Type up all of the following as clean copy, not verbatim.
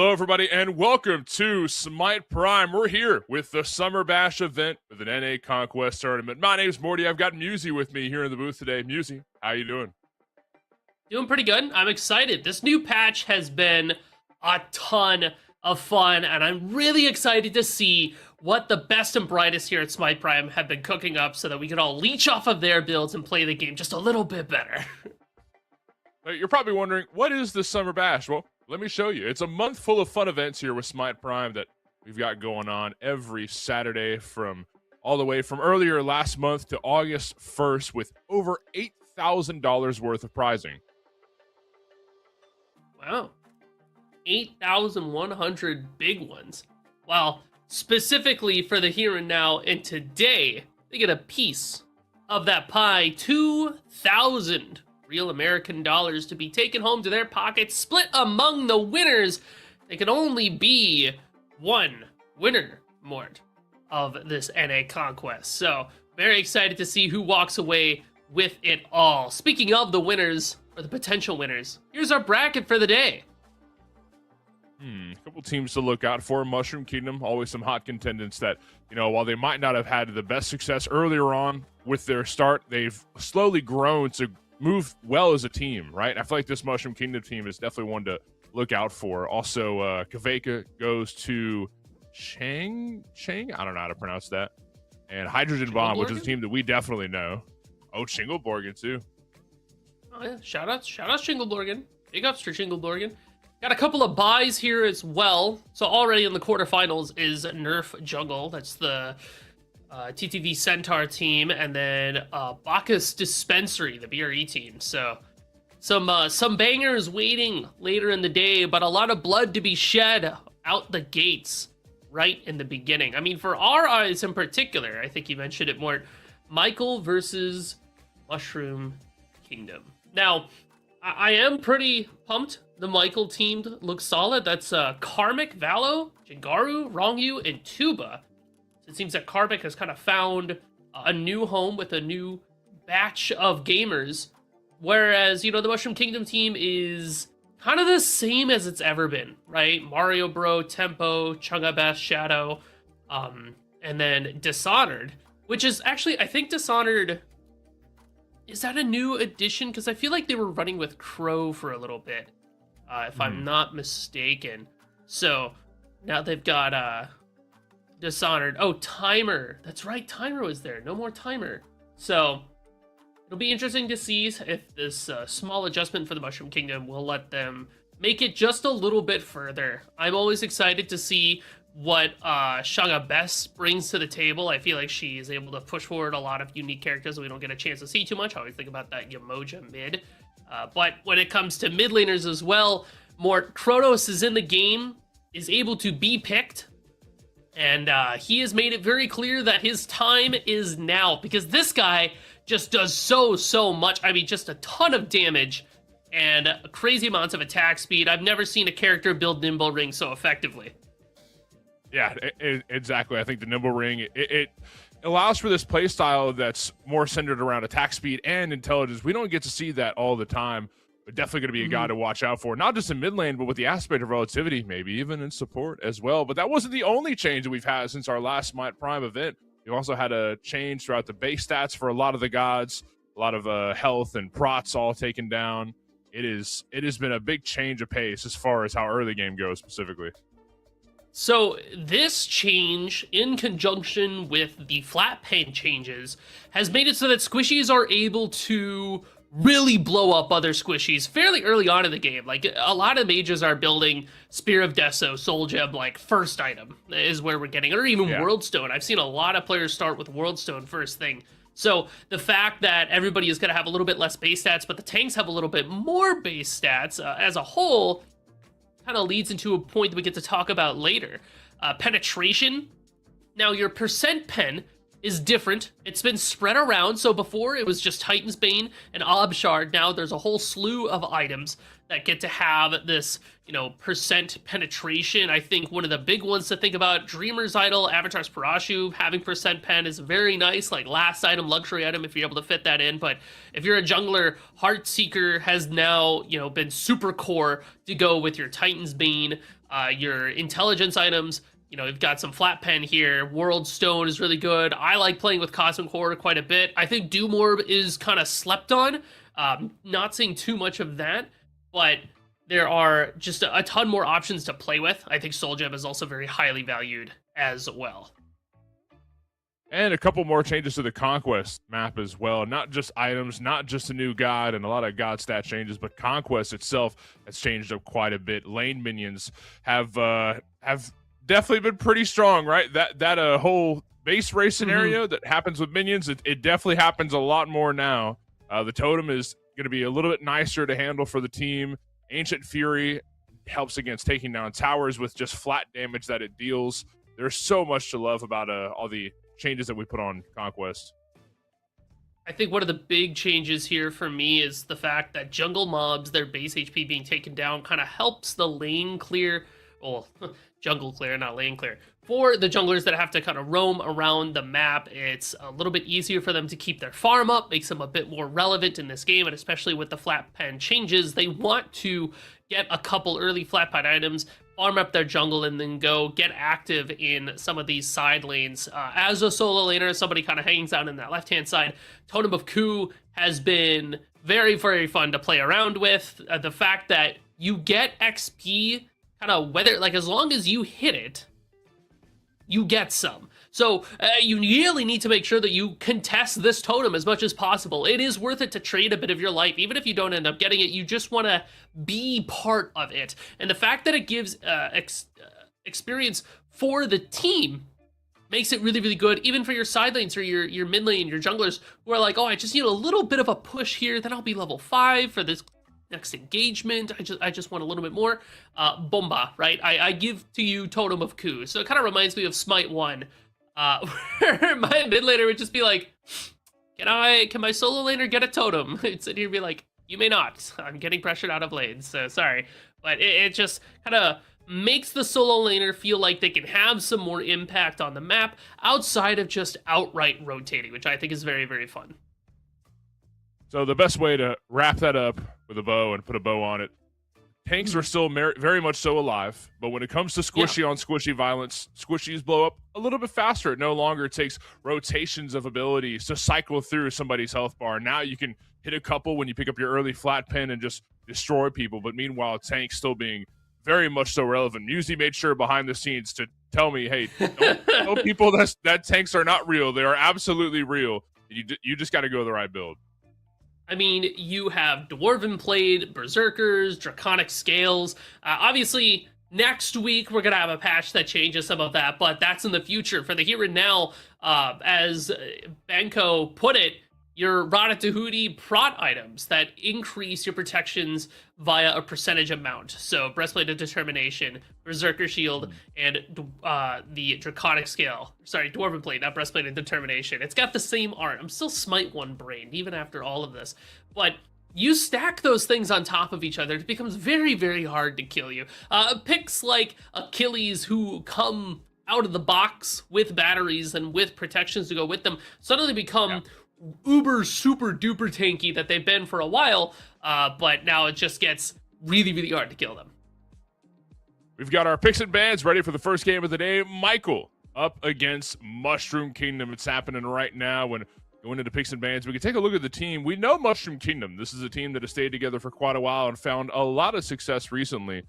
Hello, everybody, and welcome to SMITE Prime. We're here with the Summer Bash event with an NA Conquest tournament. My name's Morty. I've got Musy with me here in the booth today. Musy, how you doing? Doing pretty good. I'm excited. This new patch has been a ton of fun, and I'm really excited to see what the best and brightest here at SMITE Prime have been cooking up so that we can all leech off of their builds and play the game just a little bit better. You're probably wondering, what is the Summer Bash? Well, let me show you. It's a month full of fun events here with SMITE Prime that we've got going on every Saturday from all the way from earlier last month to August 1st with over $8,000 worth of prizing. Wow. 8,100 big ones. Well, specifically for the here and now and today, they get a piece of that pie, 2,000 real American dollars to be taken home to their pockets, split among the winners. There can only be one winner, Mort, of this NA Conquest. So, very excited to see who walks away with it all. Speaking of the winners, or the potential winners, here's our bracket for the day. A couple teams to look out for. Mushroom Kingdom, always some hot contendants that, while they might not have had the best success earlier on with their start, they've slowly grown to move well as a team, right? I feel like this Mushroom Kingdom team is definitely one to look out for. Also, Kaveka goes to Chang? I don't know how to pronounce that. And Hydrogen Bomb, which is a team that we definitely know. Oh, Shingleborgen too. Oh yeah, shout outs Shingleborgen. Big ups for Shingleborgen. Got a couple of buys here as well. So already in the quarterfinals is Nerf Jungle. That's the TTV Centaur team, and then Bacchus Dispensary, the BRE team. So some bangers waiting later in the day, but a lot of blood to be shed out the gates right in the beginning. I mean, for our eyes in particular, I think you mentioned it more, Michael versus Mushroom Kingdom. Now, I am pretty pumped. The Michael team looks solid. That's Karmic, Valo, Jingaru, Rongyu, and Tuba. So it seems that Karmic has kind of found a new home with a new batch of gamers. Whereas, the Mushroom Kingdom team is kind of the same as it's ever been, right? Mario Bro, Tempo, Chunga Bass, Shadow, and then Dishonored, which is actually, I think Dishonored, is that a new addition? Because I feel like they were running with Crow for a little bit, if I'm not mistaken. So now they've got Dishonored. Oh, Timer. That's right, Timer was there. No more Timer. So it'll be interesting to see if this small adjustment for the Mushroom Kingdom will let them make it just a little bit further. I'm always excited to see what Shanga Best brings to the table. I feel like she is able to push forward a lot of unique characters that we don't get a chance to see too much. I always think about that Yamoja mid. But when it comes to mid laners as well, Mort, Kronos is in the game, is able to be picked, and he has made it very clear that his time is now, because this guy just does so much. I mean, just a ton of damage and crazy amounts of attack speed. I've never seen a character build Nimble Ring so effectively. Yeah, exactly. I think the Nimble Ring, it allows for this playstyle that's more centered around attack speed and intelligence. We don't get to see that all the time, but definitely going to be a guy to watch out for. Not just in mid lane, but with the aspect of relativity, maybe even in support as well. But that wasn't the only change that we've had since our last SMITE Prime event. We've also had a change throughout the base stats for a lot of the gods, a lot of health and prots all taken down. It has been a big change of pace as far as how early game goes specifically. So this change, in conjunction with the flat pen changes, has made it so that squishies are able to really blow up other squishies fairly early on in the game. Like, a lot of mages are building Spear of Deso, Soul Gem, like, first item is where we're getting, or even World Stone. I've seen a lot of players start with World Stone first thing. So the fact that everybody is going to have a little bit less base stats, but the tanks have a little bit more base stats as a whole, kind of leads into a point that we get to talk about later. Penetration. Now, your percent pen is different. It's been spread around. So before it was just Titan's Bane and Obshard. Now there's a whole slew of items that get to have this, you know, percent penetration. I think one of the big ones to think about, Dreamer's Idol, Avatar's Parashu, having percent pen is very nice, like last item, luxury item, if you're able to fit that in. But if you're a jungler, Heartseeker has now, you know, been super core to go with your Titan's Bane, your intelligence items. You know, you've got some flat pen here. World Stone is really good. I like playing with Cosmic Horror quite a bit. I think Doom Orb is kind of slept on. Not seeing too much of that, but there are just a ton more options to play with. I think Soul Gem is also very highly valued as well. And a couple more changes to the Conquest map as well. Not just items, not just a new god and a lot of god stat changes, but Conquest itself has changed up quite a bit. Lane minions have definitely been pretty strong, right? That whole base race scenario that happens with minions, it definitely happens a lot more now. The totem is going to be a little bit nicer to handle for the team. Ancient Fury helps against taking down towers with just flat damage that it deals. There's so much to love about all the changes that we put on Conquest. I think one of the big changes here for me is the fact that jungle mobs, their base HP being taken down, kind of helps the lane clear. Well, jungle clear, not lane clear. For the junglers that have to kind of roam around the map, it's a little bit easier for them to keep their farm up, makes them a bit more relevant in this game, and especially with the flat pen changes, they want to get a couple early flat pen items, farm up their jungle, and then go get active in some of these side lanes. As a solo laner, somebody kind of hangs out in that left-hand side. Totem of Ku has been very, very fun to play around with. The fact that you get XP kind of whether, like, as long as you hit it, you get some. So you really need to make sure that you contest this totem as much as possible. It is worth it to trade a bit of your life. Even if you don't end up getting it, you just want to be part of it. And the fact that it gives experience for the team makes it really, really good, even for your side lanes or your mid lane, your junglers who are like, oh, I just need a little bit of a push here, then I'll be level 5 for this next engagement. I just want a little bit more. Bomba, right? I give to you Totem of Ku. So it kind of reminds me of Smite 1, where my mid laner would just be like, can my solo laner get a totem? It's sit here and be like, you may not. I'm getting pressured out of lanes, so sorry. But it just kind of makes the solo laner feel like they can have some more impact on the map outside of just outright rotating, which I think is very, very fun. So the best way to wrap that up with a bow and put a bow on it, tanks are still very much so alive, but when it comes to squishy on squishy violence, squishies blow up a little bit faster. It no longer takes rotations of abilities to cycle through somebody's health bar. Now you can hit a couple when you pick up your early flat pen and just destroy people, but meanwhile, tanks still being very much so relevant. Musi made sure behind the scenes to tell me, hey, don't tell people that tanks are not real. They are absolutely real. You just got to go the right build. I mean, you have Dwarven Blade, Berserkers, Draconic Scales. Obviously, next week we're going to have a patch that changes some of that, but that's in the future. For the here and now, as Banco put it, your Ratatouille prot items that increase your protections via a percentage amount. So Breastplate of Determination, Berserker Shield, and the Draconic Scale. Sorry, Dwarven Blade, not Breastplate of Determination. It's got the same art. I'm still Smite 1 brained, even after all of this. But you stack those things on top of each other, it becomes very, very hard to kill you. Picks like Achilles, who come out of the box with batteries and with protections to go with them, suddenly become uber super duper tanky that they've been for a while, but now it just gets really, really hard to kill them. We've got our picks and bans ready for the first game of the day. Michael up against Mushroom Kingdom. It's happening right now. When going into picks and bans, we can take a look at the team. We know Mushroom Kingdom. This is a team that has stayed together for quite a while and found a lot of success recently.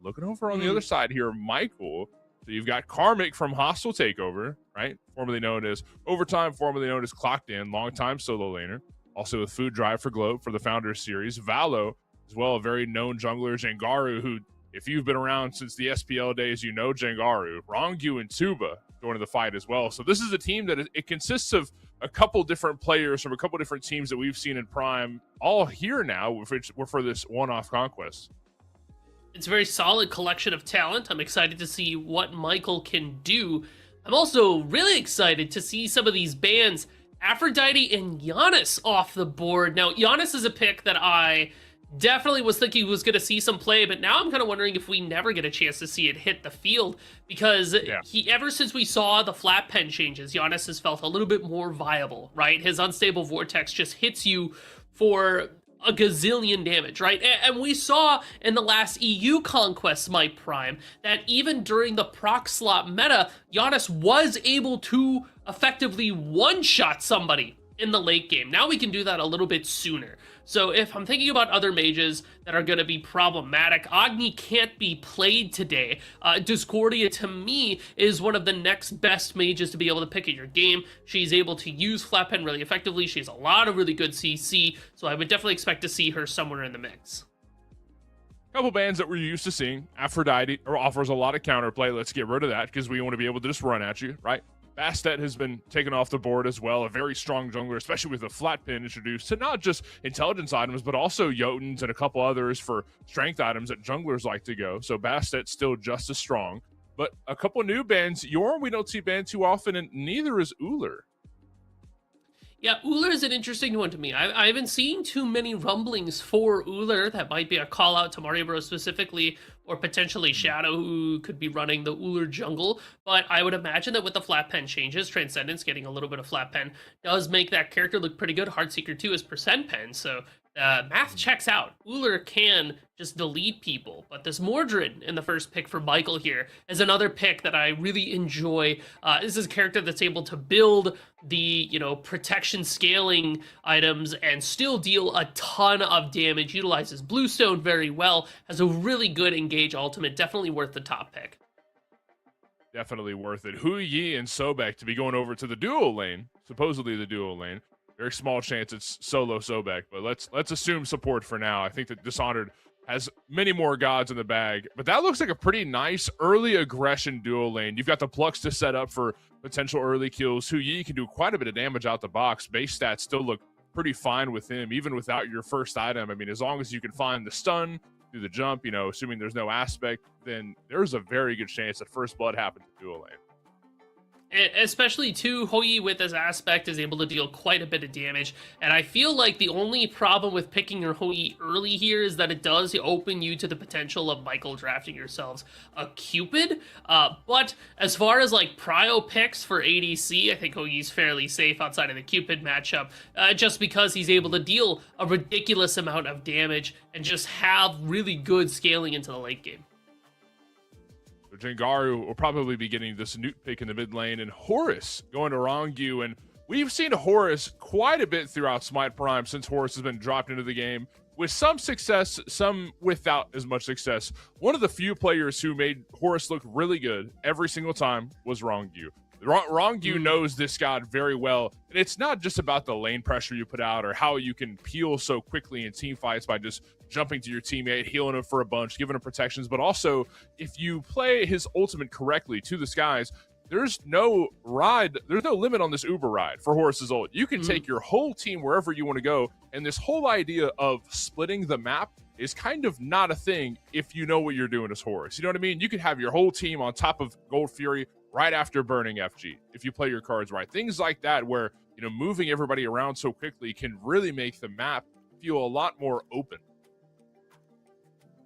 Looking over on the other side here, Michael. So you've got Karmic from Hostile Takeover, right? Formerly known as Overtime, formerly known as Clocked In, longtime solo laner. Also with Food Drive for Globe for the Founders Series. Valo, as well, a very known jungler. Jengaru, who, if you've been around since the SPL days, you know Jengaru. Rongu and Tuba joining the fight as well. So this is a team that it consists of a couple different players from a couple different teams that we've seen in Prime, all here now, which were for this one-off Conquest. It's a very solid collection of talent. I'm excited to see what Michael can do. I'm also really excited to see some of these bans, Aphrodite and Giannis, off the board. Now, Giannis is a pick that I definitely was thinking was going to see some play, but now I'm kind of wondering if we never get a chance to see it hit the field, because ever since we saw the flat pen changes, Giannis has felt a little bit more viable, right? His unstable vortex just hits you for a gazillion damage, right? And we saw in the last EU Conquest Smite Prime that even during the proc slot meta, Giannis was able to effectively one-shot somebody in the late game. Now we can do that a little bit sooner. So if I'm thinking about other mages that are going to be problematic, Agni can't be played today. Discordia, to me, is one of the next best mages to be able to pick in your game. She's able to use flat pen really effectively. She has a lot of really good CC, so I would definitely expect to see her somewhere in the mix. Couple bans that we're used to seeing. Aphrodite offers a lot of counterplay. Let's get rid of that because we want to be able to just run at you, right? Bastet has been taken off the board as well, a very strong jungler, especially with the flat pin introduced to not just intelligence items, but also Jotuns and a couple others for strength items that junglers like to go. So Bastet's still just as strong. But a couple new bans. Yorn we don't see banned too often, and neither is Uller. Yeah, Uller is an interesting one to me. I haven't seen too many rumblings for Uller. That might be a call out to Mario Bros specifically, or potentially Shadow, who could be running the Uller jungle. But I would imagine that with the flat pen changes, Transcendence getting a little bit of flat pen does make that character look pretty good. Heartseeker 2 is percent pen, so math checks out. Uller can just delete people, but this Mordred in the first pick for Michael here is another pick that I really enjoy. This is a character that's able to build the, protection scaling items and still deal a ton of damage, utilizes Bluestone very well, has a really good engage ultimate, definitely worth the top pick. Definitely worth it. Hu Yi and Sobek to be going over to the duo lane, supposedly the duo lane. Very small chance it's solo Sobek, but let's assume support for now. I think that Dishonored has many more gods in the bag, but that looks like a pretty nice early aggression duo lane. You've got the Plux to set up for potential early kills. Hu Yi can do quite a bit of damage out the box. Base stats still look pretty fine with him, even without your first item. I mean, as long as you can find the stun through the jump, assuming there's no aspect, then there's a very good chance that first blood happens in duo lane. Especially too, Hoi with his aspect is able to deal quite a bit of damage, and I feel like the only problem with picking your Hoi early here is that it does open you to the potential of Michael drafting yourselves a Cupid, but as far as like prio picks for ADC, I think Hoi's fairly safe outside of the Cupid matchup, just because he's able to deal a ridiculous amount of damage and just have really good scaling into the late game. Jengaru will probably be getting this Newt pick in the mid lane, and Horus going to Rongu. And we've seen Horus quite a bit throughout Smite Prime since Horus has been dropped into the game, with some success, some without as much success. One of the few players who made Horus look really good every single time was Rongu. Rongu knows this god very well, and it's not just about the lane pressure you put out or how you can peel so quickly in team fights by just jumping to your teammate, healing him for a bunch, giving him protections, but also if you play his ultimate correctly to the skies, there's no limit on this Uber ride for Horus's ult. You can take your whole team wherever you want to go, and this whole idea of splitting the map is kind of not a thing if you know what you're doing as Horus. You know what I mean? You could have your whole team on top of Gold Fury right after burning FG if you play your cards right. Things like that where, moving everybody around so quickly can really make the map feel a lot more open.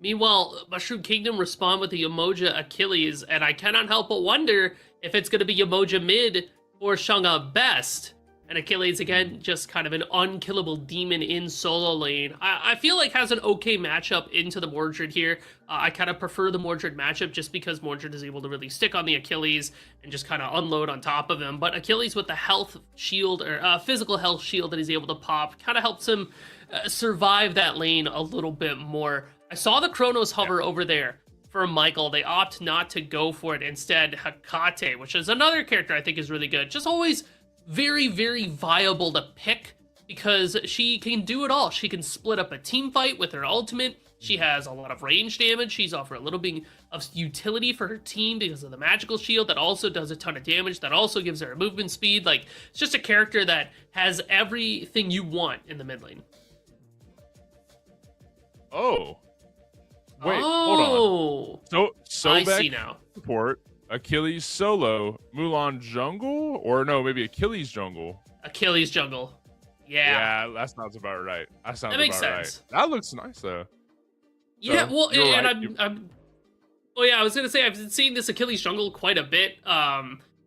Meanwhile, Mushroom Kingdom respond with the Yemoja Achilles, and I cannot help but wonder if it's going to be Yemoja mid or Shunga best. And Achilles, again, just kind of an unkillable demon in solo lane. I feel like has an okay matchup into the Mordred here. I kind of prefer the Mordred matchup just because Mordred is able to really stick on the Achilles and just kind of unload on top of him. But Achilles with the health shield, or physical health shield that he's able to pop, kind of helps him survive that lane a little bit more. I saw the Chronos hover over there for Michael. They opt not to go for it. Instead, Hecate, which is another character I think is really good. Just always very, very viable to pick because she can do it all. She can split up a team fight with her ultimate. She has a lot of range damage. She's offered a little bit of utility for her team because of the magical shield that also does a ton of damage, that also gives her a movement speed. Like, it's just a character that has everything you want in the mid lane. Oh. Wait, hold on. So I see now. Support. Achilles solo, Mulan jungle, or no, maybe Achilles jungle. Achilles jungle. Yeah. Yeah, that sounds about right. That makes about sense. right. That looks nice though. Yeah, So, well, and right. I'm. Oh yeah, I was gonna say I've been seeing this Achilles jungle quite a bit.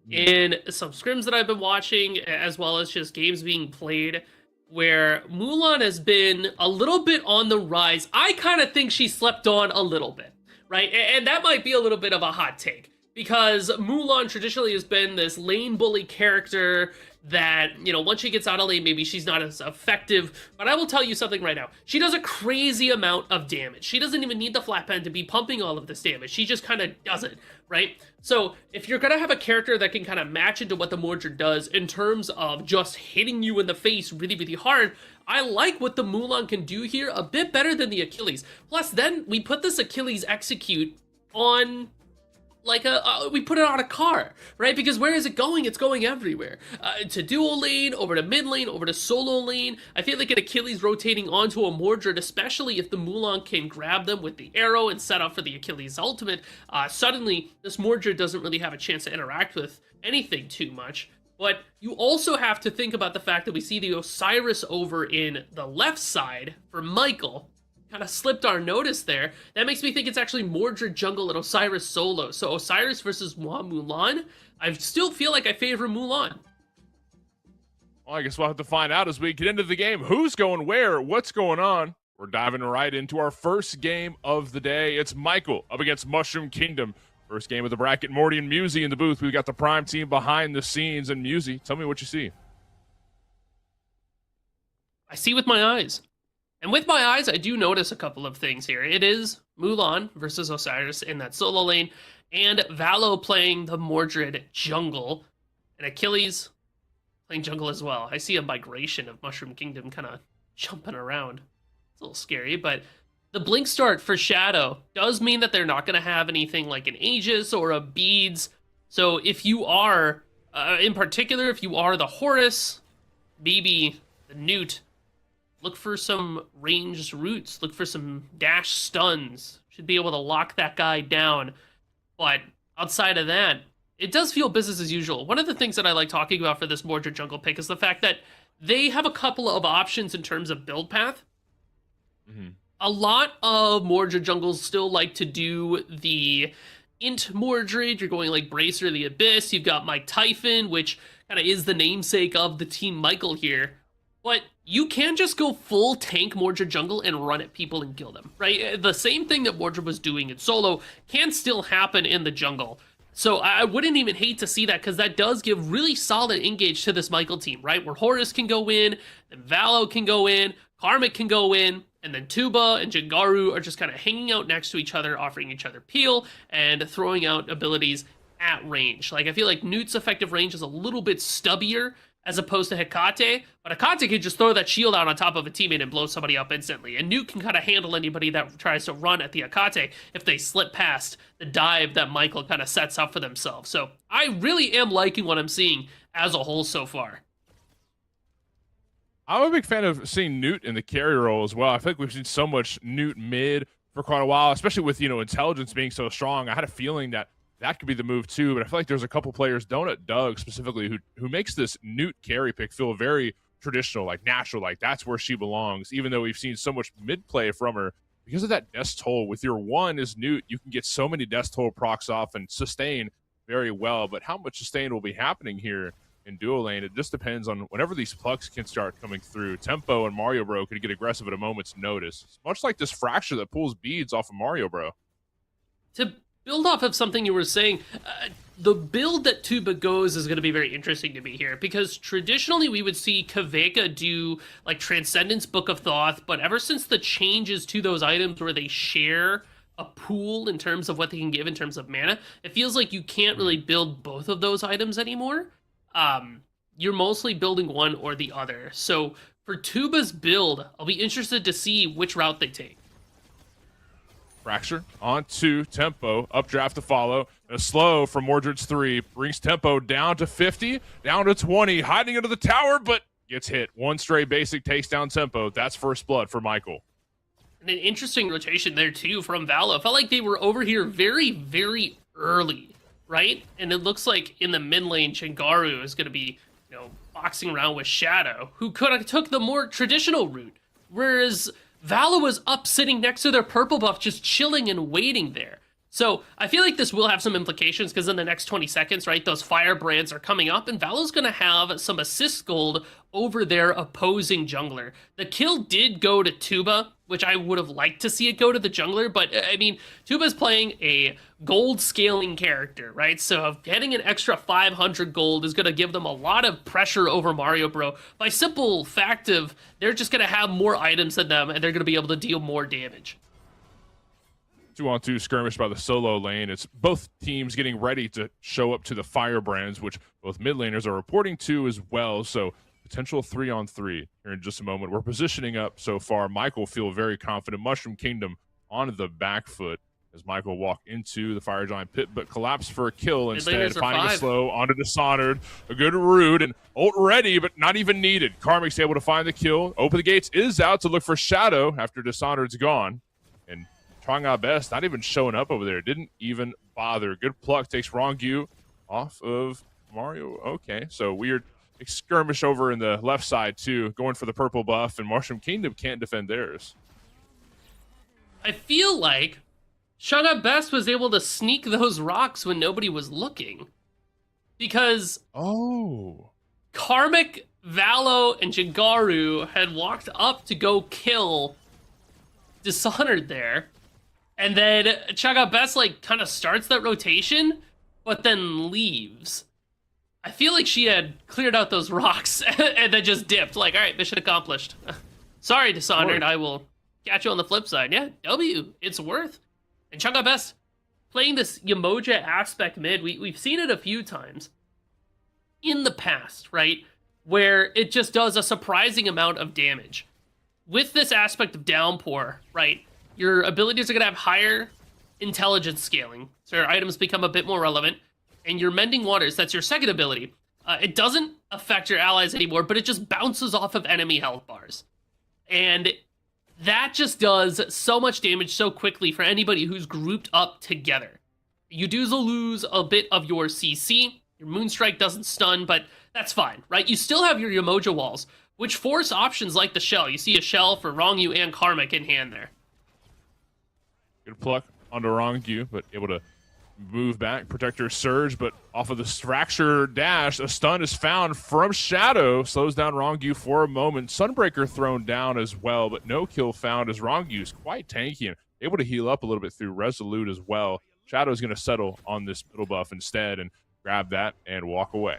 In some scrims that I've been watching, as well as just games being played, where Mulan has been a little bit on the rise. I kind of think she slept on a little bit, right? And that might be a little bit of a hot take, because Mulan traditionally has been this lane bully character that, you know, once she gets out of lane, maybe she's not as effective. But I will tell you something right now. She does a crazy amount of damage. She doesn't even need the flat pen to be pumping all of this damage. She just kind of does it, right? So if you're going to have a character that can kind of match into what the Mordred does in terms of just hitting you in the face really, really hard, I like what the Mulan can do here a bit better than the Achilles. Plus, then we put this Achilles execute on... like we put it on a car, right? Because where is it going? It's going everywhere. To dual lane, over to mid lane, over to solo lane. I feel like an Achilles rotating onto a Mordred, especially if the Mulan can grab them with the arrow and set up for the Achilles ultimate, suddenly this Mordred doesn't really have a chance to interact with anything too much. But you also have to think about the fact that we see the Osiris over in the left side for Michael. Kind of slipped our notice there. That makes me think it's actually Mordred jungle and Osiris solo. So Osiris versus Mulan. I still feel like I favor Mulan. Well, I guess we'll have to find out as we get into the game. Who's going where? What's going on? We're diving right into our first game of the day. It's Michael up against Mushroom Kingdom. First game of the bracket. Morty and Musy in the booth. We've got the prime team behind the scenes. And Musy, tell me what you see. I see with my eyes. And with my eyes, I do notice a couple of things here. It is Mulan versus Osiris in that solo lane, and Valo playing the Mordred jungle, and Achilles playing jungle as well. I see a migration of Mushroom Kingdom kind of jumping around. It's a little scary, but the blink start for Shadow does mean that they're not going to have anything like an Aegis or a Beads. So if you are, in particular, if you are the Horus, maybe the Newt, look for some ranged roots. Look for some dash stuns. Should be able to lock that guy down. But outside of that, it does feel business as usual. One of the things that I like talking about for this Mordred jungle pick is the fact that they have a couple of options in terms of build path. Mm-hmm. A lot of Mordred jungles still like to do the int Mordred. You're going like Bracer the Abyss. You've got Mike Typhon, which kind of is the namesake of the team Michael here. But you can just go full tank Mordred jungle and run at people and kill them, right? The same thing that Mordred was doing in solo can still happen in the jungle. So I wouldn't even hate to see that, because that does give really solid engage to this Michael team, right? Where Horus can go in, then Valo can go in, Karmic can go in, and then Tuba and Jingaru are just kind of hanging out next to each other, offering each other peel and throwing out abilities at range. Like, I feel like Newt's effective range is a little bit stubbier as opposed to Hecate, but Hecate can just throw that shield out on top of a teammate and blow somebody up instantly, and Newt can kind of handle anybody that tries to run at the Hecate if they slip past the dive that Michael kind of sets up for themselves. So I really am liking what I'm seeing as a whole so far. I'm a big fan of seeing Newt in the carry role as well. I feel like we've seen so much Newt mid for quite a while, especially with, you know, intelligence being so strong. I had a feeling that could be the move too, but I feel like there's a couple players, Donut Doug specifically, who makes this Newt carry pick feel very traditional, like natural, like that's where she belongs, even though we've seen so much mid play from her. Because of that death toll, with your one is Newt, you can get so many death toll procs off and sustain very well, but how much sustain will be happening here in duo lane, it just depends on whenever these plucks can start coming through. Tempo and Mario Bro could get aggressive at a moment's notice. It's much like this Fracture that pulls beads off of Mario Bro. To build off of something you were saying, the build that Tuba goes is going to be very interesting to me here, because traditionally we would see Kaveka do like Transcendence, Book of Thoth, but ever since the changes to those items where they share a pool in terms of what they can give in terms of mana, it feels like you can't really build both of those items anymore. You're mostly building one or the other. So for Tuba's build, I'll be interested to see which route they take. Fracture onto Tempo, updraft to follow. A slow from Mordred's 3 brings Tempo down to 50, down to 20, hiding under the tower, but gets hit. One stray basic takes down Tempo. That's first blood for Michael. And an interesting rotation there too from Valo. Felt like they were over here very, very early, right? And it looks like in the mid lane, Chingaru is going to be, boxing around with Shadow, who could have took the more traditional route, whereas Valo was up sitting next to their purple buff, just chilling and waiting there. So I feel like this will have some implications because in the next 20 seconds, right, those firebrands are coming up and Valo's going to have some assist gold over their opposing jungler. The kill did go to Tuba, which I would have liked to see it go to the jungler, but I mean, Tuba's playing a gold scaling character, right? So getting an extra 500 gold is going to give them a lot of pressure over Mario Bro by simple fact of they're just going to have more items than them and they're going to be able to deal more damage. 2-on-2 skirmish by the solo lane. It's both teams getting ready to show up to the firebrands, which both mid laners are reporting to as well. So potential 3-on-3 here in just a moment. We're positioning up so far. Michael feel very confident. Mushroom Kingdom on the back foot as Michael walk into the Fire Giant pit, but collapse for a kill instead, finding a slow onto Dishonored. A good root and ult ready, but not even needed. Karmic's able to find the kill. Open the gates is out to look for Shadow after Dishonored's gone. And trying our best, not even showing up over there. Didn't even bother. Good pluck takes Rongu off of Mario. Okay, so weird skirmish over in the left side too, going for the purple buff, and Mushroom Kingdom can't defend theirs. I feel like Shaga Best was able to sneak those rocks when nobody was looking. Because Karmic, Valo, and Jingaru had walked up to go kill Dishonored there. And then Chaga Best kind of starts that rotation, but then leaves. I feel like she had cleared out those rocks and then just dipped. Like, all right, mission accomplished. Sorry, Dishonored, I will catch you on the flip side. Yeah, W, it's worth. And Chaga Best playing this Yamoja aspect mid, we've seen it a few times in the past, right? Where it just does a surprising amount of damage. With this aspect of Downpour, right? Your abilities are going to have higher intelligence scaling, so your items become a bit more relevant. And your Mending Waters, that's your second ability. It doesn't affect your allies anymore, but it just bounces off of enemy health bars. And that just does so much damage so quickly for anybody who's grouped up together. You do lose a bit of your CC. Your Moonstrike doesn't stun, but that's fine, right? You still have your Yamoja walls, which force options like the Shell. You see a Shell for Rongu and Karmic in hand there. Good pluck onto Rongu, but able to move back, protect her surge, but off of the fracture dash, a stun is found from Shadow, slows down Rongu for a moment. Sunbreaker thrown down as well, but no kill found as Rongu's quite tanky and able to heal up a little bit through Resolute as well. Shadow's going to settle on this middle buff instead and grab that and walk away.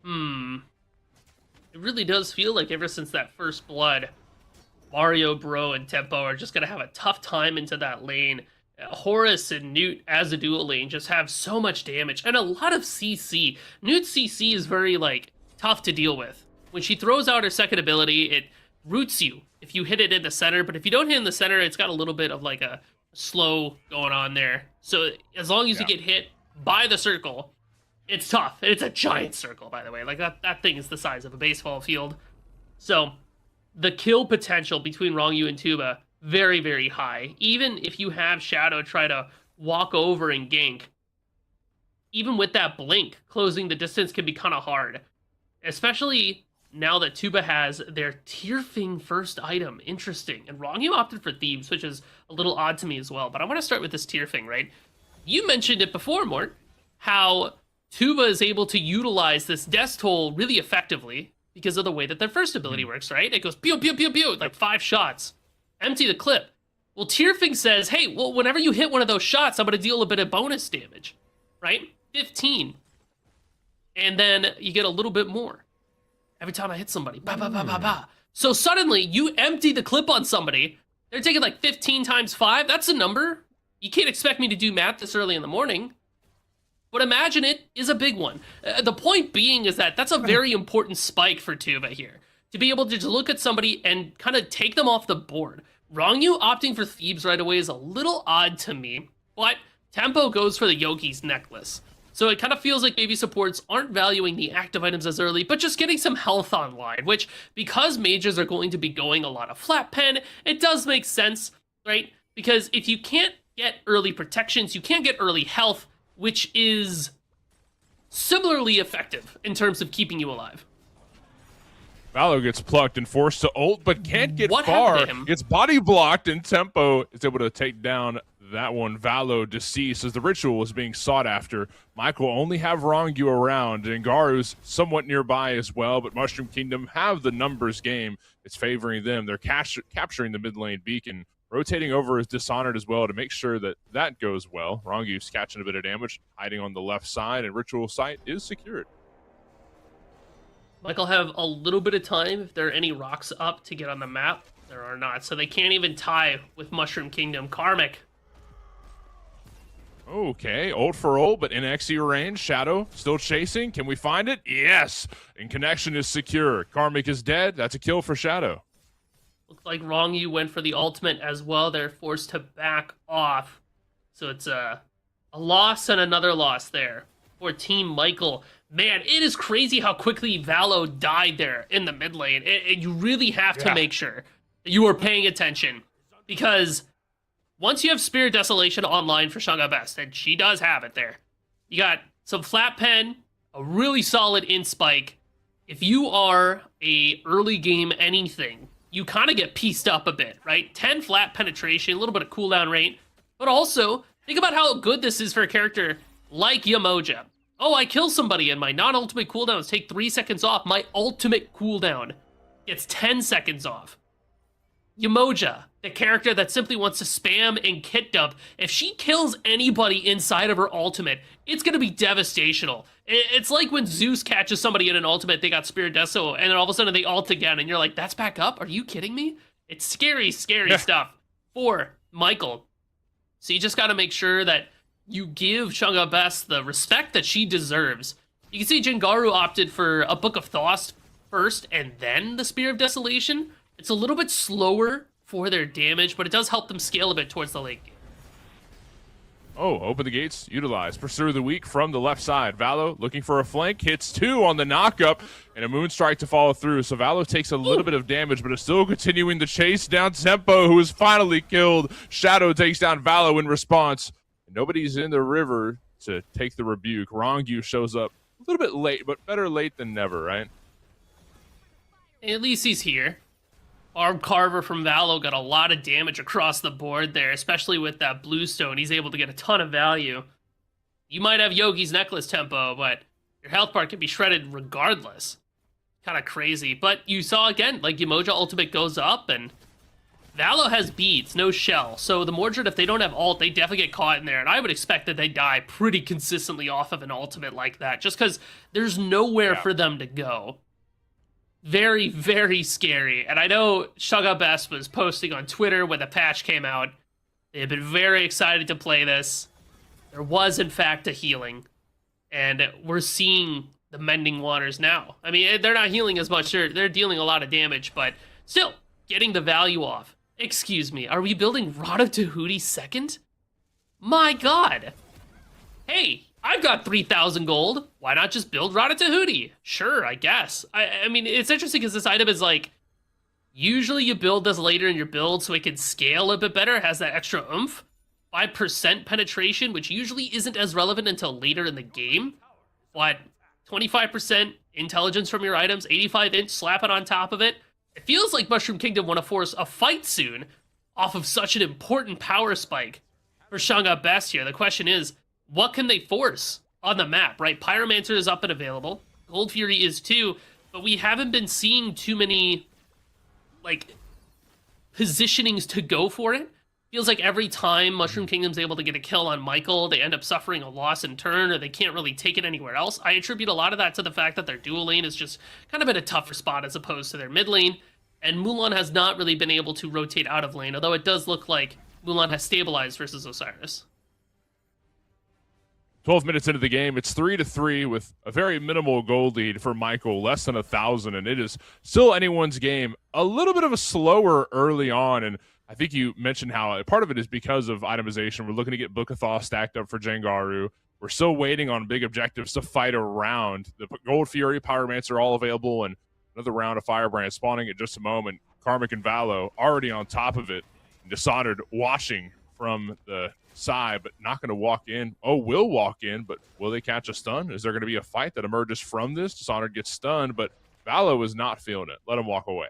It really does feel like ever since that first blood, Mario Bro and Tempo are just going to have a tough time into that lane. Horus and Newt as a dual lane just have so much damage and a lot of CC. Newt's CC is very, tough to deal with. When she throws out her second ability, it roots you if you hit it in the center, but if you don't hit in the center, it's got a little bit of, a slow going on there. So as long as you get hit by the circle, it's tough. It's a giant circle, by the way. That thing is the size of a baseball field. So the kill potential between Rongu and Tuba, very, very high. Even if you have Shadow try to walk over and gank, even with that blink, closing the distance can be kind of hard. Especially now that Tuba has their Tearfing first item. Interesting. And Rongu opted for Thebes, which is a little odd to me as well. But I want to start with this Tearfing, right? You mentioned it before, Mort, how Tuba is able to utilize this Death Toll really effectively because of the way that their first ability works, right? It goes pew, pew, pew, pew, 5 shots. Empty the clip. Well, Tearfing says, hey, well, whenever you hit one of those shots, I'm going to deal a bit of bonus damage, right? 15. And then you get a little bit more every time I hit somebody. Ba, ba, ba, ba, ba. So suddenly, you empty the clip on somebody. They're taking 15 times 5. That's a number. You can't expect me to do math this early in the morning. But imagine it is a big one. The point being is that that's a very important spike for Tuba here. To be able to just look at somebody and kind of take them off the board. Rongu opting for Thebes right away is a little odd to me, but Tempo goes for the Yogi's necklace. So it kind of feels like maybe supports aren't valuing the active items as early, but just getting some health online, which, because mages are going to be going a lot of flat pen, it does make sense, right? Because if you can't get early protections, you can get early health, which is similarly effective in terms of keeping you alive. Valo gets plucked and forced to ult, but can't get What far. happened to him? Gets body blocked, and Tempo is able to take down that one. Valo deceased as the ritual is being sought after. Mike will only have Rongu around, and Garu's somewhat nearby as well, but Mushroom Kingdom have the numbers game. It's favoring them. They're capturing the mid lane beacon. Rotating over is Dishonored as well to make sure that that goes well. Rongu's catching a bit of damage, hiding on the left side, and Ritual Sight is secured. Michael have a little bit of time if there are any rocks up to get on the map. There are not, so they can't even tie with Mushroom Kingdom. Karmic. Okay, ult for ult, but in XE range. Shadow still chasing. Can we find it? Yes. And connection is secure. Karmic is dead. That's a kill for Shadow. Looks like Rongu went for the ultimate as well. They're forced to back off. So it's a loss and another loss there for Team Michael. Man, it is crazy how quickly Valo died there in the mid lane. You really have to make sure that you are paying attention, because once you have Spirit Desolation online for Shanga Best, and she does have it there, you got some flat pen, a really solid in spike. If you are a early game anything, you kind of get pieced up a bit, right? 10 flat penetration, a little bit of cooldown rate, but also think about how good this is for a character like Yamoja. Oh, I kill somebody and my non-ultimate cooldowns take 3 seconds off. My ultimate cooldown gets 10 seconds off. Yamoja, the character that simply wants to spam and kit dump, if she kills anybody inside of her ultimate, it's going to be devastational. It's like when Zeus catches somebody in an ultimate, they got Spirit Deso, and then all of a sudden they ult again, and you're like, that's back up? Are you kidding me? It's scary, scary stuff for Michael. So you just got to make sure that you give Shanga Best the respect that she deserves. You can see Jingaru opted for a Book of Thoth first and then the Spear of Desolation. It's a little bit slower for their damage, but it does help them scale a bit towards the late game. Oh, open the gates, utilize. Pursuer of the week from the left side. Valo looking for a flank, hits 2 on the knockup, and a Moonstrike to follow through. So Valo takes a little bit of damage, but is still continuing the chase down Tempo, who is finally killed. Shadow takes down Valo in response. Nobody's in the river to take the rebuke. Rongu shows up a little bit late, but better late than never, right? At least he's here. Arm Carver from Valo got a lot of damage across the board there, especially with that Bluestone. He's able to get a ton of value. You might have Yogi's Necklace Tempo, but your health bar can be shredded regardless. Kind of crazy. But you saw again, like Yamoja ultimate goes up, and Valo has beads, no shell. So the Mordred, if they don't have ult, they definitely get caught in there. And I would expect that they die pretty consistently off of an ultimate like that, just because there's nowhere for them to go. Very, very scary. And I know Shanga Best was posting on Twitter when the patch came out. They had been very excited to play this. There was, in fact, a healing. And we're seeing the Mending Waters now. I mean, they're not healing as much. They're dealing a lot of damage, but still, getting the value off. Excuse me, are we building Rada Tahuti second? My god! Hey, I've got 3,000 gold. Why not just build Rada Tahuti? Sure, I guess. I mean, it's interesting because this item is like, usually you build this later in your build so it can scale a bit better, it has that extra oomph. 5% penetration, which usually isn't as relevant until later in the game. But 25% intelligence from your items, 85-inch, slap it on top of it. It feels like Mushroom Kingdom want to force a fight soon off of such an important power spike for Shanga Best here. The question is, what can they force on the map, right? Pyromancer is up and available. Gold Fury is too, but we haven't been seeing too many, like, positionings to go for it. Feels like every time Mushroom Kingdom's able to get a kill on Michael, they end up suffering a loss in turn, or they can't really take it anywhere else. I attribute a lot of that to the fact that their dual lane is just kind of in a tougher spot as opposed to their mid lane, and Mulan has not really been able to rotate out of lane, although it does look like Mulan has stabilized versus Osiris. 12 minutes into the game, it's 3-3 with a very minimal gold lead for Michael, less than 1,000, and it is still anyone's game. A little bit of a slower early on, and I think you mentioned how part of it is because of itemization. We're looking to get Book of Thoth stacked up for Jengaru. We're still waiting on big objectives to fight around. The Gold Fury, Pyromancer are all available, and another round of Firebrand spawning in just a moment. Karmic and Valo already on top of it. Dishonored watching from the side, but not going to walk in. Oh, will walk in, but will they catch a stun? Is there going to be a fight that emerges from this? Dishonored gets stunned, but Valo is not feeling it. Let him walk away.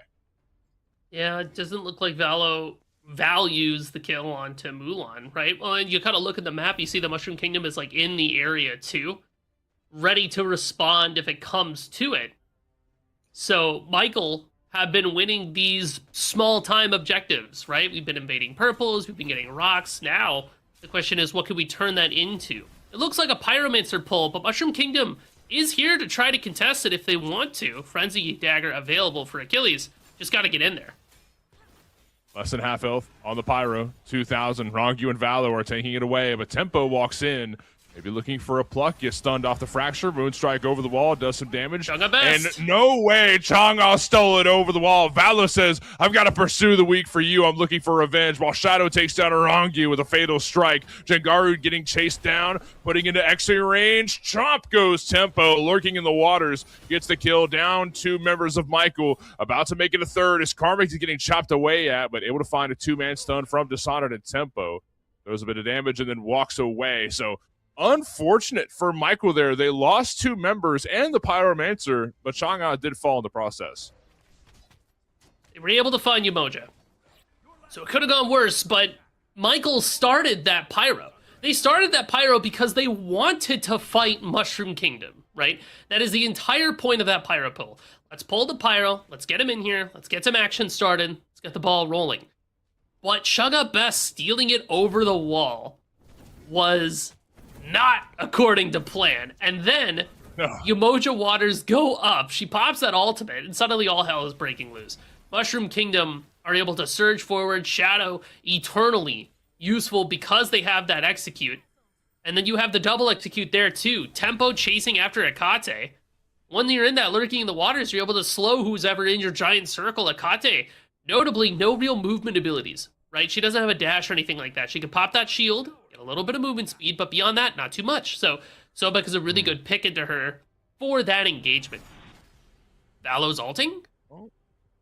Yeah, it doesn't look like Valo values the kill onto Mulan, right? Well, and you kind of look at the map, you see the Mushroom Kingdom is like in the area too, ready to respond if it comes to it. So Michael have been winning these small time objectives, right? We've been invading purples, we've been getting rocks. Now the question is, what can we turn that into? It looks like a Pyromancer pull, but Mushroom Kingdom is here to try to contest it if they want to. Frenzy Dagger available for Achilles. Just got to get in there. Less than half health on the Pyro. 2,000. Rongu and Valo are taking it away, but Tempo walks in. Maybe looking for a pluck, gets stunned off the fracture. Moonstrike over the wall, does some damage. Chang'e best. And no way, Chang'e stole it over the wall. Valo says, I've got to pursue the weak for you. I'm looking for revenge. While Shadow takes down Rongu with a fatal strike. Jengaru getting chased down, putting into X-ray range. Chomp goes Tempo, lurking in the waters. Gets the kill down. 2 members of Michael. About to make it a third as Karmic is getting chopped away at, but able to find a 2-man stun from Dishonored and Tempo. Throws a bit of damage and then walks away. So unfortunate for Michael there. They lost 2 members and the Pyromancer, but Chang'e did fall in the process. They were able to find Umoja. So it could have gone worse, but Michael started that Pyro. They started that Pyro because they wanted to fight Mushroom Kingdom, right? That is the entire point of that Pyro pull. Let's pull the Pyro, let's get him in here, let's get some action started, let's get the ball rolling. But Chang'e Best stealing it over the wall was not according to plan. And then Umoja waters go up. She pops that ultimate, and suddenly all hell is breaking loose. Mushroom Kingdom are able to surge forward. Shadow, eternally useful because they have that execute. And then you have the double execute there too. Tempo chasing after Akate. When you're in that lurking in the waters, you're able to slow who's ever in your giant circle. Akate, notably, no real movement abilities, right? She doesn't have a dash or anything like that. She can pop that shield, a little bit of movement speed, but beyond that, not too much. So Sobek is a really good pick into her for that engagement. Valo's ulting?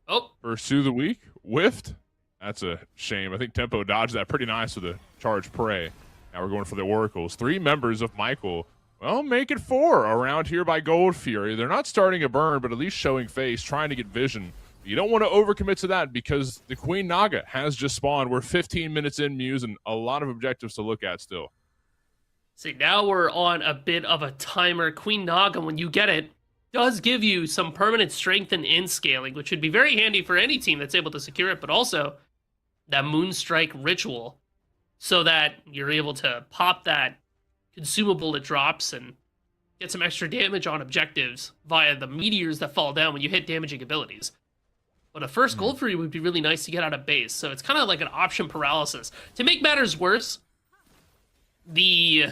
Oh. Pursue the weak. Whiffed. That's a shame. I think Tempo dodged that pretty nice with a charge prey. Now we're going for the Oracles. 3 members of Michael. Well, make it 4 around here by Gold Fury. They're not starting a burn, but at least showing face, trying to get vision. You don't want to overcommit to that because the Queen Naga has just spawned. We're 15 minutes in, Muse, and a lot of objectives to look at still. See, now we're on a bit of a timer. Queen Naga, when you get it, does give you some permanent strength and in scaling, which would be very handy for any team that's able to secure it, but also that Moonstrike ritual so that you're able to pop that consumable it drops and get some extra damage on objectives via the meteors that fall down when you hit damaging abilities. But a first Gold Fury would be really nice to get out of base, so it's kind of like an option paralysis. To make matters worse, the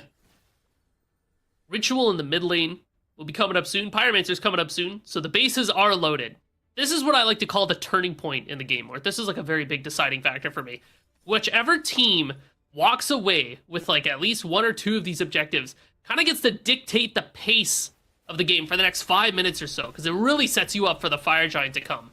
ritual in the mid lane will be coming up soon. Pyromancer's coming up soon, so the bases are loaded. This is what I like to call the turning point in the game, where this is like a very big deciding factor for me. Whichever team walks away with like at least 1 or 2 of these objectives kind of gets to dictate the pace of the game for the next 5 minutes or so, because it really sets you up for the Fire Giant to come.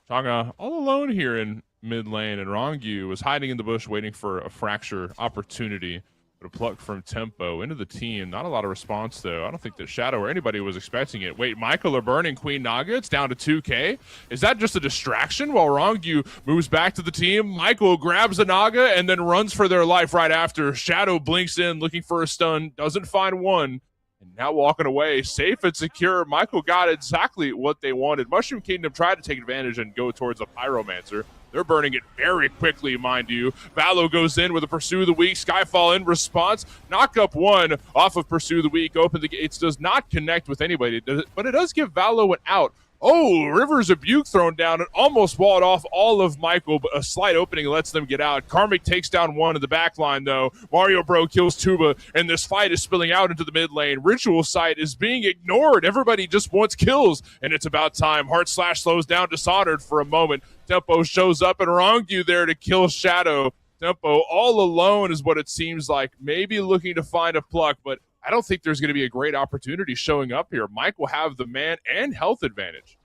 Chang'e all alone here in mid lane, and Rongu was hiding in the bush waiting for a fracture opportunity. But a pluck from Tempo into the team. Not a lot of response, though. I don't think that Shadow or anybody was expecting it. Wait, Michael are burning Queen Naga. It's down to 2K. Is that just a distraction while Rongu moves back to the team? Michael grabs the Naga and then runs for their life right after. Shadow blinks in, looking for a stun. Doesn't find one. And now walking away, safe and secure. Michael got exactly what they wanted. Mushroom Kingdom tried to take advantage and go towards the Pyromancer. They're burning it very quickly, mind you. Valo goes in with a Pursue the Weak. Skyfall in response. Knock up 1 off of Pursue the Weak. Open the gates. Does not connect with anybody, but it does give Valo an out. Oh, River's Rebuke thrown down and almost walled off all of Michael, but a slight opening lets them get out. Karmic takes down 1 in the back line, though. Mario Bro kills Tuba, and this fight is spilling out into the mid lane. Ritual Sight is being ignored. Everybody just wants kills, and it's about time. Heart Slash slows down Dishonored for a moment. Tempo shows up, and Rongu there to kill Shadow. Tempo all alone is what it seems like. Maybe looking to find a pluck, but I don't think there's going to be a great opportunity showing up here. Mike will have the man and health advantage.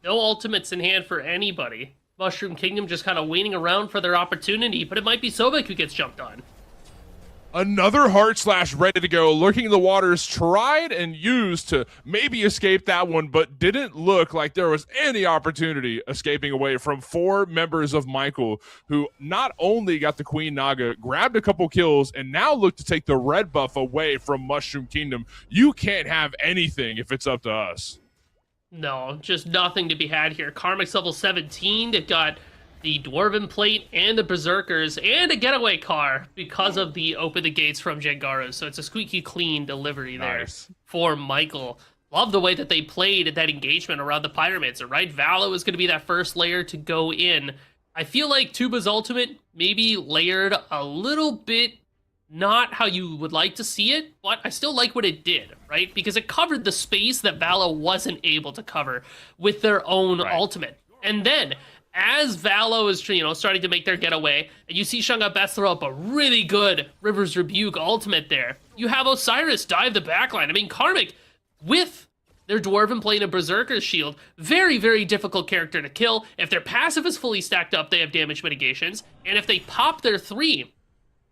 No ultimates in hand for anybody. Mushroom Kingdom just kind of waiting around for their opportunity, but it might be Sobek who gets jumped on. Another heart slash ready to go, lurking in the waters, tried and used to maybe escape that one, but didn't look like there was any opportunity escaping away from 4 members of Michael, who not only got the Queen Naga, grabbed a couple kills, and now look to take the red buff away from Mushroom Kingdom. You can't have anything if it's up to us. No, just nothing to be had here. Karmic's level 17. They've got the Dwarven Plate and the Berserkers and a getaway car because of the Open the Gates from Jengaru. So it's a squeaky clean delivery there for Michael. Love the way that they played that engagement around the Pyromancer, right? Valo is going to be that first layer to go in. I feel like Tuba's ultimate maybe layered a little bit not how you would like to see it, but I still like what it did, right? Because it covered the space that Valo wasn't able to cover with their own ultimate. And then, as Valo is, starting to make their getaway, and you see Shunga Best throw up a really good River's Rebuke ultimate there, you have Osiris dive the backline. I mean, Karmic, with their Dwarven Plate and Berserker's Shield, very, very difficult character to kill. If their passive is fully stacked up, they have damage mitigations, and if they pop their 3,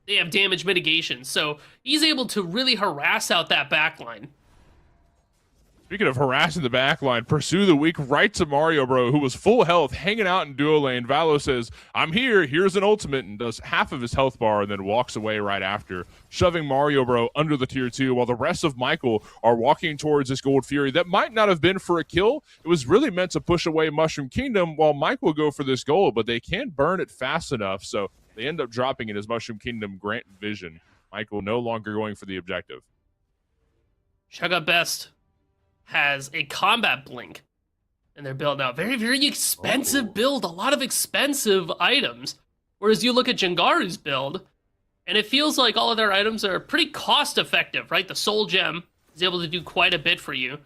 they have damage mitigation. So he's able to really harass out that backline. Speaking of harassing the backline, pursue the weak right to Mario Bro, who was full health, hanging out in duo lane. Valo says, I'm here, here's an ultimate, and does half of his health bar and then walks away right after, shoving Mario Bro under the tier 2, while the rest of Michael are walking towards this Gold Fury that might not have been for a kill. It was really meant to push away Mushroom Kingdom while Michael will go for this gold, but they can't burn it fast enough, so they end up dropping it as Mushroom Kingdom grant vision. Michael no longer going for the objective. Shunga Best has a combat blink in their build now. Very, very expensive build. A lot of expensive items. Whereas you look at Jengaru's build, and it feels like all of their items are pretty cost effective, right? The Soul Gem is able to do quite a bit for you,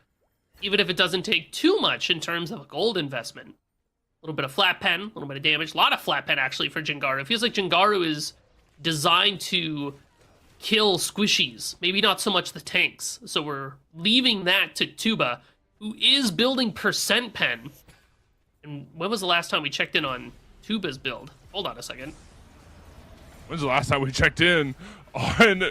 even if it doesn't take too much in terms of a gold investment. A little bit of flat pen, a little bit of damage. A lot of flat pen, actually, for Jengaru. It feels like Jengaru is designed to kill squishies. Maybe not so much the tanks. So we're leaving that to Tuba, who is building percent pen. And when was the last time we checked in on Tuba's build? Hold on a second. When's the last time we checked in on...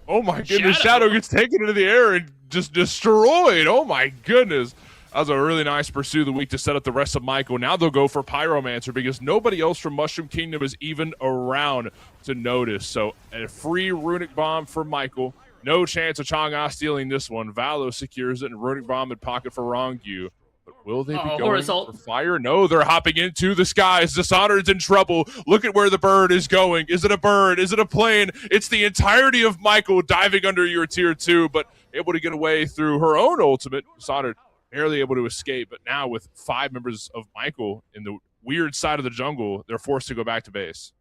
Oh my goodness, Shadow gets taken into the air and just destroyed. Oh my goodness. That was a really nice pursue of the week to set up the rest of Michael. Now they'll go for Pyromancer because nobody else from Mushroom Kingdom is even around to notice. So a free Runic Bomb for Michael. No chance of Chang'e stealing this one. Valo secures it and Runic Bomb in pocket for Rongyu. But will they be going for fire? No, they're hopping into the skies. Dishonored's in trouble. Look at where the bird is going. Is it a bird? Is it a plane? It's the entirety of Michael diving under your tier 2, but able to get away through her own ultimate. Dishonored barely able to escape, but now with 5 members of Michael in the weird side of the jungle, they're forced to go back to base.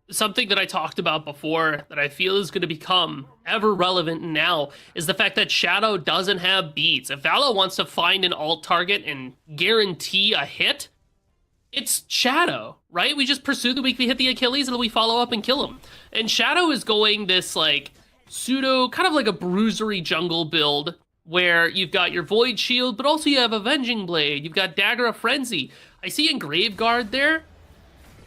Something that I talked about before that I feel is going to become ever relevant now is the fact that Shadow doesn't have beads. If Valo wants to find an alt target and guarantee a hit, it's Shadow, right? We just pursue the weak, we hit the Achilles, and then we follow up and kill him. And Shadow is going this, like, pseudo, kind of like a bruisery jungle build, where you've got your Void Shield, but also you have Avenging Blade, you've got Dagger of Frenzy. I see Engrave Guard there,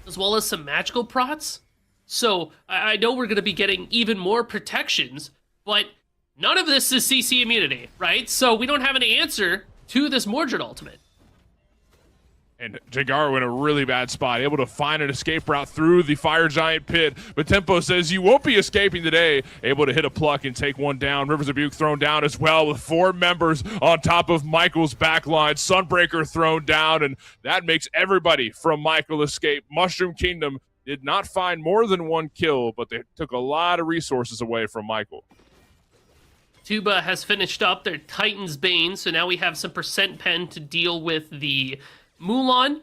as well as some magical prots. So I know we're going to be getting even more protections, but none of this is CC immunity, right? So we don't have an answer to this Mordred ultimate. And Jengaru in a really bad spot, able to find an escape route through the Fire Giant pit. But Tempo says you won't be escaping today. Able to hit a pluck and take one down. Rivers of Buke thrown down as well with 4 members on top of Michael's backline. Sunbreaker thrown down, and that makes everybody from Michael escape. Mushroom Kingdom did not find more than 1 kill, but they took a lot of resources away from Michael. Tuba has finished up their Titan's Bane, so now we have some percent pen to deal with the Mulan,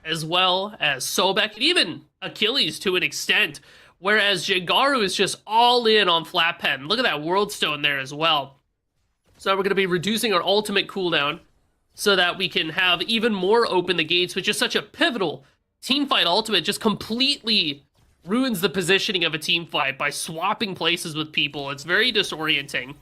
as well as Sobek, and even Achilles to an extent, whereas Jengaru is just all in on flat pen. Look at that World Stone there as well. So we're going to be reducing our ultimate cooldown so that we can have even more Open the Gates, which is such a pivotal teamfight ultimate. Just completely ruins the positioning of a team fight by swapping places with people. It's very disorienting,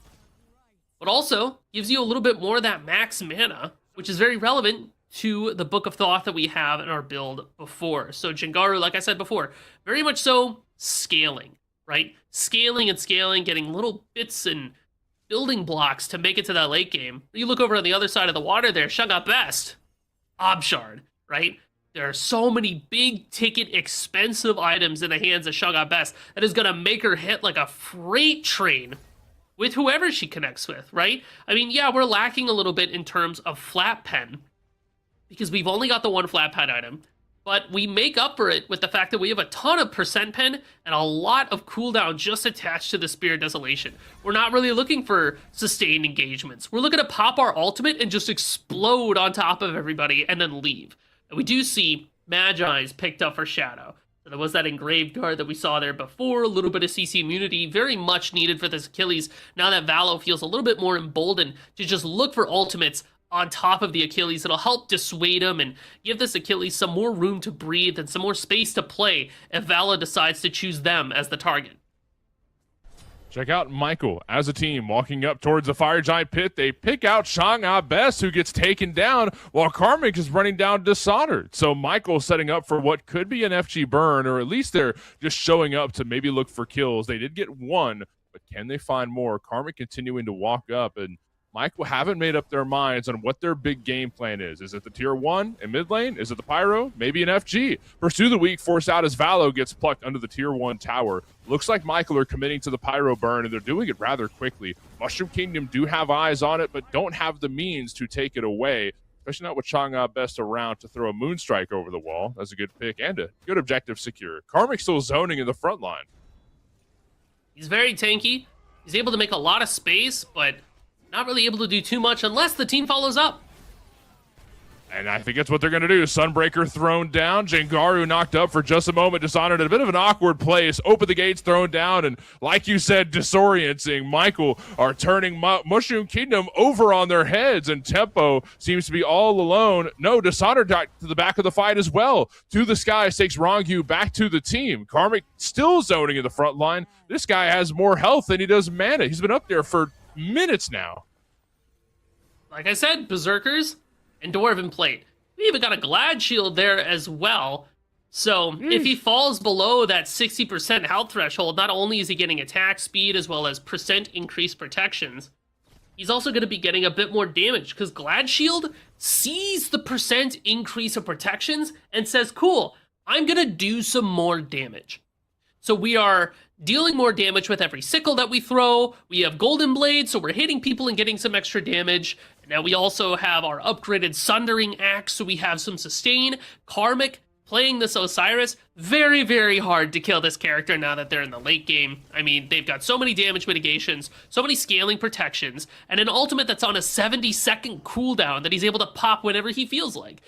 but also gives you a little bit more of that max mana, which is very relevant to the Book of Thoth that we have in our build before. So Jingaru, like I said before, very much so scaling, right? Scaling and scaling, getting little bits and building blocks to make it to that late game. You look over on the other side of the water there, Shunga Best, Obshard, right? There are so many big ticket expensive items in the hands of Shunga Best that is going to make her hit like a freight train with whoever she connects with, right? I mean, yeah, we're lacking a little bit in terms of flat pen because we've only got the one flat pen item, but we make up for it with the fact that we have a ton of percent pen and a lot of cooldown just attached to the Spear of Desolation. We're not really looking for sustained engagements. We're looking to pop our ultimate and just explode on top of everybody and then leave. And we do see Magi's picked up for Shadow. So there was that engraved card that we saw there before, a little bit of CC immunity, very much needed for this Achilles. Now that Valo feels a little bit more emboldened to just look for ultimates on top of the Achilles. It'll help dissuade him and give this Achilles some more room to breathe and some more space to play if Valo decides to choose them as the target. Check out Michael as a team walking up towards the Fire Giant pit. They pick out Shang Best, who gets taken down while Karmic is running down Dishonored. So Michael setting up for what could be an FG burn, or at least they're just showing up to maybe look for kills. They did get one, but can they find more? Karmic continuing to walk up, and Michael haven't made up their minds on what their big game plan is. Is it the tier 1 in mid lane? Is it the Pyro? Maybe an FG. Pursue the weak, force out as Valo gets plucked under the tier 1 tower. Looks like Michael are committing to the Pyro burn, and they're doing it rather quickly. Mushroom Kingdom do have eyes on it, but don't have the means to take it away, especially not with Chang'e Best around to throw a Moonstrike over the wall. That's a good pick and a good objective secure. Karmic still zoning in the front line. He's very tanky. He's able to make a lot of space, but not really able to do too much unless the team follows up. And I think that's what they're going to do. Sunbreaker thrown down. Jingaru knocked up for just a moment. Dishonored in a bit of an awkward place. Open the gates thrown down. And like you said, disorienting. Michael are turning Mushroom Kingdom over on their heads. And Tempo seems to be all alone. No, Dishonored got to the back of the fight as well. To the skies takes Rongyu back to the team. Karmic still zoning in the front line. This guy has more health than he does mana. He's been up there for minutes now. Like I said, Berserkers and Dwarven Plate. We even got a Glad Shield there as well. So if he falls below that 60% health threshold, not only is he getting attack speed as well as percent increased protections, he's also going to be getting a bit more damage because Glad Shield sees the percent increase of protections and says, cool, I'm going to do some more damage. So we are dealing more damage with every sickle that we throw. We have Golden Blade, so we're hitting people and getting some extra damage. Now we also have our upgraded Sundering Axe, so we have some sustain. Karmic playing this Osiris, very, very hard to kill this character now that they're in the late game. I mean, they've got so many damage mitigations, so many scaling protections, and an ultimate that's on a 70-second cooldown that he's able to pop whenever he feels like.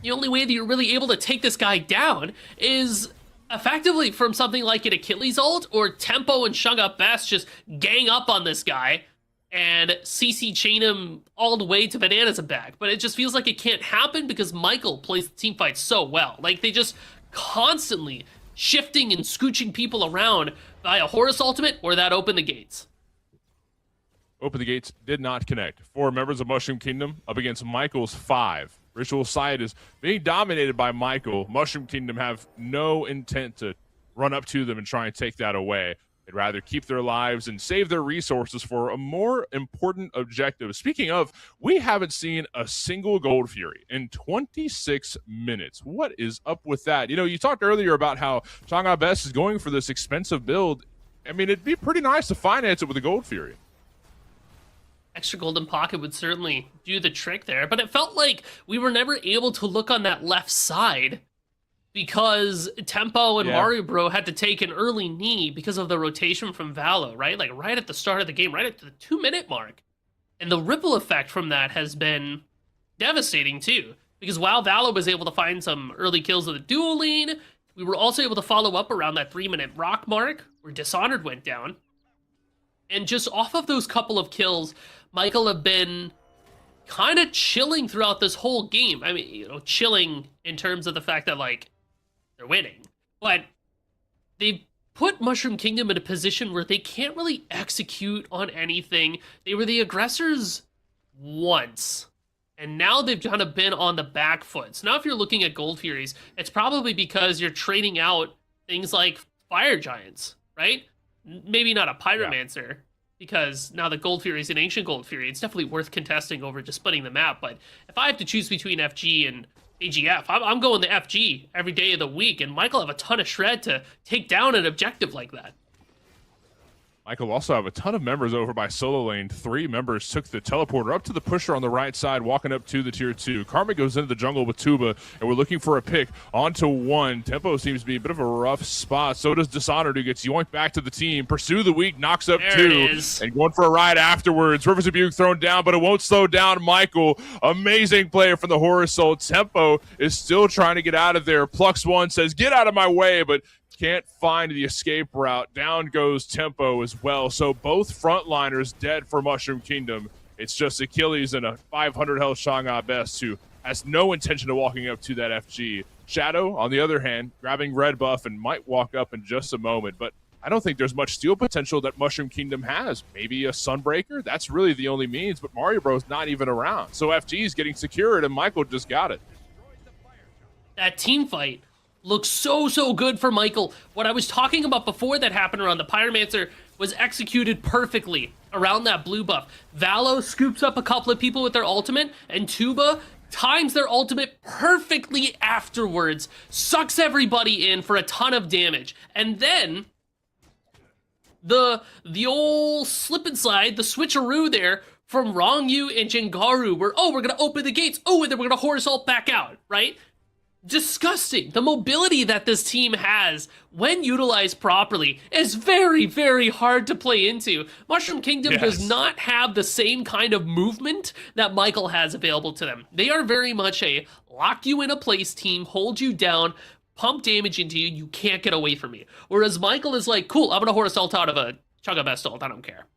The only way that you're really able to take this guy down is effectively from something like an Achilles ult, or Tempo and Shunga Best just gang up on this guy and CC chain him all the way to bananas and back. But it just feels like it can't happen because Michael plays the team fight so well. Like, they just constantly shifting and scooching people around via Horus ultimate or that open the gates. Open the gates did not connect. 4 members of Mushroom Kingdom up against Michael's 5. Ritual Sight is being dominated by Michael. Mushroom Kingdom have no intent to run up to them and try and take that away. They'd rather keep their lives and save their resources for a more important objective. Speaking of, we haven't seen a single Gold Fury in 26 minutes. What is up with that? You know, you talked earlier about how Chang'e Best is going for this expensive build. I mean, it'd be pretty nice to finance it with a Gold Fury. Extra golden pocket would certainly do the trick there, but it felt like we were never able to look on that left side because Tempo and Mario Bro had to take an early knee because of the rotation from Valo, right? Like right at the start of the game, right at the 2-minute mark. And the ripple effect from that has been devastating too, because while Valo was able to find some early kills of the dual lane, we were also able to follow up around that 3-minute rock mark where Dishonored went down. And just off of those couple of kills, Michael have been kind of chilling throughout this whole game. I mean, you know, chilling in terms of the fact that, like, they're winning. But they've put Mushroom Kingdom in a position where they can't really execute on anything. They were the aggressors once And now they've kind of been on the back foot. So now if you're looking at Gold Furies, it's probably because you're trading out things like Fire Giants, right? Maybe not a Pyromancer, because now the Gold Fury is an Ancient Gold Fury. It's definitely worth contesting over just splitting the map. But if I have to choose between FG and AGF, I'm going the FG every day of the week. And Michael have a ton of shred to take down an objective like that. Michael also have a ton of members over by solo lane. 3 members took the teleporter up to the pusher on the right side, walking up to the tier 2. Karmic goes into the jungle with Tuba, and we're looking for a pick onto 1. Tempo seems to be a bit of a rough spot. So does Dishonored, who gets yoinked back to the team. Pursue the Weak knocks up there 2, and going for a ride afterwards. Rivers of Buke thrown down, but it won't slow down Michael. Amazing player from the Horror Soul. Tempo is still trying to get out of there. Plux 1 says, get out of my way, but can't find the escape route. Down goes Tempo as well. So both frontliners dead for Mushroom Kingdom. It's just Achilles and a 500 health Shanga Best, who has no intention of walking up to that FG. Shadow, on the other hand, grabbing red buff and might walk up in just a moment, but I don't think there's much steal potential that Mushroom Kingdom has. Maybe a Sunbreaker? That's really the only means, but Mario Bros not even around. So FG is getting secured, and Michael just got it. That team fight looks so good for Michael. What I was talking about before that happened around the Pyromancer was executed perfectly around that blue buff. Valo scoops up a couple of people with their ultimate, and Tuba times their ultimate perfectly afterwards, sucks everybody in for a ton of damage. And then the old slip and slide, the switcheroo there from Rongyu and Jingaru, where, we're gonna open the gates, and then we're gonna Horror Assault back out, right? Disgusting. The mobility that this team has when utilized properly is very hard to play into. Mushroom Kingdom does not have the same kind of movement that Michael has available to them. They are very much a lock you in a place team, hold you down, pump damage into you, you can't get away from me. Whereas Michael is like, cool, I'm gonna Horror Assault out of a Chugga Best ult, I don't care.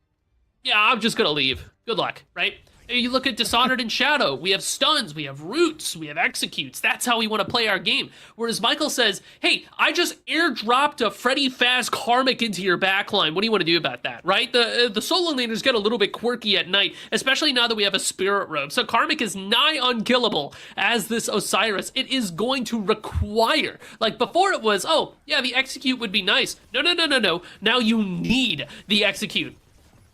Yeah, I'm just gonna leave. Good luck, right? You look at Dishonored and Shadow, we have stuns, we have roots, we have executes. That's how we want to play our game. Whereas Michael says, hey, I just airdropped a Freddy Faz Karmic into your backline. What do you want to do about that, right? The solo laners get a little bit quirky at night, especially now that we have a Spirit Robe. So Karmic is nigh unkillable as this Osiris. It is going to require, like before it was, oh, yeah, the execute would be nice. No. Now you need the execute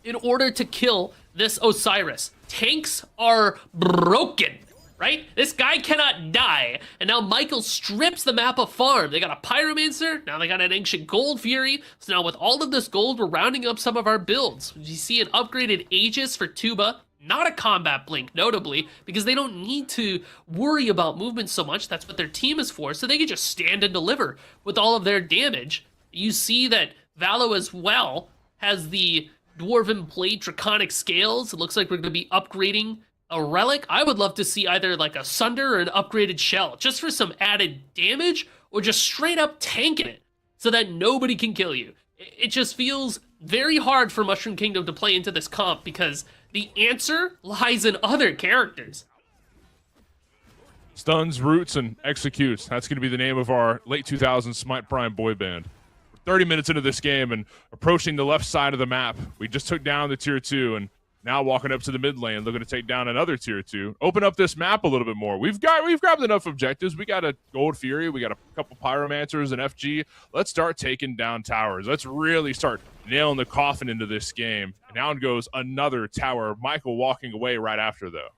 in order to kill this Osiris. Tanks are broken, right? This guy cannot die. And now Michael strips the map of farm. They got a Pyromancer, now they got an Ancient Gold Fury. So now with all of this gold, we're rounding up some of our builds. You see an upgraded Aegis for Tuba, not a Combat Blink, notably, because they don't need to worry about movement so much. That's what their team is for, so they can just stand and deliver with all of their damage. You see that Valo as well has the Dwarven Plate Draconic Scales. It looks like we're going to be upgrading a relic. I would love to see either like a Sunder or an upgraded Shell, just for some added damage, or just straight up tanking it so that nobody can kill you. It just feels very hard for Mushroom Kingdom to play into this comp because the answer lies in other characters. Stuns, roots, and executes. That's going to be the name of our late 2000s Smite Prime boy band. 30 minutes into this game and approaching the left side of the map. We just took down the tier 2 and now walking up to the mid lane, looking to take down another tier 2. Open up this map a little bit more. We've grabbed enough objectives. We got a Gold Fury, we got a couple Pyromancers and FG. Let's start taking down towers. Let's really start nailing the coffin into this game. And down goes another tower. Michael walking away right after, though.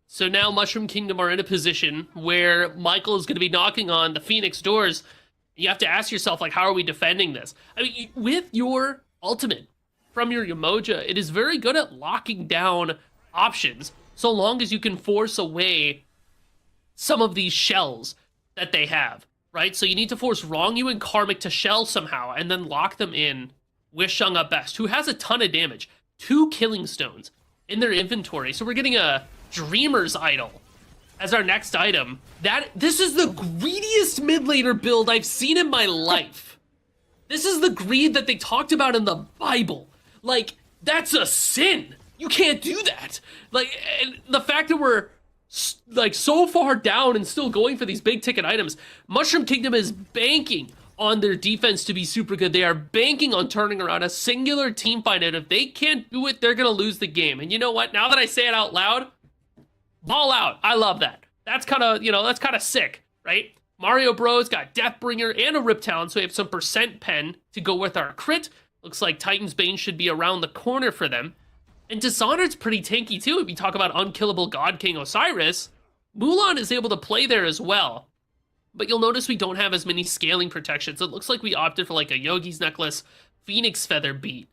So now Mushroom Kingdom are in a position where Michael is going to be knocking on the Phoenix doors. You have to ask yourself, like, how are we defending this? I mean, with your ultimate from your Yamoja, it is very good at locking down options so long as you can force away some of these shells that they have, right? So you need to force Rongyu and Karmic to shell somehow and then lock them in with Shanga Best, who has a ton of damage. 2 Killing Stones in their inventory. So we're getting a Dreamer's Idol as our next item. This is the greediest mid laner build I've seen in my life. This is the greed that they talked about in the Bible. Like, that's a sin. You can't do that. Like, and the fact that we're like so far down and still going for these big ticket items, Mushroom Kingdom is banking on their defense to be super good. They are banking on turning around a singular team fight, and if they can't do it, they're gonna lose the game. And you know what? Now that I say it out loud, Ball out. I love that. That's kind of, that's kind of sick, right? Mario Bros got Deathbringer and a Rip Talon, so we have some percent pen to go with our crit. Looks like Titan's Bane should be around the corner for them. And Dishonored's pretty tanky too. If you talk about unkillable God King Osiris, Mulan is able to play there as well. But you'll notice we don't have as many scaling protections. It looks like we opted for like a Yogi's Necklace, Phoenix Feather beat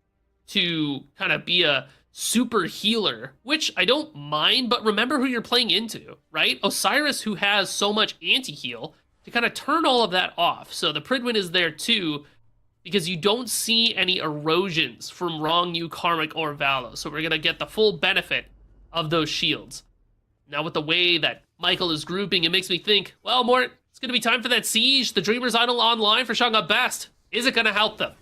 to kind of be a super healer, which I don't mind, but remember who you're playing into, right? Osiris, who has so much anti-heal, to kind of turn all of that off. So the Pridwin is there too, because you don't see any erosions from Wrong You, Karmic, or Valo. So we're going to get the full benefit of those shields. Now with the way that Michael is grouping, it makes me think, well, Mort, it's going to be time for that siege. The Dreamer's Idol online for Shanga Best. Is it going to help them?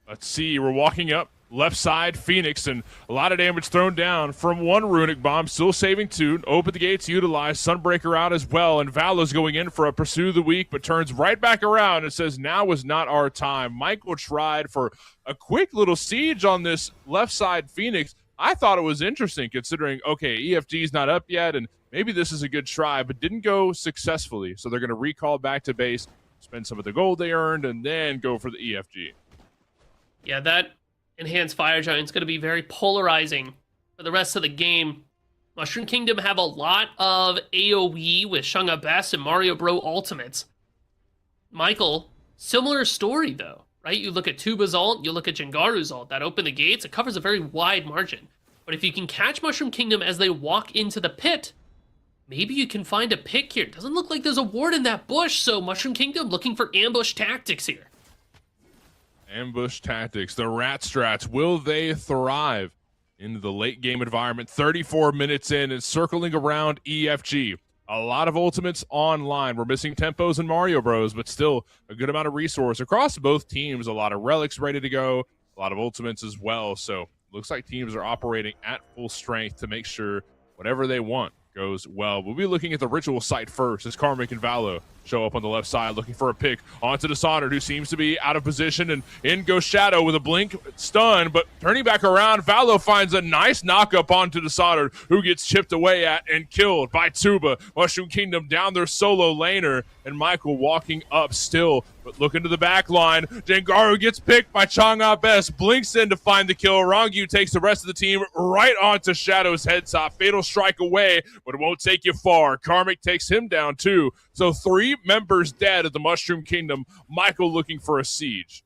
Let's see, we're walking up. Left side, Phoenix, and a lot of damage thrown down from one Runic Bomb, still saving two. Open the gates, utilize Sunbreaker out as well, and Valo's going in for a Pursue the Weak, but turns right back around and says, now is not our time. Michael tried for a quick little siege on this left side Phoenix. I thought it was interesting considering, okay, EFG's not up yet, and maybe this is a good try, but didn't go successfully. So they're going to recall back to base, spend some of the gold they earned, and then go for the EFG. Yeah, that Enhanced Fire Giant's going to be very polarizing for the rest of the game. Mushroom Kingdom have a lot of AoE with Shanga Best and Mario Bro Ultimates. Michael, similar story though, right? You look at Tuba's ult, you look at Jengaru's ult, that open the gates, it covers a very wide margin. But if you can catch Mushroom Kingdom as they walk into the pit, maybe you can find a pick here. Doesn't look like there's a ward in that bush, so Mushroom Kingdom looking for ambush tactics here. Ambush tactics, the rat strats, will they thrive into the late game environment? 34 minutes in and circling around EFG. A lot of ultimates online. We're missing tempos and Mario Bros, but still a good amount of resource across both teams. A lot of relics ready to go, a lot of ultimates as well. So looks like teams are operating at full strength to make sure whatever they want goes well. We'll be looking at the ritual site first as Karmic and Valo show up on the left side looking for a pick onto Dishonored, who seems to be out of position, and in goes Shadow with a blink stun, but turning back around, Valo finds a nice knock-up onto Dishonored, who gets chipped away at and killed by Tuba. Mushroom Kingdom down their solo laner, and Michael walking up still, but looking to the back line. Jengaru gets picked by Chang'e Best, blinks in to find the kill. Rongyu takes the rest of the team right onto Shadow's head top. Fatal strike away, but it won't take you far. Karmic takes him down too. So 3 members dead of the Mushroom Kingdom. Michael looking for a siege.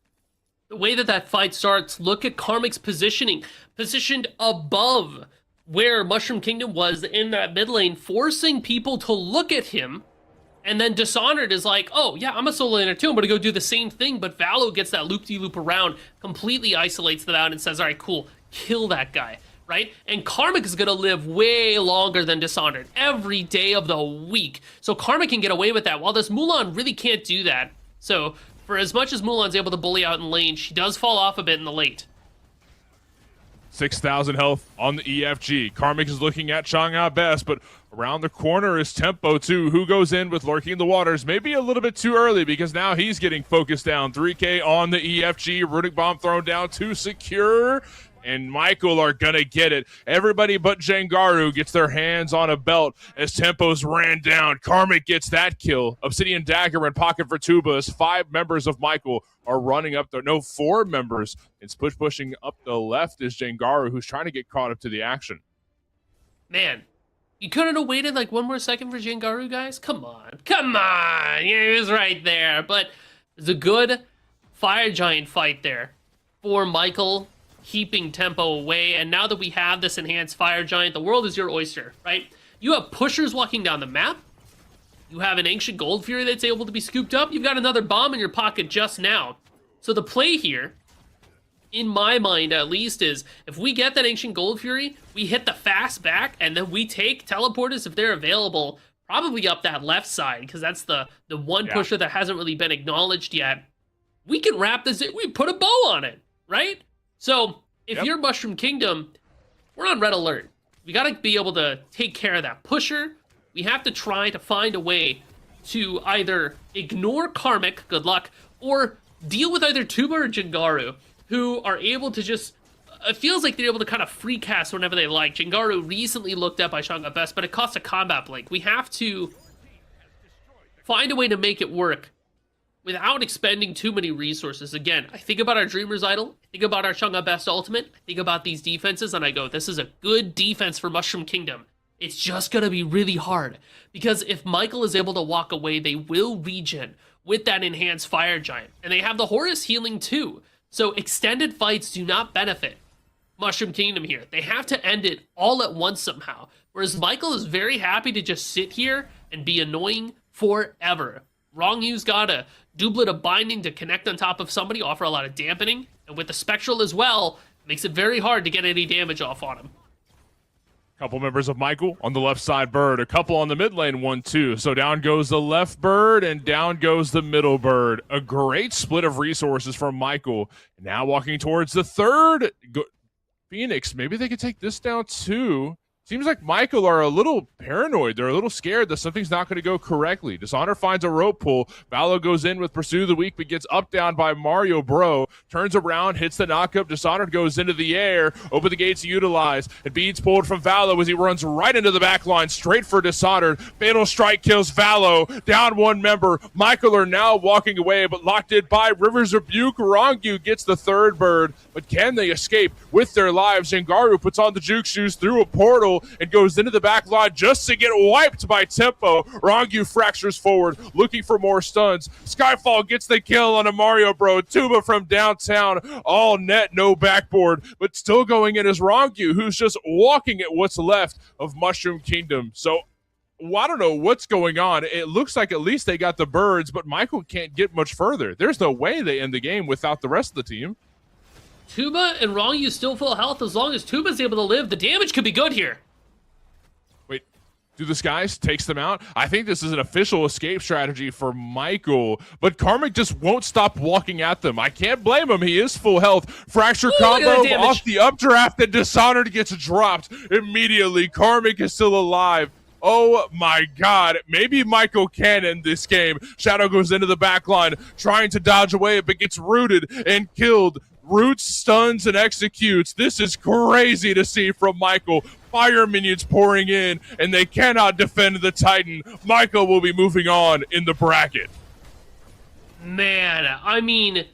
The way that fight starts, look at Karmic's positioning. Positioned above where Mushroom Kingdom was in that mid lane, forcing people to look at him. And then Dishonored is like, oh, yeah, I'm a solo laner too. I'm going to go do the same thing. But Valo gets that loop-de-loop around, completely isolates them out and says, all right, cool, kill that guy, right? And Karmic is going to live way longer than Dishonored every day of the week. So Karmic can get away with that, while this Mulan really can't do that. So for as much as Mulan's able to bully out in lane, she does fall off a bit in the late. 6,000 health on the EFG. Karmic is looking at Chang'e Best, but around the corner is Tempo too, who goes in with Lurking the Waters. Maybe a little bit too early because now he's getting focused down. 3K on the EFG. Runic Bomb thrown down to secure. And Michael are gonna get it. Everybody but Jengaru gets their hands on a belt as Tempos ran down. Karmic gets that kill. Obsidian Dagger in pocket for Tuba as 5 members of Michael are running up there. No, 4 members. It's pushing up the left is Jengaru, who's trying to get caught up to the action. Man, you couldn't have waited like one more second for Jengaru, guys? Come on. Come on. Yeah, he was right there. But it's a good Fire Giant fight there for Michael, keeping Tempo away. And now that we have this enhanced Fire Giant, the world is your oyster, right? You have pushers walking down the map. You have an Ancient Gold Fury that's able to be scooped up. You've got another bomb in your pocket just now. So the play here, in my mind at least, is if we get that Ancient Gold Fury, we hit the fast back, and then we take teleporters if they're available, probably up that left side, because that's the one pusher that hasn't really been acknowledged yet. We can wrap this in. We put a bow on it, right? So if you're Mushroom Kingdom, we're on red alert. We got to be able to take care of that pusher. We have to try to find a way to either ignore Karmic, good luck, or deal with either Tuba or Jengaru, who are able to just it feels like they're able to kind of free cast whenever they like. Jingaru recently looked at by Shanga Best, but it costs a combat blink. We have to find a way to make it work without expending too many resources. Again, I think about our Dreamer's Idol, I think about our Shanga Best Ultimate, I think about these defenses, and I go, this is a good defense for Mushroom Kingdom. It's just gonna be really hard, because if Michael is able to walk away, they will regen with that enhanced Fire Giant. And they have the Horus healing too. So extended fights do not benefit Mushroom Kingdom here. They have to end it all at once somehow. Whereas Michael is very happy to just sit here and be annoying forever. Rongyu's got a doublet of binding to connect on top of somebody, offer a lot of dampening. And with the Spectral as well, makes it very hard to get any damage off on him. Couple members of Michael on the left side bird, a couple on the mid lane 1-2. So down goes the left bird and down goes the middle bird. A great split of resources from Michael. Now walking towards the third Phoenix. Maybe they could take this down too. Seems like Michael are a little paranoid. They're a little scared that something's not going to go correctly. Dishonor finds a rope pull. Valo goes in with Pursue the Weak, but gets up down by Mario Bro. Turns around, hits the knockup. Dishonor goes into the air. Open the gates to utilize. And Beads pulled from Valo as he runs right into the back line, straight for Dishonor. Fatal Strike kills Valo. Down one member. Michael are now walking away, but locked in by River's Rebuke. Rongyu gets the third bird, but can they escape with their lives? Jingaru puts on the juke shoes through a portal and goes into the back line just to get wiped by Tempo. Rongyu fractures forward, looking for more stuns. Skyfall gets the kill on a Mario Bro. Tuba from downtown, all net, no backboard, but still going in as Rongyu, who's just walking at what's left of Mushroom Kingdom. So I don't know what's going on. It looks like at least they got the birds, but Michael can't get much further. There's no way they end the game without the rest of the team. Tuba and Rongyu still full health. As long as Tuba's able to live, the damage could be good here. Wait, do the skies takes them out? I think this is an official escape strategy for Michael, but Karmic just won't stop walking at them. I can't blame him. He is full health. Fracture combo off the updraft, and Dishonored gets dropped immediately. Karmic is still alive. Oh my god, maybe Michael can end this game. Shadow goes into the back line, trying to dodge away, but gets rooted and killed. Roots, stuns, and executes. This is crazy to see from Michael. Fire minions pouring in, and they cannot defend the Titan. Michael will be moving on in the bracket. Man, I mean,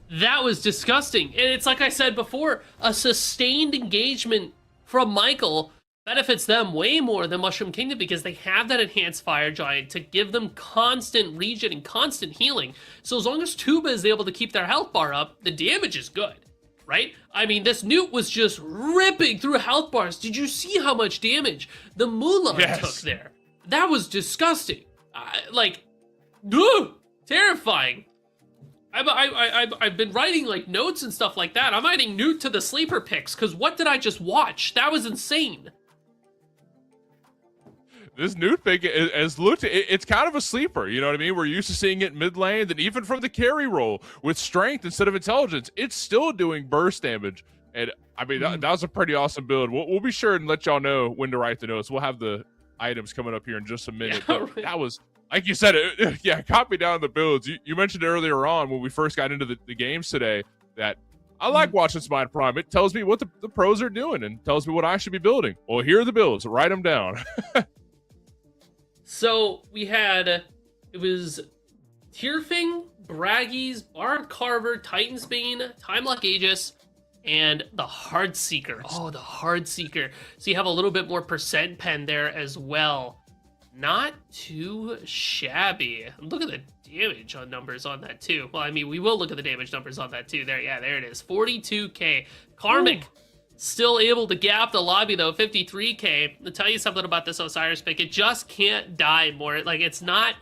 that was disgusting. And it's like I said before, a sustained engagement from Michael benefits them way more than Mushroom Kingdom because they have that enhanced Fire Giant to give them constant regen and constant healing. So as long as Tuba is able to keep their health bar up, the damage is good, right? I mean, this Newt was just ripping through health bars. Did you see how much damage the Mulan took there? That was disgusting. Terrifying. I've been writing like notes and stuff like that. I'm adding Newt to the sleeper picks because what did I just watch? That was insane. This Newt pick has looked, it's kind of a sleeper, you know what I mean? We're used to seeing it mid lane, and even from the carry role with strength instead of intelligence, it's still doing burst damage. And I mean, that was a pretty awesome build. We'll be sure and let y'all know when to write the notes. We'll have the items coming up here in just a minute. Yeah, but that was, like you said, copy down the builds. You mentioned earlier on when we first got into the games today that I like watching SMITE Prime. It tells me what the pros are doing and tells me what I should be building. Well, here are the builds. Write them down. So we had, it was Tearfing, Braggies, Bard Carver, Titansbane, Timelock Aegis, and the Heartseeker. Oh, the Heartseeker. So you have a little bit more percent pen there as well. Not too shabby. Look at the damage on numbers on that too. Well, I mean, we will look at the damage numbers on that too. There it is. 42k. Karmic. Ooh. Still able to gap the lobby though, 53k. To tell you something about this Osiris pick, it just can't die more. Like, it's not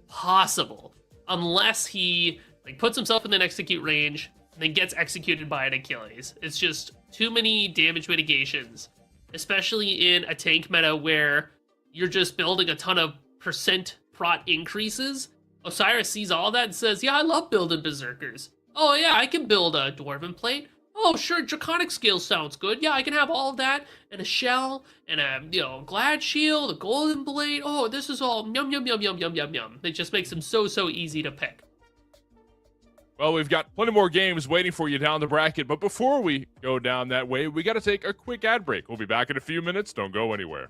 possible unless he puts himself in an execute range and then gets executed by an Achilles. It's just too many damage mitigations, especially in a tank meta where you're just building a ton of percent prot increases. Osiris sees all that and says, yeah, I love building berserkers. Oh yeah, I can build a dwarven plate. Oh, sure, Draconic Scale sounds good. Yeah, I can have all of that, and a shell, and a Glad Shield, a Golden Blade. Oh, this is all yum, yum, yum, yum, yum, yum, yum. It just makes them so easy to pick. Well, we've got plenty more games waiting for you down the bracket, but before we go down that way, we got to take a quick ad break. We'll be back in a few minutes. Don't go anywhere.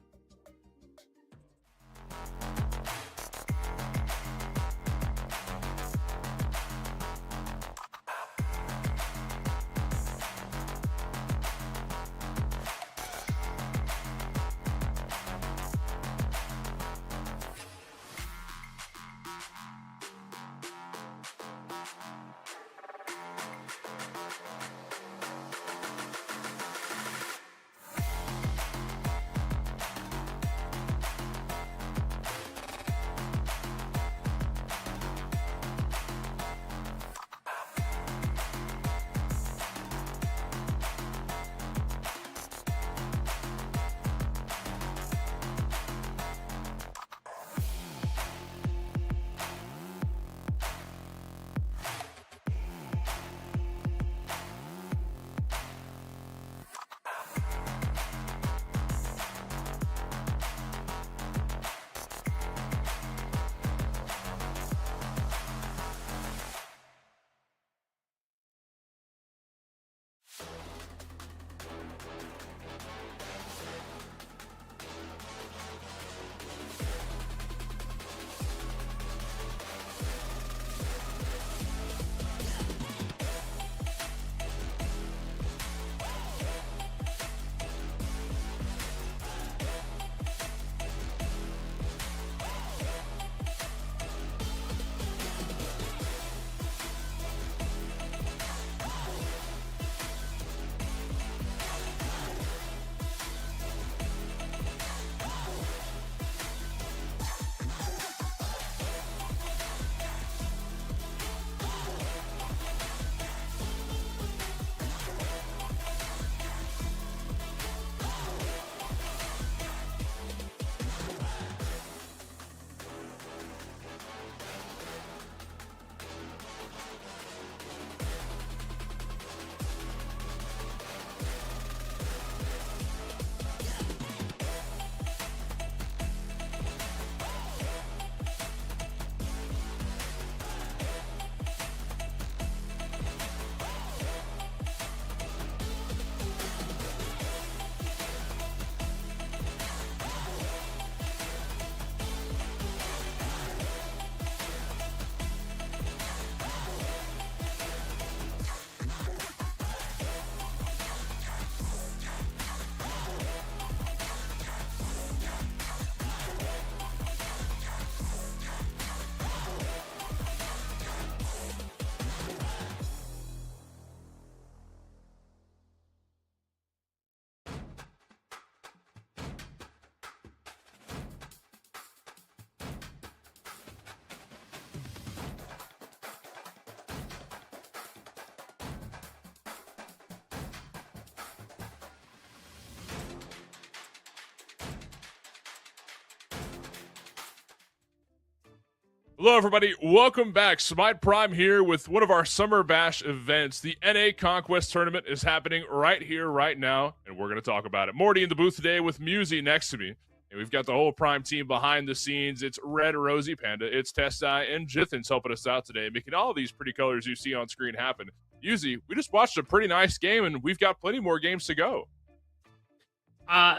Hello, everybody. Welcome back. SMITE Prime here with one of our Summer Bash events. The NA Conquest Tournament is happening right here, right now, and we're going to talk about it. Morty in the booth today with Musi next to me. And we've got the whole Prime team behind the scenes. It's Red, Rosie, Panda, it's Testai, and Jithin's helping us out today, making all these pretty colors you see on screen happen. Musi, we just watched a pretty nice game, and we've got plenty more games to go.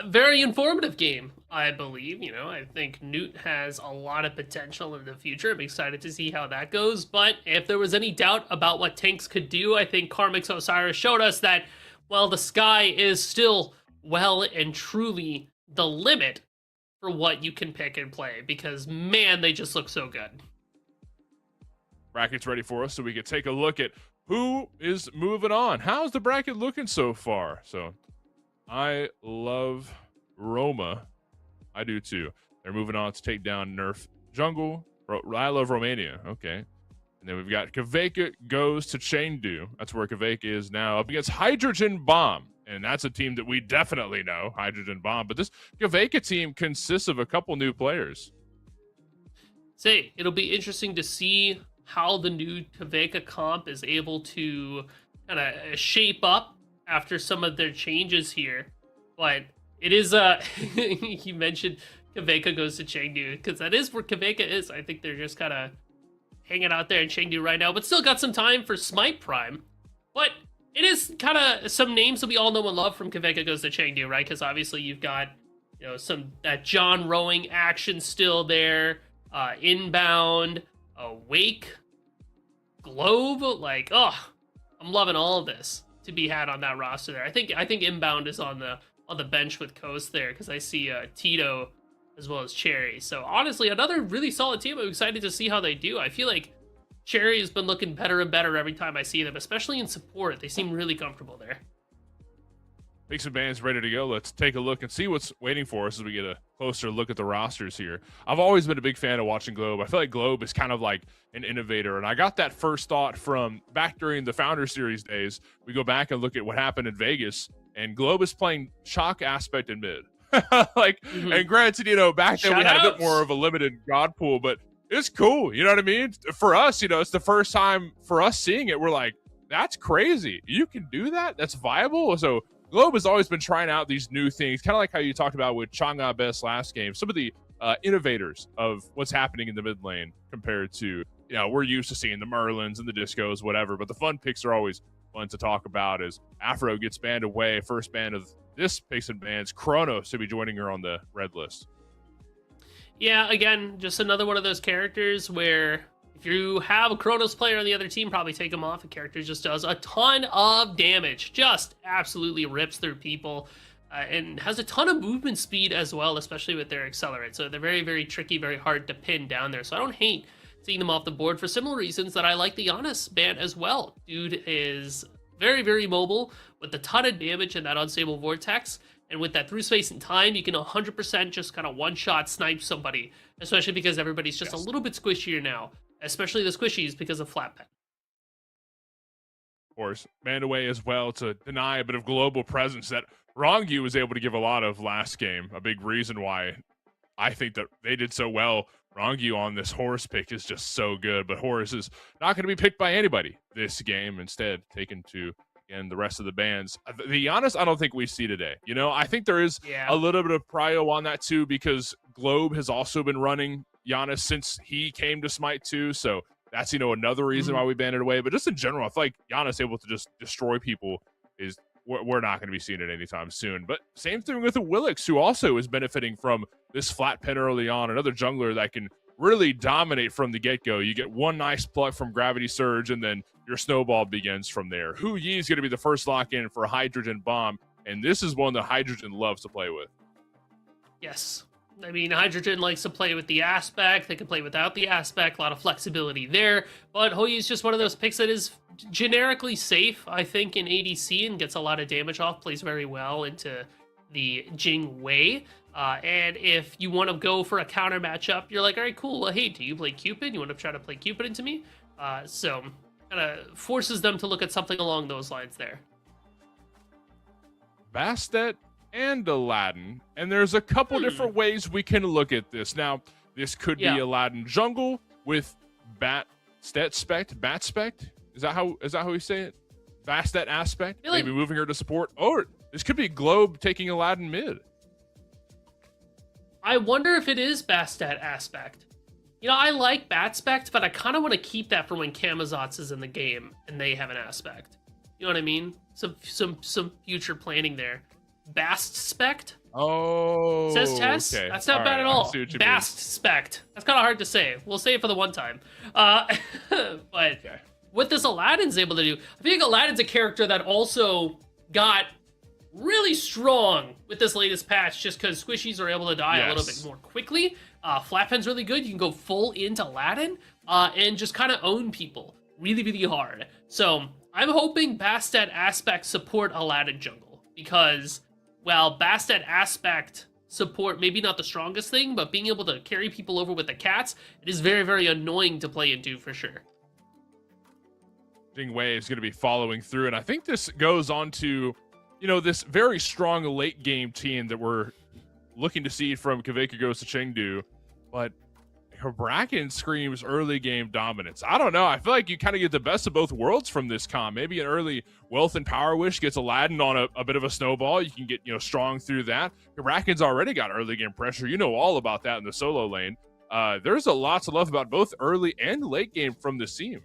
Very informative game, I believe. You know, I think Newt has a lot of potential in the future. I'm excited to see how that goes. But if there was any doubt about what tanks could do, I think Karmic's Osiris showed us that, well, the sky is still well and truly the limit for what you can pick and play. Because, man, they just look so good. Bracket's ready for us, so we can take a look at who is moving on. How's the bracket looking so far? So I love Roma. I do too. They're moving on to take down Nerf Jungle. I love Romania. Okay. And then we've got Kaveka goes to Chengdu. That's where Kaveka is now, up against Hydrogen Bomb. And that's a team that we definitely know, Hydrogen Bomb. But this Kaveka team consists of a couple new players. Say, it'll be interesting to see how the new Kaveka comp is able to kind of shape up after some of their changes here. But it is you mentioned Kaveka goes to Chengdu, because that is where Kaveka is. I think they're just kind of hanging out there in Chengdu right now, but still got some time for Smite Prime. But it is kind of some names that we all know and love from Kveka Goes to Chengdu, right? Because obviously you've got, you know, that John rowing action still there, Inbound, Wake, Globe, like, oh, I'm loving all of this to be had on that roster there. I think Inbound is on the bench with Coast there, because I see Tito as well as Cherry. So honestly, another really solid team. I'm excited to see how they do. I feel like Cherry has been looking better and better every time I see them, especially in support. They seem really comfortable there. Picks and bands ready to go. Let's take a look and see what's waiting for us as we get a closer look at the rosters here. I've always been a big fan of watching Globe. I feel like Globe is kind of like an innovator, and I got that first thought from back during the Founder Series days. We go back and look at what happened in Vegas, and Globe is playing Shock Aspect in mid. Like, and granted, you know, back then we had a bit more of a limited god pool, but it's cool. You know what I mean? For us, you know, it's the first time for us seeing it. We're like, that's crazy. You can do that? That's viable? So Globe has always been trying out these new things, kind of like how you talked about with Chang'e Best last game. Some of the innovators of what's happening in the mid lane compared to, you know, we're used to seeing the Merlins and the Discos, whatever, but the fun picks are always fun to talk about as Afro gets banned away. First ban of this Picks and Bans, Kronos to be joining her on the red list. Yeah, again, just another one of those characters where if you have a Kronos player on the other team, probably take him off. The character just does a ton of damage, just absolutely rips through people, and has a ton of movement speed as well, especially with their accelerate. So they're very, very tricky, very hard to pin down there. So I don't hate seeing them off the board for similar reasons that I like the Giannis ban as well. Dude is very, very mobile with a ton of damage and that unstable vortex. And with that through space and time, you can 100% just kind of one-shot snipe somebody, especially because everybody's just a little bit squishier now, especially the squishies because of flat pen. Of course, banned away as well to deny a bit of global presence that Rongyu was able to give a lot of last game. A big reason why I think that they did so well. Rongyu on this Horus pick is just so good, but Horus is not going to be picked by anybody this game. Instead, taken to and the rest of the bands. The Giannis, I don't think we see today. You know, I think there is a little bit of prio on that too, because Globe has also been running Giannis since he came to Smite 2. So that's, you know, another reason why we banned it away. But just in general, I feel like Giannis able to just destroy people is, we're not going to be seeing it anytime soon. But same thing with the Willix, who also is benefiting from this flat pen early on. Another jungler that can really dominate from the get-go. You get one nice pluck from Gravity Surge, and then your snowball begins from there. Hu Yi is going to be the first lock-in for Hydrogen Bomb, and this is one that Hydrogen loves to play with. Yes. I mean, Hydrogen likes to play with the aspect. They can play without the aspect. A lot of flexibility there. But Hu Yi is just one of those picks that is generically safe, I think, in ADC and gets a lot of damage off. Plays very well into the Jing Wei. And if you want to go for a counter matchup, you're like, all right, cool. Well, hey, do you play Cupid? You want to try to play Cupid into me? So kind of forces them to look at something along those lines there. Bastet and Aladdin, and there's a couple different ways we can look at this. Now, this could be Aladdin jungle with Bastet spect. Is that how we say it? Bastet aspect, like, maybe moving her to support, or this could be Globe taking Aladdin mid. I wonder if it is Bastet aspect. You know, I like Batspect, but I kind of want to keep that for when Camazotz is in the game and they have an aspect. You know what I mean? Some future planning there. Bast-spect? Oh, says Tess. Okay. That's not bad at all. Bast-spect. That's kind of hard to say. We'll say it for the one time. But what this Aladdin's able to do, I think Aladdin's a character that also got really strong with this latest patch, just because squishies are able to die a little bit more quickly. Flatpen's really good. You can go full into Aladdin and just kind of own people really, really hard. So I'm hoping Bastet Aspect support Aladdin jungle, because while Bastet Aspect support maybe not the strongest thing, but being able to carry people over with the cats, it is very, very annoying to play into for sure. Jing Wei is going to be following through, and I think this goes on to, you know, this very strong late game team that we're looking to see from Kveka Goes to Chengdu, but Bracken screams early game dominance. I don't know. I feel like you kind of get the best of both worlds from this comp. Maybe an early Wealth and Power Wish gets Aladdin on a bit of a snowball. You can get, you know, strong through that. Bracken's already got early game pressure. You know all about that in the solo lane. there's a lot to love about both early and late game from this team.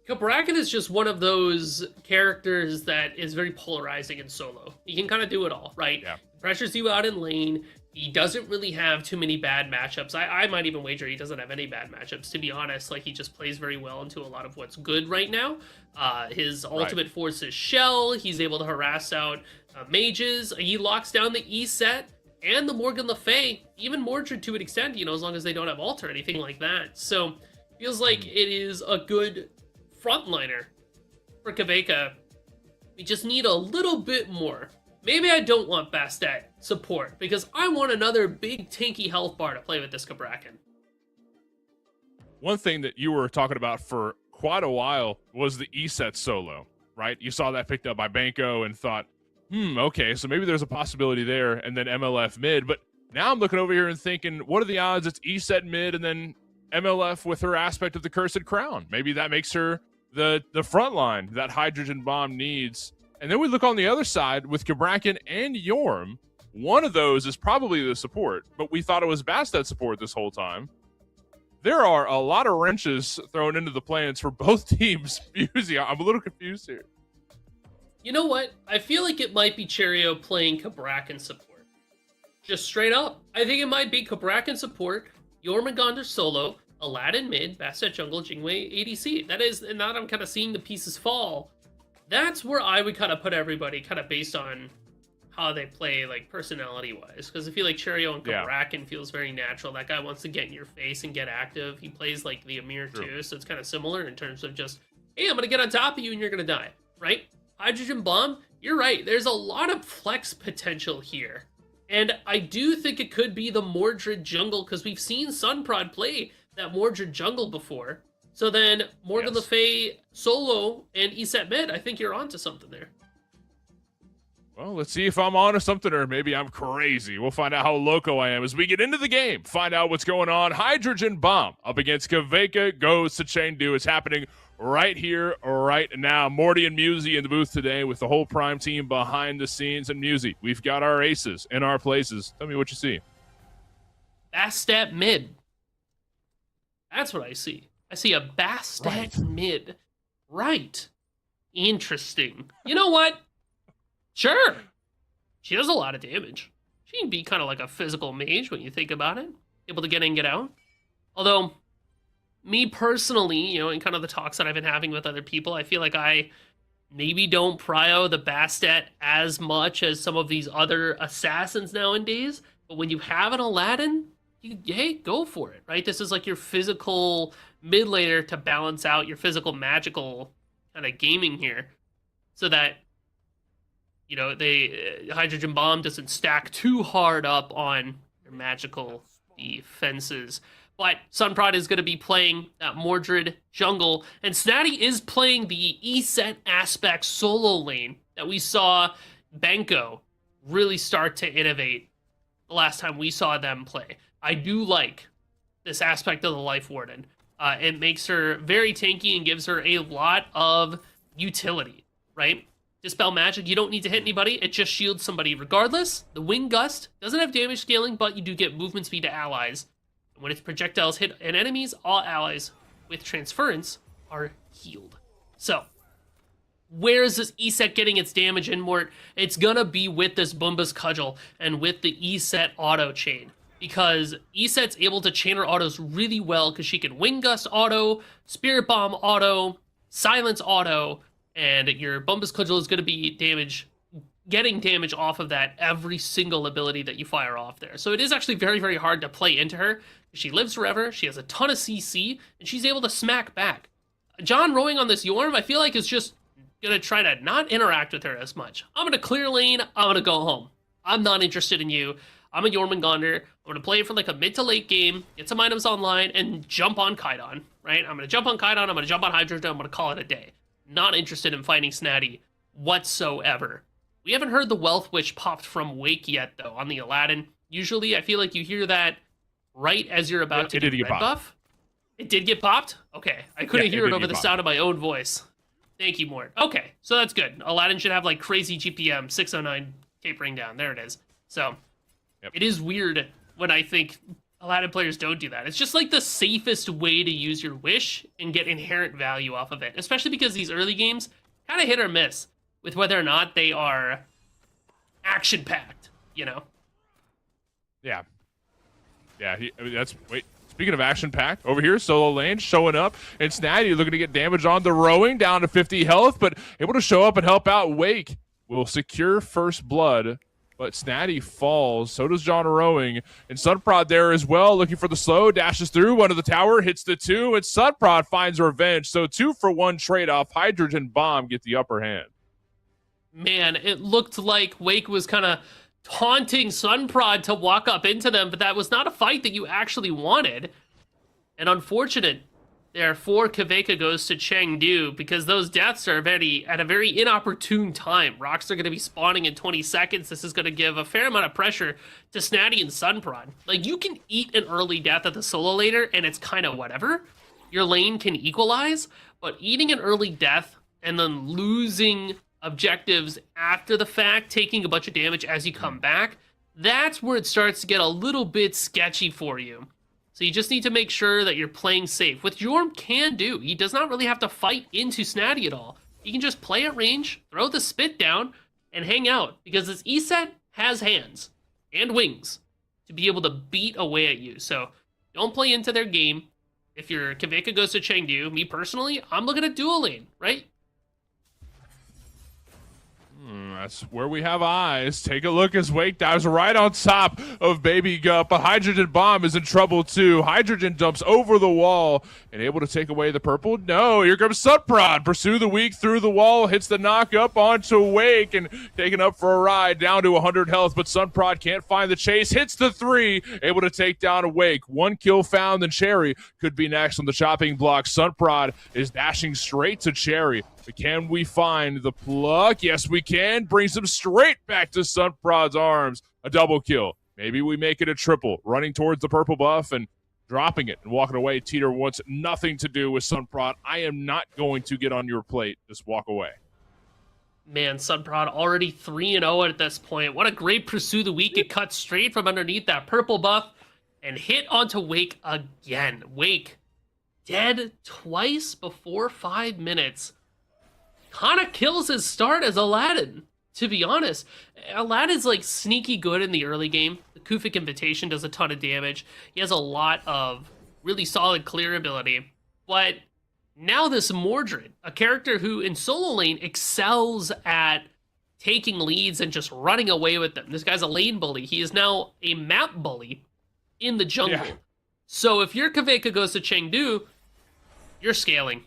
Cabrakan is just one of those characters that is very polarizing in solo. He can kind of do it all, right? Yeah. Pressures you out in lane. He doesn't really have too many bad matchups. I might even wager he doesn't have any bad matchups, to be honest. Like, he just plays very well into a lot of what's good right now. His ultimate force is Shell. He's able to harass out mages. He locks down the E set and the Morgan Le Fay, even Mordred to an extent, you know, as long as they don't have ult or anything like that. So, feels like it is a good frontliner for Kveka. We just need a little bit more. Maybe I don't want Bastet support, because I want another big tanky health bar to play with this Cabrakan. One thing that you were talking about for quite a while was the E-set solo, right? You saw that picked up by Banco and thought, okay, so maybe there's a possibility there, and then MLF mid. But now I'm looking over here and thinking, what are the odds it's E-set mid and then MLF with her aspect of the Cursed Crown? Maybe that makes her the front line that Hydrogen Bomb needs. And then we look on the other side with Cabrakan and Yorm. One of those is probably the support, but we thought it was Bastet support this whole time. There are a lot of wrenches thrown into the plans for both teams. Fusey, I'm a little confused here. You know what? I feel like it might be Cheerio playing Cabrakan support. Just straight up. I think it might be Cabrakan support, Yorm and Gondor solo, Aladdin mid, Bastet jungle, Jingwei ADC. That is, and now that I'm kind of seeing the pieces fall, that's where I would kind of put everybody, kind of based on how they play, like, personality-wise. Because I feel like Cheerio and Cabrakan feels very natural. That guy wants to get in your face and get active. He plays like the Amir too, so it's kind of similar in terms of just, hey, I'm going to get on top of you and you're going to die, right? Hydrogen Bomb, you're right. There's a lot of flex potential here. And I do think it could be the Mordred jungle, because we've seen Sunprod play that Mordred jungle before. So then, Morgan Le Fay solo and ESET mid, I think you're onto something there. Well, let's see if I'm onto something or maybe I'm crazy. We'll find out how loco I am as we get into the game. Find out what's going on. Hydrogen Bomb up against Kveka goes to Chengdu. It's happening right here, right now. Morty and Musey in the booth today with the whole Prime team behind the scenes. And Musey, we've got our aces in our places. Tell me what you see. Bastet mid. That's what I see. I see a Bastet mid. Right. Interesting. You know what? Sure. She does a lot of damage. She can be kind of like a physical mage when you think about it. Able to get in and get out. Although, me personally, you know, in kind of the talks that I've been having with other people, I feel like I maybe don't prio the Bastet as much as some of these other assassins nowadays. But when you have an Aladdin, hey, go for it, right? This is like your physical mid laner to balance out your physical magical kind of gaming here, so that, you know, Hydrogen Bomb doesn't stack too hard up on your magical defenses. But Sunprod is going to be playing that Mordred jungle, and Snatty is playing the E-set aspect solo lane that we saw Banco really start to innovate the last time we saw them play. I do like this aspect of the Life Warden. It makes her very tanky and gives her a lot of utility, right? Dispel magic, you don't need to hit anybody, it just shields somebody regardless. The Wind Gust doesn't have damage scaling, but you do get movement speed to allies. And when its projectiles hit an enemies, all allies with transference are healed. So, where is this E-set getting its damage in, Mort? It's gonna be with this Bumba's Cudgel and with the E-set auto chain. Because E-set's able to chain her autos really well, because she can Wind Gust auto, Spirit Bomb auto, Silence auto, and your Bumba's Cudgel is going to be getting damage off of that every single ability that you fire off there. So it is actually very, very hard to play into her. She lives forever, she has a ton of CC, and she's able to smack back. John rowing on this Yorm, I feel like, is just going to try to not interact with her as much. I'm going to clear lane, I'm going to go home. I'm not interested in you. I'm a Yorm and Gondor. I'm going to play it for like a mid to late game, get some items online, and jump on Kaidon, right? I'm going to jump on Kaidon, I'm going to jump on Hydrogen, I'm going to call it a day. Not interested in fighting Snatty whatsoever. We haven't heard the Wealth Wish popped from Wake yet, though, on the Aladdin. Usually, I feel like you hear that right as you're about to get red buff. It did get popped? Okay. I couldn't hear it over the sound of my own voice. Thank you, Mort. Okay, so that's good. Aladdin should have, like, crazy GPM, 609 tapering down. There it is. So, it is weird when I think Aladdin players don't do that. It's just like the safest way to use your wish and get inherent value off of it, especially because these early games kind of hit or miss with whether or not they are action packed, you know? Yeah. Yeah, wait. Speaking of action packed, over here, solo lane showing up, and Snatty looking to get damage on the rowing, down to 50 health, but able to show up and help out. Wake will secure first blood, but Snatty falls. So does John Rowing, and Sunprod there as well, looking for the slow, dashes through one of the tower, hits the 2, and Sunprod finds revenge. So 2-for-1 trade-off. Hydrogen Bomb get the upper hand. Man, it looked like Wake was kind of taunting Sunprod to walk up into them, but that was not a fight that you actually wanted. And unfortunate there for Kaveka goes to Chengdu, because those deaths are at a very inopportune time. Rocks are going to be spawning in 20 seconds. This is going to give a fair amount of pressure to Snatty and Sunprod. Like, you can eat an early death at the solo laner, and it's kind of whatever. Your lane can equalize, but eating an early death and then losing objectives after the fact, taking a bunch of damage as you come back, that's where it starts to get a little bit sketchy for you. So you just need to make sure that you're playing safe, which Jorm can do. He does not really have to fight into Snatty at all. He can just play at range, throw the spit down, and hang out, because this ESET has hands and wings to be able to beat away at you. So don't play into their game. If your Kaveka goes to Chengdu, me personally, I'm looking at dual lane, right? That's where we have eyes. Take a look as Wake dives right on top of Baby Gup. A Hydrogen Bomb is in trouble too. Hydrogen dumps over the wall and able to take away the purple. No, here comes Sunprod. Pursue the weak through the wall. Hits the knock up onto Wake and taken up for a ride down to 100 health. But Sunprod can't find the chase. Hits the 3. Able to take down a Wake. 1 kill found, and Cherry could be next on the chopping block. Sunprod is dashing straight to Cherry. But can we find the pluck? Yes, we can. Brings him straight back to Sunprod's arms. A double kill. Maybe we make it a triple. Running towards the purple buff and dropping it and walking away. Teeter wants nothing to do with Sunprod. I am not going to get on your plate. Just walk away. Man, Sunprod already 3-0 at this point. What a great pursue the week. It cuts straight from underneath that purple buff and hit onto Wake again. Wake dead twice before 5 minutes. Kind of kills his start as Aladdin, to be honest. Aladdin's like sneaky good in the early game. The Kufik Invitation does a ton of damage. He has a lot of really solid clear ability. But now this Mordred, a character who in solo lane excels at taking leads and just running away with them. This guy's a lane bully. He is now a map bully in the jungle. Yeah. So if your Kaveka goes to Chengdu, you're scaling.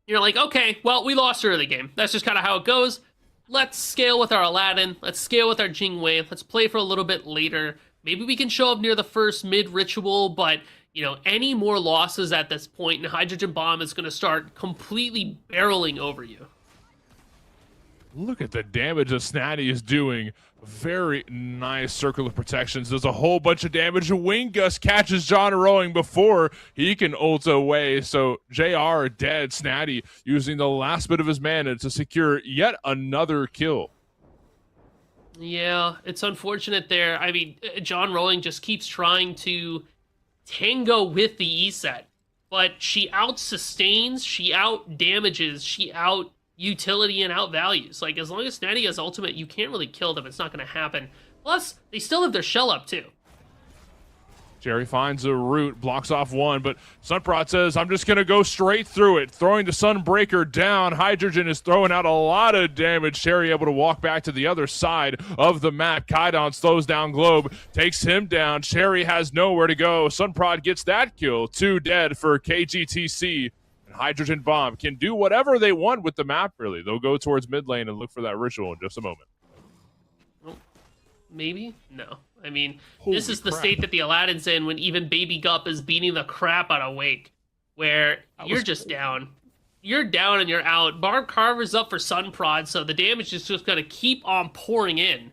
You're like, okay, well, we lost early game. That's just kind of how it goes. Let's scale with our Aladdin. Let's scale with our Jingwei. Let's play for a little bit later. Maybe we can show up near the first mid-ritual, but, you know, any more losses at this point, and Hydrogen Bomb is going to start completely barreling over you. Look at the damage that Snatty is doing. Very nice circle of protections. Does a whole bunch of damage. Wing Gust catches John Rowing before he can ult away. So JR dead. Snatty using the last bit of his mana to secure yet another kill. Yeah, it's unfortunate there. I mean, John Rowing just keeps trying to tango with the ESET, but she out-sustains, she out-damages, she out-utility and out-values. Like, as long as Snatty has ultimate, you can't really kill them. It's not going to happen. Plus, they still have their shell up, too. Jerry finds a root, blocks off one, but Sunprod says, I'm just going to go straight through it. Throwing the Sunbreaker down. Hydrogen is throwing out a lot of damage. Cherry able to walk back to the other side of the map. Kaidon slows down Globe, takes him down. Cherry has nowhere to go. Sunprod gets that kill. 2 dead for KGTC. And Hydrogen Bomb can do whatever they want with the map, really. They'll go towards mid lane and look for that ritual in just a moment. Well, maybe? No. I mean, Holy this is the crap. state that the Aladdin's in when even Baby Gup is beating the crap out of Wake, where you're just down. You're down and you're out. Barb Carver's up for Sunprod, so the damage is just going to keep on pouring in.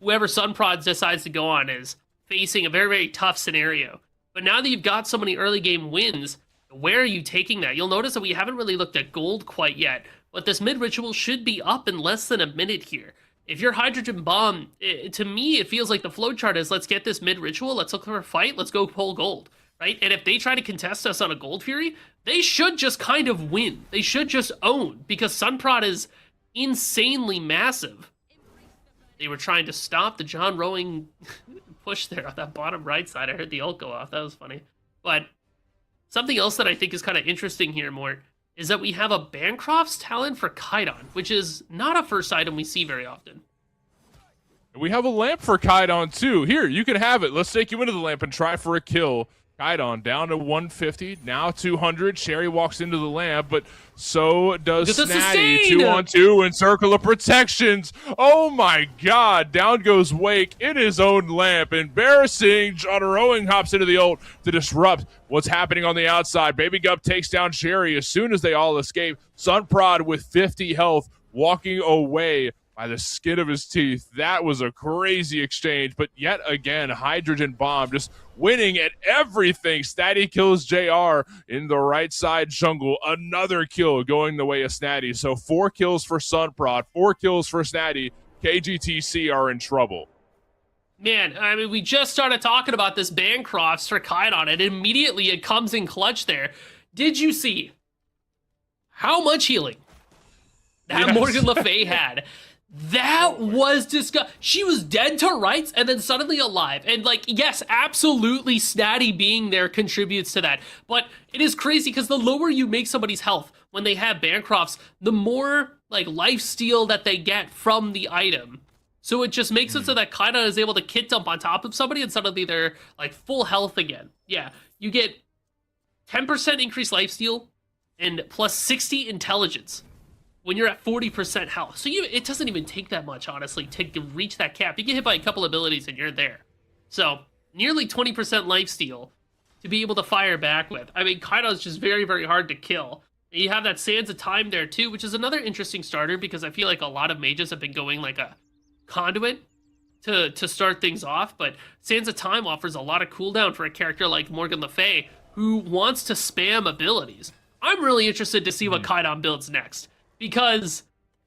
Whoever Sunprod decides to go on is facing a very, very tough scenario. But now that you've got so many early game wins, where are you taking that? You'll notice that we haven't really looked at gold quite yet, but this mid-ritual should be up in less than a minute here. if you're Hydrogen Bomb, to me, it feels like the flowchart is let's get this mid ritual, let's look for a fight, let's go pull gold, right? And if they try to contest us on a Gold Fury, they should just kind of win. They should just own, because Sunprod is insanely massive. They were trying to stop the John Rowing push there on that bottom right side. I heard the ult go off. That was funny. But something else that I think is kind of interesting here, Mort, is that we have a Bancroft's talent for Kaidan, which is not a first item we see very often. We have a lamp for Kaidan too. Here, you can have it. Let's take you into the lamp and try for a kill. Kaidan down to 150, now 200. Sherry walks into the lamp, but so does Snatty. 2-on-2 and circle of protections. Oh my god, down goes Wake in his own lamp. Embarrassing. John Rowing hops into the ult to disrupt what's happening on the outside. Baby Gup takes down Sherry as soon as they all escape. Sunprod with 50 health walking away by the skin of his teeth. That was a crazy exchange, but yet again, Hydrogen Bomb just winning at everything. Snatty kills JR in the right side jungle. Another kill going the way of Snatty. So 4 kills for Sunprod, 4 kills for Snatty. KGTC are in trouble. Man, I mean, we just started talking about this Bancrofts for Kaidan, and immediately it comes in clutch there. Did you see how much healing that Morgan Le Fay had? That was disgusting. She was dead to rights and then suddenly alive. And like, yes, absolutely Snatty being there contributes to that. But it is crazy because the lower you make somebody's health when they have Bancrofts, the more like lifesteal that they get from the item. So it just makes it so that Kaidan is able to kit dump on top of somebody and suddenly they're like full health again. Yeah, you get 10% increased lifesteal and plus 60 intelligence when you're at 40% health. So it doesn't even take that much, honestly, to reach that cap. You get hit by a couple abilities and you're there. So nearly 20% lifesteal to be able to fire back with. I mean, Kaidan's just very, very hard to kill. And you have that Sands of Time there too, which is another interesting starter because I feel like a lot of mages have been going like a conduit to start things off, but Sands of Time offers a lot of cooldown for a character like Morgan Le Fay who wants to spam abilities. I'm really interested to see what Kaidan builds next. Because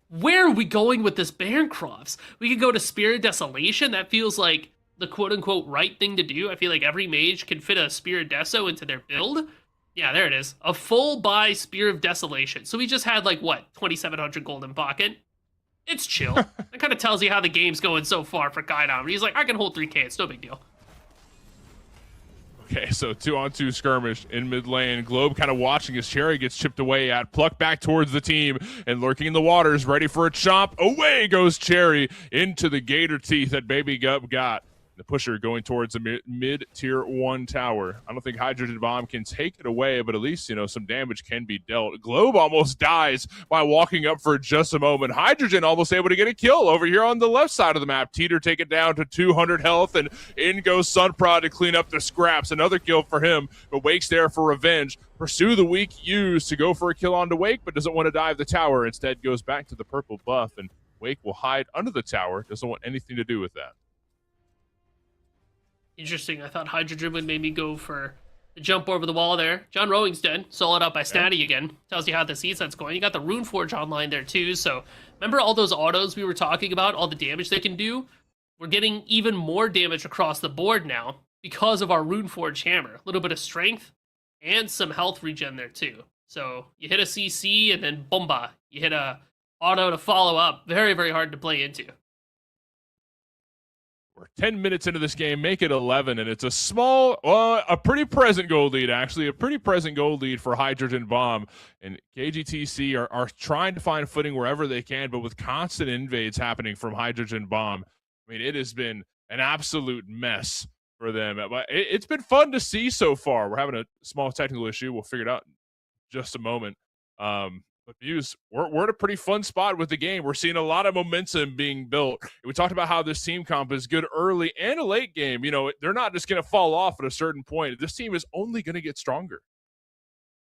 where are we going with this Bancrofts? We could go to Spear of Desolation. That feels like the quote-unquote right thing to do. I feel like every mage can fit a Spear of Deso into their build. Yeah, there it is. A full buy Spear of Desolation. So we just had like, what, 2,700 gold in pocket? It's chill. That kind of tells you how the game's going so far for Kaidan. He's like, I can hold 3k. It's no big deal. Okay, so 2-on-2 skirmish in mid lane. Globe kind of watching as Cherry gets chipped away at. Plucked back towards the team and lurking in the waters, ready for a chomp. Away goes Cherry into the gator teeth that Baby Gup got. The pusher going towards the mid-tier 1 tower. I don't think Hydrogen Bomb can take it away, but at least, you know, some damage can be dealt. Globe almost dies by walking up for just a moment. Hydrogen almost able to get a kill over here on the left side of the map. Teeter take it down to 200 health, and in goes Sunprod to clean up the scraps. Another kill for him, but Wake's there for revenge. Pursue the weak use to go for a kill onto Wake, but doesn't want to dive the tower. Instead goes back to the purple buff, and Wake will hide under the tower. Doesn't want anything to do with that. Interesting. I thought Hydrogen would maybe go for the jump over the wall there. John Rowing's dead. Soloed out by Snatty again. Tells you how the C-set's going. You got the Runeforge online there too. So remember all those autos we were talking about? All the damage they can do? We're getting even more damage across the board now because of our Runeforge hammer. A little bit of strength and some health regen there too. So you hit a CC and then bomba. You hit a auto to follow up. Very, very hard to play into. We're 10 minutes into this game, make it 11, and it's a small, a pretty present gold lead, actually. A pretty present gold lead for Hydrogen Bomb. And KGTC are trying to find footing wherever they can, but with constant invades happening from Hydrogen Bomb, I mean, it has been an absolute mess for them. But it's been fun to see so far. We're having a small technical issue. We'll figure it out in just a moment. But Muse, we're at a pretty fun spot with the game. We're seeing a lot of momentum being built. We talked about how this team comp is good early and a late game. You know, they're not just going to fall off at a certain point. This team is only going to get stronger.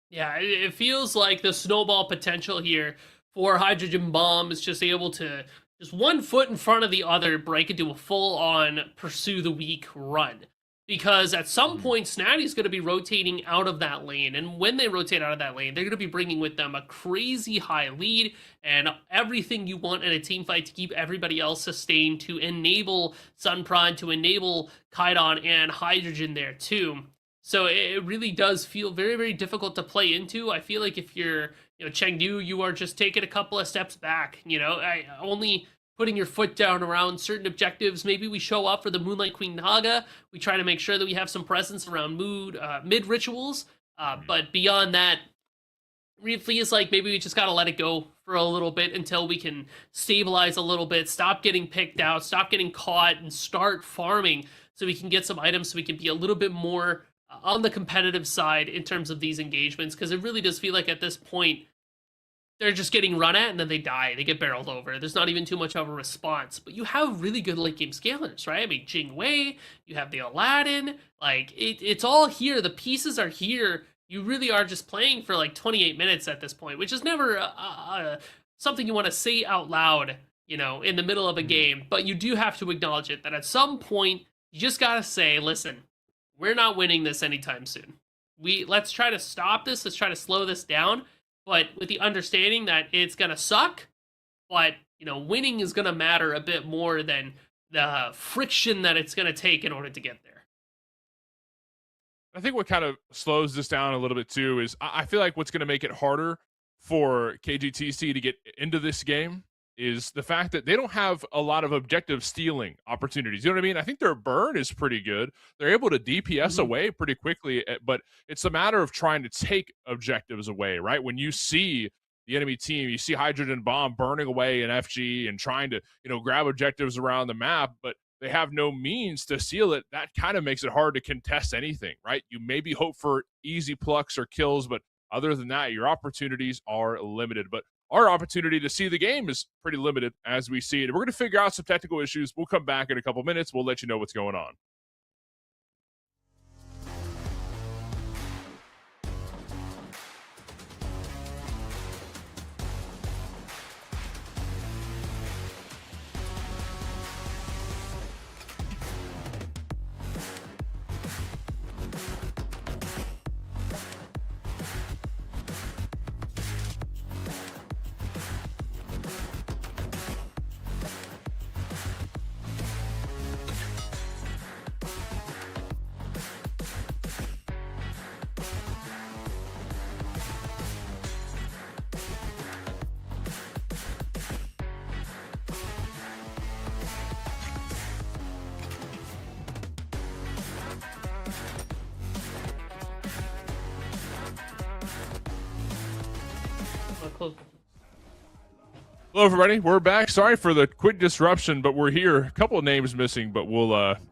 Yeah, it feels like the snowball potential here for Hydrogen Bomb is just able to, just one foot in front of the other, break into a full-on pursue the weak run. because at some point Snatty's going to be rotating out of that lane, and when they rotate out of that lane, they're going to be bringing with them a crazy high lead and everything you want in a team fight to keep everybody else sustained, to enable Sunprod, to enable Kaidan and Hydrogen there too. So it really does feel very, very difficult to play into. I feel like if you're, Chengdu, you are just taking a couple of steps back, only putting your foot down around certain objectives. Maybe we show up for the Moonlight Queen Naga. We try to make sure that we have some presence around mid rituals. But beyond that, it feels like maybe we just gotta let it go for a little bit until we can stabilize a little bit, stop getting picked out, stop getting caught, and start farming so we can get some items so we can be a little bit more on the competitive side in terms of these engagements, because it really does feel like at this point, they're just getting run at and then they die. They get barreled over. There's not even too much of a response. But you have really good late game scalers, right? I mean, Jing Wei, you have the Aladdin. Like, it's all here. The pieces are here. You really are just playing for like 28 minutes at this point, which is never something you want to say out loud, in the middle of a game. But you do have to acknowledge it, that at some point, you just got to say, listen, we're not winning this anytime soon. Let's try to stop this. Let's try to slow this down. But with the understanding that it's going to suck, but, winning is going to matter a bit more than the friction that it's going to take in order to get there. I think what kind of slows this down a little bit too is I feel like what's going to make it harder for KGTC to get into this game is the fact that they don't have a lot of objective stealing opportunities. You know what I mean? I think their burn is pretty good. They're able to DPS away pretty quickly, but it's a matter of trying to take objectives away, right? When you see the enemy team, you see Hydrogen Bomb burning away an FG and trying to, grab objectives around the map, but they have no means to seal it. That kind of makes it hard to contest anything, right? You maybe hope for easy plucks or kills, but other than that, your opportunities are limited. But our opportunity to see the game is pretty limited as we see it. We're going to figure out some technical issues. We'll come back in a couple minutes. We'll let you know what's going on. Hello, everybody. We're back. Sorry for the quick disruption, but we're here. A couple of names missing, but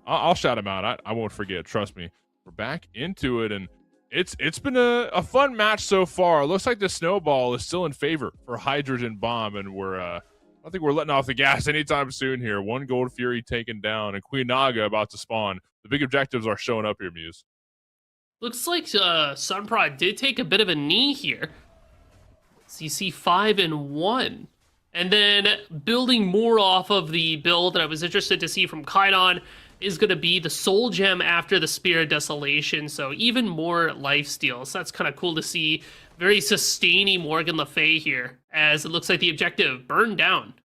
I'll shout them out. I won't forget. Trust me. We're back into it, and it's been a fun match so far. Looks like the snowball is still in favor for Hydrogen Bomb, and I don't think we're letting off the gas anytime soon here. One Gold Fury taken down, and Queen Naga about to spawn. The big objectives are showing up here, Muse. Looks like Sunprod did take a bit of a knee here. So you see 5-1. And then building more off of the build that I was interested to see from Kaidan is going to be the Soul Gem after the Spear of Desolation. So even more lifesteal. So that's kind of cool to see. Very sustaining Morgan Le Fay here, as it looks like the objective burned down.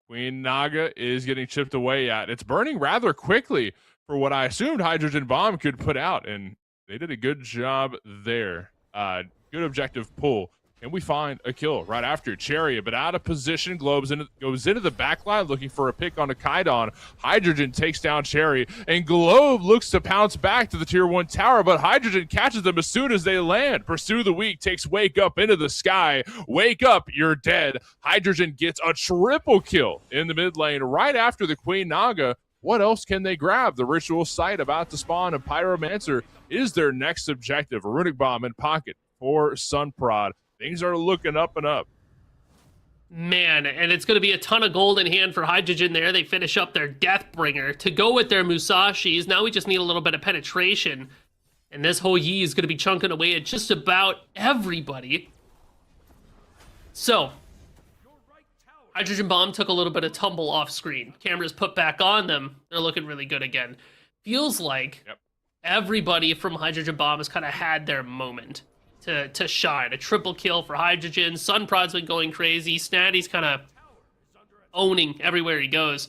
Queen Naga is getting chipped away at. It's burning rather quickly for what I assumed Hydrogen Bomb could put out, and they did a good job there. Good objective pull. And we find a kill right after Chariot, but out of position. Goes into the backline looking for a pick on a Kaidan. Hydrogen takes down Chariot, and Globe looks to pounce back to the tier 1 tower, but Hydrogen catches them as soon as they land. Pursue the Weak takes Wake Up into the sky. Wake Up, you're dead. Hydrogen gets a triple kill in the mid lane right after the Queen Naga. What else can they grab? The Ritual Site about to spawn, and Pyromancer is their next objective. A Runic Bomb in pocket for Sunprod. Things are looking up and up. Man, and it's going to be a ton of gold in hand for Hydrogen there. They finish up their Deathbringer to go with their Musashis. Now we just need a little bit of penetration. And this whole Yi is going to be chunking away at just about everybody. So, Hydrogen Bomb took a little bit of tumble off screen. Cameras put back on them. They're looking really good again. feels like everybody from Hydrogen Bomb has kind of had their moment to shine. A triple kill for Hydrogen. Sunprod's been going crazy. Snatty's kind of owning everywhere he goes.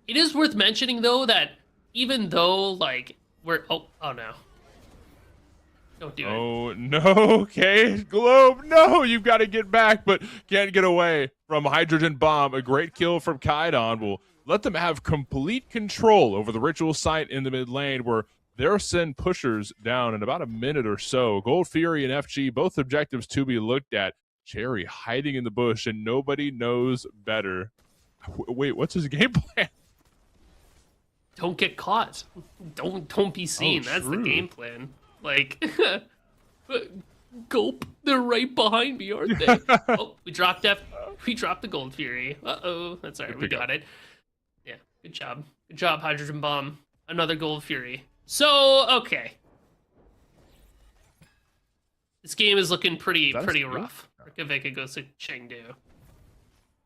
It is worth mentioning, though, that even though, like, we're... Oh no. Don't do it. Oh, no. Okay, Globe. No, you've got to get back, but can't get away from Hydrogen Bomb. A great kill from Kaidon will let them have complete control over the ritual site in the mid lane, where they'll send pushers down in about a minute or so. Gold Fury and FG, both objectives to be looked at. Cherry hiding in the bush, and nobody knows better. Wait, what's his game plan? Don't get caught. Don't be seen. That's the game plan. Like, gulp. They're right behind me, aren't they? Oh, we dropped the Gold Fury. Uh-oh. That's all right. We got it. Yeah, good job. Good job, Hydrogen Bomb. Another Gold Fury. So, okay. This game is looking pretty rough. Kaveka goes to Chengdu.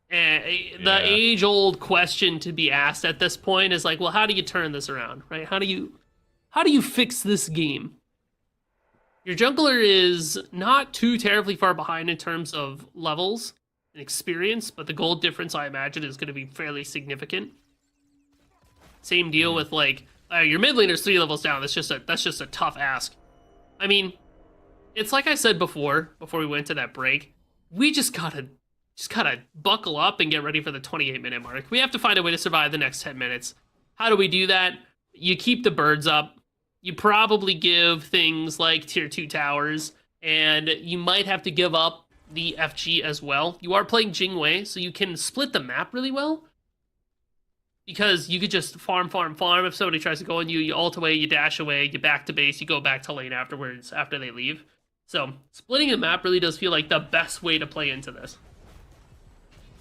And the age-old question to be asked at this point is like, well, how do you turn this around, right? How do you fix this game? Your jungler is not too terribly far behind in terms of levels and experience, but the gold difference, I imagine, is going to be fairly significant. Same deal with, like, your mid laner's 3 levels down. That's just a tough ask. I mean, it's like I said before we went to that break. We just gotta buckle up and get ready for the 28-minute mark. We have to find a way to survive the next 10 minutes. How do we do that? You keep the birds up. You probably give things like tier 2 towers, and you might have to give up the FG as well. You are playing Jingwei, so you can split the map really well, because you could just farm. If somebody tries to go on you, you ult away, you dash away, you back to base, you go back to lane afterwards after they leave. So splitting the map really does feel like the best way to play into this.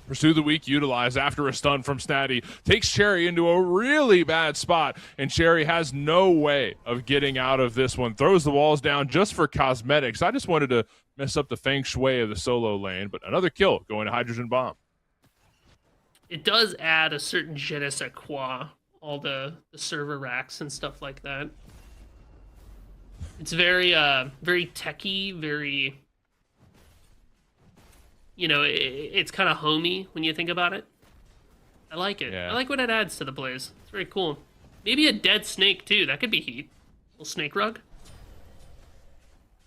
Pursue the weak utilized after a stun from Snatty. Takes Cherry into a really bad spot, and Cherry has no way of getting out of this one. Throws the walls down just for cosmetics. I just wanted to mess up the feng shui of the solo lane, but another kill going to Hydrogen Bomb. It does add a certain je ne sais quoi, all the server racks and stuff like that. It's very techy, very... You know, it's kind of homey when you think about it. I like it. Yeah. I like what it adds to the plays. It's very cool. Maybe a dead snake, too. That could be heat. A little snake rug.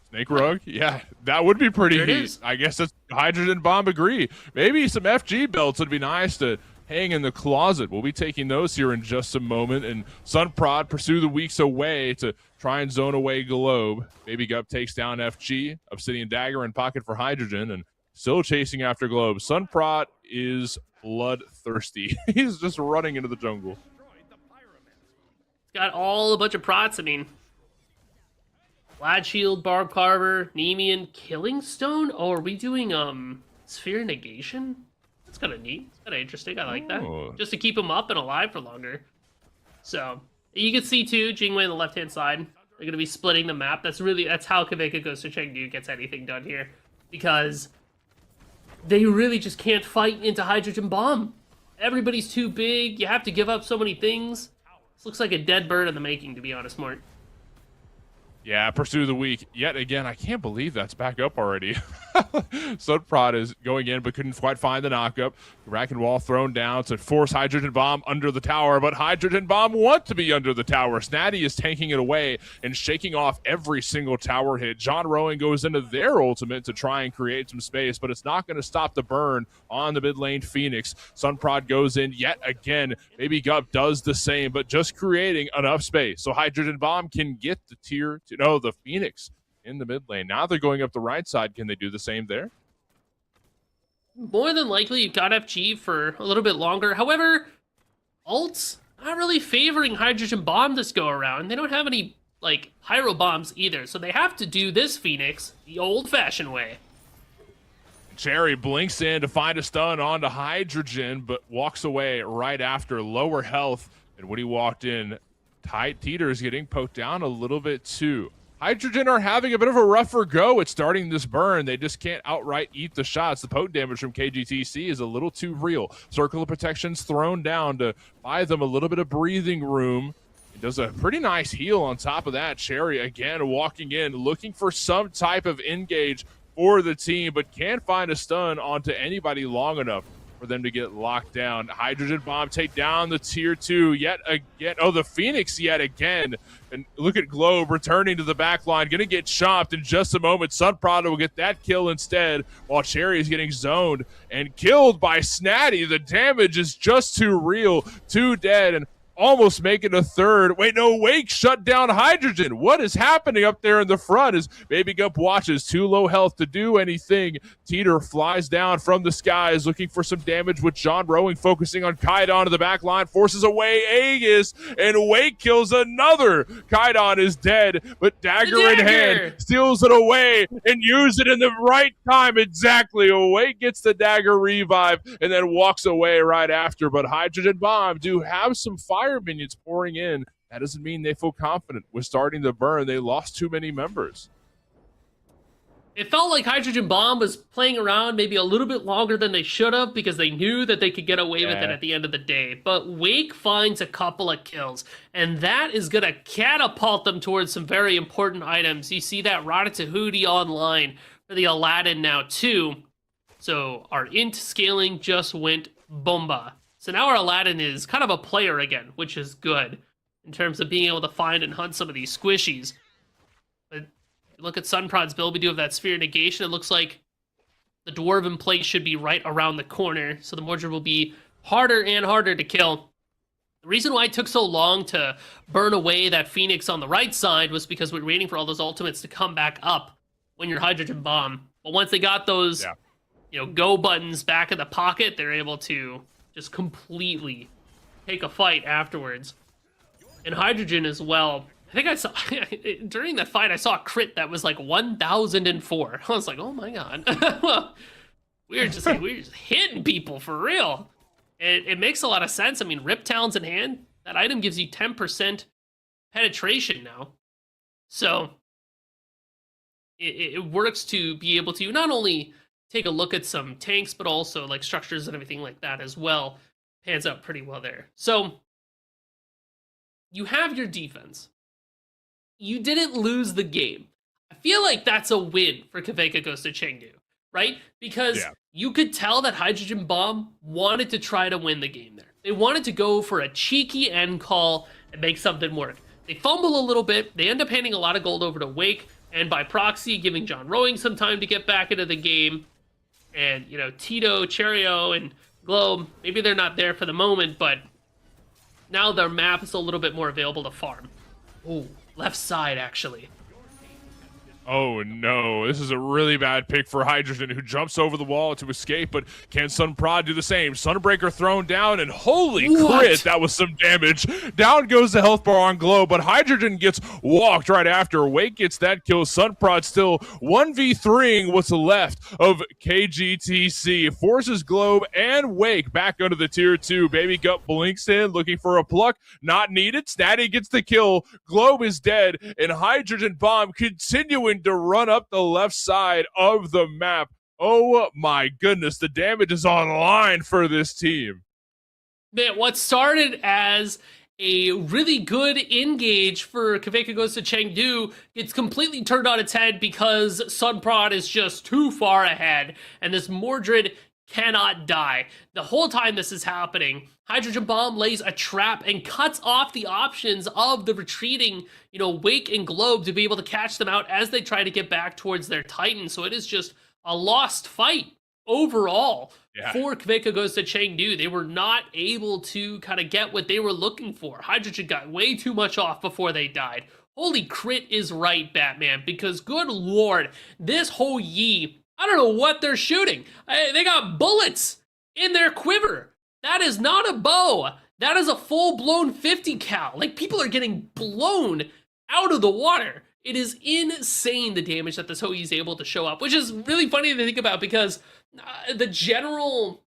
Snake rug? Yeah, that would be pretty heat. I guess that's Hydrogen Bomb agree. Maybe some FG belts would be nice to hang in the closet. We'll be taking those here in just a moment. And Sunprod pursue the weeks away to try and zone away Globe. Baby Gup takes down FG. Obsidian Dagger in pocket for Hydrogen, and still chasing after Globe. Sunprod is bloodthirsty. He's just running into the jungle. It's got all a bunch of prots. I mean, Glad Shield, Barb Carver, Nemean, Killing Stone. Oh, are we doing Sphere Negation? That's kind of neat. It's kind of interesting. I like that. Just to keep him up and alive for longer. So you can see too, Jingwei on the left-hand side. They're going to be splitting the map. That's how Kaveka goes to Chengdu gets anything done here, because they really just can't fight into Hydrogen Bomb. Everybody's too big. You have to give up so many things. This looks like a dead bird in the making, to be honest, Mort. Yeah, pursue the weak. Yet again, I can't believe that's back up already. Sunprod is going in, but couldn't quite find the knockup. Rack and wall thrown down to force Hydrogen Bomb under the tower, but Hydrogen Bomb want to be under the tower. Snatty is tanking it away and shaking off every single tower hit. John Rowan goes into their ultimate to try and create some space, but it's not going to stop the burn on the mid lane Phoenix. Sunprod goes in yet again. Baby Gup does the same, but just creating enough space so Hydrogen Bomb can get the the Phoenix in the mid lane. Now they're going up the right side. Can they do the same there? More than likely, you've got FG for a little bit longer. However, ults not really favoring Hydrogen Bomb this go around. They don't have any, like, Pyro Bombs either, so they have to do this Phoenix the old-fashioned way. Cherry blinks in to find a stun onto Hydrogen, but walks away right after. Lower health, and when he walked in, Teeter is getting poked down a little bit too. Hydrogen are having a bit of a rougher go at starting this burn. They just can't outright eat the shots. The potent damage from KGTC is a little too real. Circle of Protection's thrown down to buy them a little bit of breathing room He does a pretty nice heal on top of that. Cherry again walking in, looking for some type of engage for the team, but can't find a stun onto anybody long enough for them to get locked down. Hydrogen Bomb take down the tier 2 yet again. Oh, the Phoenix yet again. And look at Globe returning to the back line, gonna get chopped in just a moment. Sunprada will get that kill instead, while Cherry is getting zoned and killed by Snatty. The damage is just too real, too dead, and almost making a third. Wait, no, Wake shut down Hydrogen. What is happening up there in the front as Baby Gump watches? Too low health to do anything. Teeter flies down from the skies looking for some damage with John Rowing focusing on Kaidon to the back line, forces away Aegis, and Wake kills another. Kaidon is dead, but dagger in hand, steals it away and uses it in the right time exactly. Wake gets the dagger revive and then walks away right after, but Hydrogen Bomb do have some fire minions pouring in. That doesn't mean they feel confident with starting the burn. They lost too many members. It felt like Hydrogen Bomb was playing around maybe a little bit longer than they should have because they knew that they could get away with it at the end of the day. But Wake finds a couple of kills, and that is going to catapult them towards some very important items. You see that Ratatouille online for the Aladdin now too. So our int scaling just went bomba. So now our Aladdin is kind of a player again, which is good in terms of being able to find and hunt some of these squishies. But look at Sunprod's build. We do have that Sphere Negation. It looks like the Dwarven Plate should be right around the corner, so the Mordred will be harder and harder to kill. The reason why it took so long to burn away that Phoenix on the right side was because we were waiting for all those ultimates to come back up when your Hydrogen Bomb. But once they got those, go buttons back in the pocket, they're able to just completely take a fight afterwards. And Hydrogen as well. I think I saw, during that fight, I saw a crit that was like 1004. I was like, oh my god. Well, we're just hitting people for real. It makes a lot of sense. I mean, Rip Talons in hand, that item gives you 10% penetration now. So it works to be able to not only take a look at some tanks, but also like structures and everything like that as well. Pans out pretty well there. So you have your defense. You didn't lose the game. I feel like that's a win for Kveka Goes to Chengdu, right? Because you could tell that Hydrogen Bomb wanted to try to win the game there. They wanted to go for a cheeky end call and make something work. They fumble a little bit. They end up handing a lot of gold over to Wake, and by proxy, giving John Rowing some time to get back into the game. And, Tito, Cherio, and Globe, maybe they're not there for the moment, but now their map is a little bit more available to farm. Oh, left side, actually. Oh no, this is a really bad pick for Hydrogen, who jumps over the wall to escape, but can Sunprod do the same? Sunbreaker thrown down, and holy crit, that was some damage. Down goes the health bar on Glow, but Hydrogen gets walked right after. Wake gets that kill. Sunprod still 1v3ing what's left of KGTC. Forces Globe and Wake back under the tier 2. Baby Gut blinks in, looking for a pluck. Not needed. Snatty gets the kill. Globe is dead, and Hydrogen Bomb continuing to run up the left side of the map. Oh my goodness, the damage is online for this team. Man, what started as a really good engage for Kveka Goes to Chengdu gets completely turned on its head because Sunprod is just too far ahead, and this Mordred cannot die. The whole time this is happening, Hydrogen Bomb lays a trap and cuts off the options of the retreating, Wake and Globe to be able to catch them out as they try to get back towards their Titan. So it is just a lost fight overall for Kveka Goes to Chengdu. They were not able to kind of get what they were looking for. Hydrogen got way too much off before they died. Holy crit is right, Batman, because good lord, this whole Yi, I don't know what they're shooting. They got bullets in their quiver. That is not a bow. That is a full-blown 50 cal. Like, people are getting blown out of the water. It is insane the damage that this Hoi is able to show up, which is really funny to think about because the general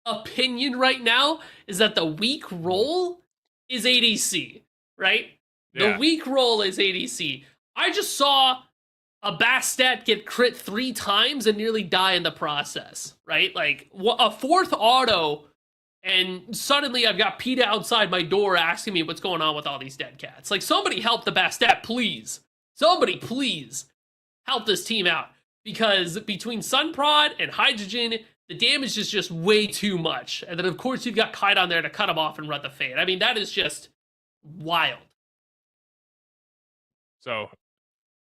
opinion right now is that the weak roll is ADC, right? The weak roll is ADC. I just saw a Bastet get crit 3 times and nearly die in the process, right? Like, a 4th auto And suddenly I've got PETA outside my door asking me what's going on with all these dead cats. Like, somebody help the Bastet, please. Somebody, please, help this team out. Because between Sunprod and Hydrogen, the damage is just way too much. And then, of course, you've got Kite on there to cut him off and run the Fade. I mean, that is just wild. So,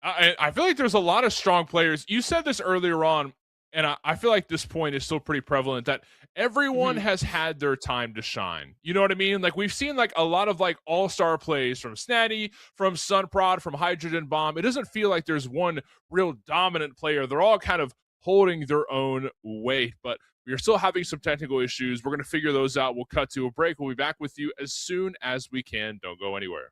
I feel like there's a lot of strong players. You said this earlier on, and I feel like this point is still pretty prevalent, that everyone has had their time to shine. You know what I mean? Like, we've seen like a lot of like all-star plays from Snatty, from Sunprod, from Hydrogen Bomb. It doesn't feel like there's one real dominant player. They're all kind of holding their own weight, but we are still having some technical issues. We're going to figure those out. We'll cut to a break. We'll be back with you as soon as we can. Don't go anywhere.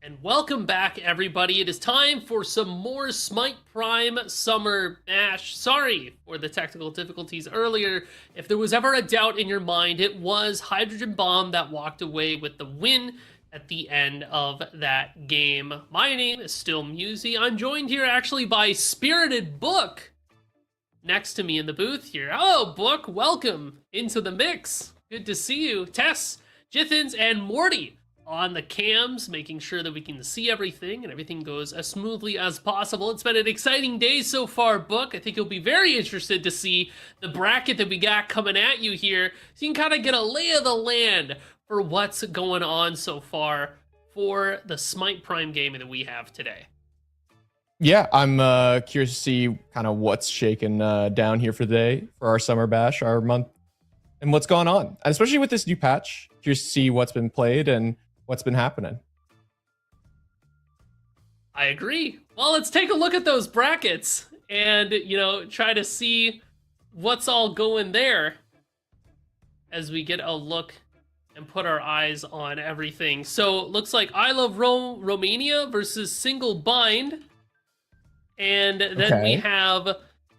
And welcome back, everybody. It is time for some more Smite Prime Summer Bash. Sorry for the technical difficulties earlier. If there was ever a doubt in your mind, it was Hydrogen Bomb that walked away with the win at the end of that game. My name is still Musey. I'm joined here actually by Spirited Book next to me in the booth here. Hello, Book. Welcome into the mix. Good to see you. Tess, Jithins, and Morty on the cams, making sure that we can see everything and everything goes as smoothly as possible. It's been an exciting day so far, Book. I think you'll be very interested to see the bracket that we got coming at you here, so you can kind of get a lay of the land for what's going on so far for the Smite Prime game that we have today. Yeah, I'm curious to see kind of what's shaking down here for the day, for our Summer Bash, our month, and what's going on. And especially with this new patch, curious to see what's been played and what's been happening. I agree. Well, let's take a look at those brackets and, try to see what's all going there as we get a look and put our eyes on everything. So it looks like I Love Romania versus Single Bind. And then we have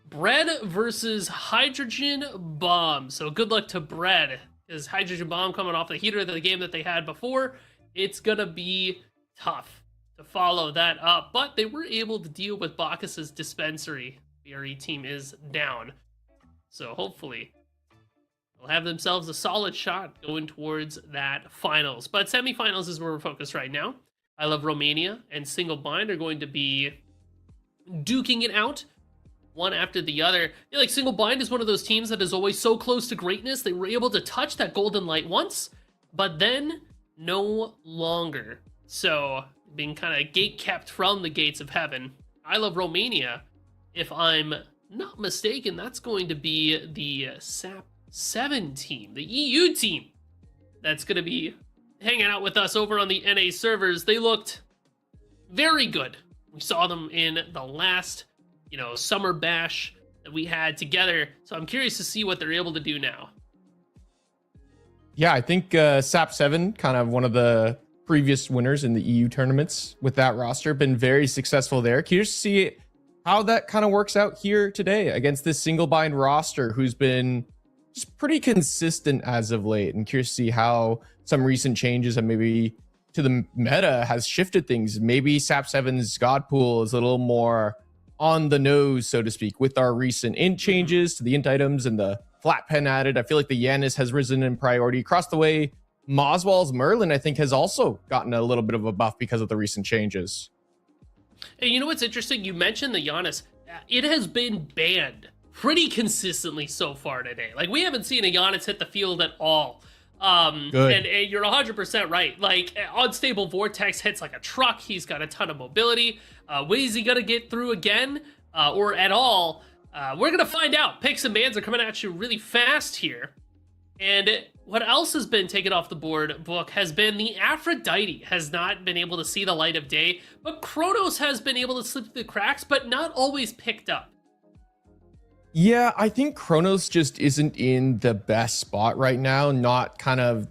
Bread versus Hydrogen Bomb. So good luck to Bread, because Hydrogen Bomb coming off the heater of the game that they had before. It's gonna be tough to follow that up, but they were able to deal with Bacchus's dispensary. The RE team is down, so hopefully they'll have themselves a solid shot going towards that finals. But semifinals is where we're focused right now. I Love Romania and Single Bind are going to be duking it out one after the other. Like Single Bind is one of those teams that is always so close to greatness. They were able to touch that golden light once, but then no longer. So being kind of gate kept from the gates of heaven. I Love Romania, if I'm not mistaken, that's going to be the SAP 7 team, the EU team that's going to be hanging out with us over on the NA servers. They looked very good. We saw them in the last, Summer Bash that we had together. So I'm curious to see what they're able to do now. Yeah, I think SAP 7, kind of one of the previous winners in the EU tournaments with that roster, been very successful there. Curious to see how that kind of works out here today against this Single Bind roster, who's been just pretty consistent as of late. And curious to see how some recent changes and maybe to the meta has shifted things. Maybe SAP 7's God Pool is a little more on the nose, so to speak, with our recent int changes to the int items and the flat pen added. I feel like the Yanis has risen in priority across the way. Moswell's Merlin, I think, has also gotten a little bit of a buff because of the recent changes. Hey, you know what's interesting? You mentioned the Giannis. It has been banned pretty consistently so far today. Like, we haven't seen a Giannis hit the field at all. Good. And you're 100% right. Like, Unstable Vortex hits like a truck. He's got a ton of mobility. When is he gonna get through again, or at all? We're gonna find out. Picks and bans are coming at you really fast here. And what else has been taken off the board, Book, has been the Aphrodite has not been able to see the light of day, but Kronos has been able to slip through the cracks, but not always picked up. Yeah, I think Kronos just isn't in the best spot right now, not kind of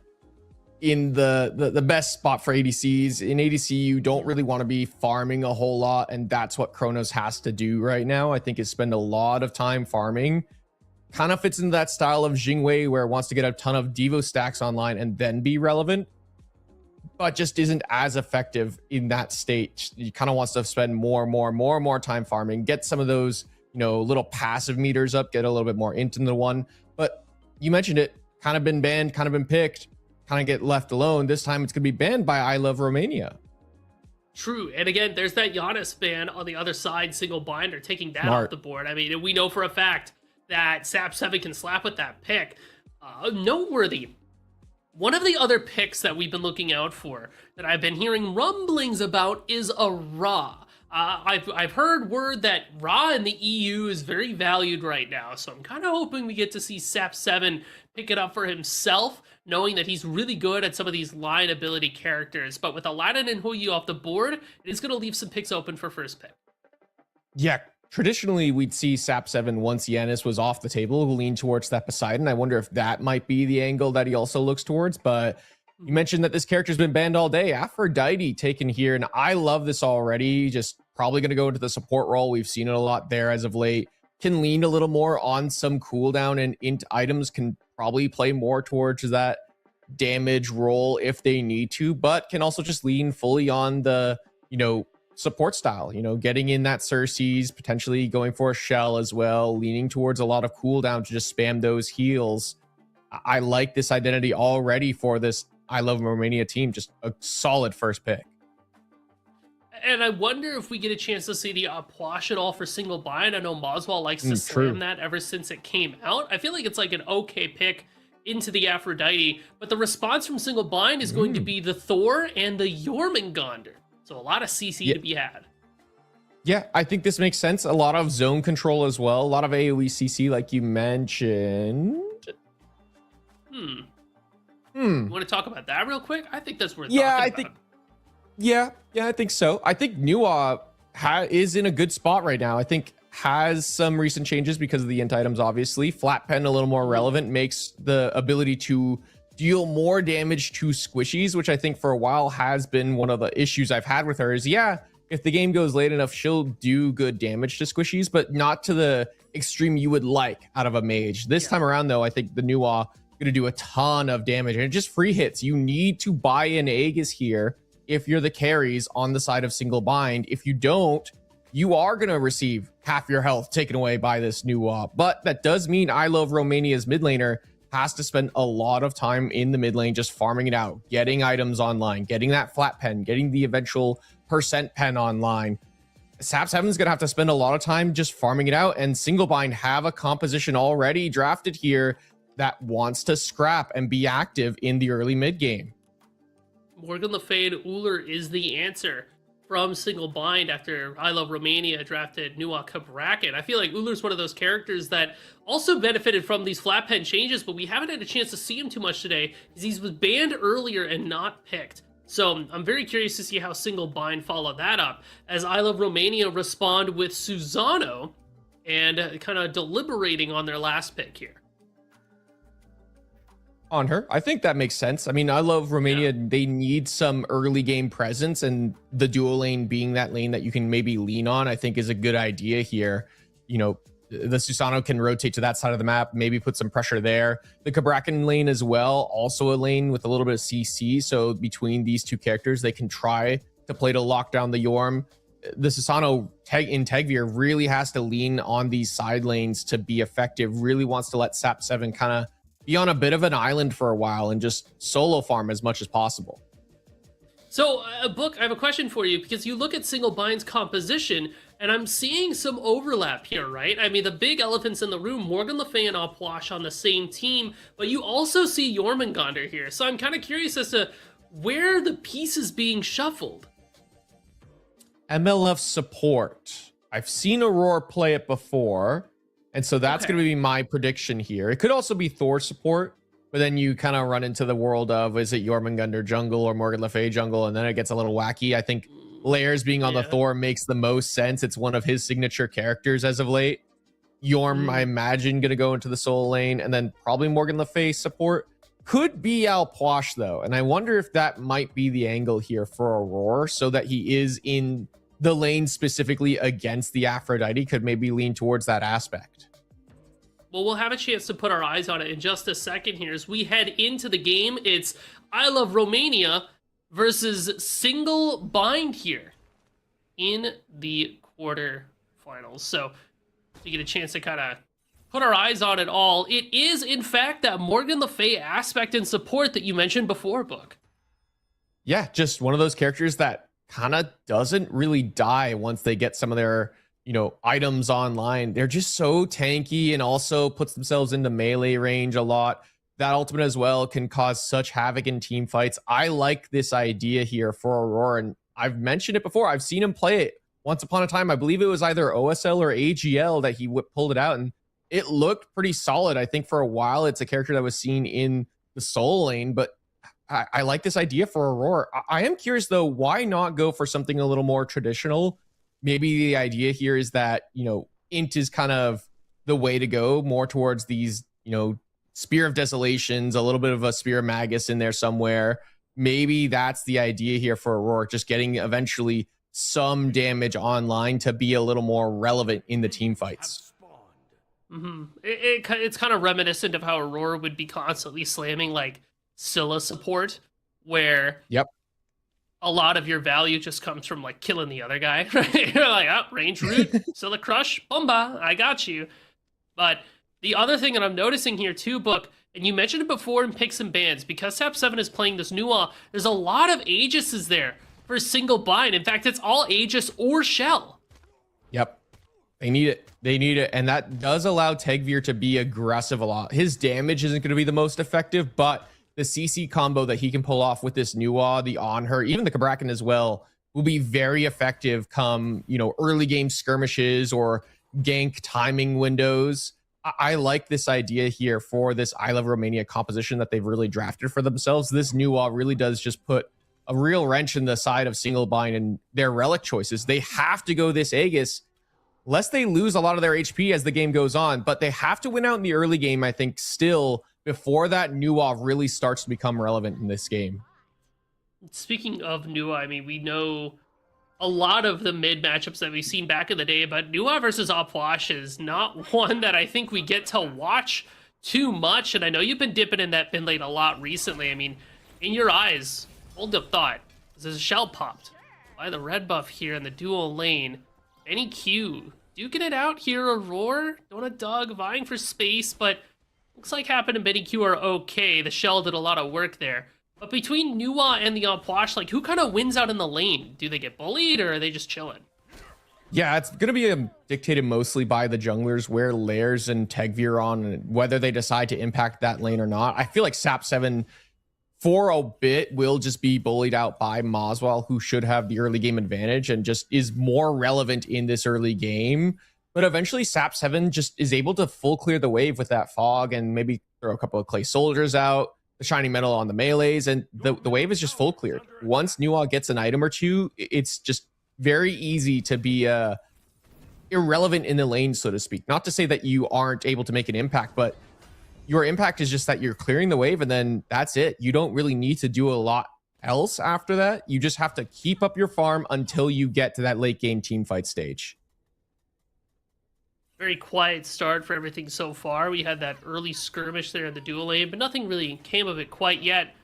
in the best spot for ADCs. In ADC, you don't really want to be farming a whole lot, and that's what Kronos has to do right now. I think is spend a lot of time farming. Kind of fits into that style of Jingwei where it wants to get a ton of Devo stacks online and then be relevant, but just isn't as effective in that state. He kind of wants to spend more time farming, get some of those, little passive meters up, get a little bit more into the one. But you mentioned it, kind of been banned, kind of been picked, kind of get left alone. This time it's going to be banned by I Love Romania. True. And again, there's that Giannis ban on the other side, Single Binder taking that Smart. off the board. I mean, we know for a fact that SAP 7 can slap with that pick. Noteworthy. One of the other picks that we've been looking out for that I've been hearing rumblings about is a Ra. I've heard word that Ra in the EU is very valued right now, so I'm kind of hoping we get to see SAP 7 pick it up for himself, knowing that he's really good at some of these line ability characters. But with Aladdin and Huyu off the board, it's going to leave some picks open for first pick. Yeah, traditionally we'd see SAP 7 once Yanis was off the table lean towards that Poseidon. I wonder if that might be the angle that he also looks towards, but You mentioned that this character's been banned all day. Aphrodite taken here, and I love this already. Just probably going to go into the support role. We've seen it a lot there as of late. Can lean a little more on some cooldown, and int items can probably play more towards that damage role if they need to, but can also just lean fully on the, support style, getting in that Cersei's, potentially going for a shell as well, leaning towards a lot of cooldown to just spam those heals. I like this identity already for this I Love Romania team. Just a solid first pick. And I wonder if we get a chance to see the Pwash at all for single bind. I know Moswell likes to slam that ever since it came out. I feel like it's like an okay pick into the Aphrodite, but the response from single bind is going to be the Thor and the Jormungandr. So a lot of CC to be had. Yeah, I think this makes sense. A lot of zone control as well. A lot of AoE CC, like you mentioned. You want to talk about that real quick? I think that's worth talking about. I think so. I think Nuwa is in a good spot right now. I think has some recent changes because of the int items, obviously. Flat pen a little more relevant, makes the ability to deal more damage to squishies, which I think for a while has been one of the issues I've had with her is, if the game goes late enough, she'll do good damage to squishies, but not to the extreme you would like out of a mage. This time around, though, I think the Nuwa going to do a ton of damage, and it just free hits. You need to buy an Aegis here if you're the carries on the side of single bind. If you don't, you are going to receive half your health taken away by this Nuwa. But that does mean I Love Romania's mid laner has to spend a lot of time in the mid lane just farming it out, getting items online, getting that flat pen, getting the eventual percent pen online. Sap7's gonna have to spend a lot of time just farming it out, and single bind have a composition already drafted here that wants to scrap and be active in the early mid game. Morgan Le Fay and Uller is the answer from single bind after I Love Romania drafted Nuwa Bracket. I feel like Uller's one of those characters that also benefited from these flat pen changes, but we haven't had a chance to see him too much today because he was banned earlier and not picked. So I'm very curious to see how single bind follow that up as I Love Romania respond with Susano and kind of deliberating on their last pick here. On her, I think that makes sense. I mean, I Love Romania, they need some early game presence, and the dual lane being that lane that you can maybe lean on, I think is a good idea here. The Susano can rotate to that side of the map, maybe put some pressure there. The Cabrakan lane as well, also a lane with a little bit of CC. So between these two characters, they can try to play to lock down the Yorm. The Susano in Tegvir really has to lean on these side lanes to be effective, really wants to let Sap7 kind of be on a bit of an island for a while and just solo farm as much as possible. So, Book, I have a question for you, because you look at single bind's composition, and I'm seeing some overlap here, right? I mean, the big elephants in the room, Morgan Le Fay and Pwash on the same team, but you also see Jormungandr here. So I'm kind of curious as to where the pieces being shuffled. MLF support. I've seen Aurora play it before, and so that's going to be my prediction here. It could also be Thor support, but then you kind of run into the world of, is it Jormungandr jungle or Morgan Le Fay jungle, and then it gets a little wacky. I think Layers being on the Thor makes the most sense. It's one of his signature characters as of late. Yorm, I imagine, going to go into the solo lane, and then probably Morgan Le Fay support. Could be Pwash, though, and I wonder if that might be the angle here for Aurora, so that he is in the lane specifically against the Aphrodite, could maybe lean towards that aspect. Well, we'll have a chance to put our eyes on it in just a second here. As we head into the game, it's I Love Romania versus single bind here in the quarterfinals. So we get a chance to kind of put our eyes on it all. It is, in fact, that Morgan Le Fay aspect and support that you mentioned before, Book. Yeah, just one of those characters that kind of doesn't really die once they get some of their items online. They're just so tanky, and also puts themselves into melee range a lot. That ultimate as well can cause such havoc in team fights. I like this idea here for Aurora, and I've mentioned it before. I've seen him play it once upon a time. I believe it was either OSL or AGL that he pulled it out, and it looked pretty solid. I think for a while it's a character that was seen in the solo lane, but I like this idea for Aurora. I am curious, though, why not go for something a little more traditional? Maybe the idea here is that, int is kind of the way to go, more towards these, Spear of Desolations, a little bit of a Spear of Magus in there somewhere. maybe that's the idea here for Aurora, just getting eventually some damage online to be a little more relevant in the team fights. It's kind of reminiscent of how Aurora would be constantly slamming like Scylla support, where Yep. a lot of your value just comes from like killing the other guy, right? You're like, oh, range root, Scylla crush, bomba, I got you. But the other thing that I'm noticing here too, Book, and you mentioned it before in picks and bans, because Sap 7 is playing this Nuwa, there's a lot of Aegises there for a single bind. In fact, it's all Aegis or Shell. Yep. They need it. They need it. And that does allow Tegvir to be aggressive a lot. His damage isn't going to be the most effective, but the CC combo that he can pull off with this Nuwa, the On Her, even the Kabrakan as well, will be very effective come, early game skirmishes or gank timing windows. I like this idea here for this I Love Romania composition that they've really drafted for themselves. This Nuwa really does just put a real wrench in the side of single bind and their relic choices. They have to go this Aegis, lest they lose a lot of their HP as the game goes on, but they have to win out in the early game, I think, still, before that Nuwa really starts to become relevant in this game. Speaking of Nuwa, I mean, we know a lot of the mid matchups that we've seen back in the day, but Nuwa versus Opwash is not one that I think we get to watch too much, and I know you've been dipping in that bin lane a lot recently. I mean, in your eyes, hold up thought, there's a shell popped by the red buff here in the dual lane. Any Q duking it out here, Aurora, Donut Dog vying for space, but looks like Happen and Benny Q are okay. The shell did a lot of work there. But between Nuwa and the Opwash, like, who kind of wins out in the lane? Do they get bullied, or are they just chilling? Yeah, it's going to be dictated mostly by the junglers, where Lairs and Tegvir on, and whether they decide to impact that lane or not. I feel like Sap 7 for a bit will just be bullied out by Moswell, who should have the early game advantage and just is more relevant in this early game. But eventually Sap 7 just is able to full clear the wave with that fog and maybe throw a couple of clay soldiers out, the shiny metal on the melees, and the wave is just full cleared. Once Nuwa gets an item or two, it's just very easy to be irrelevant in the lane, so to speak. Not to say that you aren't able to make an impact, but your impact is just that you're clearing the wave and then that's it. You don't really need to do a lot else after that. You just have to keep up your farm until you get to that late game team fight stage. Very quiet start for everything so far. We had that early skirmish there in the dual lane, but nothing really came of it quite yet.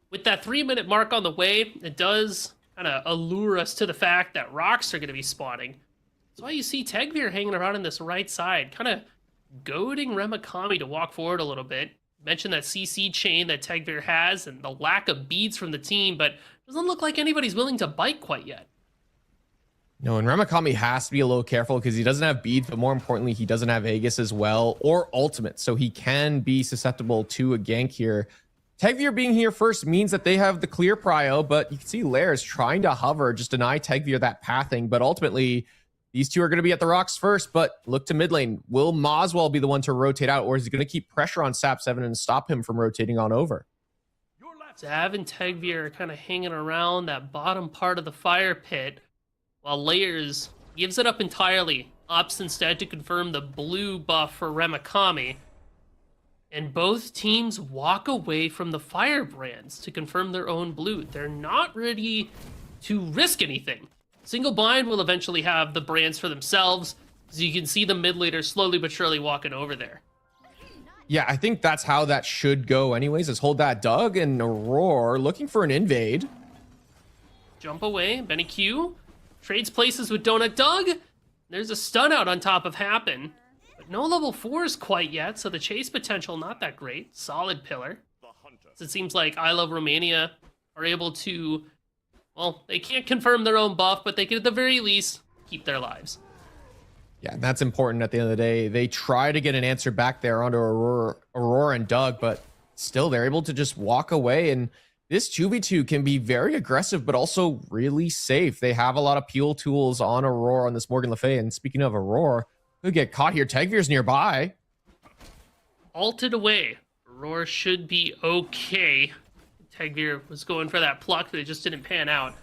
With that 3-minute mark on the way, it does kind of allure us to the fact that rocks are going to be spawning. That's why you see Tegvir hanging around in this right side, kind of goading Remakami to walk forward a little bit. Mentioned that CC chain that Tegvir has and the lack of beads from the team, but doesn't look like anybody's willing to bite quite yet. No, and Remakami has to be a little careful because he doesn't have beads, but more importantly, he doesn't have Aegis as well, or ultimate, so he can be susceptible to a gank here. Tegvir being here first means that they have the clear prio, but you can see Lairs trying to hover, just deny Tegvir that pathing, but ultimately, these two are going to be at the rocks first, but look to mid lane. Will Moswell be the one to rotate out, or is he going to keep pressure on Sap 7 and stop him from rotating on over? Zav and Tegvir are kind of hanging around that bottom part of the fire pit, while Lairs gives it up entirely, opts instead to confirm the blue buff for Remakami. And both teams walk away from the firebrands to confirm their own blue. They're not ready to risk anything. Single Bind will eventually have the brands for themselves, so you can see the mid laner slowly but surely walking over there. Yeah, I think that's how that should go anyways, is hold that Doug and Aurora looking for an invade. Jump away, Benny Q trades places with Donut Doug. There's a stun out on top of Happen, but no level 4s quite yet, so the chase potential not that great. Solid pillar. So it seems like I Love Romania are able to, well, they can't confirm their own buff, but they can at the very least keep their lives. Yeah, and that's important at the end of the day. They try to get an answer back there onto Aurora and Doug, but still they're able to just walk away. And this 2v2 can be very aggressive, but also really safe. They have a lot of peel tools on Aurora on this Morgan Le Fay. And speaking of Aurora, could get caught here. Tegvir's nearby. Alted away. Aurora should be okay. Tegvir was going for that pluck, but it just didn't pan out.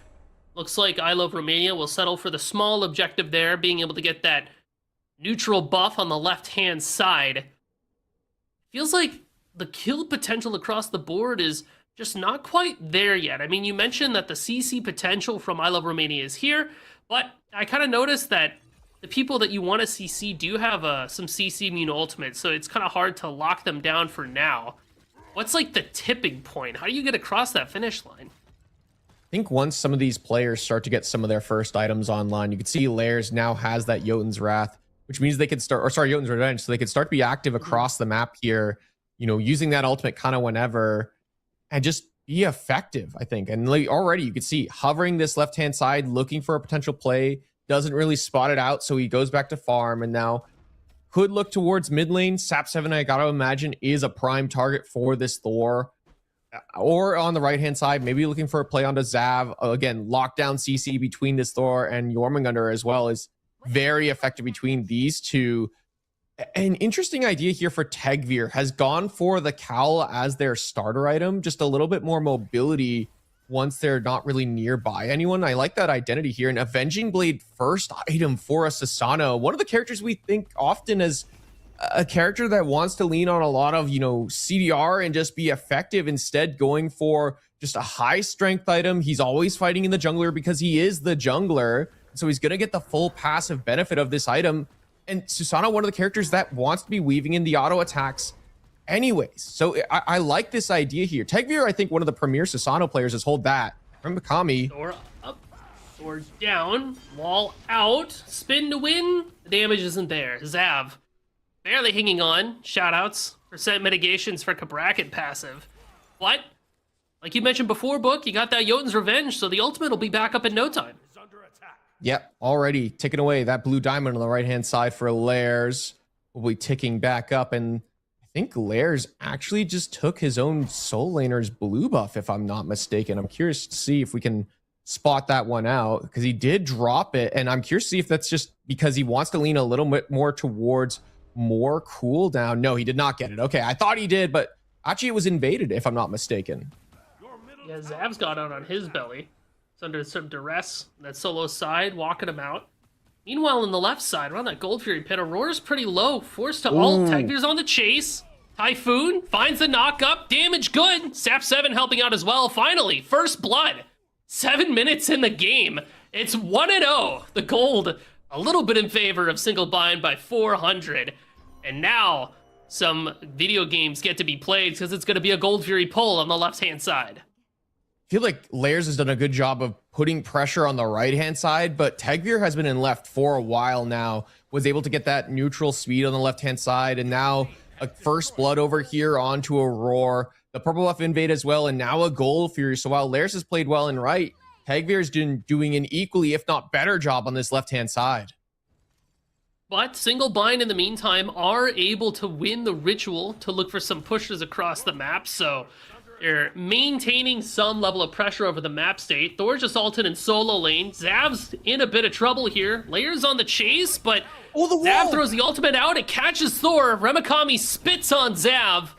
Looks like I Love Romania will settle for the small objective there, being able to get that neutral buff on the left-hand side. Feels like the kill potential across the board is just not quite there yet. I mean, you mentioned that the CC potential from I Love Romania is here, but I kind of noticed that the people that you want to CC do have some CC immune ultimate, so it's kind of hard to lock them down for now. What's like the tipping point? How do you get across that finish line? I think once some of these players start to get some of their first items online, you can see Lairs now has that Jotun's Wrath, which means they could start, or sorry, Jotun's Revenge, so they could start to be active across the map here, you know, using that ultimate kind of whenever, and just be effective, I think. And like already you can see hovering this left-hand side, looking for a potential play, doesn't really spot it out, so he goes back to farm, and now could look towards mid lane. Sap7, I gotta imagine, is a prime target for this Thor. Or on the right-hand side, maybe looking for a play onto Zav. Again, lockdown CC between this Thor and Jormungandr as well is very effective between these two. An interesting idea here for Tegvir has gone for the cowl as their starter item, just a little bit more mobility once they're not really nearby anyone. I like that identity here. An Avenging Blade first item for a Sasano, one of the characters we think often as a character that wants to lean on a lot of, you know, CDR and just be effective, instead going for just a high strength item. He's always fighting in the jungler because he is the jungler, so he's going to get the full passive benefit of this item. And Susano, one of the characters that wants to be weaving in the auto attacks anyways. So I like this idea here. Tegvir, I think one of the premier Susano players is hold that. Remember Kami. Thor up, Thor down, wall out, spin to win. The damage isn't there. Zav barely hanging on. Shoutouts, percent mitigations for Cabracket passive. But, like you mentioned before, Book, you got that Jotun's Revenge, so the ultimate will be back up in no time. Yep, already ticking away. That blue diamond on the right-hand side for Lairs will be ticking back up, and I think Lairs actually just took his own Soul Laner's blue buff, if I'm not mistaken. I'm curious to see if we can spot that one out, because he did drop it, and I'm curious to see if that's just because he wants to lean a little bit more towards more cooldown. No, he did not get it. Okay, I thought he did, but actually it was invaded, if I'm not mistaken. Yeah, Zav's got out on his belly. It's under some duress. That solo side, walking him out. Meanwhile, on the left side, around that Gold Fury pit, Aurora's pretty low. Forced to ult. Tegvir's on the chase. Typhoon finds the knock up. Damage good. Sap7 helping out as well. Finally, first blood. 7 minutes in the game. It's 1-0. The gold a little bit in favor of Single Bind by 400. And now some video games get to be played because it's going to be a Gold Fury pull on the left-hand side. I feel like Lairs has done a good job of putting pressure on the right-hand side, but Tegvir has been in left for a while now, was able to get that neutral speed on the left-hand side, and now a first blood over here onto a Roar, the purple buff invade as well, and now a Gold Fury. So while Lairs has played well in right, Tegvir is doing an equally, if not better job on this left-hand side. But Single Bind in the meantime are able to win the ritual to look for some pushes across the map, so they're maintaining some level of pressure over the map state. Thor's just ulted in solo lane. Zav's in a bit of trouble here. Lairs on the chase, but Zav throws the ultimate out. It catches Thor. Remikami spits on Zav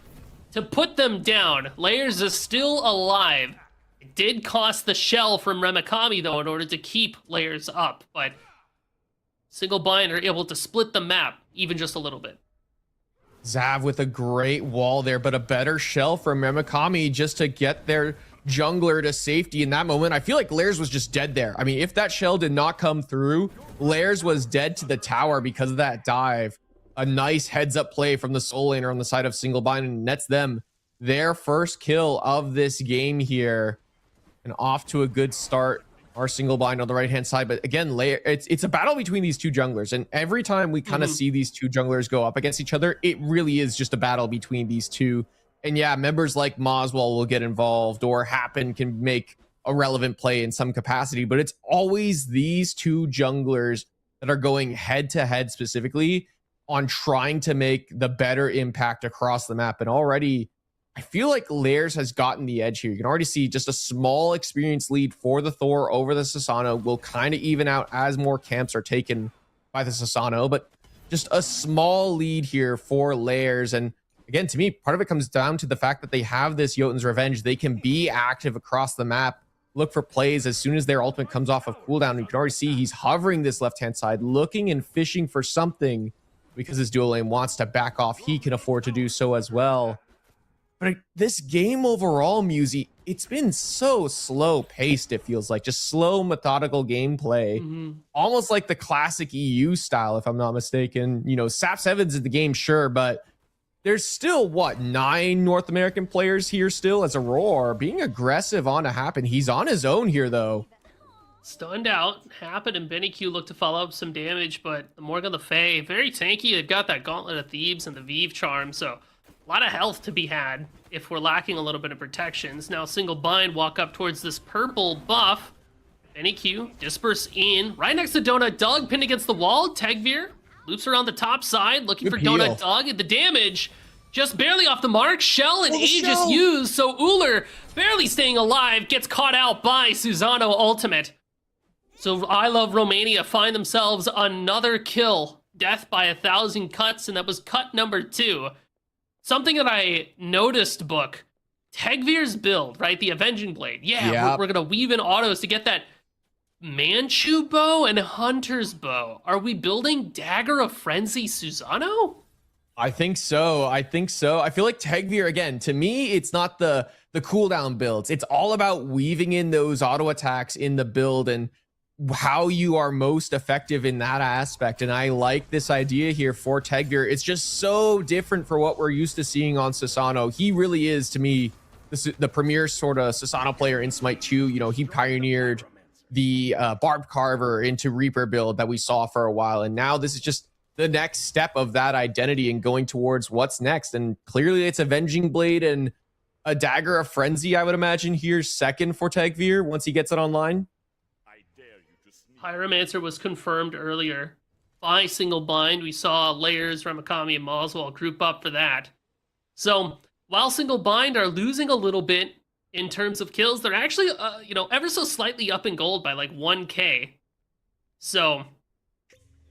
to put them down. Lairs is still alive. It did cost the shell from Remikami, though, in order to keep Lairs up. But Single Bind are able to split the map even just a little bit. Zav with a great wall there, but a better shell from Remikami just to get their jungler to safety in that moment. I feel like Lairs was just dead there. I mean, if that shell did not come through, Lairs was dead to the tower because of that dive. A nice heads-up play from the Soul Laner on the side of Single Bind, and nets them their first kill of this game here. And off to a good start. Our Single Bind on the right-hand side, but again, it's a battle between these two junglers, and every time we kind of see these two junglers go up against each other, it really is just a battle between these two. And yeah, members like Moswell will get involved, or Happen can make a relevant play in some capacity, but it's always these two junglers that are going head-to-head specifically on trying to make the better impact across the map. And already I feel like Lairs has gotten the edge here. You can already see just a small experience lead for the Thor over the Sasano will kind of even out as more camps are taken by the Sasano, but just a small lead here for Lairs. And again, to me, part of it comes down to the fact that they have this Jotun's Revenge. They can be active across the map, look for plays as soon as their ultimate comes off of cooldown. You can already see he's hovering this left-hand side, looking and fishing for something because his dual lane wants to back off. He can afford to do so as well. But this game overall, Musy, it's been so slow paced. It feels like just slow, methodical gameplay, almost like the classic EU style, if I'm not mistaken. You know, Sap 7's in the game, sure, but there's still what, 9 North American players here still as a Roar being aggressive on a Happen. He's on his own here though. Stunned out. Happen and Benny Q look to follow up some damage, but the Morgan Le Fay, very tanky. They've got that Gauntlet of Thebes and the Vive Charm, so a lot of health to be had if we're lacking a little bit of protections. Now Single Bind walk up towards this purple buff. Benny Q disperse in. Right next to Donut Doug, pinned against the wall. Tegvir loops around the top side, looking Good for Donut peel. Doug. And the damage just barely off the mark. Shell and Oh, Aegis Shell. used, so Uller barely staying alive, gets caught out by Susano Ultimate. So I Love Romania find themselves another kill. Death by 1,000 cuts, and that was cut number 2. Something that I noticed, Book, Tegvir's build, right? The Avenging Blade. Yeah, Yep. we're going to weave in autos to get that Manchu bow and Hunter's bow. Are we building Dagger of Frenzy Susano? I think so. I feel like Tegvir, again, to me, it's not the cooldown builds. It's all about weaving in those auto attacks in the build and how you are most effective in that aspect. And I like this idea here for Tegvir. It's just so different for what we're used to seeing on Susano. He really is, to me, the premier sort of Susano player in Smite 2. You know, he pioneered the Barb Carver into Reaper build that we saw for a while. And now this is just the next step of that identity and going towards what's next. And clearly it's Avenging Blade and a Dagger of Frenzy, I would imagine, here's second for Tegvir once he gets it online. Pyromancer was confirmed earlier by Single Bind. We saw Layers, Ramakami, and Moswell group up for that. So while Single Bind are losing a little bit in terms of kills, they're actually, ever so slightly up in gold by like 1K. So,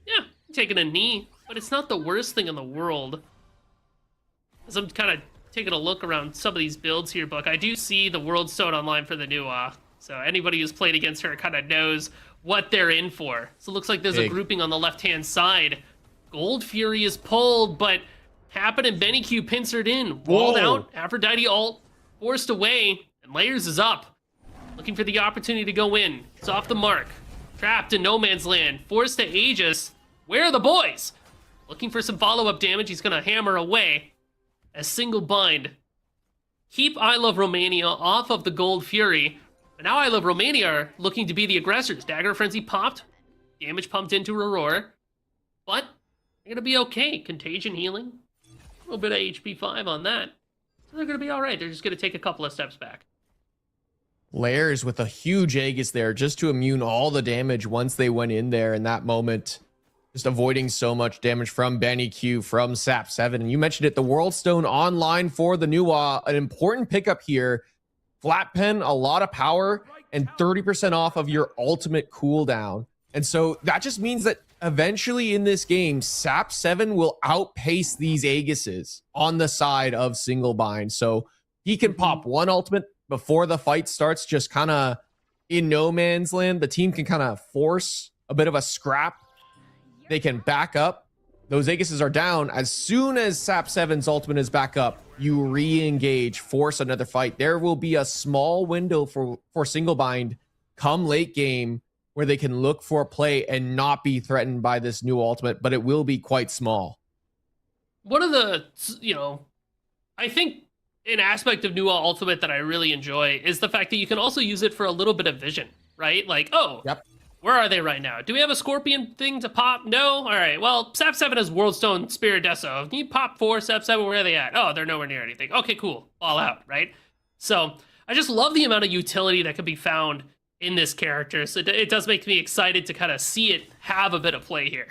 yeah, taking a knee, but it's not the worst thing in the world. As I'm kind of taking a look around some of these builds here, Book, I do see the World Stone online for the Nua. So anybody who's played against her kind of knows what they're in for. So it looks like there's a grouping on the left-hand side. Gold Fury is pulled, but Happen and Benny Q pincered in. Walled out, Aphrodite ult, forced away, and Layers is up. Looking for the opportunity to go in. It's off the mark. Trapped in no man's land, forced to Aegis. Where are the boys? Looking for some follow-up damage, he's gonna hammer away. As Single Bind. Keep I Love Romania off of the Gold Fury. But now I Love Romania are looking to be the aggressors. Dagger Frenzy popped. Damage pumped into Aurora. But they're going to be okay. Contagion healing. A little bit of HP 5 on that. So they're going to be all right. They're just going to take a couple of steps back. Layers with a huge Aegis there just to immune all the damage once they went in there in that moment. Just avoiding so much damage from Benny Q, from Sap 7. And you mentioned it, the World Stone online for the Nua. An important pickup here. Flat pen, a lot of power, and 30% off of your ultimate cooldown. And so that just means that eventually in this game, Sap 7 will outpace these Aegises on the side of Single Bind. So he can pop one ultimate before the fight starts, just kind of in no man's land. The team can kind of force a bit of a scrap. They can back up. Those Aegises are down. As soon as Sap 7's ultimate is back up, you re-engage, force another fight. There will be a small window for Single Bind come late game where they can look for a play and not be threatened by this new ultimate, but it will be quite small. One of the, I think an aspect of Nua Ultimate that I really enjoy is the fact that you can also use it for a little bit of vision, right? Like, Yep. Where are they right now? Do we have a Scorpion thing to pop? No? All right. Well, Sap 7 has World Stone Spirit Deso. Can you pop 4 Sap 7? Where are they at? Oh, they're nowhere near anything. Okay, cool. All out, right? So I just love the amount of utility that can be found in this character. So it does make me excited to kind of see it have a bit of play here.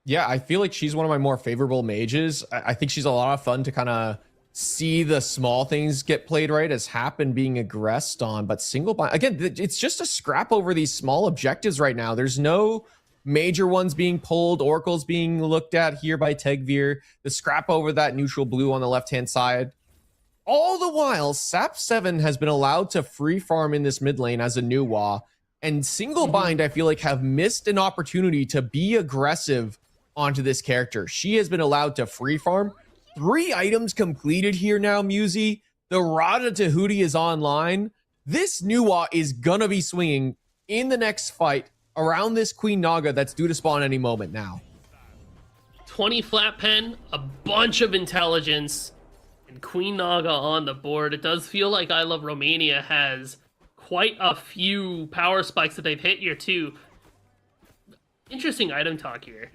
Yeah, I feel like she's one of my more favorable mages. I think she's a lot of fun to kind of see the small things get played right, as Happen being aggressed on. But Single Bind, again, it's just a scrap over these small objectives right now. There's no major ones being pulled. Oracle's being looked at here by Tegvir. The scrap over that neutral blue on the left-hand side. All the while, Sap 7 has been allowed to free farm in this mid lane as a Nua. And Single Bind, I feel like, have missed an opportunity to be aggressive onto this character. She has been allowed to free farm. 3 items completed here now, Musi. The Rada Tahuti is online. This Nuwa is gonna be swinging in the next fight around this Queen Naga that's due to spawn any moment now. 20 flat pen, a bunch of intelligence, and Queen Naga on the board. It does feel like I Love Romania has quite a few power spikes that they've hit here too. Interesting item talk here.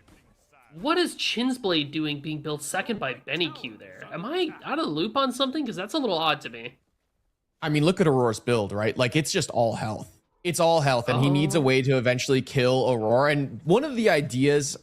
What is Chin's Blade doing being built second by Benny Q there? Am I out of the loop on something? Because that's a little odd to me. I mean, look at Aurora's build, right? Like, it's just all health. It's all health, and he needs a way to eventually kill Aurora. And one of the ideas,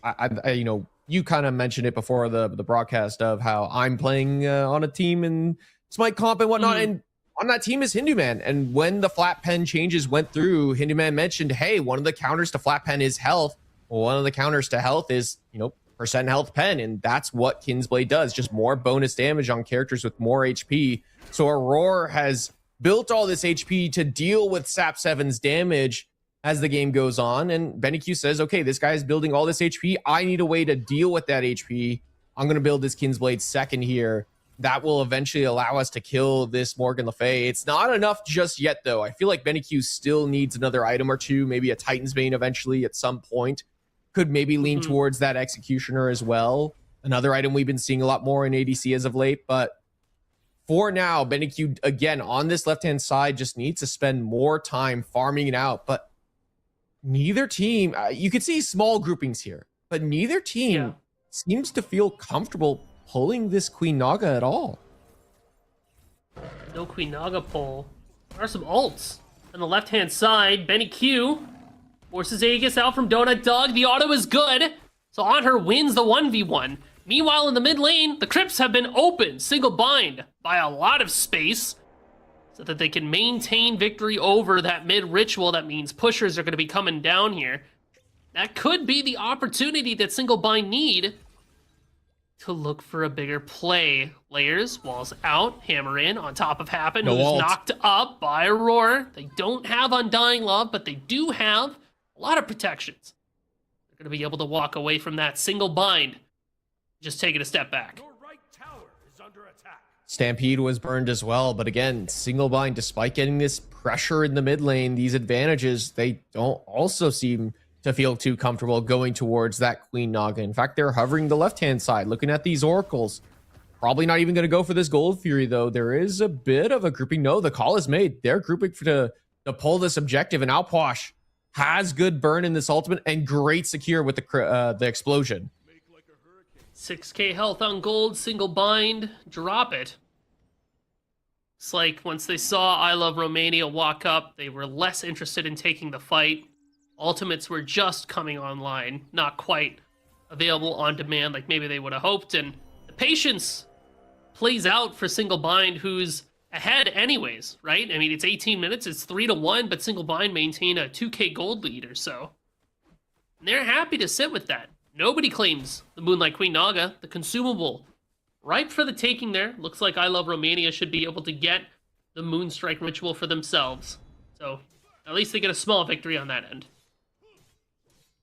you know, you kind of mentioned it before the broadcast of how I'm playing on a team in Smite comp and whatnot, and on that team is Hindu Man. And when the flat pen changes went through, Hindu Man mentioned, hey, one of the counters to flat pen is health. Well, one of the counters to health is, you know, percent health pen, and that's what Kinsblade does, just more bonus damage on characters with more HP. So Aurora has built all this HP to deal with Sap 7's damage as the game goes on, and Benny Q says, okay, this guy is building all this HP, I need a way to deal with that HP. I'm going to build this Kinsblade second here. That will eventually allow us to kill this Morgan Le Fay. It's not enough just yet, though. I feel like Benny Q still needs another item or two, maybe a Titan's Bane eventually at some point. Could maybe lean towards that Executioner as well. Another item we've been seeing a lot more in ADC as of late. But for now, Benny Q, again, on this left-hand side, just needs to spend more time farming it out. But neither team, you could see small groupings here, but neither team seems to feel comfortable pulling this Queen Naga at all. No Queen Naga pull. There are some ults. On the left-hand side, Benny Q forces Aegis out from Donut Dog. The auto is good, so On Her wins the 1v1. Meanwhile, in the mid lane, the crypts have been opened, single bind, by a lot of space, so that they can maintain victory over that mid ritual. That means pushers are going to be coming down here. That could be the opportunity that single bind need to look for a bigger play. Layers, walls out, hammer in, on top of Happen, who's knocked up by Aurora. They don't have Undying Love, but they do have a lot of protections. They're going to be able to walk away from that single bind. Just take it a step back. Your right tower is under attack. Stampede was burned as well, but again, single bind, despite getting this pressure in the mid lane, these advantages, they don't also seem to feel too comfortable going towards that Queen Naga. In fact, they're hovering the left-hand side, looking at these oracles. Probably not even going to go for this Gold Fury, though. There is a bit of a grouping. No, the call is made. They're grouping to pull this objective, and Outwash has good burn in this ultimate and great secure with the explosion. 6k health on gold, single bind, drop it. It's like once they saw I Love Romania walk up, they were less interested in taking the fight. Ultimates were just coming online, not quite available on demand like maybe they would have hoped, and the patience plays out for single bind, who's ahead anyways, right? I mean, it's 18 minutes, it's 3-1, but single bind maintain a 2k gold lead or so. And they're happy to sit with that. Nobody claims the Moonlight Queen Naga, the consumable. Ripe for the taking there. Looks like I Love Romania should be able to get the Moonstrike ritual for themselves. So at least they get a small victory on that end.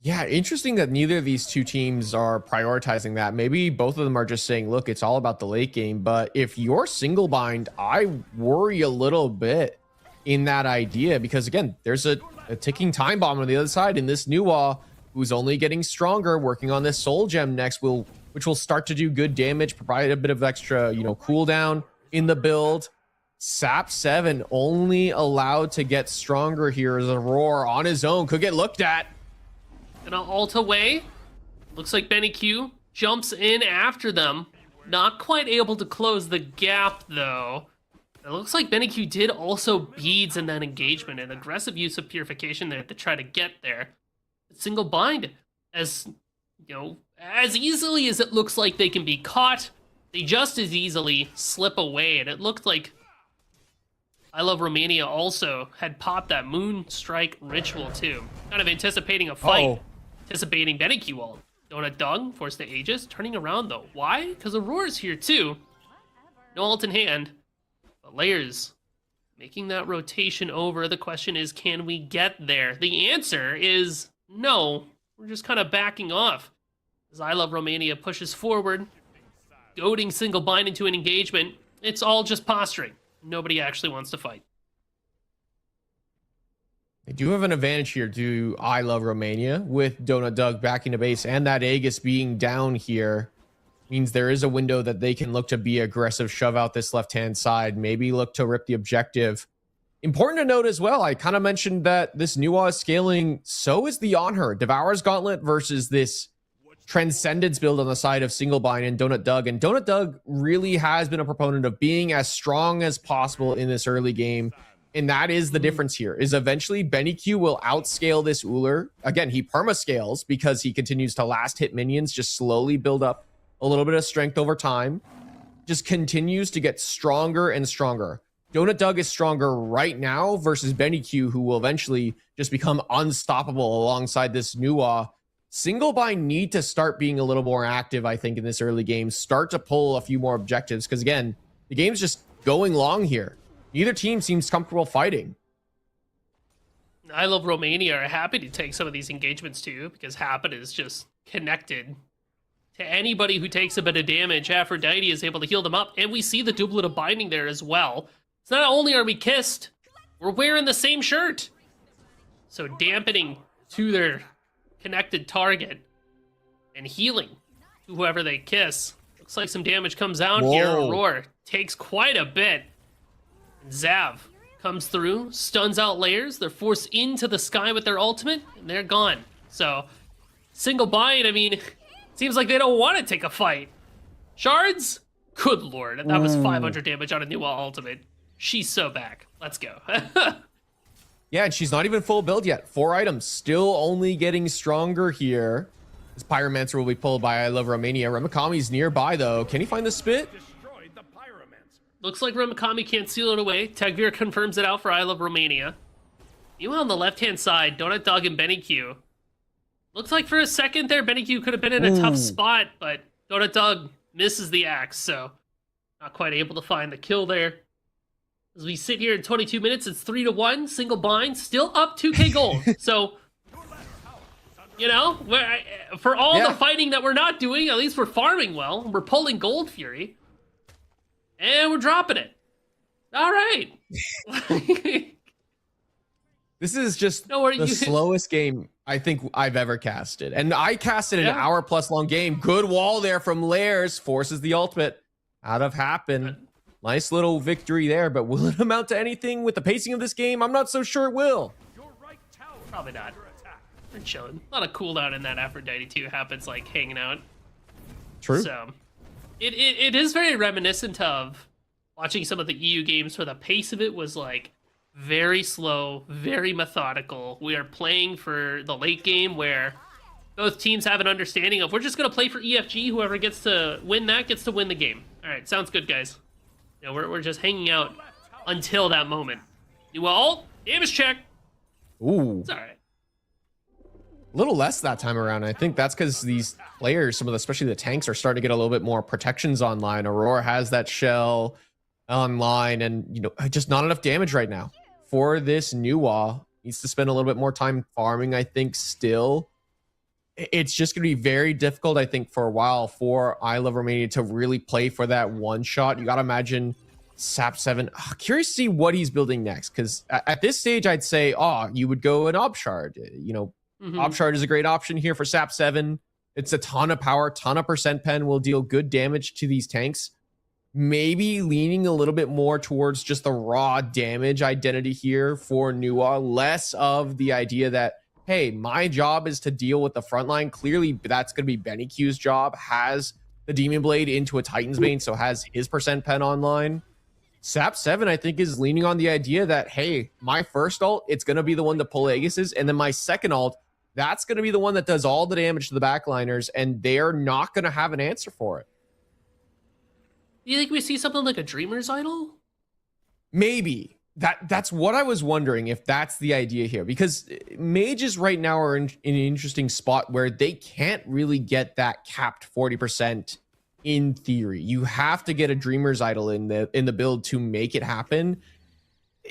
Yeah, interesting that neither of these two teams are prioritizing that. Maybe both of them are just saying, look, it's all about the late game. But if you're single bind, I worry a little bit in that idea, because again, there's a ticking time bomb on the other side, and this Nuwa, who's only getting stronger, working on this Soul Gem next, which will start to do good damage, provide a bit of extra, cooldown in the build. Sap 7 only allowed to get stronger here as Aurora on his own could get looked at. Gonna ult away. Looks like Benny Q jumps in after them. Not quite able to close the gap, though. It looks like Benny Q did also beads in that engagement, and aggressive use of purification there to try to get there. Single bind, as easily as it looks like they can be caught, they just as easily slip away. And it looked like I Love Romania also had popped that Moonstrike ritual too, kind of anticipating a fight. Anticipating Benny Q ult. Donut Dog forced the Aegis, turning around though. Why? Because Aurora's here too. No ult in hand, but Layers making that rotation over. The question is, can we get there? The answer is no. We're just kind of backing off as I Love Romania pushes forward, goading single bind into an engagement. It's all just posturing. Nobody actually wants to fight. They do have an advantage here to I Love Romania with Donut Doug backing the base, and that Aegis being down here means there is a window that they can look to be aggressive, shove out this left-hand side, maybe look to rip the objective. Important to note as well, I kind of mentioned that this Nuwa is scaling, so is the On Her. Devourer's Gauntlet versus this Transcendence build on the side of Single Bind and Donut Doug. And Donut Doug really has been a proponent of being as strong as possible in this early game. And that is the difference here, is eventually Benny Q will outscale this Uller. Again, he perma-scales because he continues to last hit minions, just slowly build up a little bit of strength over time. Just continues to get stronger and stronger. Donut Doug is stronger right now versus Benny Q, who will eventually just become unstoppable alongside this Nuwa. Single Bind need to start being a little more active, I think, in this early game. Start to pull a few more objectives, because again, the game's just going long here. Neither team seems comfortable fighting. I Love Romania are happy to take some of these engagements too, because Happen is just connected to anybody who takes a bit of damage. Aphrodite is able to heal them up, and we see the doublet of binding there as well. So not only are we kissed, we're wearing the same shirt. So dampening to their connected target and healing to whoever they kiss. Looks like some damage comes out here. Aurora takes quite a bit. Zav comes through, stuns out layers. They're forced into the sky with their ultimate, and they're gone. So, Single Bind, I mean, seems like they don't want to take a fight. Shards? Good lord, that was 500 damage on a new ultimate. She's so back. Let's go. Yeah, and she's not even full build yet. 4 items, still only getting stronger here. This Pyromancer will be pulled by I Love Romania. Remakami's nearby, though. Can he find the spit? Destroyed the Pyromancer. Looks like Remakami can't seal it away. Tagvir confirms it out for I Love Romania. Meanwhile, on the left-hand side, Donut Dog and Benny Q. Looks like for a second there, Benny Q could have been in a tough spot, but Donut Dog misses the axe, so not quite able to find the kill there. As we sit here in 22 minutes, it's 3-1. Single Bind, still up 2k gold. So, you know, for all the fighting that we're not doing, at least we're farming well. We're pulling Gold Fury. And we're dropping it. All right. This is just the slowest game I think I've ever casted. And I casted an hour-plus long game. Good wall there from Lairs. Forces the ultimate out of Happen. Nice little victory there, but will it amount to anything with the pacing of this game? I'm not so sure it will. Your right tower Probably not. under attack. We're chilling. A lot of cooldown in that Aphrodite too. Happens like hanging out. True. So it is very reminiscent of watching some of the EU games where the pace of it was like very slow, very methodical. We are playing for the late game where both teams have an understanding of we're just gonna play for EFG. Whoever gets to win that gets to win the game. All right, sounds good, guys. You know, we're just hanging out until that moment. Well, damage check. Ooh. It's all right. A little less that time around. I think that's because these players, some of the, especially the tanks, are starting to get a little bit more protections online. Aurora has that shell online, and you know, just not enough damage right now for this Nuwa. Needs to spend a little bit more time farming, I think. Still, it's just going to be very difficult, I think, for a while for I Love Romania to really play for that one shot. You got to imagine Sap 7. Curious to see what he's building next, because at this stage, I'd say, you would go an Obshard. You know, Obshard is a great option here for Sap 7. It's a ton of power, ton of percent pen, will deal good damage to these tanks. Maybe leaning a little bit more towards just the raw damage identity here for Nuwa, less of the idea that, hey, my job is to deal with the front line. Clearly, that's going to be Benny Q's job. Has the Demon Blade into a Titan's Bane, so has his percent pen online. Sap 7, I think, is leaning on the idea that, hey, my first ult, it's going to be the one to pull Aegis's, and then my second ult, that's going to be the one that does all the damage to the backliners, and they're not going to have an answer for it. Do you think we see something like a Dreamer's Idol? Maybe. That's what I was wondering, if that's the idea here, because mages right now are in an interesting spot where they can't really get that capped 40% in theory. You have to get a Dreamer's Idol in the build to make it happen.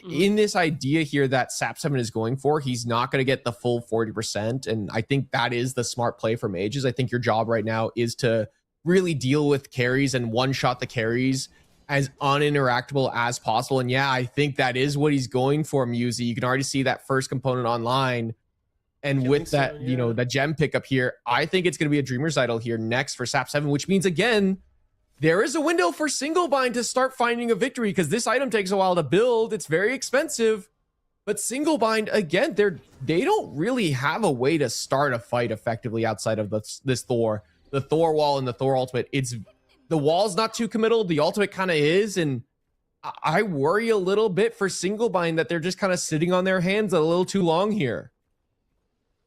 In this idea here that Sap 7 is going for, he's not going to get the full 40%, and I think that is the smart play for mages. I think your job right now is to really deal with carries and one-shot the carries as uninteractable as possible. And yeah, I think that is what he's going for, Musy. You can already see that first component online. And with that, you know, the gem pickup here, I think it's going to be a Dreamer's Idol here next for SAP 7, which means, again, there is a window for Single Bind to start finding a victory, because this item takes a while to build. It's very expensive. But Single Bind, again, they don't really have a way to start a fight effectively outside of this Thor. The Thor wall and the Thor ultimate. The wall's not too committal. The ultimate kind of is. And I worry a little bit for Single Bind that they're just kind of sitting on their hands a little too long here.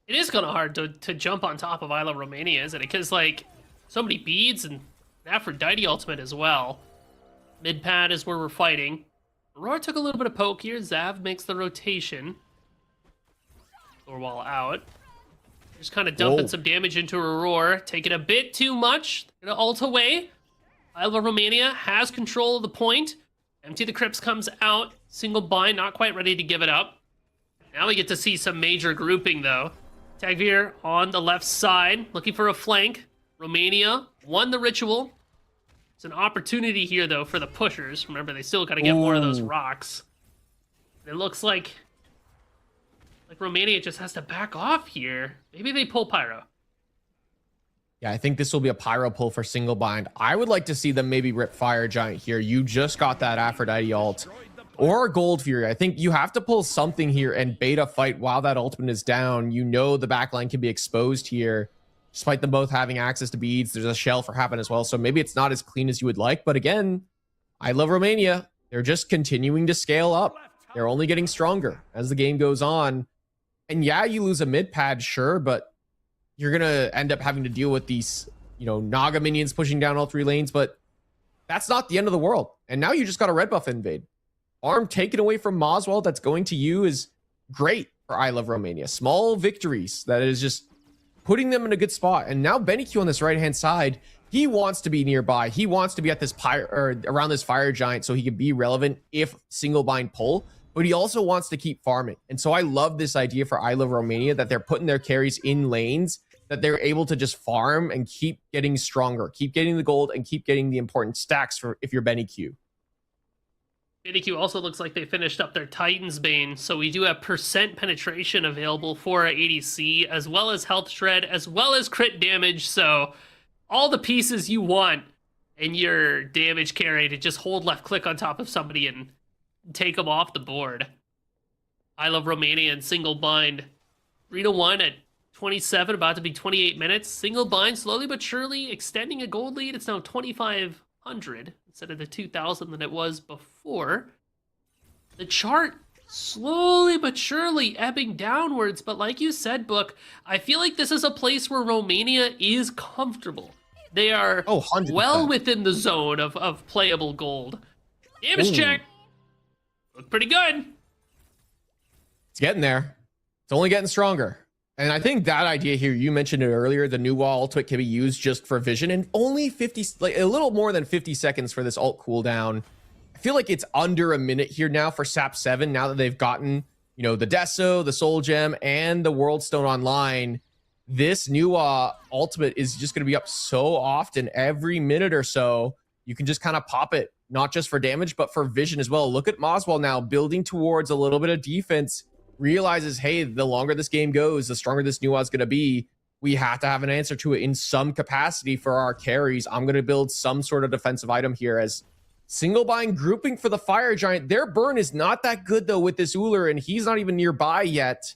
It is kind of hard to jump on top of I Love Romania, isn't it? Because, like, so many beads and Aphrodite ultimate as well. Mid pad is where we're fighting. Aurora took a little bit of poke here. Zav makes the rotation. Thor wall out. Just kind of dumping some damage into Aurora. Taking a bit too much. Gonna ult away. I Love Romania has control of the point. Empty the Crypts comes out. Single Bind, not quite ready to give it up. Now we get to see some major grouping, though. Tagveer on the left side, looking for a flank. Romania won the ritual. It's an opportunity here, though, for the pushers. Remember, they still got to get more of those rocks. It looks like Romania just has to back off here. Maybe they pull Pyro. Yeah, I think this will be a Pyro pull for Single Bind. I would like to see them maybe rip Fire Giant here. You just got that Aphrodite ult. Or Gold Fury. I think you have to pull something here and bait a fight while that ultimate is down. You know the backline can be exposed here, despite them both having access to beads. There's a shell for Happen as well, so maybe it's not as clean as you would like. But again, I Love Romania. They're just continuing to scale up. They're only getting stronger as the game goes on. And yeah, you lose a mid pad, sure, but you're going to end up having to deal with these, you know, Naga minions pushing down all 3 lanes, but that's not the end of the world. And now you just got a red buff invade. Arm taken away from Moswell that's going to you is great for I Love Romania. Small victories that is just putting them in a good spot. And now Benny Q on this right-hand side, he wants to be nearby. He wants to be at this around this Fire Giant so he can be relevant if Single Bind pull, but he also wants to keep farming. And so I love this idea for I Love Romania that they're putting their carries in lanes that they're able to just farm and keep getting stronger, keep getting the gold, and keep getting the important stacks for if you're Benny Q. Benny Q also looks like they finished up their Titan's Bane, so we do have percent penetration available for our ADC, as well as health shred, as well as crit damage, so all the pieces you want in your damage carry to just hold left click on top of somebody and take them off the board. I Love Romania and Single Bind 3-1 at 27, about to be 28 minutes. Single Bind slowly but surely extending a gold lead. It's now 2,500 instead of the 2,000 that it was before. The chart slowly but surely ebbing downwards, but like you said, Book, I feel like this is a place where Romania is comfortable. They are 100%. Well within the zone of playable gold. Damage check. Look pretty good. It's getting there. It's only getting stronger. And I think that idea here, you mentioned it earlier, the new wall ultimate can be used just for vision, and only 50, like a little more than 50 seconds for this ult cooldown. I feel like it's under a minute here now for SAP 7, now that they've gotten, you know, the Deso, the Soul Gem, and the World Stone online. This new ultimate is just going to be up so often, every minute or so. You can just kind of pop it, not just for damage, but for vision as well. Look at Moswell now building towards a little bit of defense. Realizes, hey, the longer this game goes, the stronger this Nuwa is going to be. We have to have an answer to it in some capacity for our carries. I'm going to build some sort of defensive item here as Single Bind grouping for the Fire Giant. Their burn is not that good, though, with this Uller, and he's not even nearby yet.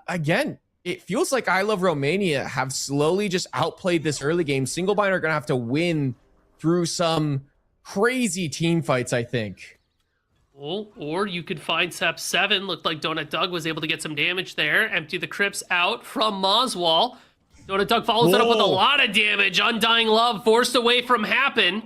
Again, it feels like I Love Romania have slowly just outplayed this early game. Single Bind are going to have to win through some crazy team fights, I think. Or you could find SAP 7. Looked like Donut Doug was able to get some damage there. Empty the Crypts out from Moswell. Donut Doug follows it up with a lot of damage. Undying Love forced away from Happen.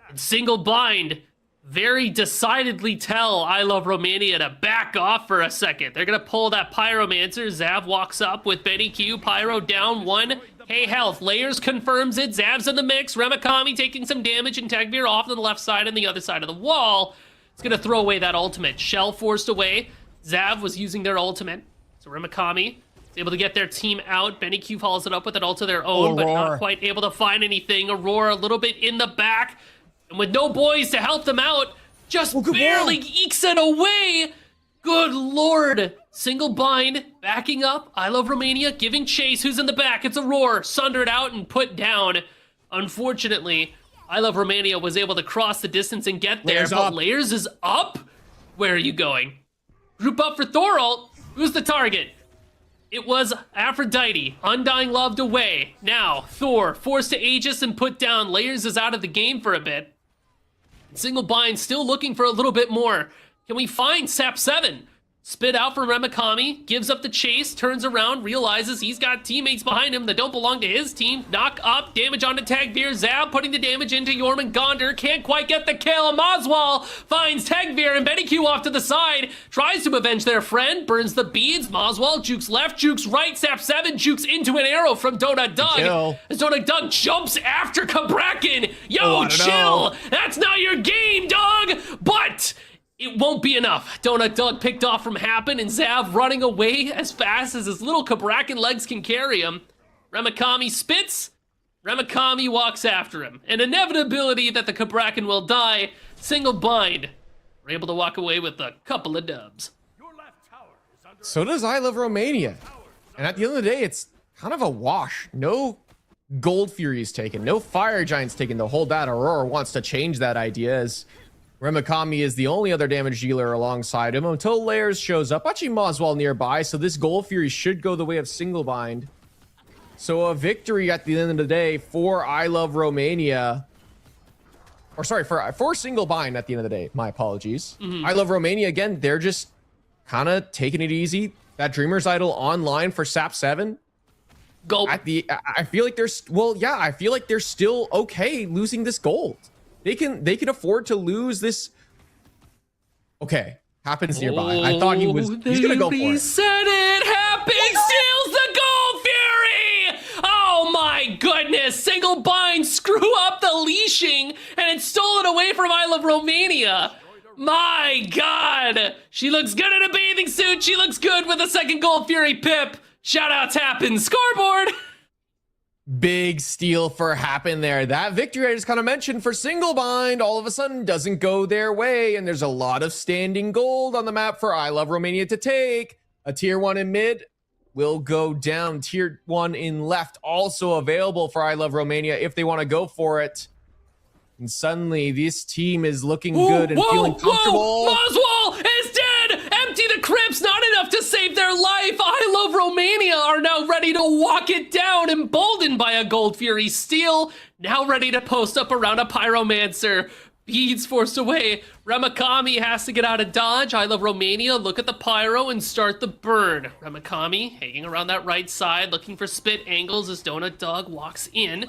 And Single Bind very decidedly tell I Love Romania to back off for a second. They're going to pull that Pyromancer. Zav walks up with Benny Q. Pyro down 1. Hey, health. Layers confirms it. Zav's in the mix. Remakami taking some damage, and Tagveer off on the left side and the other side of the wall. It's going to throw away that ultimate. Shell forced away. Zav was using their ultimate. So Remakami is able to get their team out. Benny Q follows it up with an ult of their own, but not quite able to find anything. Aurora a little bit in the back, and with no boys to help them out, just barely ekes it away. Good lord. Single bind, backing up. I Love Romania, giving chase. Who's in the back? It's Aurora, sundered out and put down. Unfortunately, I Love Romania was able to cross the distance and get there, but Layers is up? Where are you going? Group up for Thor ult. Who's the target? It was Aphrodite, Undying Loved away. Now, Thor, forced to Aegis and put down. Layers is out of the game for a bit. Single bind, still looking for a little bit more. Can we find Sap 7? Spit out from Remakami, gives up the chase, turns around, realizes he's got teammates behind him that don't belong to his team. Knock up, damage onto Tagveer. Zab putting the damage into Jormungandr. Can't quite get the kill. Moswell finds Tagveer and Betty Q off to the side. Tries to avenge their friend, burns the beads. Moswell jukes left, jukes right. Sap 7 jukes into an arrow from Donut Doug. As Donut Doug jumps after Kabrakin. Yo, chill. That's not your game, dog. But it won't be enough. Donut Doug picked off from Happen, and Zav running away as fast as his little Kabrakin legs can carry him. Remakami spits. Remakami walks after him. An inevitability that the Kabrakin will die. Single bind. We're able to walk away with a couple of dubs. So does I Love Romania. And at the end of the day, it's kind of a wash. No Gold Furies taken. No Fire Giants taken to hold that. Aurora wants to change that idea as Remakami is the only other damage dealer alongside him until Layers shows up. Actually, Moswell nearby, so this Gold Fury should go the way of Single Bind. So a victory at the end of the day for I Love Romania. Or sorry, for Single Bind at the end of the day. My apologies. I Love Romania, again, they're just kind of taking it easy. That Dreamer's Idol online for Sap 7. Go. I feel like I feel like they're still okay losing this gold. They can afford to lose this. Okay, Happens nearby. I thought he's gonna go for it. Said it. Happens steals the Gold Fury. Oh my goodness! Single bind, screw up the leashing, and it's stolen away from I Love Romania. My God, she looks good in a bathing suit. She looks good with a second Gold Fury pip. Shoutouts happen. Scoreboard. Big steal for Happen there. That victory I just kind of mentioned for Single Bind all of a sudden doesn't go their way, and there's a lot of standing gold on the map for I Love Romania to take. A tier 1 in mid will go down. Tier 1 in left also available for I Love Romania if they want to go for it. And suddenly this team is looking good and feeling comfortable. Moswell is dead! Empty the crypts, not enough to save their life. I Love Romania are now ready to walk it down, emboldened by a Gold Fury steal. Now ready to post up around a Pyromancer. Beads forced away. Remakami has to get out of dodge. I Love Romania look at the Pyro and start the burn. Remakami hanging around that right side, looking for spit angles as Donut Dog walks in,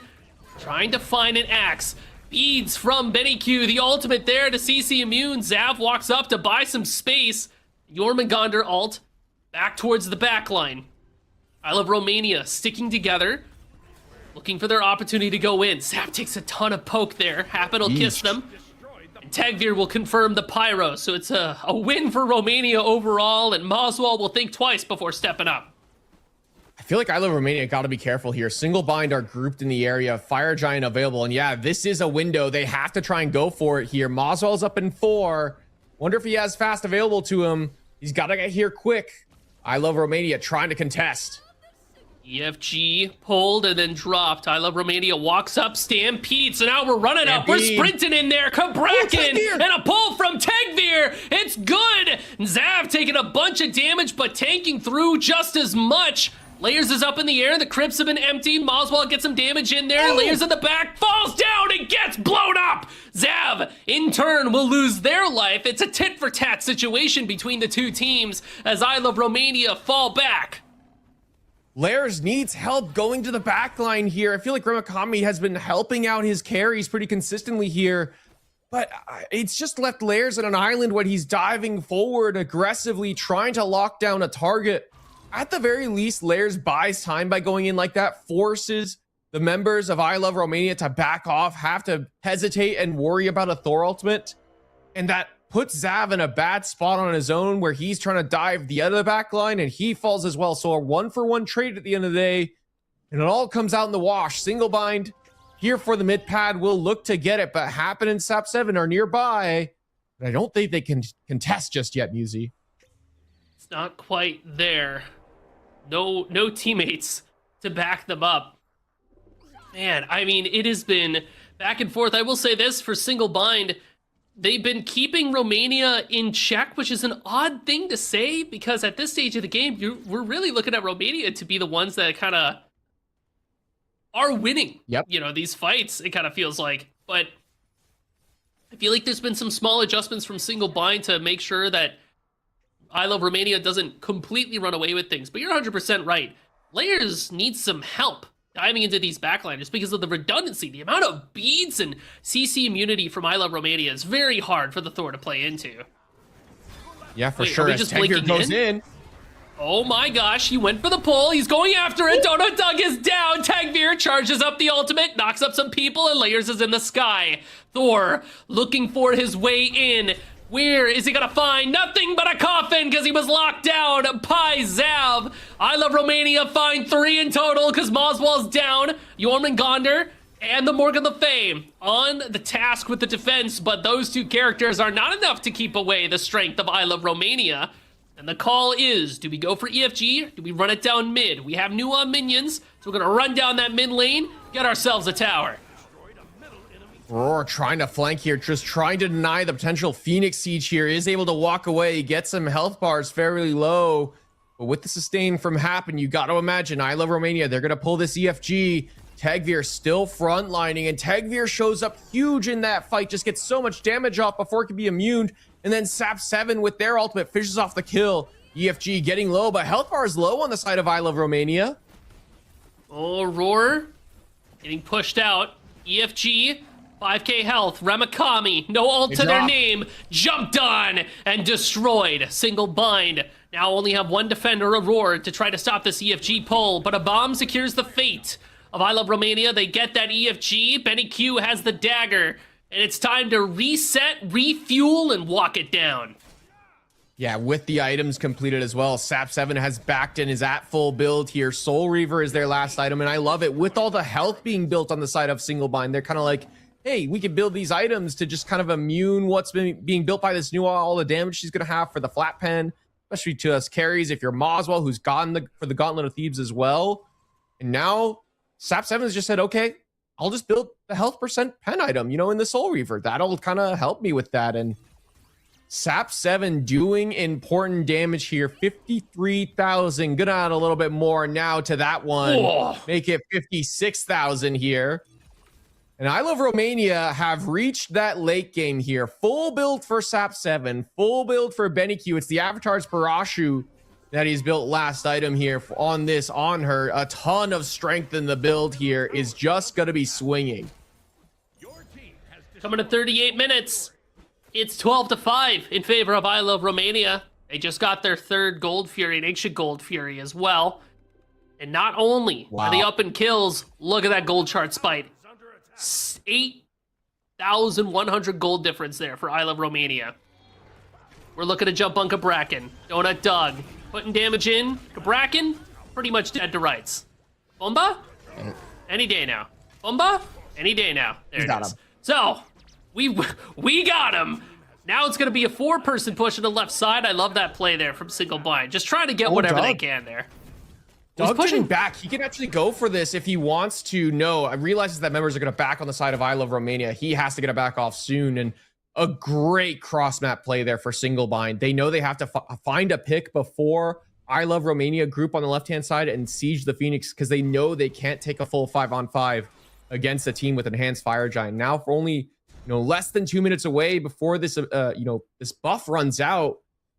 trying to find an axe. Beads from Benny Q, the ultimate there to CC immune. Zav walks up to buy some space. Jormungandr ult back towards the back line. I Love Romania sticking together, looking for their opportunity to go in. Zav takes a ton of poke there. Happen will kiss them. And Tagveer will confirm the Pyro. So it's a win for Romania overall, and Moswell will think twice before stepping up. I feel like I Love Romania got to be careful here. Single Bind are grouped in the area. Fire Giant available. And yeah, this is a window. They have to try and go for it here. Moswell's up in 4. Wonder if he has fast available to him. He's got to get here quick. I Love Romania trying to contest. EFG pulled and then dropped. I Love Romania walks up, Stampede. So now we're running up. We're sprinting in there. Kabrakin and a pull from Tagveer. It's good. Zav taking a bunch of damage, but tanking through just as much. Layers is up in the air. The crypts have been emptied. Moswell gets some damage in there. Layers in the back, falls down and gets blown up. Zav, in turn, will lose their life. It's a tit-for-tat situation between the two teams as I Love Romania fall back. Layers needs help going to the back line here. I feel like Remakami has been helping out his carries pretty consistently here, but it's just left Layers on an island when he's diving forward aggressively, trying to lock down a target. At the very least, Layers buys time by going in like that, forces the members of I Love Romania to back off, have to hesitate and worry about a Thor ultimate. And that puts Zav in a bad spot on his own where he's trying to dive the other back line and he falls as well. So a 1-for-1 trade at the end of the day, and it all comes out in the wash. Single bind here for the mid pad will look to get it, but Happen and Sap 7 are nearby. But I don't think they can contest just yet, Musi. It's not quite there. No teammates to back them up. Man, I mean, it has been back and forth. I will say this for Single Bind, they've been keeping Romania in check, which is an odd thing to say because at this stage of the game, we're really looking at Romania to be the ones that kind of are winning. Yep. You know, these fights, it kind of feels like. But I feel like there's been some small adjustments from Single Bind to make sure that I Love Romania doesn't completely run away with things. But you're 100% right. Layers need some help diving into these backliners because of the redundancy. The amount of beads and CC immunity from I Love Romania is very hard for the Thor to play into. Yeah, for Wait, sure. are we As just Tegir blinking goes in. Oh my gosh, he went for the pull. He's going after it. Donut Dog is down. Tagveer charges up the ultimate, knocks up some people, and Layers is in the sky. Thor looking for his way in. Where is he gonna find? Nothing but a coffin because he was locked down. Pi Zav. I Love Romania find 3 in total because Moswell's down. Yorman Gonder and the Morgan Le Fay on the task with the defense, but those two characters are not enough to keep away the strength of I Love Romania. And the call is, do we go for EFG? Do we run it down mid? We have new minions, so we're gonna run down that mid lane, get ourselves a tower. Roar trying to flank here, just trying to deny the potential Phoenix siege here, is able to walk away, get some health bars fairly low. But with the sustain from Happen, you got to imagine I Love Romania, they're going to pull this EFG. Tagveer still frontlining, and Tagveer shows up huge in that fight, just gets so much damage off before it can be immune. And then Sap 7 with their ultimate fishes off the kill. EFG getting low, but health bar is low on the side of I Love Romania. Oh, Roar getting pushed out. EFG, 5k health. Ramakami, no ult to their name, jumped on and destroyed. Single bind. Now only have one defender, Roar, to try to stop this EFG pull, but a bomb secures the fate of I Love Romania. They get that EFG. Benny Q has the dagger, and it's time to reset, refuel, and walk it down. Yeah, with the items completed as well. Sap 7 has backed and is at full build here. Soul Reaver is their last item, and I love it. With all the health being built on the side of Single Bind, they're kind of like, hey, we can build these items to just kind of immune what's being built by this new all the damage she's going to have for the flat pen, especially to us carries. If you're Moswell, who's gotten for the Gauntlet of Thebes as well. And now Sap 7 has just said, okay, I'll just build the health percent pen item, you know, in the Soul Reaver. That'll kind of help me with that. And Sap 7 doing important damage here. 53,000. Gonna add a little bit more now to that one. Whoa. Make it 56,000 here. And I Love Romania have reached that late game here. Full build for Sap 7. Full build for Benny Q. It's the Avatar's Parashu that he's built last item here on her. A ton of strength in the build here is just going to be swinging. Coming to 38 minutes. It's 12-5 in favor of I Love Romania. They just got their third Gold Fury, an Ancient Gold Fury as well. And not only are they up in kills, look at that gold chart spike. 8,100 gold difference there for I Love Romania. We're looking to jump on Cabrakan. Donut Dog putting damage in. Cabrakan pretty much dead to rights. Bomba? Any day now. Bomba? Any day now. There it is. So, we got him. Now it's going to be a 4-person push on the left side. I love that play there from Single Bind. Just trying to get whatever they can there. Doug pushing back. He can actually go for this if he wants to. No, I realizes that members are going to back on the side of I Love Romania. He has to get a back off soon. And a great cross map play there for Single Bind. They know they have to find a pick before I Love Romania group on the left-hand side and siege the Phoenix because they know they can't take a full 5-on-5 against a team with Enhanced Fire Giant. Now for only less than 2 minutes away before this this buff runs out.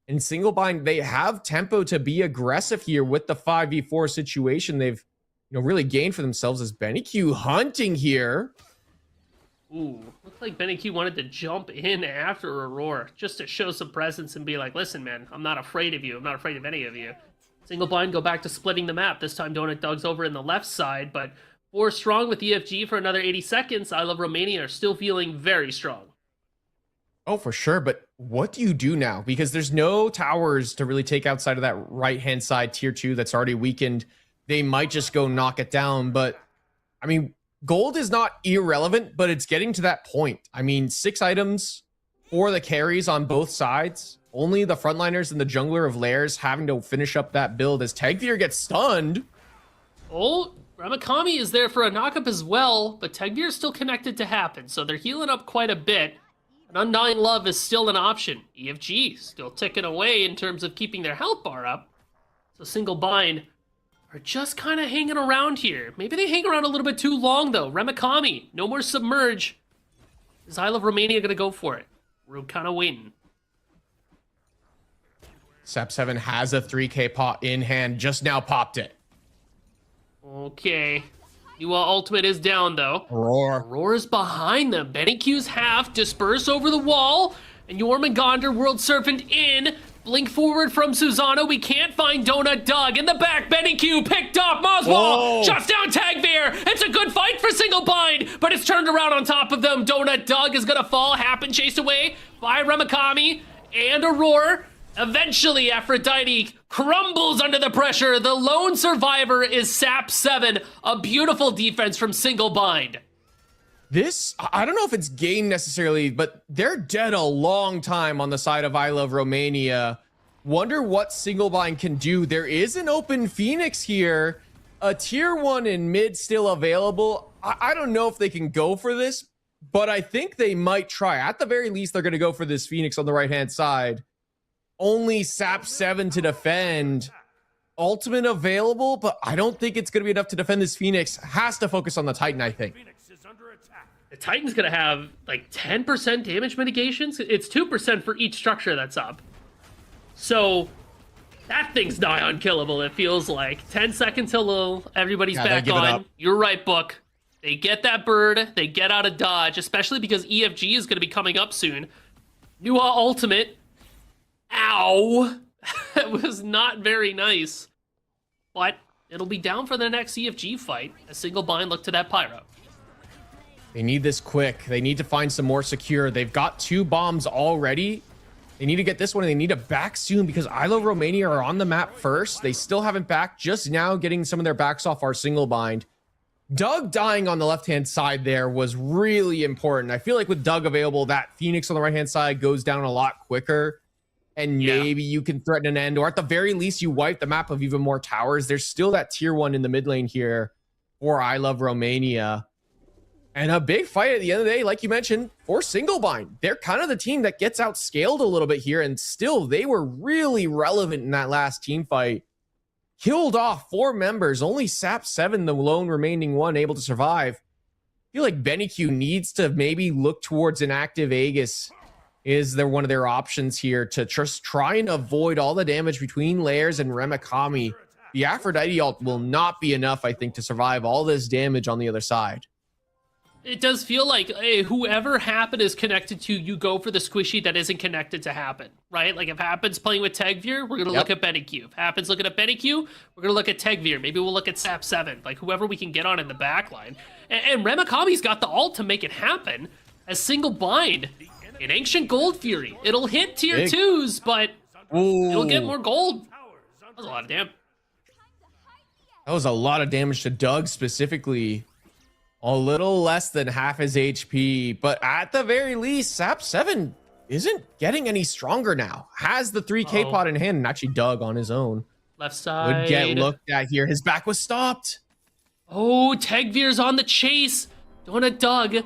In Single Bind, they have tempo to be aggressive here with the 5v4 situation they've really gained for themselves as Benny Q hunting here. Ooh, looks like Benny Q wanted to jump in after Aurora just to show some presence and be like, listen, man, I'm not afraid of you. I'm not afraid of any of you. Single Bind go back to splitting the map. This time Donut Dog's over in the left side, but 4 strong with EFG for another 80 seconds. I Love Romania are still feeling very strong. Oh, for sure. But what do you do now? Because there's no towers to really take outside of that right-hand side tier 2 that's already weakened. They might just go knock it down. But, I mean, gold is not irrelevant, but it's getting to that point. I mean, 6 items for the carries on both sides. Only the frontliners and the jungler of Lairs having to finish up that build as Tegvir gets stunned. Oh, Ramakami is there for a knockup as well, but Tegvir is still connected to happen, so they're healing up quite a bit. An Undying Love is still an option. EFG still ticking away in terms of keeping their health bar up. So Single Bind are just kind of hanging around here. Maybe they hang around a little bit too long, though. Ramakami, no more Submerge. Is I Love Romania going to go for it? We're kind of waiting. Sap7 has a 3k pot in hand, just now popped it. Okay. Ultimate is down, though. Roar. Aurora's behind them. Benny Q's half, disperse over the wall, and Jormungandr, World Serpent in. Blink forward from Susanna. We can't find Donut Doug. In the back, Benny Q picked up. Moswell shuts down Tegvir. It's a good fight for Single Bind, but it's turned around on top of them. Donut Doug is going to fall. Happen chased away by Ramakami and Aurora. Eventually, Aphrodite crumbles under the pressure. The lone survivor is Sap7. A beautiful defense from Single Bind. This, I don't know if it's game necessarily, but they're dead a long time on the side of I Love Romania. Wonder what Single Bind can do. There is an open Phoenix here. A tier 1 in mid still available. I don't know if they can go for this, but I think they might try. At the very least, they're going to go for this Phoenix on the right-hand side. Only Sap7 to defend. Ultimate available, but I don't think it's going to be enough to defend this Phoenix. Has to focus on the Titan, I think. The Titan's going to have like 10% damage mitigations. It's 2% for each structure that's up. So that thing's nigh unkillable, it feels like. 10 seconds till everybody's back on. You're right, Book. They get that bird. They get out of dodge, especially because EFG is going to be coming up soon. Nua Ultimate. Ow! That was not very nice. But it'll be down for the next EFG fight. A Single Bind look to that Pyro. They need this quick. They need to find some more secure. They've got 2 bombs already. They need to get this one, and they need to back soon because I Love Romania are on the map first. They still haven't backed. Just now getting some of their backs off our Single Bind. Doug dying on the left-hand side there was really important. I feel like with Doug available, that Phoenix on the right-hand side goes down a lot quicker. And maybe you can threaten an end, or at the very least, you wipe the map of even more towers. There's still that tier 1 in the mid lane here for I Love Romania. And a big fight at the end of the day, like you mentioned, for Single Bind. They're kind of the team that gets outscaled a little bit here, and still, they were really relevant in that last team fight. Killed off 4 members, only Sap7, the lone remaining one, able to survive. I feel like Benny Q needs to maybe look towards an active Aegis. Is there one of their options here to just try and avoid all the damage between Lairs and Ramakami? The Aphrodite ult will not be enough, I think, to survive all this damage on the other side. It does feel like whoever Happen is connected to, you go for the squishy that isn't connected to Happen, right? Like if Happen's playing with Tegvir, we're going to look at Benny Q. If Happen's looking at Benny Q, we're going to look at Tegvir. Maybe we'll look at Sap7, like whoever we can get on in the backline. And Ramakami's got the ult to make it happen as Single Bind. An Ancient Gold Fury. It'll hit tier 2s, but it'll get more gold. That was a lot of damage. That was a lot of damage to Doug specifically. A little less than half his HP, but at the very least, Sap7 isn't getting any stronger now. Has the 3k pot in hand, and actually Doug on his own Left side. would get looked at here. His back was stopped. Oh, Tegvir's on the chase. Donut Doug.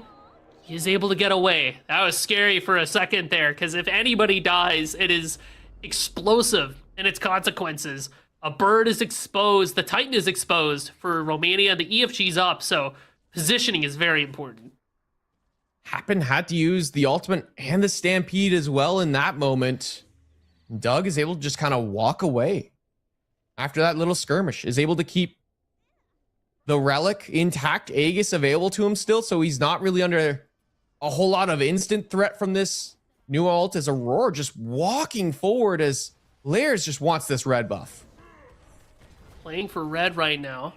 He is able to get away. That was scary for a second there, because if anybody dies, it is explosive in its consequences. A bird is exposed. The Titan is exposed for Romania. The EFG's up, so positioning is very important. Happen had to use the ultimate and the stampede as well in that moment. Doug is able to just kind of walk away after that little skirmish, is able to keep the relic intact, Aegis available to him still, so he's not really under a whole lot of instant threat from this new ult as Aurora just walking forward as Lairs just wants this red buff. Playing for red right now.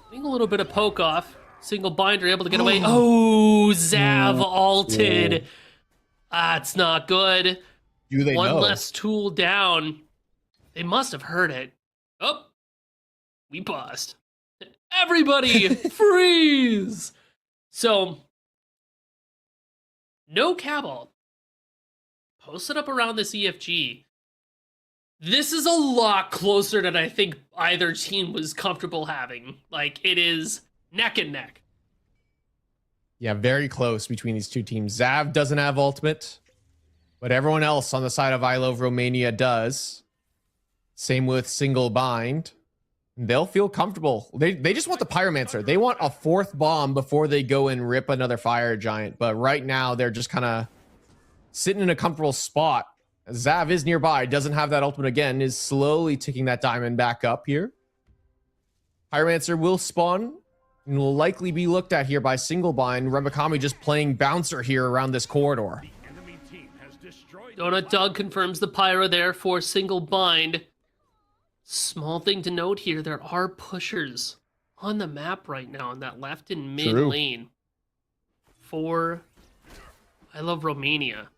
Getting a little bit of poke off. Single Binder able to get away. Oh, Zav ulted. It's not good. Do they One know? less tool down. They must have heard it. Oh, we paused. Everybody freeze! So, no Cabal. Posted up around this EFG. This is a lot closer than I think either team was comfortable having. Like, it is neck and neck. Yeah, very close between these two teams. Zav doesn't have ultimate, but everyone else on the side of I Love Romania does. Same with Single Bind. They'll feel comfortable. They just want the Pyromancer. They want a 4th bomb before they go and rip another Fire Giant. But right now, they're just kind of sitting in a comfortable spot. Zav is nearby, doesn't have that ultimate again, is slowly ticking that diamond back up here. Pyromancer will spawn and will likely be looked at here by Single Bind. Rembakami just playing bouncer here around this corridor. The enemy team has destroyed Donut Dog confirms the Pyro there for Single Bind. Small thing to note here, there are pushers on the map right now in that left and mid True. lane for I Love Romania.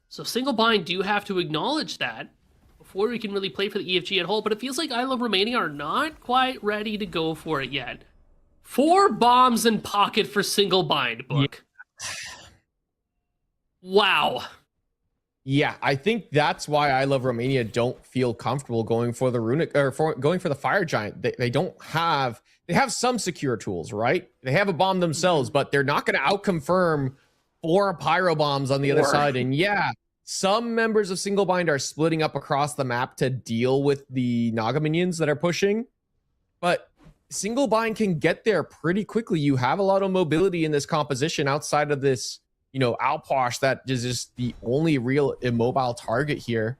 So Single Bind do have to acknowledge that before we can really play for the EFG at whole, but it feels like I Love Romania are not quite ready to go for it yet. 4 bombs in pocket for Single Bind, Book. Wow. Yeah, I think that's why I Love Romania don't feel comfortable going for the runic or going for the Fire Giant. They don't have, they have some secure tools, right? They have a bomb themselves, but they're not going to outconfirm 4 pyro bombs on the other side. And yeah, some members of Single Bind are splitting up across the map to deal with the Naga minions that are pushing, but Single Bind can get there pretty quickly. You have a lot of mobility in this composition outside of this, you know, Alposh that is just the only real immobile target here.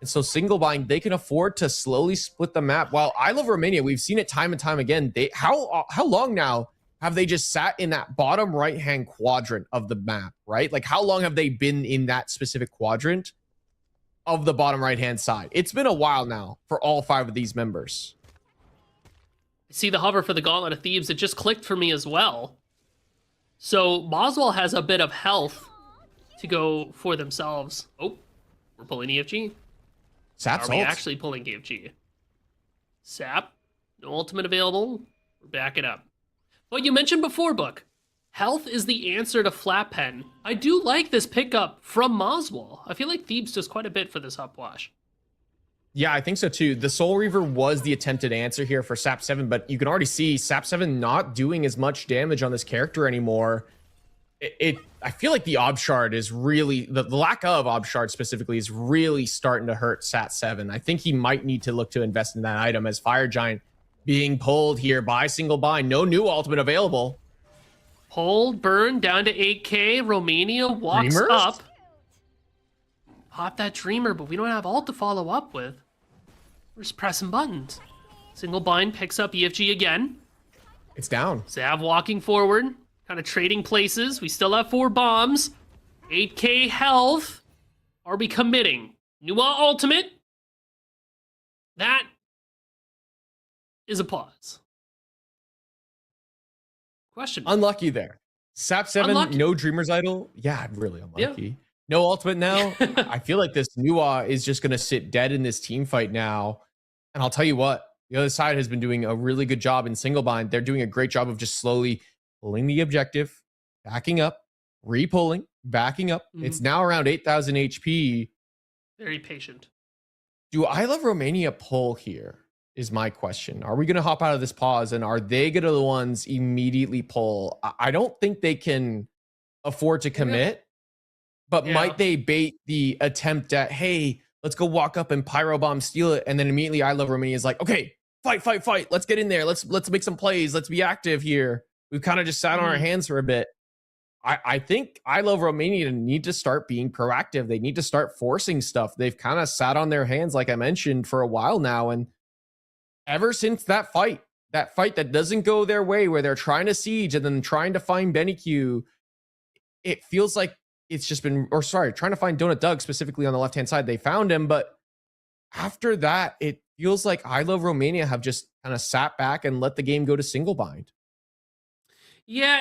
And so Single Bind, they can afford to slowly split the map. While I Love Romania, we've seen it time and time again. How long now have they just sat in that bottom right-hand quadrant of the map, right? Like, how long have they been in that specific quadrant of the bottom right-hand side? It's been a while now for all 5 of these members. I see the hover for the Gauntlet of Thebes. It just clicked for me as well. So Boswell has a bit of health to go for themselves. Oh, we're pulling EFG. Sap's Are we ult. actually pulling EFG? Sap, no ultimate available. We're backing up. What you mentioned before, Book. Health is the answer to Flat Pen. I do like this pickup from Moswell. I feel like Thebes does quite a bit for this upwash. Yeah, I think so too. The Soul Reaver was the attempted answer here for Sap 7, but you can already see Sap 7 not doing as much damage on this character anymore. I feel like the Ob Shard is really, the lack of Ob Shard specifically is really starting to hurt Sat 7. I think he might need to look to invest in that item as Fire Giant being pulled here by Single Bind. No new ultimate available. Pulled, burn, down to 8k. Romania walks Dreamers? up. Pop that Dreamer, but we don't have ult to follow up with. We're just pressing buttons. Single Bind picks up EFG again. It's down. Zav walking forward, kind of trading places. We still have 4 bombs. 8k health. Are we committing? Nua ultimate. That is a pause. Question. Unlucky there. Sap 7, Unlucky. no Dreamer's Idol. Yeah, really unlucky. No ultimate now. I feel like this Nua is just going to sit dead in this team fight now. And I'll tell you what, the other side has been doing a really good job in Single Bind. They're doing a great job of just slowly pulling the objective, backing up, re-pulling, backing up. It's now around 8,000 HP. Very patient. Do I Love Romania pull here is my question. Are we going to hop out of this pause and are they going to the ones immediately pull? I don't think they can afford to commit, but might they bait the attempt at, hey, let's go walk up and pyro bomb, steal it. And then immediately I Love Romania is like, okay, fight. Let's get in there. Let's make some plays. Let's be active here. We've kind of just sat on our hands for a bit. I think I Love Romania need to start being proactive. They need to start forcing stuff. They've kind of sat on their hands, like I mentioned, for a while now. And ever since that fight that doesn't go their way, where they're trying to siege and then trying to find Benny Q, it feels like it's just been, or sorry, trying to find Donut Doug specifically on the left-hand side. They found him, but after that, it feels like I Love Romania have just kind of sat back and let the game go to Single Bind. Yeah,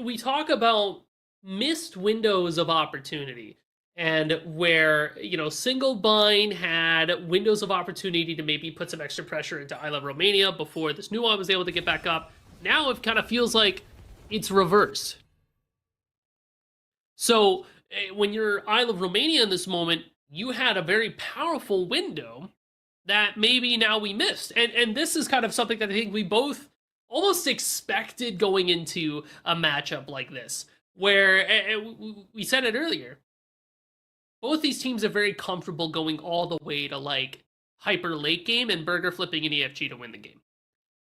we talk about missed windows of opportunity, and where, you know, single bind had windows of opportunity to maybe put some extra pressure into I Love Romania before this new one was able to get back up. Now it kind of feels like it's reversed. So when you're I Love Romania in this moment, you had a very powerful window that maybe now we missed. And this is kind of something that I think we both almost expected going into a matchup like this, where we said it earlier. Both these teams are very comfortable going all the way to like hyper late game and burger flipping an EFG to win the game.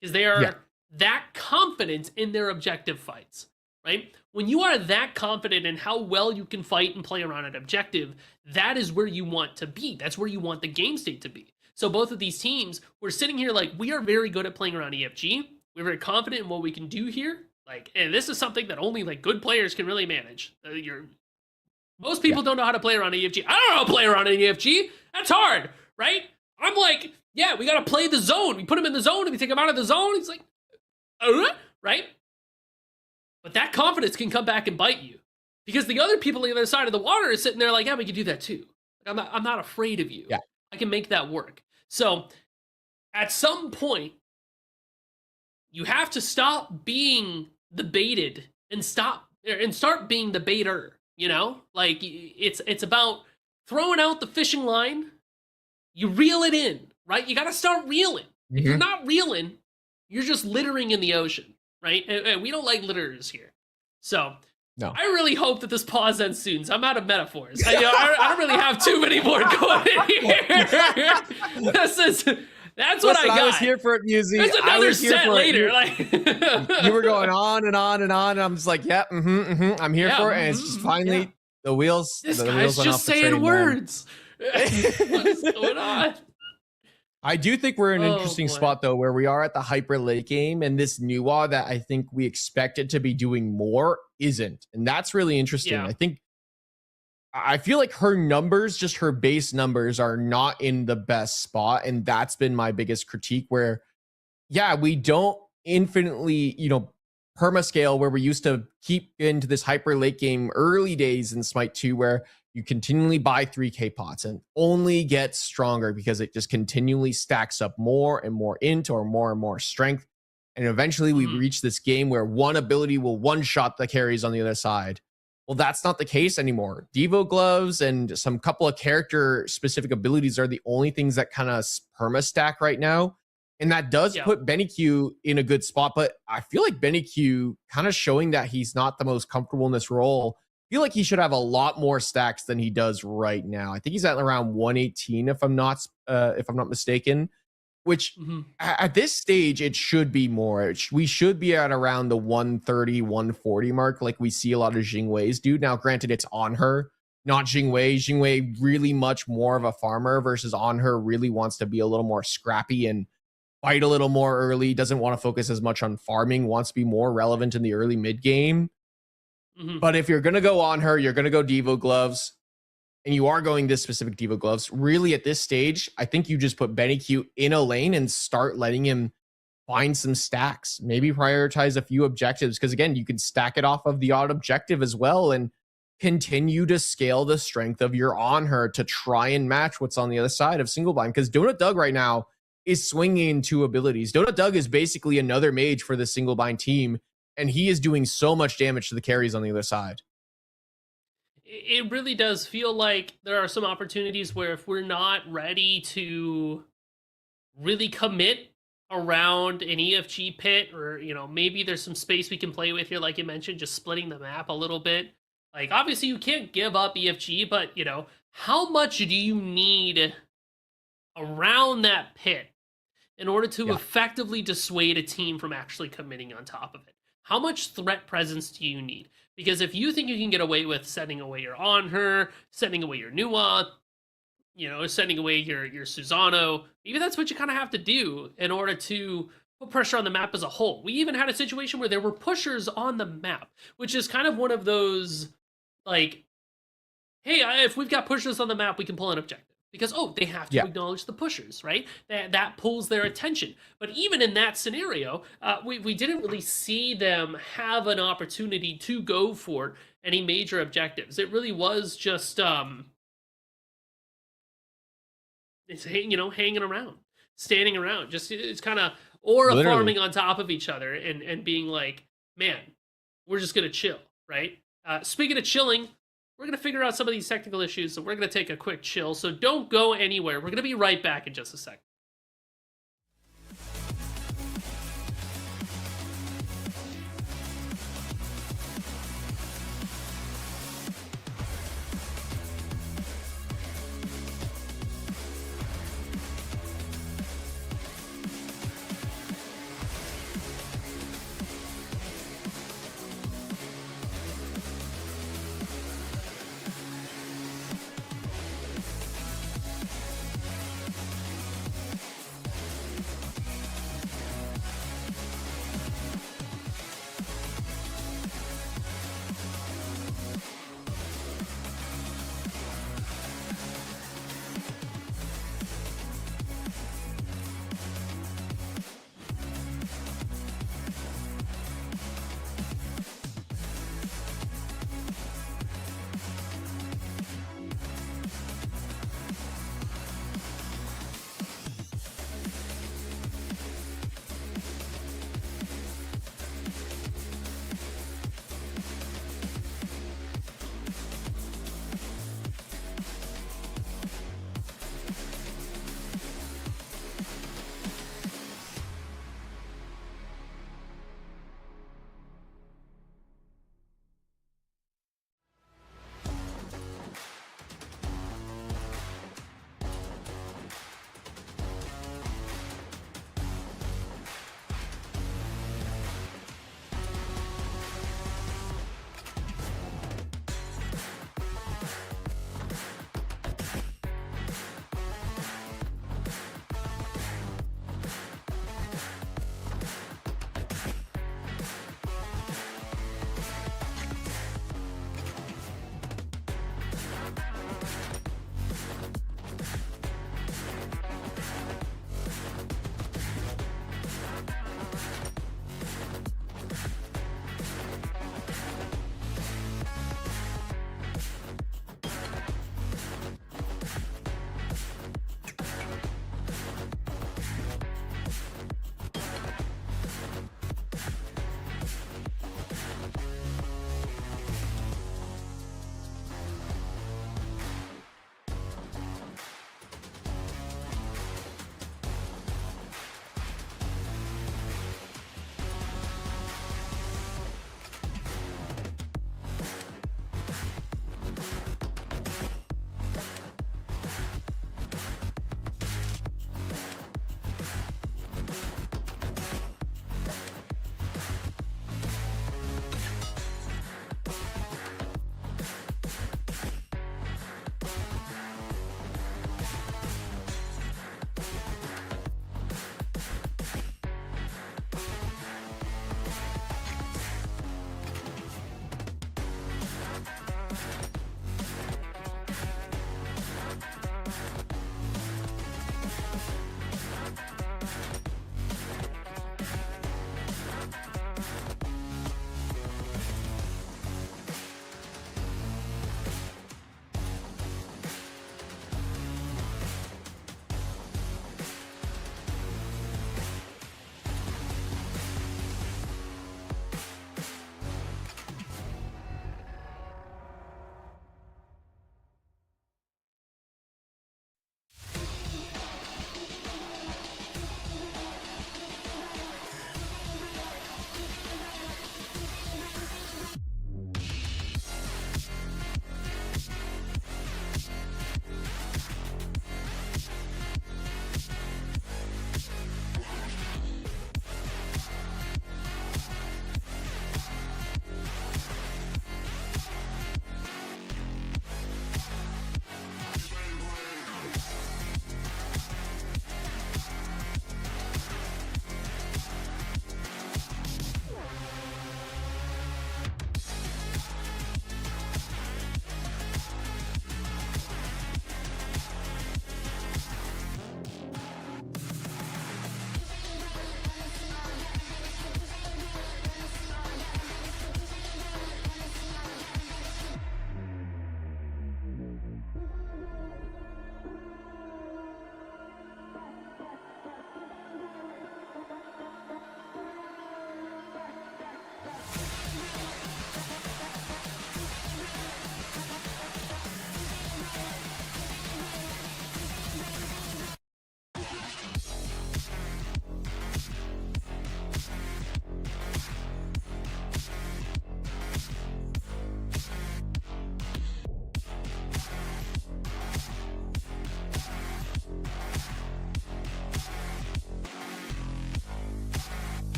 Because they are that confident in their objective fights, right? When you are that confident in how well you can fight and play around an objective, that is where you want to be. That's where you want the game state to be. So both of these teams, we're sitting here like, we are very good at playing around EFG. We're very confident in what we can do here. Like, and this is something that only like good players can really manage. Most people don't know how to play around EFG. I don't know how to play around an EFG. That's hard, right? I'm like, yeah, we got to play the zone. We put him in the zone and we take him out of the zone. He's like, right? But that confidence can come back and bite you, because the other people on the other side of the water are sitting there like, yeah, we can do that too. Like, I'm not afraid of you. Yeah. I can make that work. So at some point, you have to stop being the baited and start being the baiter. You know, like it's about throwing out the fishing line. You reel it in, right? You got to start reeling. If you're not reeling, you're just littering in the ocean, right? And we don't like litterers here. So no. I really hope that this pause ends soon. So I'm out of metaphors. I don't really have too many more going in here. That's what I got. I was here for it, Musi. There's another set later. You were going on and on and on, and I'm just like, yeah, I'm here for it. And it's just finally the wheels. This the guy's wheels went just off the saying train, words. What's going on? I do think we're in an interesting spot though, where we are at the hyper late game, and this Nuwa that I think we expected to be doing more isn't, and that's really interesting. Yeah. I feel like her numbers, just her base numbers, are not in the best spot. And that's been my biggest critique, where, yeah, we don't infinitely, permascale where we used to keep into this hyper late game early days in Smite 2, where you continually buy 3K pots and only get stronger because it just continually stacks up more and more int or more and more strength. And eventually we reach this game where one ability will one-shot the carries on the other side. Well, that's not the case anymore. Devo gloves and some couple of character specific abilities are the only things that kind of perma stack right now. And that does put Benny Q in a good spot. But I feel like Benny Q kind of showing that he's not the most comfortable in this role. I feel like he should have a lot more stacks than he does right now. I think he's at around 118 if I'm not mistaken. Which at this stage, it should be more. We should be at around the 130, 140 mark, like we see a lot of Jingwei's do. Now, granted, it's on her, not Jingwei. Jingwei really much more of a farmer versus on her really wants to be a little more scrappy and fight a little more early, doesn't want to focus as much on farming, wants to be more relevant in the early mid game. But if you're going to go on her, you're going to go Devo gloves. And you are going this specific Devo gloves, really at this stage, I think you just put Benny Q in a lane and start letting him find some stacks. Maybe prioritize a few objectives, because again, you can stack it off of the odd objective as well and continue to scale the strength of your on her to try and match what's on the other side of single blind. Because Donut Doug right now is swinging two abilities. Donut Doug is basically another mage for the single blind team, and he is doing so much damage to the carries on the other side. It really does feel like there are some opportunities where if we're not ready to really commit around an EFG pit, or, maybe there's some space we can play with here, like you mentioned, just splitting the map a little bit. Like, obviously you can't give up EFG, but, how much do you need around that pit in order to effectively dissuade a team from actually committing on top of it? How much threat presence do you need? Because if you think you can get away with sending away your on her, sending away your Nuwa, sending away your Susano, maybe that's what you kind of have to do in order to put pressure on the map as a whole. We even had a situation where there were pushers on the map, which is kind of one of those, like, hey, if we've got pushers on the map, we can pull an objective. Because, they have to acknowledge the pushers, right? That pulls their attention. But even in that scenario, we didn't really see them have an opportunity to go for it any major objectives. It really was just it's hanging around, standing around. Just it's kind of aura Literally. farming on top of each other and being like, man, we're just gonna chill, right? Speaking of chilling, we're gonna figure out some of these technical issues, so we're gonna take a quick chill. So don't go anywhere. We're gonna be right back in just a second.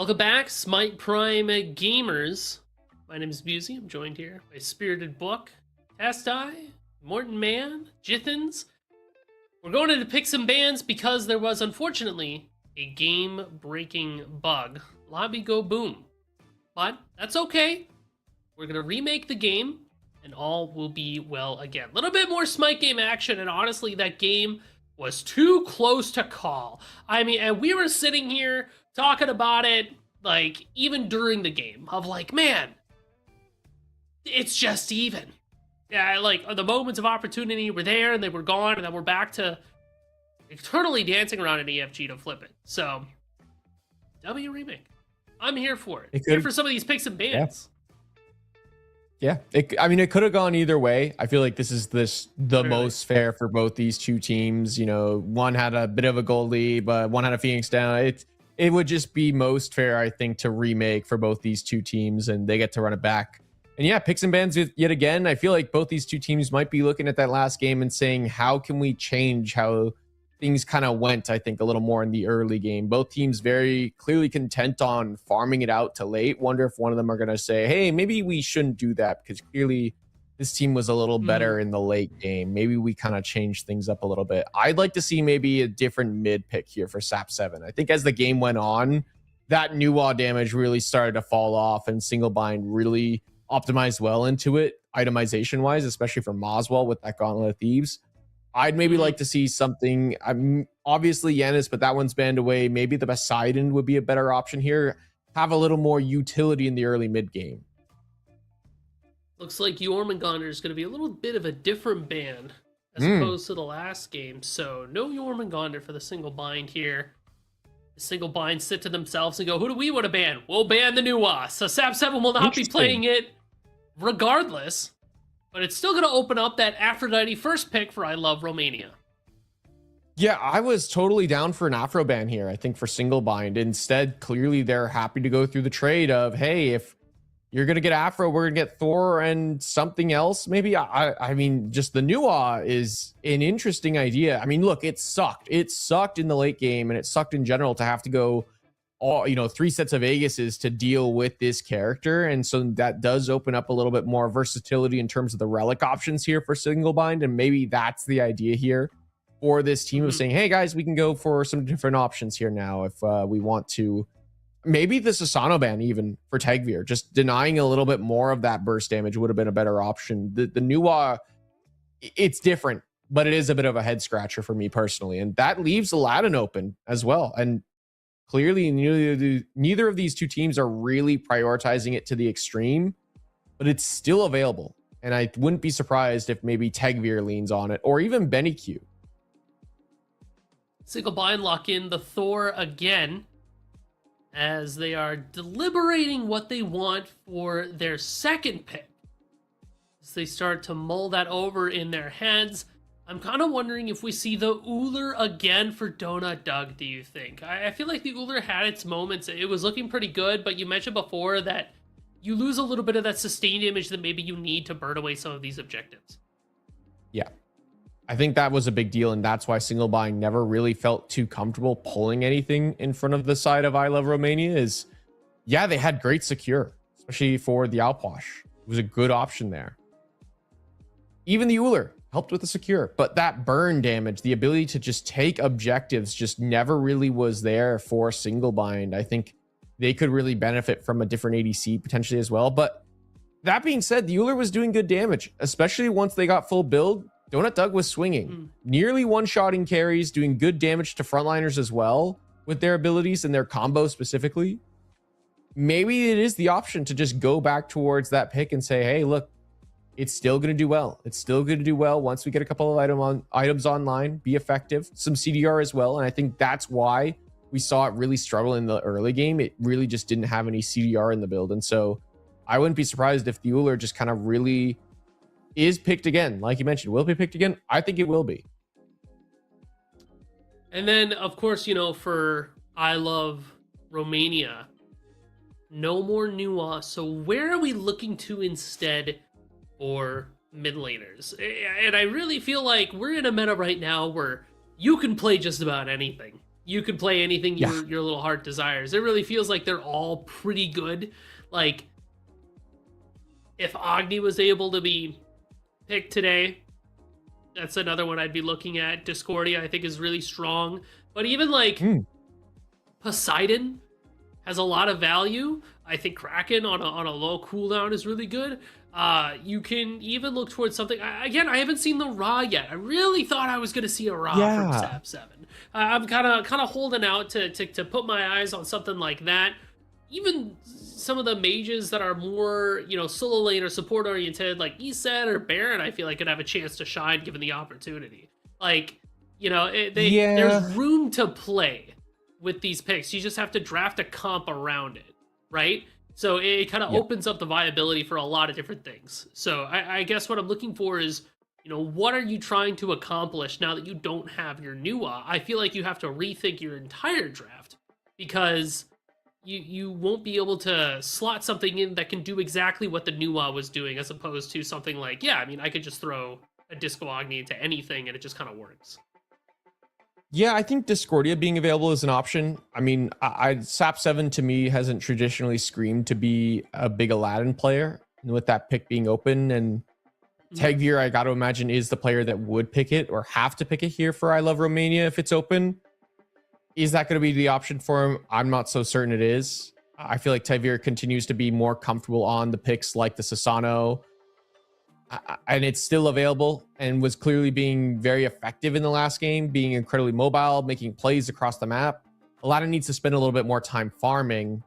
Welcome back, Smite Prime gamers. My name is Busey. I'm joined here by Spirited Book, Tastai, Morton Man, Jithens. We're going into picks and bans because there was, unfortunately, a game-breaking bug. Lobby go boom. But that's okay. We're going to remake the game, and all will be well again. A little bit more Smite game action, and honestly, that game was too close to call. I mean, and we were sitting here talking about it, like, even during the game, of like, man, it's just even. Yeah, like, the moments of opportunity were there, and they were gone, and then we're back to eternally dancing around an EFG to flip it. So, W remake. I'm here for it. Here for some of these picks and bans. Yeah, I mean, it could have gone either way. I feel like this is the most fair for both these two teams. You know, one had a bit of a goalie, but one had a Phoenix down. It would just be most fair, I think, to remake for both these two teams, and they get to run it back. And yeah, picks and bans yet again. I feel like both these two teams might be looking at that last game and saying, how can we change how things kind of went, I think, a little more in the early game. Both teams very clearly content on farming it out to late. Wonder if one of them are going to say, hey, maybe we shouldn't do that because clearly this team was a little better in the late game. Maybe we kind of change things up a little bit. I'd like to see maybe a different mid pick here for SAP 7. I think as the game went on, that Nuwa damage really started to fall off and single bind really optimized well into it, itemization wise, especially for Moswell with that Gauntlet of Thieves. I'd maybe like to see something. I'm obviously Yanis, but that one's banned away. Maybe the Poseidon would be a better option here. Have a little more utility in the early mid game. Looks like Jormungandr is going to be a little bit of a different ban as opposed to the last game. So no Jormungandr for the single bind here. The single bind sit to themselves and go, who do we want to ban? We'll ban the Nuwa. So SAP 7 will not be playing it regardless. But it's still going to open up that Aphrodite first pick for I Love Romania. Yeah, I was totally down for an Afro ban here, I think, for single bind. Instead, clearly they're happy to go through the trade of, hey, if you're going to get Afro, we're going to get Thor and something else. Maybe, I mean, just the Nuwa is an interesting idea. I mean, look, it sucked. It sucked in the late game, and it sucked in general to have to go all, 3 sets of Aegises to deal with this character. And so that does open up a little bit more versatility in terms of the relic options here for single bind. And maybe that's the idea here for this team of saying, hey guys, we can go for some different options here now if we want to. Maybe the Susano ban even for Tagveer, just denying a little bit more of that burst damage would have been a better option. The Nuwa, it's different, but it is a bit of a head scratcher for me personally. And that leaves Aladdin open as well. And clearly, neither of these two teams are really prioritizing it to the extreme, but it's still available. And I wouldn't be surprised if maybe Tagveer leans on it, or even Benny Q. Single bind lock in the Thor again, as they are deliberating what they want for their second pick. As they start to mull that over in their heads, I'm kind of wondering if we see the Uller again for Donut Doug, do you think? I feel like the Uller had its moments. It was looking pretty good, but you mentioned before that you lose a little bit of that sustained image that maybe you need to burn away some of these objectives. Yeah. I think that was a big deal, and that's why single bind never really felt too comfortable pulling anything in front of the side of I Love Romania is, yeah, they had great secure, especially for the Alposh. It was a good option there. Even the Uller helped with the secure, but that burn damage, the ability to just take objectives just never really was there for single bind. I think they could really benefit from a different ADC potentially as well. But that being said, the Uller was doing good damage, especially once they got full build. Donut Doug was swinging, nearly one-shotting carries, doing good damage to frontliners as well with their abilities and their combo specifically. Maybe it is the option to just go back towards that pick and say, hey, look, it's still going to do well. It's still going to do well once we get a couple of items online, be effective, some CDR as well. And I think that's why we saw it really struggle in the early game. It really just didn't have any CDR in the build. And so I wouldn't be surprised if the Uller just kind of really is picked again. Like you mentioned, will it be picked again? I think it will be. And then, of course, for I Love Romania, no more Nuwa. So where are we looking to instead for mid laners? And I really feel like we're in a meta right now where you can play just about anything. you could play anything your little heart desires. It really feels like they're all pretty good. Like, if Agni was able to be picked today, that's another one I'd be looking at. Discordia, I think, is really strong. But even like Poseidon has a lot of value. I think Kraken on a low cooldown is really good. You can even look towards something. Again, I haven't seen the Ra yet. I really thought I was going to see a Ra from SAP 7. I'm kind of holding out to put my eyes on something like that. Even some of the mages that are more, solo lane or support oriented, like Iset or Baron, I feel like could have a chance to shine given the opportunity. Like, there's room to play with these picks. You just have to draft a comp around it, right? So it kind of opens up the viability for a lot of different things. So I guess what I'm looking for is, what are you trying to accomplish now that you don't have your Nuwa? I feel like you have to rethink your entire draft, because you won't be able to slot something in that can do exactly what the Nuwa was doing, as opposed to something like, I could just throw a Disco Agni into anything and it just kind of works. Yeah, I think Discordia being available is an option. I mean, SAP 7 to me hasn't traditionally screamed to be a big Aladdin player. And with that pick being open, and Tagveer, I got to imagine, is the player that would pick it or have to pick it here for I Love Romania if it's open. Is that going to be the option for him? I'm not so certain it is. I feel like Tagveer continues to be more comfortable on the picks like the Sasano. And it's still available and was clearly being very effective in the last game, being incredibly mobile, making plays across the map. Aladdin needs to spend a little bit more time farming.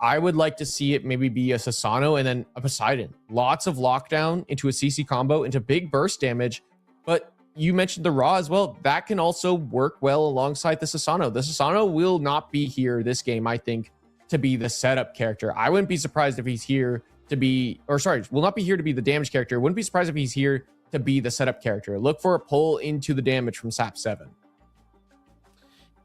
I would like to see it maybe be a Sasano and then a Poseidon. Lots of lockdown into a CC combo, into big burst damage. But you mentioned the Ra as well. That can also work well alongside the Sasano. The Sasano will not be here this game, I think, to be the setup character. I wouldn't be surprised if he's here to be, will not be here to be the damage character. Wouldn't be surprised if he's here to be the setup character. Look for a pull into the damage from SAP 7.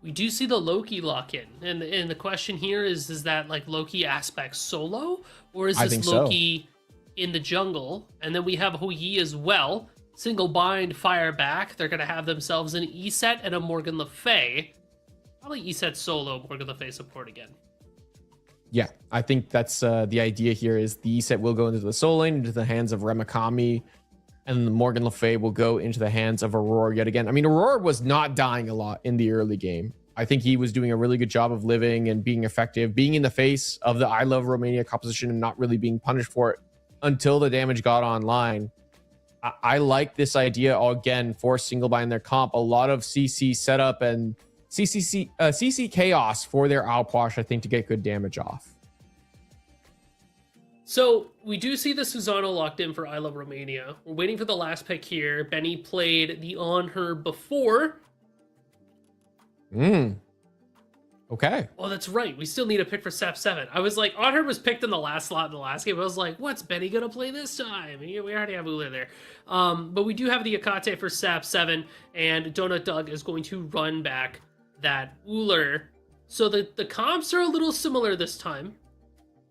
We do see the Loki lock-in, and the question here is that like Loki aspect solo, or is this Loki in the jungle? And then we have Hou-Yi as well. Single bind, fire back. They're gonna have themselves an Iset and a Morgan Le Fay. Probably Iset solo, Morgan Le Fay support again. Yeah, I think that's the idea here is the Iset will go into the soul lane, into the hands of Remakami, and the Morgan Le Fay will go into the hands of Aurora yet again. I mean, Aurora was not dying a lot in the early game. I think he was doing a really good job of living and being effective, being in the face of the I Love Romania composition and not really being punished for it until the damage got online. I like this idea again for single bind their comp. A lot of CC setup and CC chaos for their Outwash, I think, to get good damage off. So we do see the Susano locked in for I Love Romania. We're waiting for the last pick here. Benny played the On Her before. Okay. Oh, that's right. We still need a pick for SAP 7. I was like, On Her was picked in the last slot in the last game. I was like, what's Benny gonna play this time? We already have Uller there. But we do have the Akate for SAP 7, and Donut Doug is going to run back that Uller. So the comps are a little similar this time.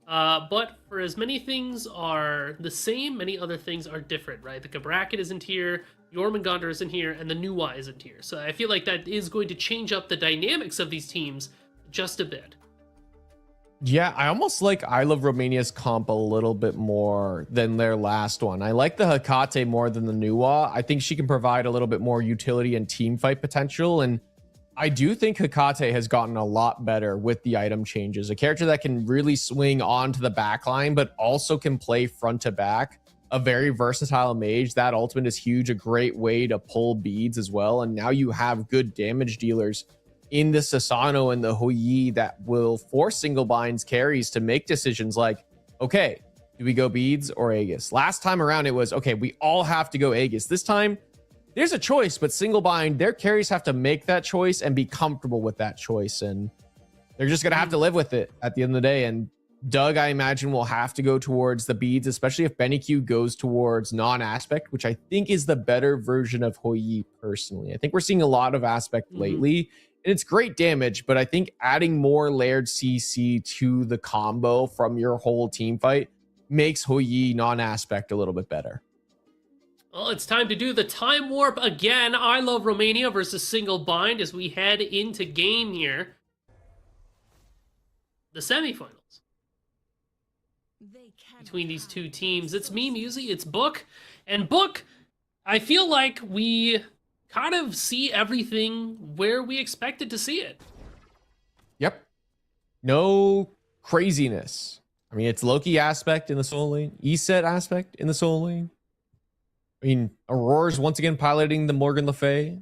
But for as many things are the same, many other things are different, right? The Gabracket isn't here, Jormungandr isn't here, and the Nuwa isn't here. So I feel like that is going to change up the dynamics of these teams just a bit. Yeah, I almost like I Love Romania's comp a little bit more than their last one. I like the Hecate more than the Nuwa. I think she can provide a little bit more utility and team fight potential, and I do think Hecate has gotten a lot better with the item changes. A character that can really swing onto the back line, but also can play front to back. A very versatile mage. That ultimate is huge. A great way to pull beads as well. And now you have good damage dealers in the Sasano and the Hou-Yi that will force single binds carries to make decisions like, okay, do we go beads or Aegis? Last time around it was, okay, we all have to go Aegis. This time, there's a choice, but single bind, their carries have to make that choice and be comfortable with that choice. And they're just going to have to live with it at the end of the day. And Doug, I imagine, will have to go towards the beads, especially if Benny Q goes towards non-aspect, which I think is the better version of Hou-Yi personally. I think we're seeing a lot of aspect lately, and it's great damage, but I think adding more layered CC to the combo from your whole team fight makes Hou-Yi non-aspect a little bit better. Well, it's time to do the time warp again. I Love Romania versus Single Bind as we head into game here. The semifinals between these two teams. It's me, Musy, it's Book. And Book, I feel like we kind of see everything where we expected to see it. Yep. No craziness. I mean, it's Loki aspect in the soul lane, E-set aspect in the soul lane. I mean, Aurora's once again piloting the Morgan Le Fay.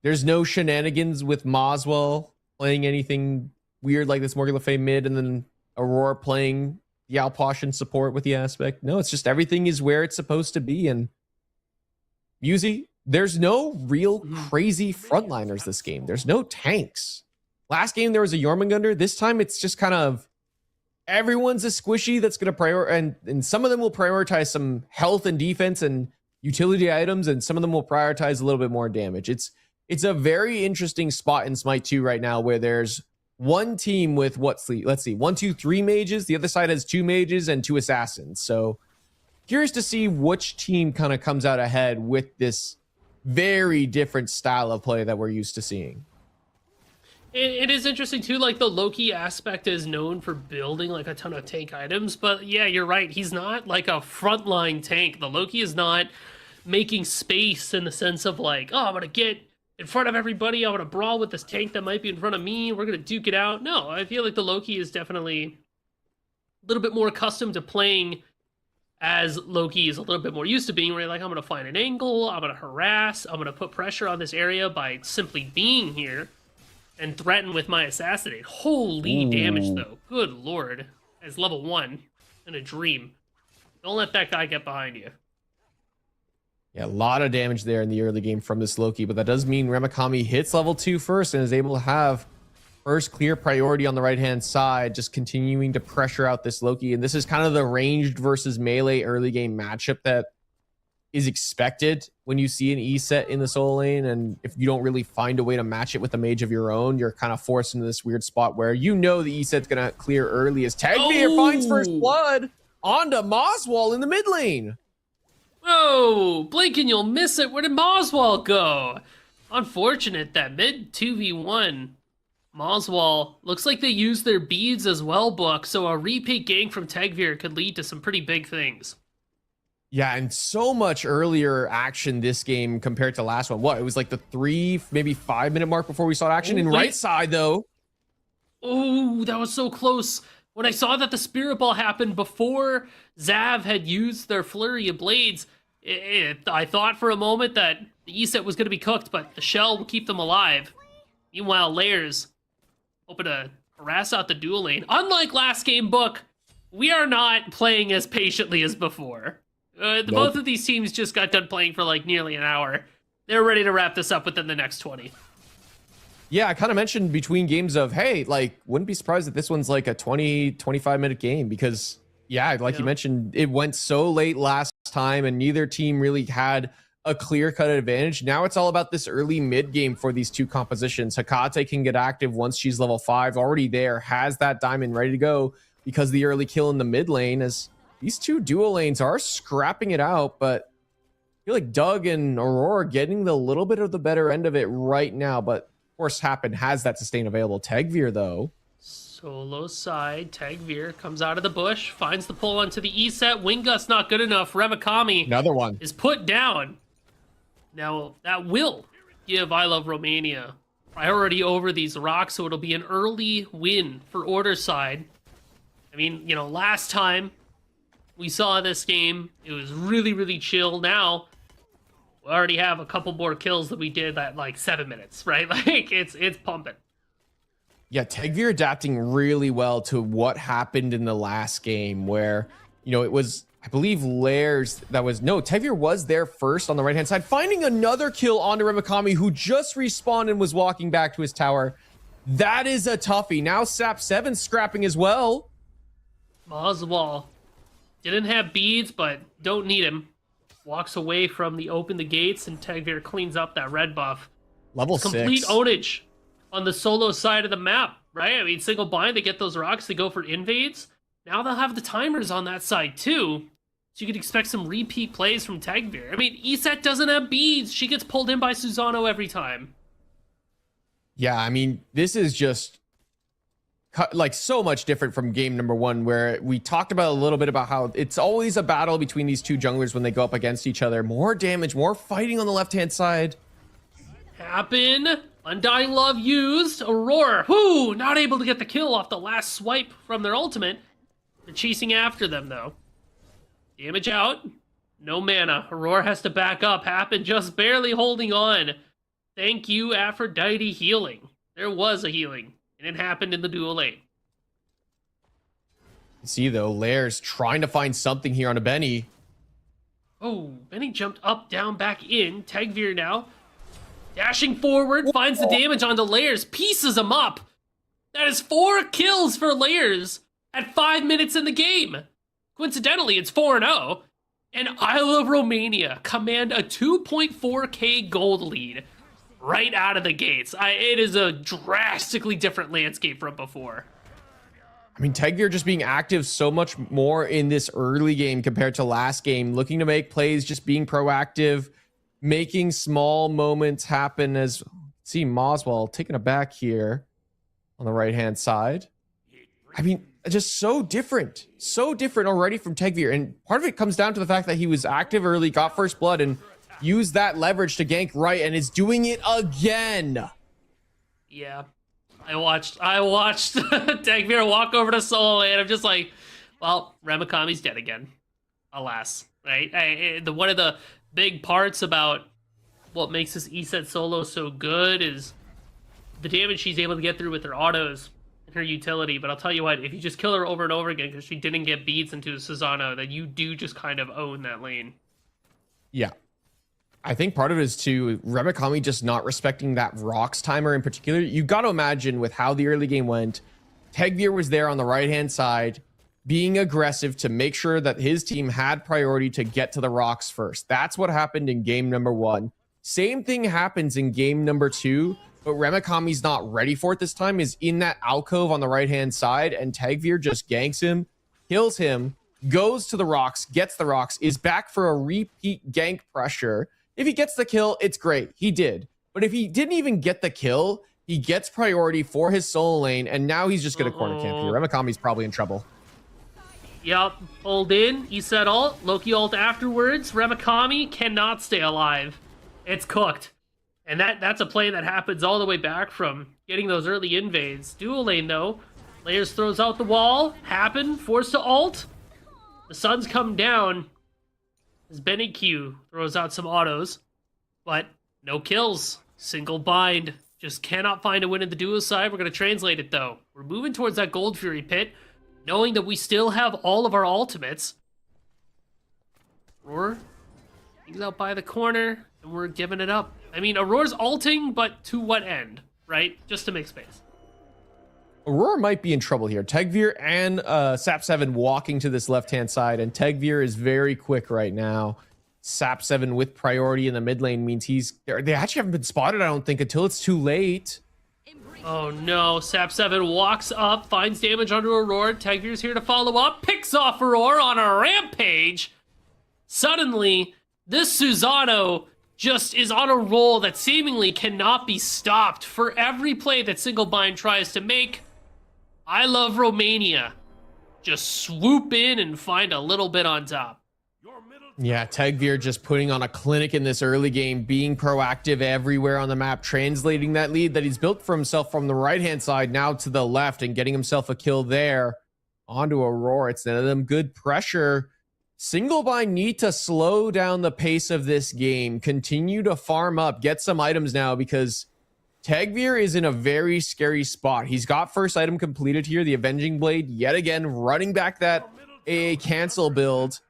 There's no shenanigans with Moswell playing anything weird like this Morgan Le Fay mid and then Aurora playing the Alposh in support with the aspect. No, it's just everything is where it's supposed to be. And Musy, there's no real crazy frontliners this game. There's no tanks. Last game there was a Jormungandr. This time it's just kind of everyone's a squishy that's going to prioritize, and some of them will prioritize some health and defense and utility items, and some of them will prioritize a little bit more damage. It's a very interesting spot in Smite 2 right now where there's one team with let's see, 1, 2, 3 mages. The other side has 2 mages and 2 assassins. So curious to see which team kind of comes out ahead with this very different style of play that we're used to seeing. It is interesting too, like the Loki aspect is known for building like a ton of tank items, but yeah, you're right. He's not like a frontline tank. The Loki is not making space in the sense of like, oh, I'm going to get in front of everybody. I'm going to brawl with this tank that might be in front of me. We're going to duke it out. No, I feel like the Loki is definitely a little bit more accustomed to playing as Loki is a little bit more used to being, where you're like, I'm going to find an angle, I'm going to harass, I'm going to put pressure on this area by simply being here. And threaten with my assassinate. Holy damage, though. Good lord. As level 1 in a dream. Don't let that guy get behind you. Yeah, a lot of damage there in the early game from this Loki, but that does mean Remakami hits level 2 first and is able to have first clear priority on the right-hand side, just continuing to pressure out this Loki. And this is kind of the ranged versus melee early game matchup that is expected when you see an E-set in the soul lane, and if you don't really find a way to match it with a mage of your own, you're kind of forced into this weird spot where you know the E-set's gonna clear early as Tagmeer finds first blood onto Moswell in the mid lane. Oh, blink and you'll miss it. Where did Moswell go? Unfortunate that mid 2v1. Moswell looks like they used their beads as well, Book, so a repeat gank from Tagmeer could lead to some pretty big things. Yeah, and so much earlier action this game compared to last one. What, it was like the 3, maybe 5 minute mark before we saw action. And right side, though. Oh, that was so close. When I saw that the Spirit Ball happened before Zav had used their Flurry of Blades, I thought for a moment that the E-set was going to be cooked, but the Shell would keep them alive. Meanwhile, Layers hoping to harass out the dual lane. Unlike last game, Book, we are not playing as patiently as before. Both of these teams just got done playing for like nearly an hour. They're ready to wrap this up within the next 20. Yeah, I kind of mentioned between games of, hey, like, wouldn't be surprised if this one's like a 20, 25-minute game because, yeah, like you mentioned, it went so late last time and neither team really had a clear-cut advantage. Now it's all about this early mid game for these two compositions. Hecate can get active once she's level 5, already there, has that diamond ready to go because the early kill in the mid lane is... These two dual lanes are scrapping it out, but I feel like Doug and Aurora getting the little bit of the better end of it right now. But of course, Happen has that sustain available. Tagmeer, though. Solo side, Tagmeer comes out of the bush, finds the pull onto the E-set. Wing Gust not good enough. Remakami Another one is put down. Now, that will give I Love Romania priority over these rocks, so it'll be an early win for Order side. I mean, you know, last time we saw this game, it was really, really chill. Now, we already have a couple more kills that we did at like 7 minutes, right? Like, it's pumping. Yeah, Tagmeer adapting really well to what happened in the last game where, you know, it was, I believe, Lairs that was, no, Tagmeer was there first on the right-hand side, finding another kill onto Remakami, who just respawned and was walking back to his tower. That is a toughie. Now Sap 7 scrapping as well. Moswell didn't have beads, but don't need him. Walks away from the open the gates, and Tagmeer cleans up that red buff. Level Complete 6. ownage on the solo side of the map, right? I mean, single bind, they get those rocks, they go for invades. Now they'll have the timers on that side too. So you could expect some repeat plays from Tagveer. I mean, Iset doesn't have beads. She gets pulled in by Susano every time. Yeah, I mean, this is just like so much different from game number 1, where we talked about a little bit about how it's always a battle between these two junglers when they go up against each other. More damage, more fighting on the left-hand side. Happen. Undying Love used. Aurora, whoo, not able to get the kill off the last swipe from their ultimate. They're chasing after them, though. Damage out. No mana. Aurora has to back up. Happen just barely holding on. Thank you, Aphrodite healing. There was a healing, and it happened in the dual lane. See, though, Lairs trying to find something here on a Benny. Oh, Benny jumped up, down, back in. Tagveer now. Dashing forward, finds the damage onto Lairs, pieces him up. That is 4 kills for Lairs at 5 minutes in the game. Coincidentally, it's 4-0. And Isle of Romania command a 2.4k gold lead right out of the gates. It is a drastically different landscape from before. I mean, Tagveer just being active so much more in this early game compared to last game, looking to make plays, just being proactive, making small moments happen. As see Moswell taking a back here on the right-hand side. I mean, just so different already from Tagveer. And part of it comes down to the fact that he was active early, got first blood, and used that leverage to gank right, and is doing it again. Yeah. I watched Tagveer walk over to solo, and I'm just like, well, Ramakami's dead again. Alas. Right? One of the big parts about what makes this Iset solo so good is the damage she's able to get through with her autos and her utility. But I'll tell you what, if you just kill her over and over again because she didn't get beats into Susano, then you do just kind of own that lane. Yeah. I think part of it is too Ramakami just not respecting that rocks timer in particular. You got to imagine with how the early game went, Tagveer was there on the right-hand side, being aggressive to make sure that his team had priority to get to the rocks first. That's what happened in game number 1. Same thing happens in game number 2, but Ramakami's not ready for it this time, is in that alcove on the right-hand side, and Tagveer just ganks him, kills him, goes to the rocks, gets the rocks, is back for a repeat gank pressure. If he gets the kill, it's great. He did. But if he didn't even get the kill, he gets priority for his solo lane, and now he's just going to corner camp here. Ramakami's probably in trouble. Yep, hold in, Iset ult, Loki ult afterwards. Ramakami cannot stay alive. It's cooked. And that's a play that happens all the way back from getting those early invades. Dual lane, though. Lairs throws out the wall. Happen, forced to ult. The sun's come down. As Benny Q throws out some autos, but no kills. Single bind. Just cannot find a win in the duo side. We're going to translate it, though. We're moving towards that Gold Fury pit, knowing that we still have all of our ultimates. Aurora, he's out by the corner, and we're giving it up. I mean, Aurora's ulting, but to what end, right? Just to make space. Aurora might be in trouble here. Tagveer and Sap7 walking to this left-hand side, and Tagveer is very quick right now. Sap7 with priority in the mid lane means they actually haven't been spotted, I don't think, until it's too late. Oh no, Sap7 walks up, finds damage onto Aurora. Tagveer's here to follow up, picks off Aurora on a rampage. Suddenly, this Susano just is on a roll that seemingly cannot be stopped. For every play that Single Bind tries to make, I Love Romania just swoop in and find a little bit on top. Yeah, Tagveer just putting on a clinic in this early game, being proactive everywhere on the map, translating that lead that he's built for himself from the right-hand side now to the left and getting himself a kill there onto Aurora. It's none of them good pressure. Single Bind need to slow down the pace of this game, continue to farm up, get some items now, because Tagveer is in a very scary spot. He's got first item completed here, the Avenging Blade, yet again, running back that AA cancel build.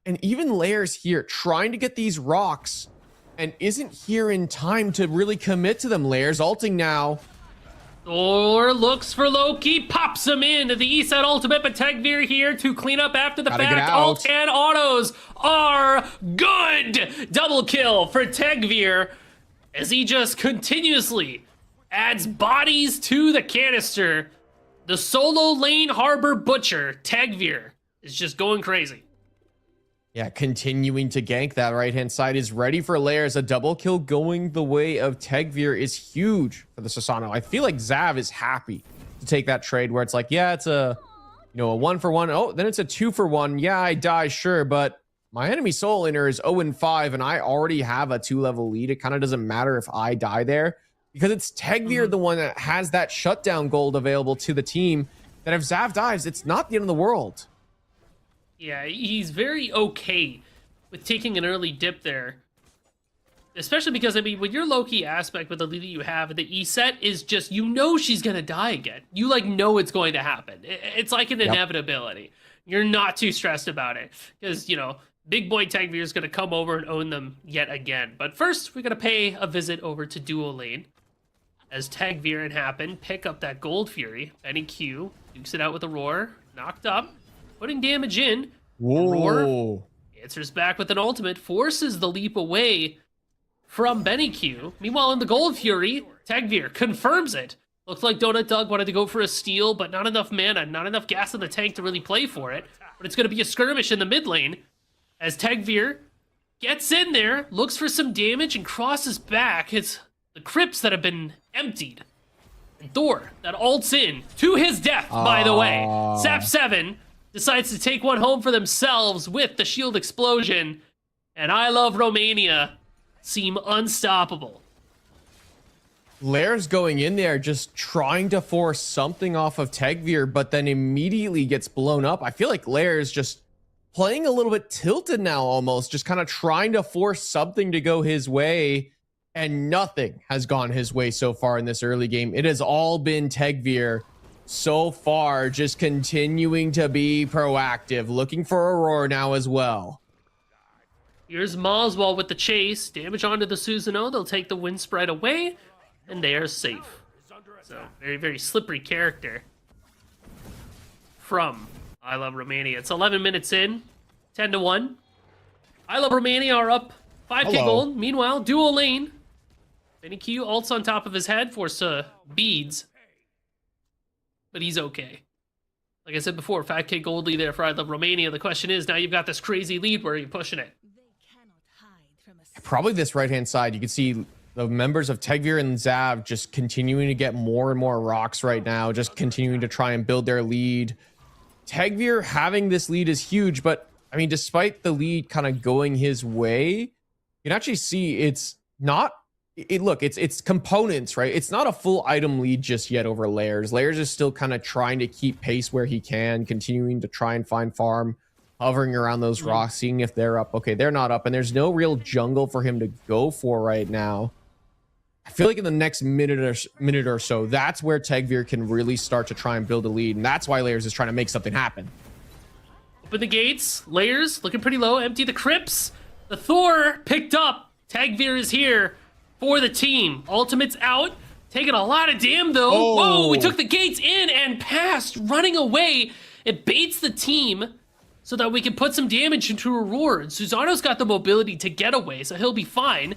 And even Lairs here, trying to get these rocks, and isn't here in time to really commit to them. Lairs ulting now. Thor looks for Loki, pops him into the Iset ultimate, but Tagveer here to clean up after the fact. Ult and autos are good! Double kill for Tagveer as he just continuously adds bodies to the canister. The solo lane harbor butcher, Tagveer, is just going crazy. Yeah, continuing to gank. That right-hand side is ready for layers. A double kill going the way of Tegvir is huge for the Susano. I feel like Zav is happy to take that trade where it's like, yeah, it's a, you know, a 1-for-1. Oh, then it's a 2-for-1. Yeah, I die, sure, but my enemy soul inner is 0-5, and I already have a 2-level lead. It kind of doesn't matter if I die there because it's Tegvir, the one that has that shutdown gold available to the team, that if Zav dies, it's not the end of the world. Yeah, he's very okay with taking an early dip there. Especially because, I mean, when your low-key aspect with the lead that you have, the E set is just, you know she's going to die again. You, like, know it's going to happen. It's like an inevitability. You're not too stressed about it. Because, you know, big boy Tegvir is going to come over and own them yet again. But first, we're going to pay a visit over to duo lane. As Tegvir and Happen pick up that Gold Fury. Benny Q dukes it out with a roar. Knocked up. Putting damage in. Whoa. Roar answers back with an ultimate. Forces the leap away from Benny Q. Meanwhile, in the Gold Fury, Tegvir confirms it. Looked like Donut Doug wanted to go for a steal, but not enough mana, not enough gas in the tank to really play for it. But it's going to be a skirmish in the mid lane. As Tegvir gets in there, looks for some damage, and crosses back. It's the crypts that have been emptied. And Thor, that ults in to his death, by the way. Sap 7 decides to take one home for themselves with the shield explosion. And I Love Romania seem unstoppable. Lair's going in there just trying to force something off of Tegvir, but then immediately gets blown up. I feel like Lair's just playing a little bit tilted now almost, just kind of trying to force something to go his way, and nothing has gone his way so far in this early game. It has all been Tegvir so far, just continuing to be proactive, looking for Aurora now as well. Here's Moswell with the chase. Damage onto the Susanoo. They'll take the wind spread away, and they are safe. So, very, very slippery character from I Love Romania. It's 11 minutes in, 10-1. I Love Romania are up 5k gold. Meanwhile, dual lane. Benny Q ults on top of his head for beads. But he's okay. Like I said before, 5k gold lead there for I Love Romania. The question is, now you've got this crazy lead. Where are you pushing it? Probably this right-hand side. You can see the members of Tegvir and Zav just continuing to get more and more rocks right now, just continuing to try and build their lead. Tegvir having this lead is huge, but I mean, despite the lead kind of going his way, you can actually see it's not, it's components, right? It's not a full item lead just yet over Layers. Layers is still kind of trying to keep pace where he can, continuing to try and find farm, hovering around those rocks, seeing if they're up. Okay, they're not up, and there's no real jungle for him to go for right now. I feel like in the next minute or so, that's where Tegvir can really start to try and build a lead, and that's why Layers is trying to make something happen. Open the gates. Layers looking pretty low. Empty the crypts. The Thor picked up. Tegvir is here for the team. Ultimate's out. Taking a lot of damn, though. Oh. Whoa, we took the gates in and passed. Running away. It baits the team so that we can put some damage into Aurora. Susano's got the mobility to get away, so he'll be fine.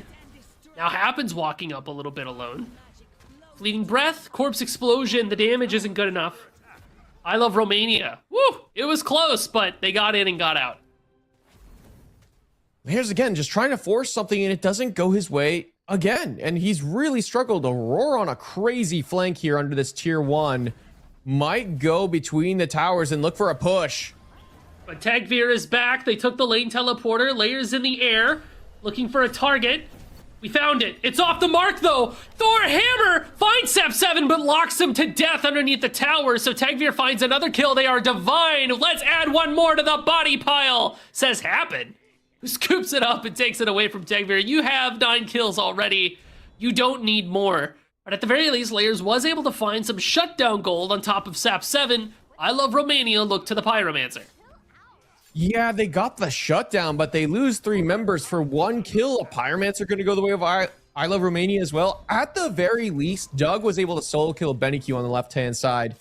Now Happen's walking up a little bit alone. Fleeting Breath, Corpse Explosion, the damage isn't good enough. I Love Romania. Woo! It was close, but they got in and got out. Here's again, just trying to force something, and it doesn't go his way again. And he's really struggled. Aurora on a crazy flank here under this tier 1. Might go between the towers and look for a push. But Tegvir is back. They took the lane teleporter. Layers in the air, looking for a target. We found it. It's off the mark, though. Thor Hammer finds Sap 7, but locks him to death underneath the tower. So Tegvir finds another kill. They are divine. Let's add one more to the body pile, says Happen, who scoops it up and takes it away from Tegvir. You have 9 kills already. You don't need more. But at the very least, Layers was able to find some shutdown gold on top of Sap 7. I Love Romania look to the Pyromancer. Yeah, they got the shutdown, but they lose 3 members for 1 kill. A Pyromancer going to go the way of I Love Romania as well. At the very least, Doug was able to solo kill Benny Q on the left-hand side.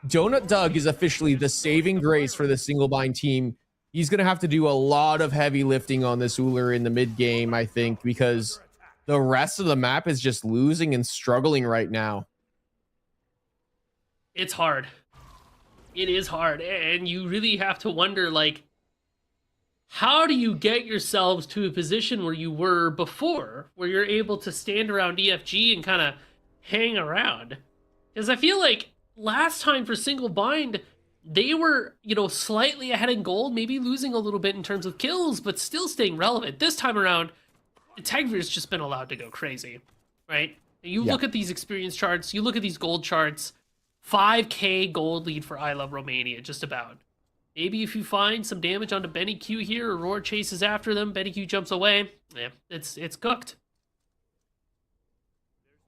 Donut Doug is officially the saving grace for the single bind team. He's going to have to do a lot of heavy lifting on this Uller in the mid game, I think, because the rest of the map is just losing and struggling right now. It's hard. It is hard, and you really have to wonder, like, how do you get yourselves to a position where you were before, where you're able to stand around EFG and kind of hang around? Because I feel like last time for single bind, they were, you know, slightly ahead in gold, maybe losing a little bit in terms of kills, but still staying relevant. This time around, Tagvir's just been allowed to go crazy, right? You look at these experience charts, you look at these gold charts, 5k gold lead for I Love Romania, just about. Maybe if you find some damage onto Benny Q here, Aurora chases after them, Benny Q jumps away. Yeah, it's cooked.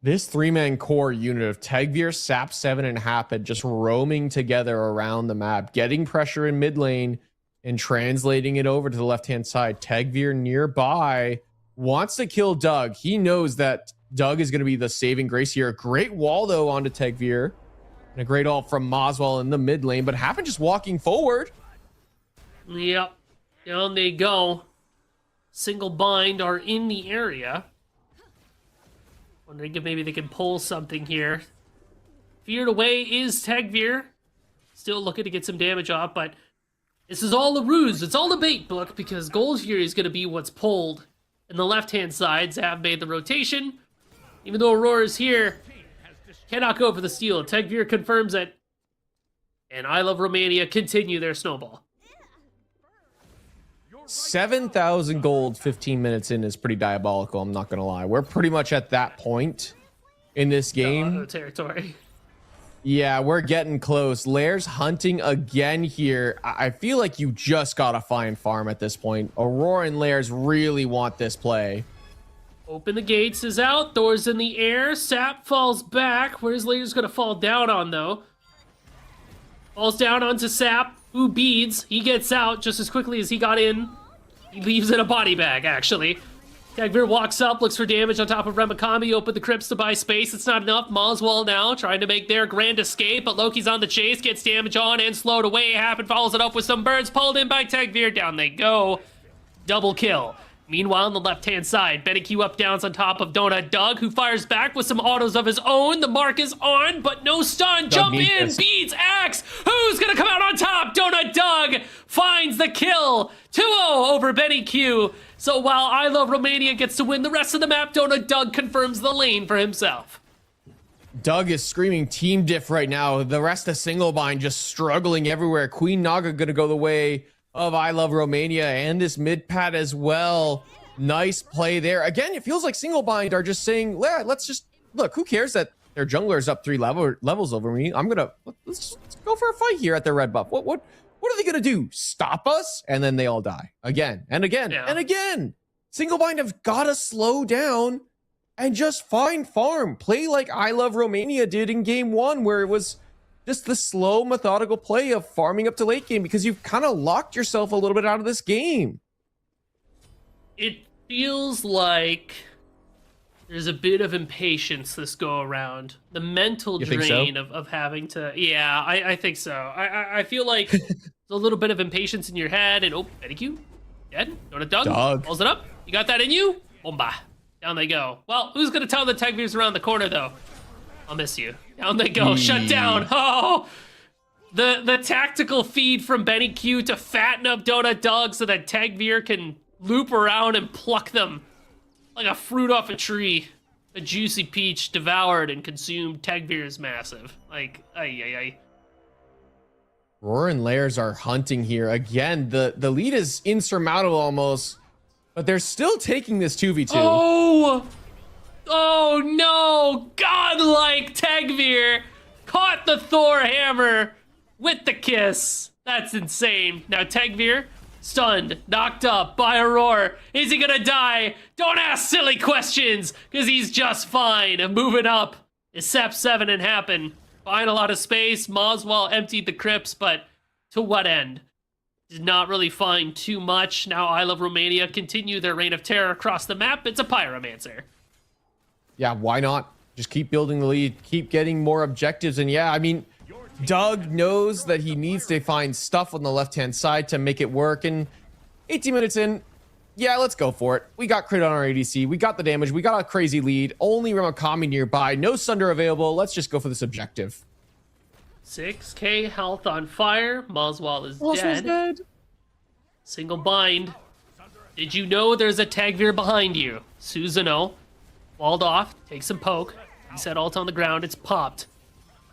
This three-man core unit of Tagvir, Sap 7, and Hapid just roaming together around the map, getting pressure in mid lane and translating it over to the left-hand side. Tagvir nearby wants to kill Doug. He knows that Doug is going to be the saving grace here. Great wall, though, onto Tagvir. And a great ult from Moswell in the mid lane, but Hapid just walking forward. Yep. Down they go. Single bind are in the area. Wondering if maybe they can pull something here. Feared away is Tagvir. Still looking to get some damage off, but this is all a ruse. It's all a bait book because gold here is going to be what's pulled. And the left-hand sides have made the rotation. Even though Aurora's here, cannot go for the steal. Tagvir confirms it. And I Love Romania continue their snowball. 7,000 gold 15 minutes in is pretty diabolical, I'm not going to lie. We're pretty much at that point in this game. Territory. Yeah, we're getting close. Lair's hunting again here. I feel like you just got to find farm at this point. Aurora and Lairs really want this play. Open the gates is out. Thor's in the air. Sap falls back. Where's Lair's going to fall down on, though? Falls down onto Sap, who beads. He gets out just as quickly as he got in. He leaves in a body bag, actually. Tagvir walks up, looks for damage on top of Remakami. Open the crypts to buy space. It's not enough. Moswell now trying to make their grand escape, but Loki's on the chase, gets damage on and slowed away. Happen follows it up with some birds, pulled in by Tagvir. Down they go. Double kill. Meanwhile, on the left-hand side, Benny Q up downs on top of Donut Doug, who fires back with some autos of his own. The mark is on, but no stun. Jump in, beats Axe. Who's gonna come out on top? Donut Doug finds the kill. 2-0 over Benny Q. So while I Love Romania gets to win the rest of the map, Donut Doug confirms the lane for himself. Doug is screaming team diff right now. The rest of single bind just struggling everywhere. Queen Naga gonna go the way of I Love Romania and this mid pad as well. Nice play there. Again, it feels like single bind are just saying, let's just look, who cares that their jungler is up 3 levels over me? Let's go for a fight here at their red buff. What are they gonna do? Stop us? And then they all die again and again and again. Single bind have gotta slow down and just find farm. Play like I Love Romania did in game 1, where it was just the slow, methodical play of farming up to late game, because you've kind of locked yourself a little bit out of this game. It feels like there's a bit of impatience this go around. The mental drain of having to... Yeah, I think so. I feel like there's a little bit of impatience in your head, and Benny Q, dead? Donut Doug? Pulls it up. You got that in you? Bomba. Down they go. Well, who's going to tell the Tagvir's around the corner, though? I'll miss you. Down they go. Shut down. Oh, the tactical feed from Benny Q to fatten up Donut Dog so that Tagvir can loop around and pluck them like a fruit off a tree. A juicy peach devoured and consumed. Tagvir is massive. Like, ay. Roar and Lairs are hunting here. Again, the lead is insurmountable almost, but they're still taking this 2v2. Oh no! Godlike Tagvir caught the Thor hammer with the kiss. That's insane. Now Tagvir stunned, knocked up by Aurora. Is he gonna die? Don't ask silly questions, because he's just fine. Moving up is Sep 7 and Happen. Buying a lot of space. Moswell emptied the crypts, but to what end? Did not really find too much. Now I Love Romania continue their reign of terror across the map. It's a Pyromancer. Yeah, why not? Just keep building the lead, keep getting more objectives. And yeah, I mean, Doug knows that he needs to find stuff on the left-hand side to make it work. And 18 minutes in, yeah, let's go for it. We got crit on our ADC. We got the damage. We got a crazy lead. Only Remakami nearby. No Sunder available. Let's just go for this objective. 6k health on fire. Moswell is dead. Single bind. Did you know there's a Tagveer behind you? Susanoo. Walled off. Takes some poke. Reset ult on the ground. It's popped.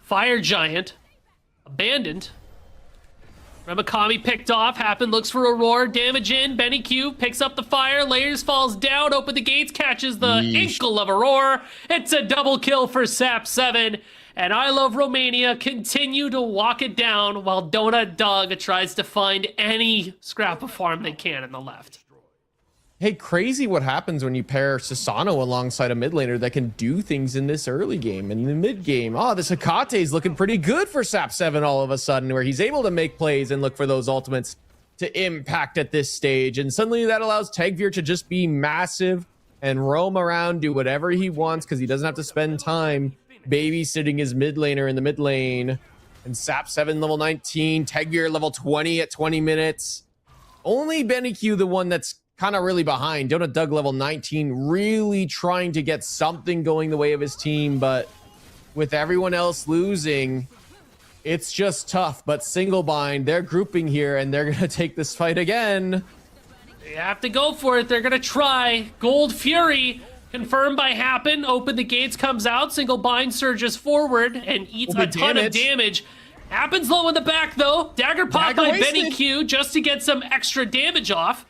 Fire Giant. Abandoned. Ramakami picked off. Happen looks for Aurora. Damage in. Benny Q picks up the fire. Layers falls down. Open the gates. Catches the ankle of Aurora. It's a double kill for SAP7. And I Love Romania continue to walk it down while Donut Dog tries to find any scrap of farm they can in the left. Hey, crazy what happens when you pair Susano alongside a mid laner that can do things in this early game and in the mid game. Oh, this Hecate is looking pretty good for SAP7 all of a sudden, where he's able to make plays and look for those ultimates to impact at this stage. And suddenly that allows Tagveer to just be massive and roam around, do whatever he wants because he doesn't have to spend time babysitting his mid laner in the mid lane. And SAP7 level 19, Tagveer level 20 at 20 minutes. Only Benny Q, the one that's kind of really behind. Donut Doug level 19, really trying to get something going the way of his team, but with everyone else losing, it's just tough. But Single Bind, they're grouping here and they're gonna take this fight again. They have to go for it. They're gonna try. Gold Fury confirmed by Happen. Open the gates, comes out. Single Bind surges forward and eats a ton of damage. Happens low in the back though. Dagger pop by Benny Q just to get some extra damage off.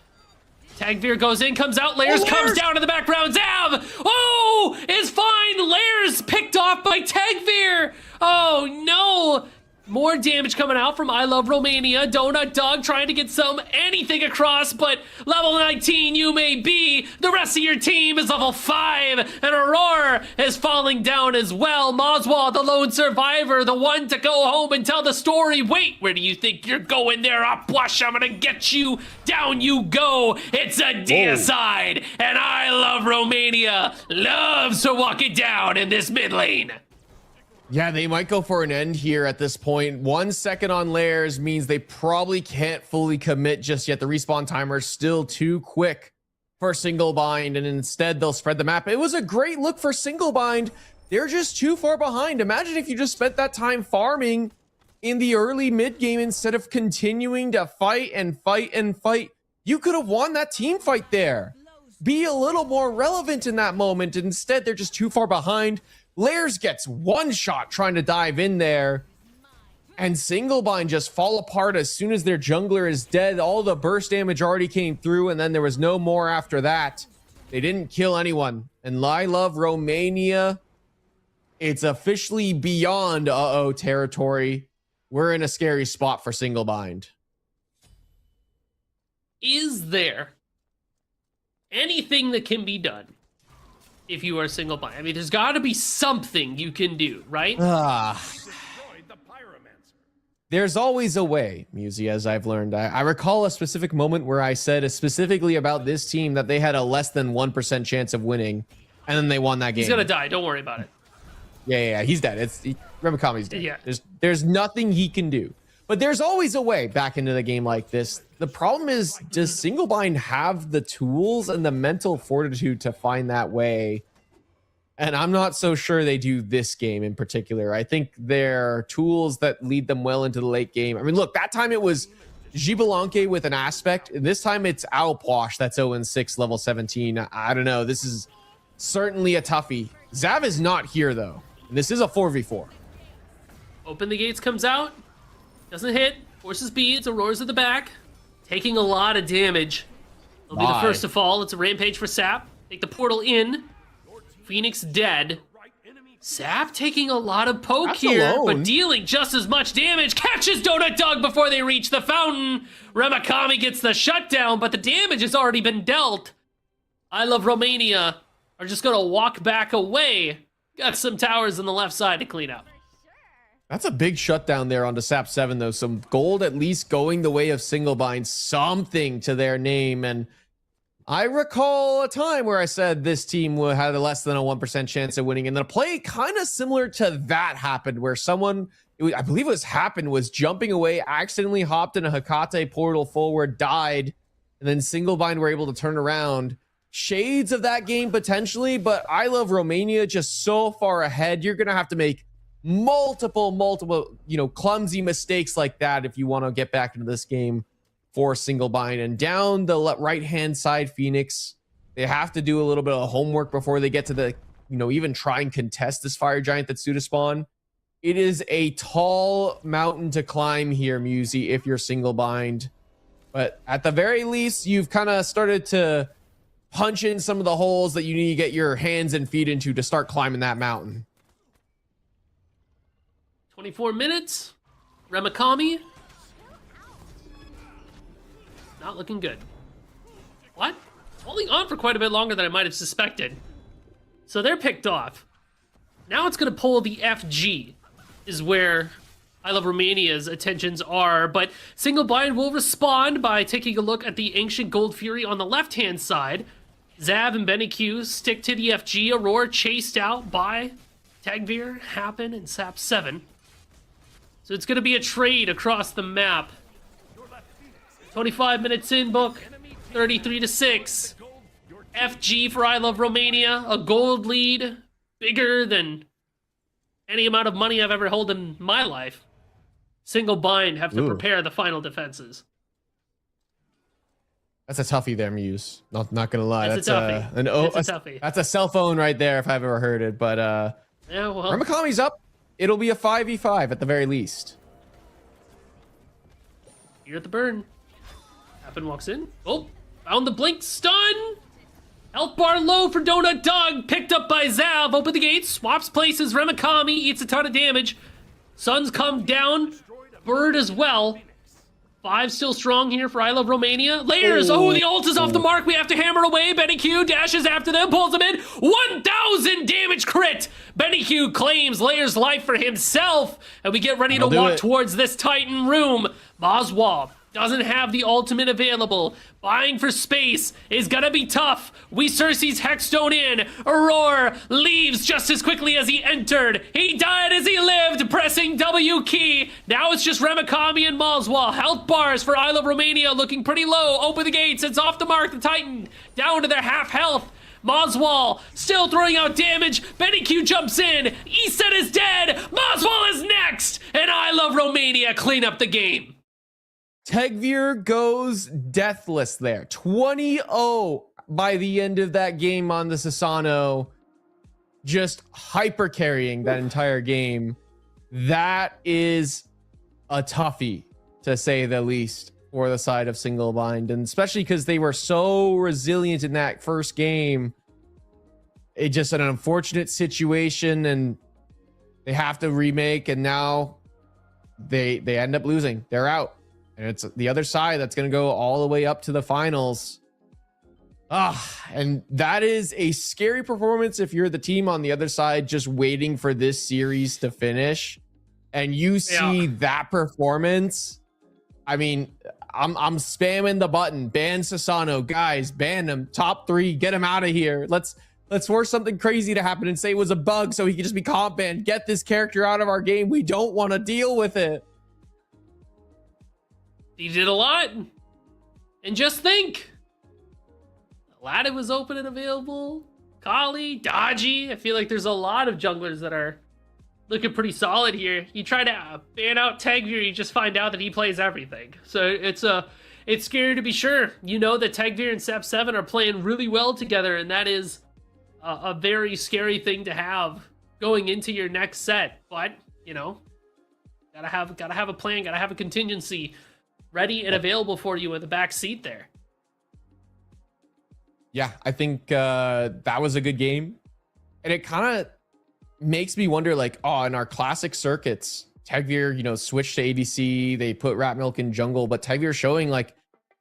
Tagveer goes in, comes out, Layers comes down in the background. Zav! Oh, is fine. Layers picked off by Tagveer. Oh no. More damage coming out from I Love Romania. Donut Dog trying to get anything across, but level 19 you may be. The rest of your team is level 5, and Aurora is falling down as well. Moswald, the lone survivor, the one to go home and tell the story. Wait, where do you think you're going there? Upwash, I'm gonna get you. Down you go. It's a deicide, and I Love Romania loves to walk it down in this mid lane. Yeah, they might go for an end here at this point. 1 second on Layers means they probably can't fully commit just yet. The respawn timer is still too quick for Single Bind, and instead they'll spread the map. It was a great look for Single Bind. They're just too far behind. Imagine if you just spent that time farming in the early mid game instead of continuing to fight and fight and fight. You could have won that team fight there. Be a little more relevant in that moment. Instead, they're just too far behind. Layers gets one shot trying to dive in there, and Single Bind just fall apart as soon as their jungler is dead. All the burst damage already came through, and then there was no more after that. They didn't kill anyone. And I Love Romania, it's officially beyond uh-oh territory. We're in a scary spot for Single Bind. Is there anything that can be done if you are Single Bind? I mean, there's got to be something you can do, right? There's always a way, Musi, as I've learned. I recall a specific moment where I said specifically about this team that they had a less than 1% chance of winning, and then they won that game. He's gonna die. Don't worry about it. Yeah, he's dead. Ramakami's dead. Yeah. There's nothing he can do. But there's always a way back into the game like this. The problem is, does Single Bind have the tools and the mental fortitude to find that way? And I'm not so sure they do this game in particular. I think they're tools that lead them well into the late game. I mean, look, that time it was Gibalanke with an aspect. This time it's Owlpwash that's 0-6, level 17. I don't know. This is certainly a toughie. Zav is not here, though. And this is a 4v4. Open the gates comes out. Doesn't hit. Forces beads. Aurora's at the back. Taking a lot of damage. He'll be the first to fall. It's a rampage for Sap. Take the portal in. Phoenix dead. Sap taking a lot of poke here, but dealing just as much damage. Catches Donut Dog before they reach the fountain. Ramakami gets the shutdown, but the damage has already been dealt. I Love Romania are just gonna walk back away. Got some towers on the left side to clean up. That's a big shutdown there onto SAP7, though. Some gold at least going the way of Single Bind, something to their name. And I recall a time where I said this team had a less than a 1% chance of winning. And then a play kind of similar to that happened where someone, I believe it was Happen, was jumping away, accidentally hopped in a Hecate portal forward, died. And then Single Bind were able to turn around. Shades of that game potentially, but I Love Romania just so far ahead. You're going to have to make multiple, clumsy mistakes like that if you want to get back into this game for single bind. And down the right hand side, Phoenix, they have to do a little bit of homework before they get to the, even try and contest this fire giant that's due to spawn. It is a tall mountain to climb here, Musey, if you're single bind. But at the very least, you've kind of started to punch in some of the holes that you need to get your hands and feet into to start climbing that mountain. 24 minutes. Remakami. Not looking good. What? Holding on for quite a bit longer than I might have suspected. So they're picked off. Now it's going to pull the FG, is where I Love Romania's attentions are, but Single Bind will respond by taking a look at the Ancient Gold Fury on the left-hand side. Zav and Benny Q stick to the FG. Aurora chased out by Tagveer, Happen, and Sap 7. So it's going to be a trade across the map. 25 minutes in, Book. 33-6. FG for I Love Romania. A gold lead. Bigger than any amount of money I've ever held in my life. Single Bind have to prepare the final defenses. That's a toughie there, Muse. Not gonna lie. That's a toughie. It's a toughie. That's a cell phone right there if I've ever heard it. But yeah, well, Remakami's up. It'll be a 5v5 at the very least. Here at the burn. Happen walks in. Oh, found the blink stun. Health bar low for Donut Dog. Picked up by Zav. Open the gates. Swaps places. Remakami eats a ton of damage. Suns come down. Bird as well. 5 still strong here for I Love Romania. Layers. Oh, the ult is off the mark. We have to hammer away. Benny Q dashes after them. Pulls them in. 1,000 damage crit. Benny Q claims Layers' life for himself. And we get ready to walk towards this Titan room. Moswall doesn't have the ultimate available. Buying for space is gonna be tough. We Cersei's Hexstone in. Aurora leaves just as quickly as he entered. He died as he lived, pressing W key. Now it's just Remakami and Moswall. Health bars for I Love Romania looking pretty low. Open the gates, it's off the mark. The Titan down to their half health. Moswall still throwing out damage. Benny Q jumps in. Eastside is dead. Moswall is next. And I Love Romania clean up the game. Tagveer goes deathless there. 20-0 by the end of that game on the Sasano. Just hyper carrying that entire game. That is a toughie, to say the least, for the side of Single Bind. And especially because they were so resilient in that first game. It's just an unfortunate situation, and they have to remake, and now they end up losing. They're out. And it's the other side that's going to go all the way up to the finals. And that is a scary performance if you're the team on the other side just waiting for this series to finish. And you see that performance. I mean, I'm spamming the button. Ban Sasano. Guys, ban him. Top 3. Get him out of here. Let's force something crazy to happen and say it was a bug so he can just be comp banned. Get this character out of our game. We don't want to deal with it. He did a lot. And just think. Aladdin was open and available. Kali, Dodgy. I feel like there's a lot of junglers that are looking pretty solid here. You try to ban out Tagveer, you just find out that he plays everything. So it's scary to be sure. You know that Tagveer and Sap 7 are playing really well together, and that is a very scary thing to have going into your next set. But, you know, gotta have a plan, gotta have a contingency ready and available for you in the back seat there. Yeah, I think that was a good game. And it kind of makes me wonder, like, in our classic circuits, Tagveer, switched to ADC. They put Rat Milk in jungle, but Tagveer showing like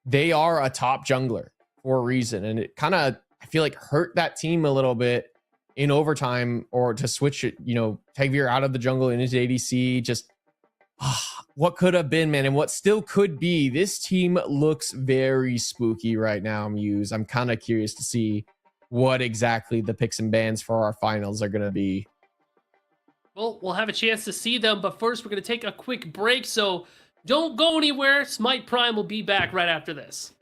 they are a top jungler for a reason. And it kind of, I feel like, hurt that team a little bit in overtime, or to switch it, Tagveer out of the jungle and into ADC. Just what could have been, man, and what still could be. This team looks very spooky right now, Muse. I'm kind of curious to see what exactly the picks and bans for our finals are going to be. Well, we'll have a chance to see them, but first we're going to take a quick break, so don't go anywhere. Smite Prime will be back right after this.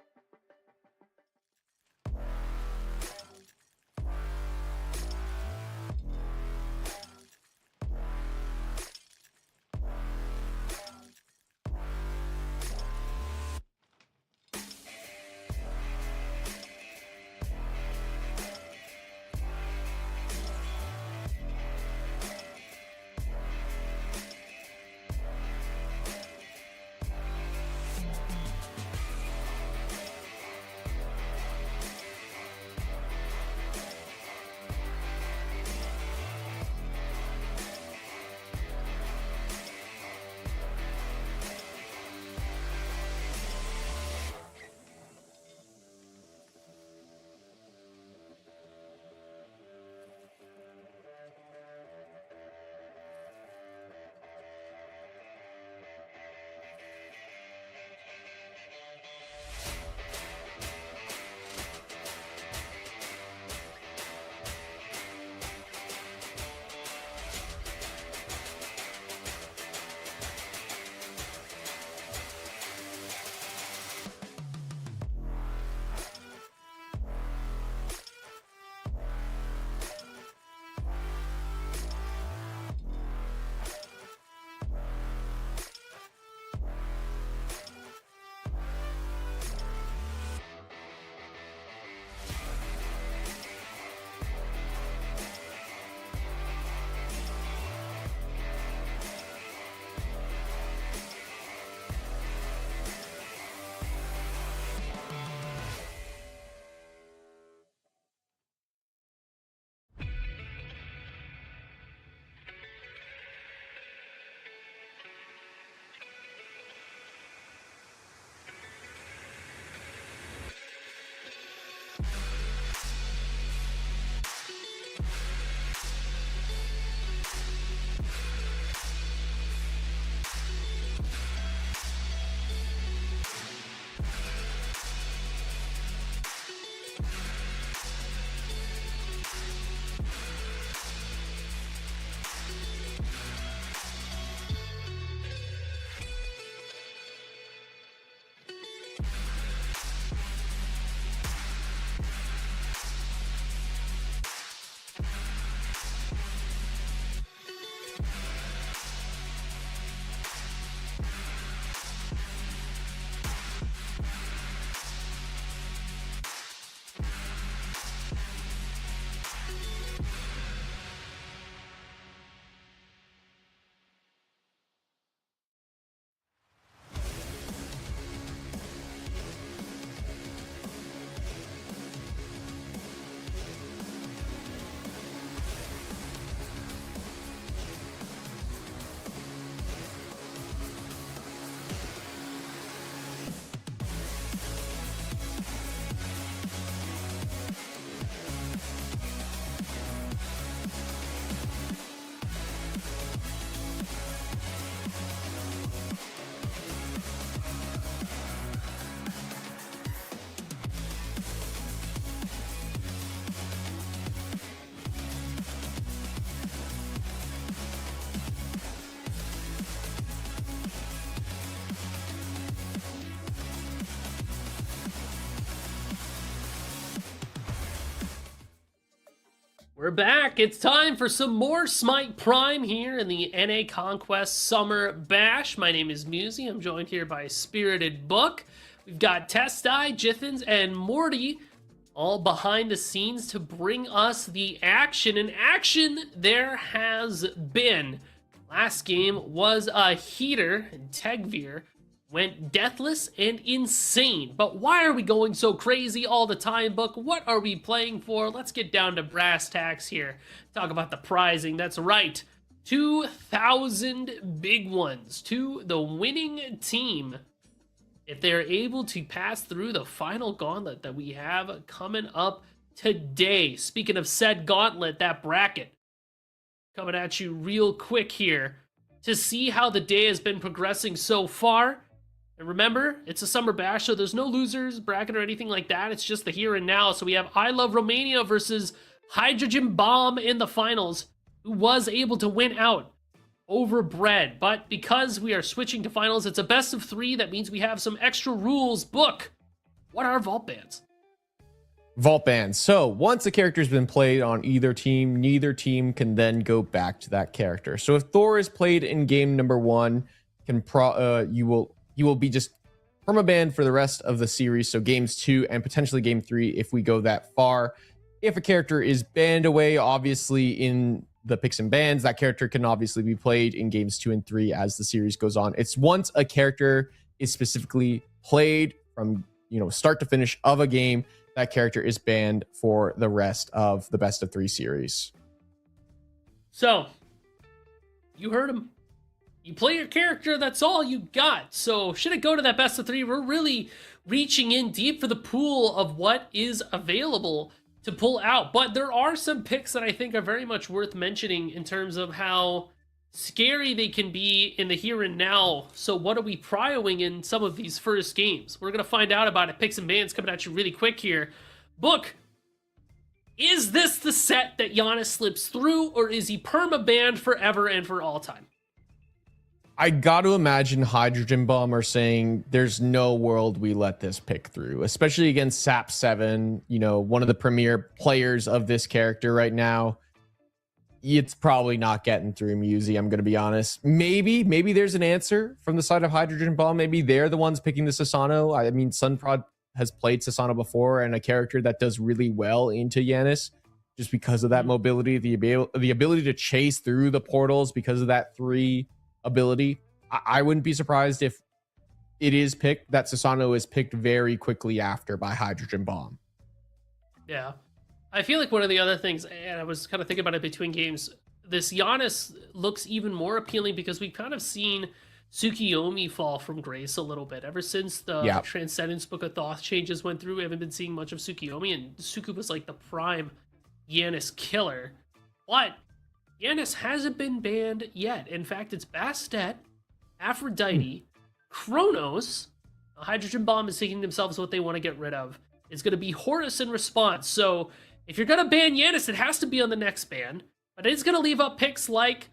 We're back. It's time for some more Smite Prime here in the NA Conquest Summer Bash. My name is Musy. I'm joined here by Spirited Book. We've got Testai, Jithens, and Morty all behind the scenes to bring us the action. And action there has been. Last game was a heater, and Tegvir went deathless and insane. But why are we going so crazy all the time, Book? What are we playing for? Let's get down to brass tacks here. Talk about the prizing. That's right. 2,000 big ones to the winning team if they're able to pass through the final gauntlet that we have coming up today. Speaking of said gauntlet, that bracket coming at you real quick here to see how the day has been progressing so far. And remember, it's a summer bash, so there's no losers bracket or anything like that. It's just the here and now. So we have I Love Romania versus Hydrogen Bomb in the finals, who was able to win out over Bread. But because we are switching to finals, it's a best of 3. That means we have some extra rules. Book, what are vault bans? Vault bans. So once a character's been played on either team, neither team can then go back to that character. So if Thor is played in game number 1, he will be just permabanned for the rest of the series. So games 2 and potentially game 3 if we go that far. If a character is banned away, obviously in the picks and bans, that character can obviously be played in games 2 and 3 as the series goes on. It's once a character is specifically played from start to finish of a game, that character is banned for the rest of the best of 3 series. So, you heard him. You play your character, that's all you got. So should it go to that best of 3, we're really reaching in deep for the pool of what is available to pull out. But there are some picks that I think are very much worth mentioning in terms of how scary they can be in the here and now. So what are we prioing in some of these first games? We're going to find out about it. Picks and bans coming at you really quick here. Book, is this the set that Giannis slips through, or is he perma-banned forever and for all time? I got to imagine Hydrogen Bomb are saying there's no world we let this pick through, especially against SAP 7, one of the premier players of this character right now. It's probably not getting through Musy, I'm going to be honest. Maybe there's an answer from the side of Hydrogen Bomb. Maybe they're the ones picking the Sasano. I mean, Sunprod has played Sasano before, and a character that does really well into Yanis just because of that mobility, the ability to chase through the portals because of that 3 ability. I wouldn't be surprised if it is picked that Sasano is picked very quickly after by Hydrogen Bomb. Yeah. I feel like one of the other things, and I was kind of thinking about it between games, this Giannis looks even more appealing because we've kind of seen Tsukiyomi fall from grace a little bit. Ever since the Transcendence Book of Thoth changes went through, we haven't been seeing much of Tsukiyomi, and Suku was like the prime Giannis killer. But Giannis hasn't been banned yet. In fact, it's Bastet, Aphrodite, Kronos. Hydrogen Bomb is thinking themselves what they want to get rid of. It's going to be Horus in response. So if you're going to ban Giannis, it has to be on the next ban. But it's going to leave up picks like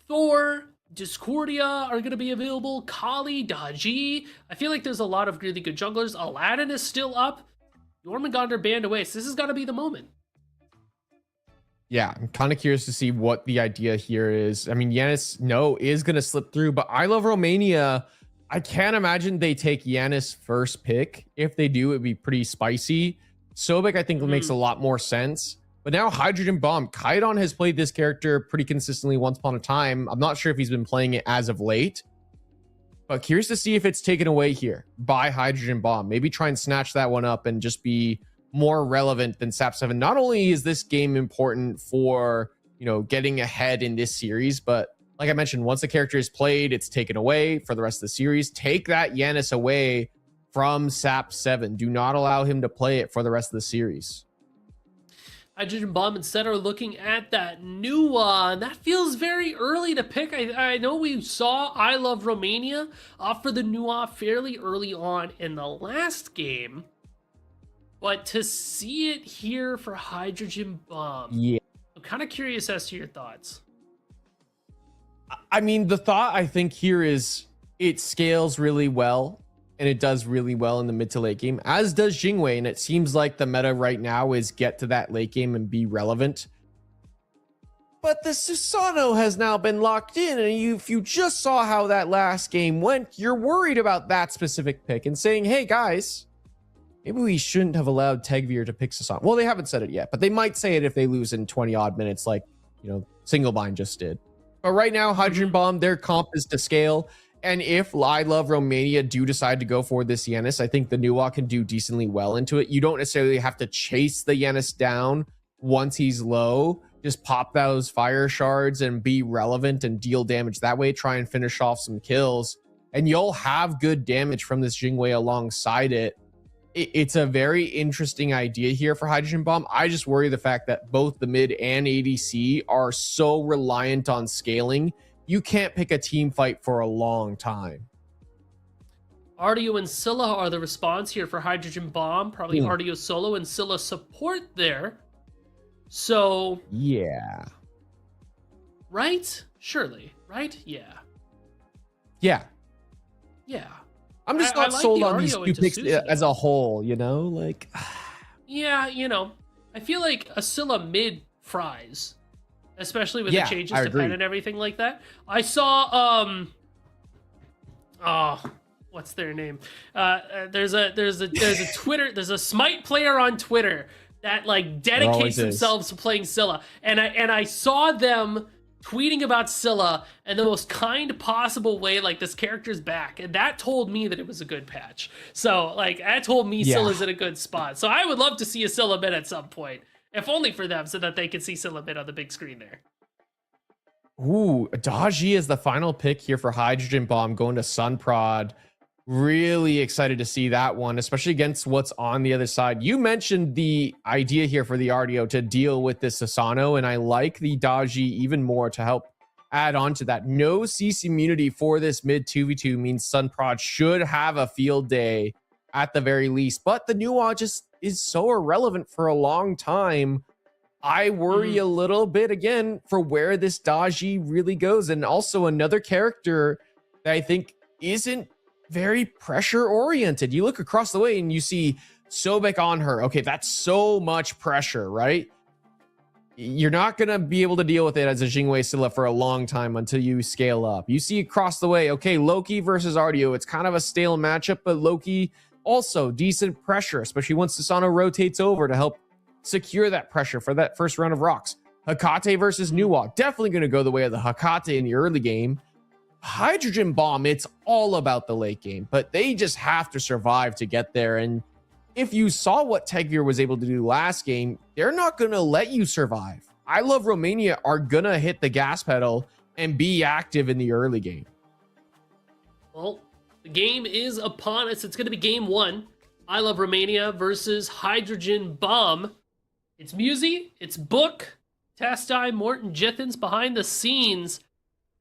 Thor, Discordia are going to be available, Kali, Daji. I feel like there's a lot of really good junglers. Aladdin is still up. Jormungandr banned away. So this has got to be the moment. Yeah, I'm kind of curious to see what the idea here is. I mean, Yanis, is going to slip through, but I Love Romania, I can't imagine they take Yanis first pick. If they do, it'd be pretty spicy. Sobek, I think, makes a lot more sense. But now Hydrogen Bomb, Kaidon has played this character pretty consistently once upon a time. I'm not sure if he's been playing it as of late, but curious to see if it's taken away here by Hydrogen Bomb. Maybe try and snatch that one up and just be more relevant than SAP 7. Not only is this game important for, getting ahead in this series, but like I mentioned, once the character is played, it's taken away for the rest of the series. Take that Yanis away from SAP 7. Do not allow him to play it for the rest of the series. Hydrogen Bomb instead are looking at that new one. That feels very early to pick. I know we saw I Love Romania offer the Nuwa fairly early on in the last game. But to see it here for Hydrogen Bomb, I'm kind of curious as to your thoughts. I mean, the thought I think here is it scales really well, and it does really well in the mid to late game, as does Jingwei. And it seems like the meta right now is get to that late game and be relevant. But the Susano has now been locked in, and if you just saw how that last game went, you're worried about that specific pick and saying, hey guys, maybe we shouldn't have allowed Tegvir to pick Susano. Well, they haven't said it yet, but they might say it if they lose in 20 odd minutes like, Singlebind just did. But right now, Hydrogen Bomb, their comp is to scale. And if I Love Romania do decide to go for this Yanis, I think the Nuwa can do decently well into it. You don't necessarily have to chase the Yanis down once he's low. Just pop those fire shards and be relevant and deal damage that way. Try and finish off some kills. And you'll have good damage from this Jingwei alongside it. It's a very interesting idea here for Hydrogen Bomb. I just worry the fact that both the mid and ADC are so reliant on scaling. You can't pick a team fight for a long time. Ardio and Scylla are the response here for Hydrogen Bomb. Probably Ardio solo and Scylla support there. So... yeah. Right? Surely. Right? Yeah. Yeah. Yeah. I'm just not like sold the on these Ardio two into picks Susie. as a whole, like... Yeah, I feel like a Scylla mid fries. Especially with the changes to pen and everything like that. I saw, what's their name? There's a Twitter, there's a Smite player on Twitter that like dedicates themselves to playing Scylla, and I saw them tweeting about Scylla in the most kind possible way, like this character's back, and that told me that it was a good patch. So like that told me Scylla's in a good spot. So I would love to see a Scylla mid at some point, if only for them, so that they could see Scylla mid on the big screen there. Ooh, Daji is the final pick here for Hydrogen Bomb going to Sunprod. Really excited to see that one, especially against what's on the other side. You mentioned the idea here for the RDO to deal with this Asano, and I like the Daji even more to help add on to that. No CC immunity for this mid 2v2 means Sunprod should have a field day at the very least, but the Nuwa just is so irrelevant for a long time. I worry a little bit again for where this Daji really goes, and also another character that I think isn't very pressure oriented. You look across the way and you see Sobek on her. Okay, that's so much pressure, right? You're not going to be able to deal with it as a Jingwei Scylla for a long time until you scale up. You see across the way, okay, Loki versus Ardio. It's kind of a stale matchup, but Loki also decent pressure, especially once Susano rotates over to help secure that pressure for that first round of rocks. Hakate versus Nuwa. Definitely going to go the way of the Hakate in the early game. Hydrogen Bomb, it's all about the late game, but they just have to survive to get there. And if you saw what Tegvir was able to do last game, they're not going to let you survive. I Love Romania are going to hit the gas pedal and be active in the early game. Well, the game is upon us. It's going to be game one. I Love Romania versus Hydrogen Bomb. It's Musi, it's Book, Tastai, Morton, Jithens behind the scenes.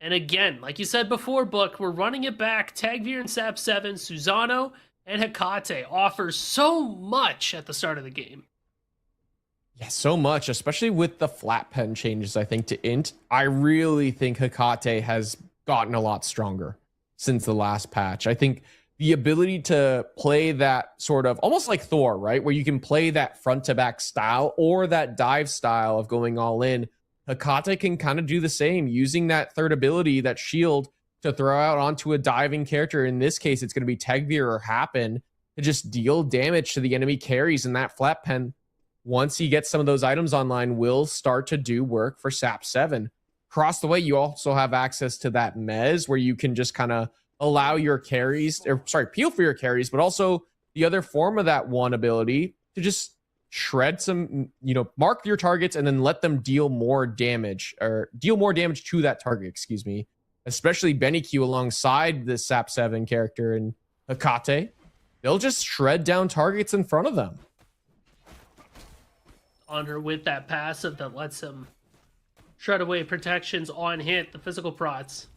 And again, like you said before, Book, we're running it back. Tegvir and Sap 7, Susano, and Hecate offers so much at the start of the game. Yeah, so much, especially with the flat pen changes, I think, to int. I really think Hecate has gotten a lot stronger since the last patch. I think the ability to play that sort of almost like Thor, right? Where you can play that front to back style or that dive style of going all in. Hecate can kind of do the same, using that third ability, that shield, to throw out onto a diving character. In this case, it's going to be Tegvir or Happen to just deal damage to the enemy carries. And that flat pen, once he gets some of those items online, will start to do work for Sap 7. Across the way, you also have access to that Mez, where you can just kind of allow your carries, peel for your carries, but also the other form of that one ability to just shred some, mark your targets and then let them deal more damage to that target, excuse me. Especially Benny Q alongside the Sap 7 character and Hecate. They'll just shred down targets in front of them. On her with that passive that lets him shred away protections on hit, the physical prots.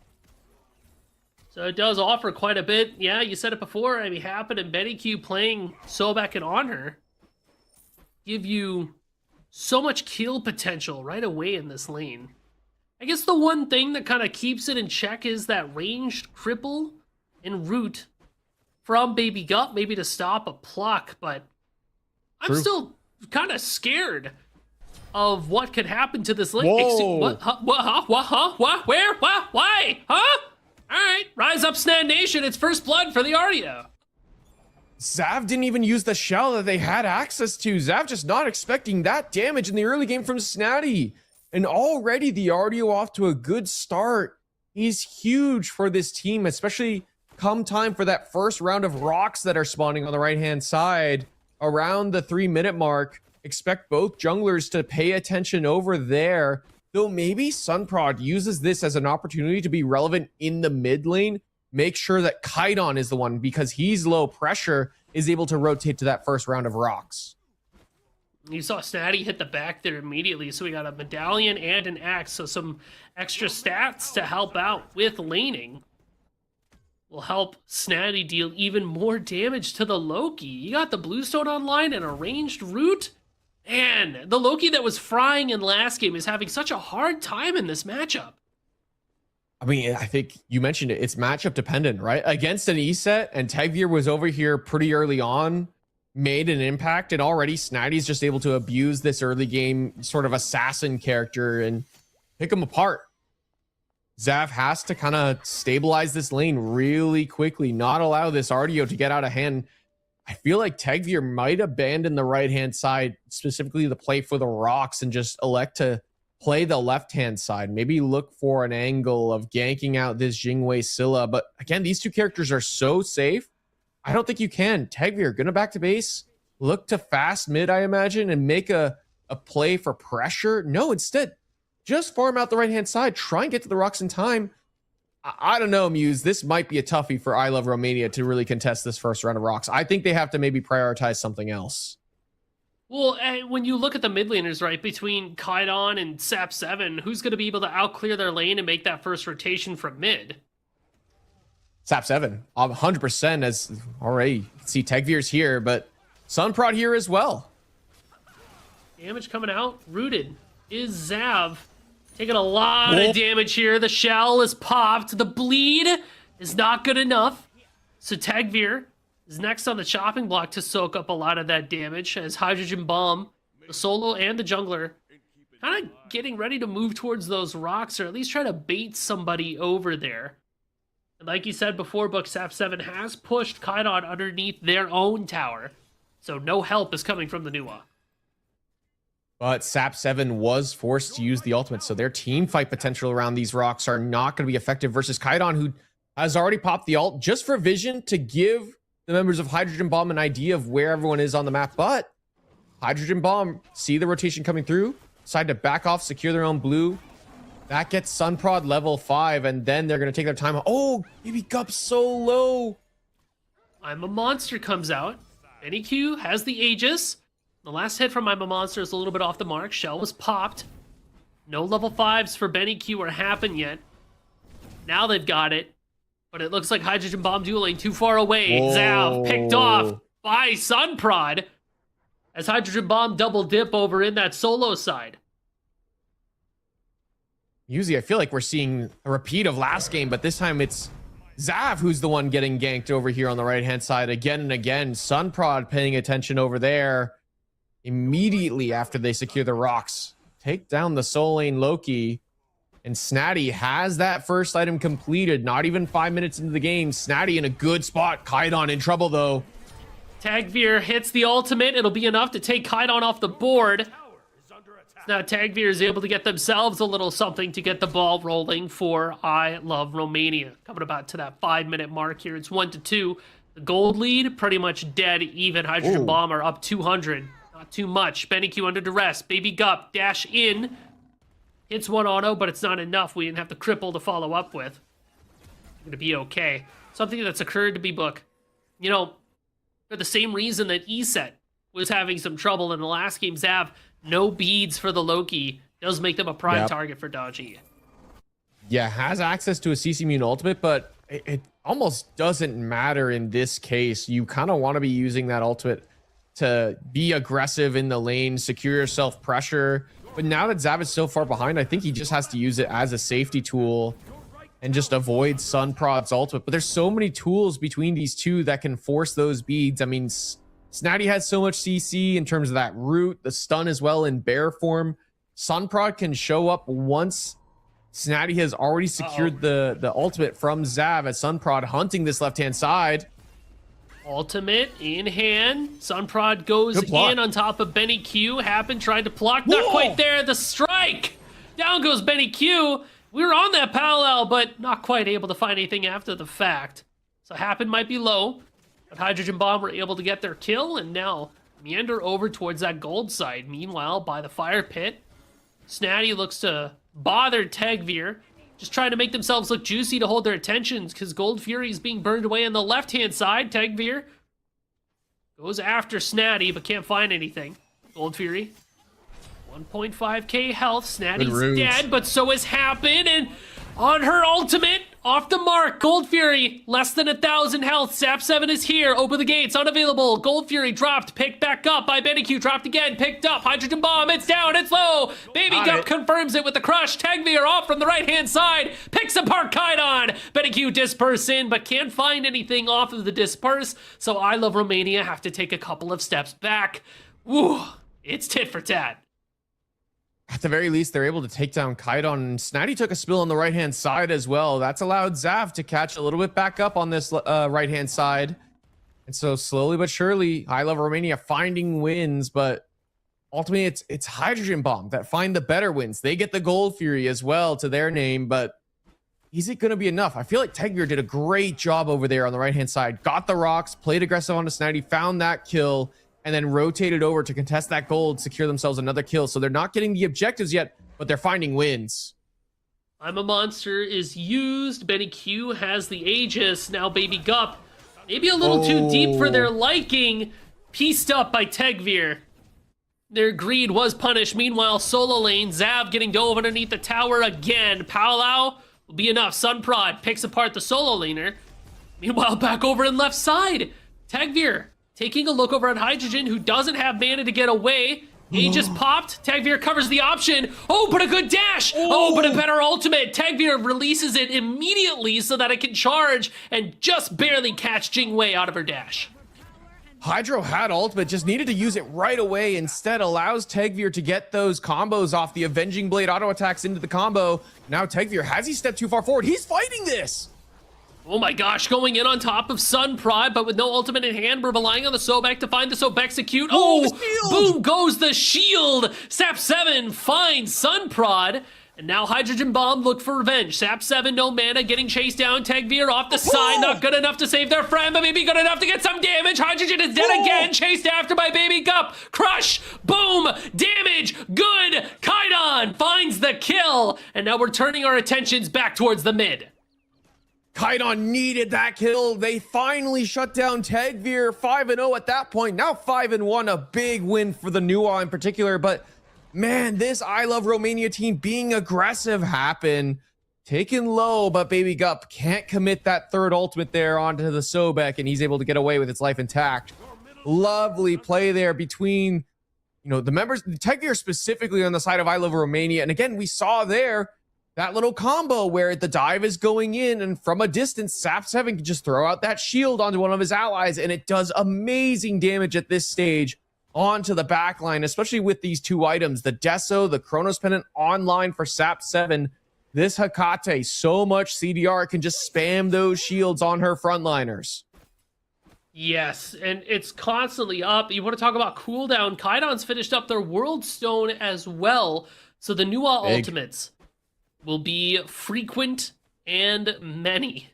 So it does offer quite a bit. Yeah, you said it before. I mean, Happen and Benny Q playing Sobek and on her give you so much kill potential right away in this lane. I guess the one thing that kind of keeps it in check is that ranged cripple and root from Baby Gut, maybe to stop a pluck, but I'm still kind of scared of what could happen to this lane. Whoa. What? Huh? What? Huh? What? Huh? What? Where? What? Why? Huh? All right, rise up, Snad Nation. It's first blood for the Ardio. Zav didn't even use the shell that they had access to. Zav just not expecting that damage in the early game from Snaddy. And already the Ardio off to a good start. He's huge for this team, especially come time for that first round of rocks that are spawning on the right-hand side around the 3-minute mark. Expect both junglers to pay attention over there. Though maybe Sunprod uses this as an opportunity to be relevant in the mid lane. Make sure that Kaidon is the one, because he's low pressure, is able to rotate to that first round of rocks. You saw Snaddy hit the back there immediately, so we got a medallion and an axe, so some extra stats to help out with laning. Will help Snaddy deal even more damage to the Loki. You got the Bluestone online and a ranged root. And the Loki that was frying in last game is having such a hard time in this matchup. I mean, I think you mentioned it. It's matchup dependent, right? Against an E-set, and Tegvier was over here pretty early on, made an impact, and already Snaddy's just able to abuse this early game sort of assassin character and pick him apart. Zav has to kind of stabilize this lane really quickly, not allow this Ardio to get out of hand. I feel like Tegvier might abandon the right-hand side, specifically the play for the rocks, and just elect to play the left-hand side. Maybe look for an angle of ganking out this Jingwei Scylla. But again, these two characters are so safe. I don't think you can. Tegvier, gonna back to base, look to fast mid, I imagine, and make a play for pressure. No, instead, just farm out the right-hand side. Try and get to the rocks in time. I don't know, Muse. This might be a toughie for I Love Romania to really contest this first round of rocks. I think they have to maybe prioritize something else. Well, when you look at the mid laners, right, between Kaidon and Sap7, who's going to be able to out-clear their lane and make that first rotation from mid? Sap7, 100%, as already you can see Tegvier's here, but Sunprod here as well. Damage coming out. Rooted is Zav. Taking a lot of damage here. The shell is popped. The bleed is not good enough. So Tegvier is next on the chopping block to soak up a lot of that damage as Hydrogen Bomb, the solo and the jungler, kind of getting ready to move towards those rocks, or at least try to bait somebody over there. And like you said before, Book Sap7 has pushed Kaidon underneath their own tower. So no help is coming from the Nuwa. But Sap7 was forced to use the ultimate, so their team fight potential around these rocks are not going to be effective versus Kaidon, who has already popped the ult just for vision to give the members of Hydrogen Bomb an idea of where everyone is on the map. But Hydrogen Bomb see the rotation coming through, decide to back off, secure their own blue. That gets Sunprod level 5, and then they're going to take their time. Oh, Baby Gup so low. I'm a Monster comes out. Benny Q has the Aegis. The last hit from I'm a Monster is a little bit off the mark. Shell was popped. No level 5s for Benny Q or happen yet. Now they've got it. But it looks like Hydrogen Bomb dueling too far away. Whoa. Zav picked off by Sunprod as Hydrogen Bomb double dip over in that solo side. Usually I feel like we're seeing a repeat of last game, but this time it's Zav who's the one getting ganked over here on the right-hand side again and again. Sunprod paying attention over there. Immediately after they secure the rocks, take down the soul lane Loki, and Snaddy has that first item completed. Not even 5 minutes into the game. Snaddy in a good spot. Kaidon in trouble though. Tagveer hits the ultimate. It'll be enough to take Kaidon off the board. Now Tagveer is able to get themselves a little something to get the ball rolling for I Love Romania. Coming about to that 5-minute mark here. It's 1-2. The gold lead pretty much dead even. Hydrogen Bomb are up 200. Not too much. Benny Q under duress. Baby Gup dash in. Hits one auto, but it's not enough. We didn't have the cripple to follow up with. Gonna be okay. Something that's occurred to be Book. You know, for the same reason that ESET was having some trouble in the last game, Zav, no beads for the Loki does make them a prime target for Dodgy. Yeah, has access to a CC Immune ultimate, but it almost doesn't matter in this case. You kind of want to be using that ultimate to be aggressive in the lane, secure yourself pressure. But now that Zav is so far behind, I think he just has to use it as a safety tool and just avoid Sunprod's ultimate. But there's so many tools between these two that can force those beads. I mean, Snaddy has so much CC in terms of that root, the stun as well in bear form. Sunprod can show up once Snatty has already secured the ultimate from Zav as Sunprod hunting this left-hand side. Ultimate in hand. Sunprod goes Good block. in on top of Benny Q. Happen tried to block. Not Whoa! quite there. The strike. Down goes Benny Q. We were on that parallel, but not quite able to find anything after the fact. So Happen might be low, but Hydrogen Bomb were able to get their kill and now meander over towards that gold side. Meanwhile, by the fire pit, Snatty looks to bother Tagveer, just trying to make themselves look juicy to hold their attentions because Gold Fury is being burned away on the left-hand side. Tagveer goes after Snatty, but can't find anything. Gold Fury, 1.5k health. Snatty's dead, but so is Happen, and on her ultimate, off the mark. Gold Fury, less than 1,000 health. Sap 7 is here. Open the gates, unavailable. Gold Fury dropped, picked back up by Benny Q. Dropped again, picked up. Hydrogen Bomb, it's down, it's low. Baby Gup confirms it with the crush. Tagveer off from the right-hand side. Picks apart Kydon. Benny Q disperse in, but can't find anything off of the disperse. So I Love Romania have to take a couple of steps back. Woo, it's tit for tat. At the very least, they're able to take down Kydon, and Snatty took a spill on the right-hand side as well. That's allowed Zav to catch a little bit back up on this right-hand side. And so slowly but surely, I Love Romania finding wins, but ultimately it's Hydrogen Bomb that find the better wins. They get the Gold Fury as well to their name, but is it going to be enough? I feel like Tagveer did a great job over there on the right-hand side. Got the rocks, played aggressive onto Snatty, found that kill, and then rotated over to contest that gold, secure themselves another kill. So they're not getting the objectives yet, but they're finding wins. I'm a Monster is used. Benny Q has the Aegis. Now Baby Gup, maybe a little too deep for their liking. Pieced up by Tagveer. Their greed was punished. Meanwhile, solo lane, Zav getting dove underneath the tower again. Paolau will be enough. Sunprod picks apart the solo laner. Meanwhile, back over in left side, Tagveer taking a look over at Hydrogen, who doesn't have mana to get away. Aegis popped. Tagveer covers the option. Oh, but a good dash. Oh, but a better ultimate. Tagveer releases it immediately so that it can charge and just barely catch Jingwei out of her dash. Hydro had ult, but just needed to use it right away. Instead, allows Tagveer to get those combos off the Avenging Blade auto attacks into the combo. Now Tagveer, has he stepped too far forward? He's fighting this. Oh my gosh, going in on top of Sunprod, but with no ultimate in hand, we're relying on the Sobek to find the Sobexecute. Oh, boom goes the shield. Sap 7 finds Sunprod, and now Hydrogen Bomb look for revenge. Sap 7, no mana, getting chased down. Tagveer off the side, not good enough to save their friend, but maybe good enough to get some damage. Hydrogen is dead again, chased after by Baby Gup. Crush, boom, damage, good. Kydon finds the kill, and now we're turning our attentions back towards the mid. Kydon needed that kill. They finally shut down Tagveer. 5-0 at that point. Now 5-1, a big win for the Nuwa in particular. But man, this I Love Romania team being aggressive happened. Taken low, but Baby Gup can't commit that third ultimate there onto the Sobek, and he's able to get away with its life intact. Lovely play there between, the members, Tagveer specifically on the side of I Love Romania. And again, we saw there that little combo where the dive is going in, and from a distance, Sap 7 can just throw out that shield onto one of his allies, and it does amazing damage at this stage onto the backline, especially with these two items, the Deso, the Chronos Pendant online for Sap 7. This Hecate, so much CDR, can just spam those shields on her frontliners. Yes, and it's constantly up. You want to talk about cooldown? Kydon's finished up their World Stone as well, so the Nuwa ultimates will be frequent and many.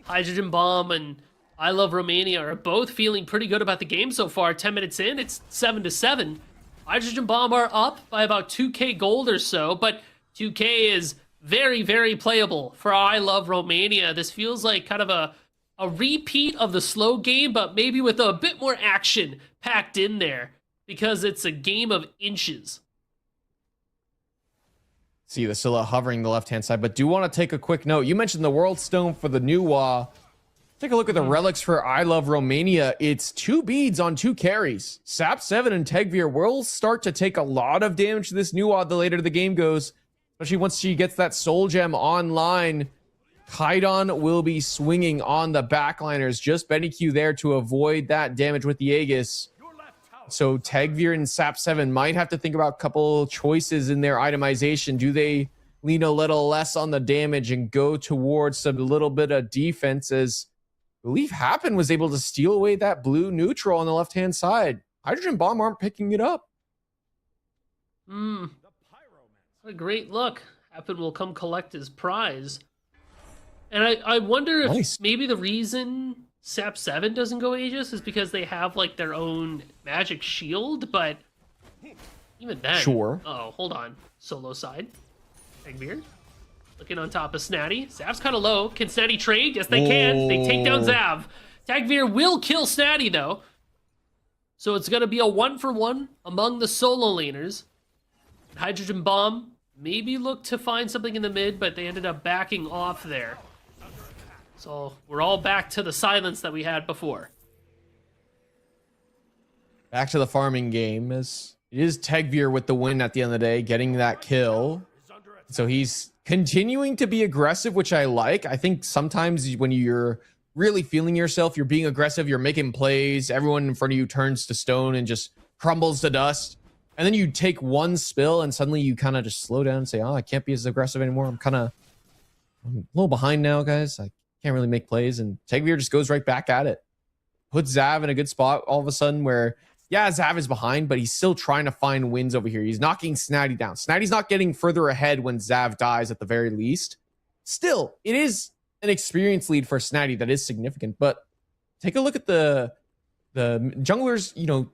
Hydrogen Bomb and I Love Romania are both feeling pretty good about the game so far. 10 minutes in, it's 7-7. Hydrogen Bomb are up by about 2k gold or so, but 2k is very, very playable for I Love Romania. This feels like kind of a repeat of the slow game, but maybe with a bit more action packed in there because it's a game of inches. See the Scylla hovering the left-hand side, but do want to take a quick note. You mentioned the World Stone for the Nuwa. Take a look at the relics for I Love Romania. It's 2 beads on 2 carries. Sap 7 and Tagveer will start to take a lot of damage to this Nuwa the later the game goes, especially once she gets that Soul Gem online. Kydon will be swinging on the backliners. Just Benny Q there to avoid that damage with the Aegis. So Tagveer and Sap7 might have to think about a couple choices in their itemization. Do they lean a little less on the damage and go towards a little bit of defense, as I believe Happen was able to steal away that blue neutral on the left-hand side. Hydrogen Bomb aren't picking it up. What a great look. Happen will come collect his prize. And I wonder if Nice. maybe the reason Sap7 doesn't go Aegis is because they have like their own magic shield, but even then. Sure. Oh, hold on. Solo side. Tagveer looking on top of Snatty. Zav's kind of low. Can Snatty trade? Yes, they can. They take down Zav. Tagveer will kill Snatty though. So it's going to be a 1-for-1 among the solo laners. Hydrogen Bomb maybe looked to find something in the mid, but they ended up backing off there. So we're all back to the silence that we had before. Back to the farming game, as it is Tagveer with the win at the end of the day, getting that kill. So he's continuing to be aggressive, which I like. I think sometimes when you're really feeling yourself, you're being aggressive, you're making plays, everyone in front of you turns to stone and just crumbles to dust. And then you take one spill and suddenly you kind of just slow down and say, oh, I can't be as aggressive anymore. I'm a little behind now, guys. I can't really make plays. And Tagveer just goes right back at it. Puts Zav in a good spot all of a sudden where, yeah, Zav is behind, but he's still trying to find wins over here. He's knocking Snatty down. Snatty's not getting further ahead when Zav dies at the very least. Still, it is an experience lead for Snatty that is significant. But take a look at the junglers, you know,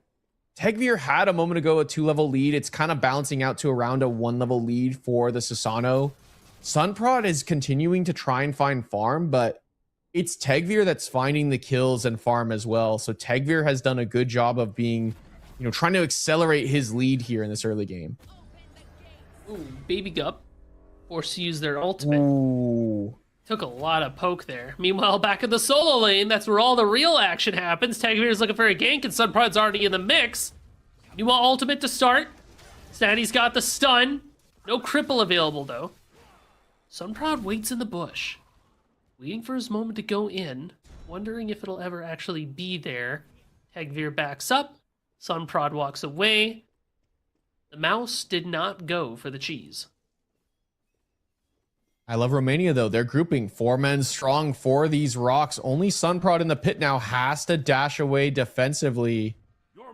Tagveer had a moment ago a 2-level lead. It's kind of balancing out to around a 1-level lead for the Susano. Sunprod is continuing to try and find farm, but it's Tagveer that's finding the kills and farm as well. So Tagveer has done a good job of being, you know, trying to accelerate his lead here in this early game. Ooh, Baby Gup forced to use their ultimate. Ooh. Took a lot of poke there. Meanwhile, back in the solo lane, that's where all the real action happens. Tagveer's looking for a gank, and Sunprod's already in the mix. New ultimate to start. Snatty's got the stun. No cripple available, though. Sunprod waits in the bush, waiting for his moment to go in, wondering if it'll ever actually be there. Tagveer backs up. Sunprod walks away. The mouse did not go for the cheese. I love Romania, though. They're grouping 4 men strong for these rocks. Only Sunprod in the pit now has to dash away defensively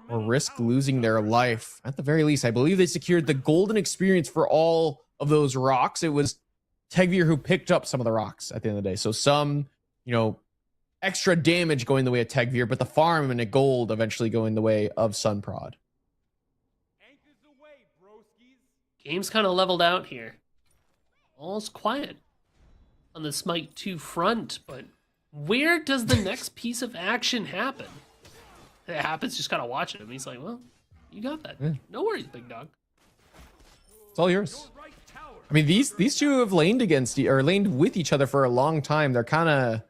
or risk losing their life. At the very least, I believe they secured the golden experience for all of those rocks. It was Tagveer who picked up some of the rocks at the end of the day. So some, you know, extra damage going the way of Tagveer, but the farm and a gold eventually going the way of Sunprod. Game's kind of leveled out here. All's quiet on the SMITE 2 front, but where does the next piece of action happen? It happens, just kind of watching him. He's like, well, you got that. Yeah. No worries, big dog. It's all yours. I mean, these two have laned laned with each other for a long time. They're kind of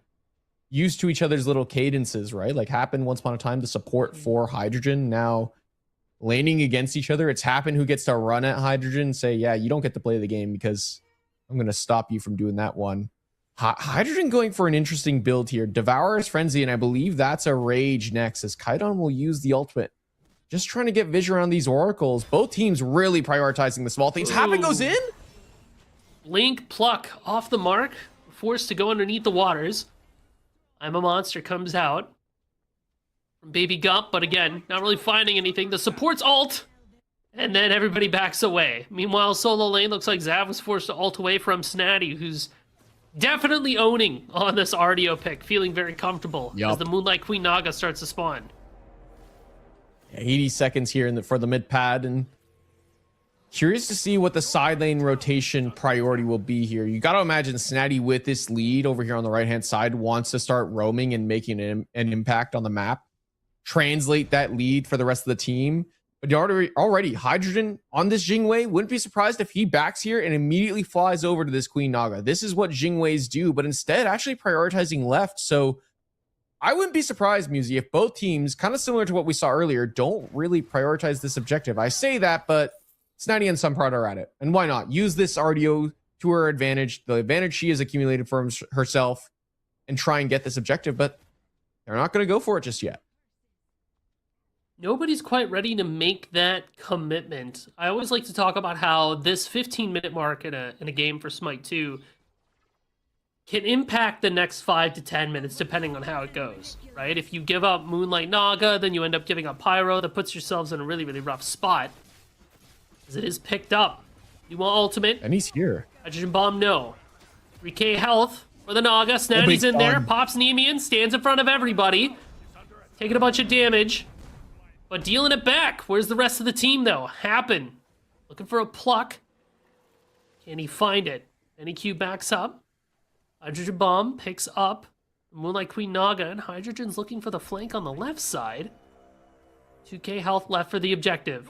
used to each other's little cadences, right? Like happened once upon a time to support for Hydrogen. Now laning against each other, it's Happen who gets to run at Hydrogen and say, yeah, you don't get to play the game because I'm going to stop you from doing that one. Hydrogen going for an interesting build here. Devourer's Frenzy, and I believe that's a Rage next, as Kaidon will use the ultimate. Just trying to get vision around these oracles. Both teams really prioritizing the small things. Happen goes in? Link pluck off the mark, forced to go underneath the waters. I'm a Monster comes out from Baby Gump, but again, not really finding anything. The support's ult, and then everybody backs away. Meanwhile, solo lane looks like Zav was forced to ult away from Snatty, who's definitely owning on this RDO pick, feeling very comfortable as the Moonlight Queen Naga starts to spawn. 80 seconds here for the mid pad, and curious to see what the side lane rotation priority will be here. You got to imagine Snatty with this lead over here on the right hand side wants to start roaming and making an impact on the map, translate that lead for the rest of the team. But already Hydrogen on this Jingwei, wouldn't be surprised if he backs here and immediately flies over to this Queen Naga. This is what Jingweis do, but instead actually prioritizing left. So I wouldn't be surprised, Musi, if both teams, kind of similar to what we saw earlier, don't really prioritize this objective. I say that, but Snatty and Sunprod are at it. And why not? Use this RDO to her advantage, the advantage she has accumulated for herself, and try and get this objective, but they're not going to go for it just yet. Nobody's quite ready to make that commitment. I always like to talk about how this 15-minute mark in a game for Smite 2 can impact the next 5 to 10 minutes depending on how it goes, right? If you give up Moonlight Naga, then you end up giving up Pyro. That puts yourselves in a really, really rough spot. Because it is picked up. You want ultimate? And he's here. Hydrogen Bomb, no. 3k health for the Naga. Snatty's in there. Pops Nemean. Stands in front of everybody. Taking a bunch of damage. But dealing it back. Where's the rest of the team, though? Happen. Looking for a pluck. Can he find it? NEQ backs up. Hydrogen Bomb picks up Moonlight Queen Naga, and Hydrogen's looking for the flank on the left side. 2k health left for the objective.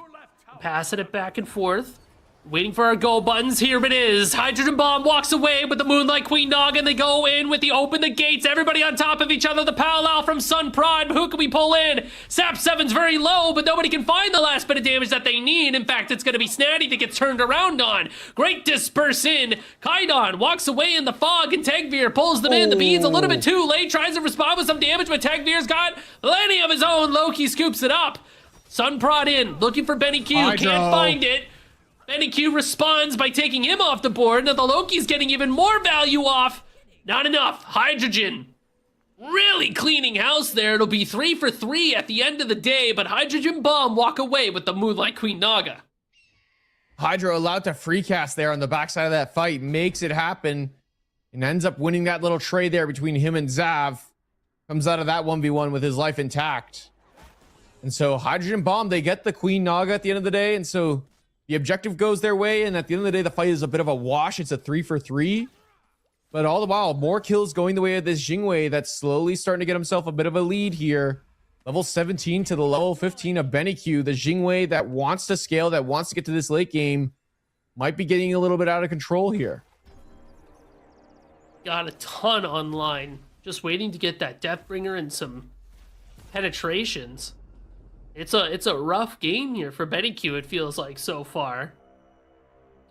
Passing it back and forth. Waiting for our go buttons. Here it is. Hydrogen Bomb walks away with the Moonlight Queen Naga, and they go in with the open the gates. Everybody on top of each other. The powwow from Sun Prime. Who can we pull in? Sap 7's very low, but nobody can find the last bit of damage that they need. In fact, it's going to be Snatty that gets turned around on. Great disperse in. Kaidon walks away in the fog, and Tagveer pulls them in. The beads a little bit too late. Tries to respond with some damage, but Tagveer's got plenty of his own. Loki scoops it up. Sun Prod in, looking for Benny Q. Hydro. Can't find it. Benny Q responds by taking him off the board. Now the Loki's getting even more value off. Not enough. Hydrogen really cleaning house there. It'll be 3 for 3 at the end of the day, but Hydrogen Bomb walk away with the Moonlight Queen Naga. Hydro allowed to free cast there on the backside of that fight, makes it happen, and ends up winning that little trade there between him and Zav. Comes out of that 1v1 with his life intact. And so Hydrogen Bomb, they get the Queen Naga at the end of the day, and so the objective goes their way, and at the end of the day, the fight is a bit of a wash. It's a 3 for 3. But all the while, more kills going the way of this Jingwei that's slowly starting to get himself a bit of a lead here. Level 17 to the level 15 of Benny Q. The Jingwei that wants to scale, that wants to get to this late game, might be getting a little bit out of control here. Got a ton online. Just waiting to get that Deathbringer and some penetrations. It's a rough game here for Benny Q, it feels like, so far.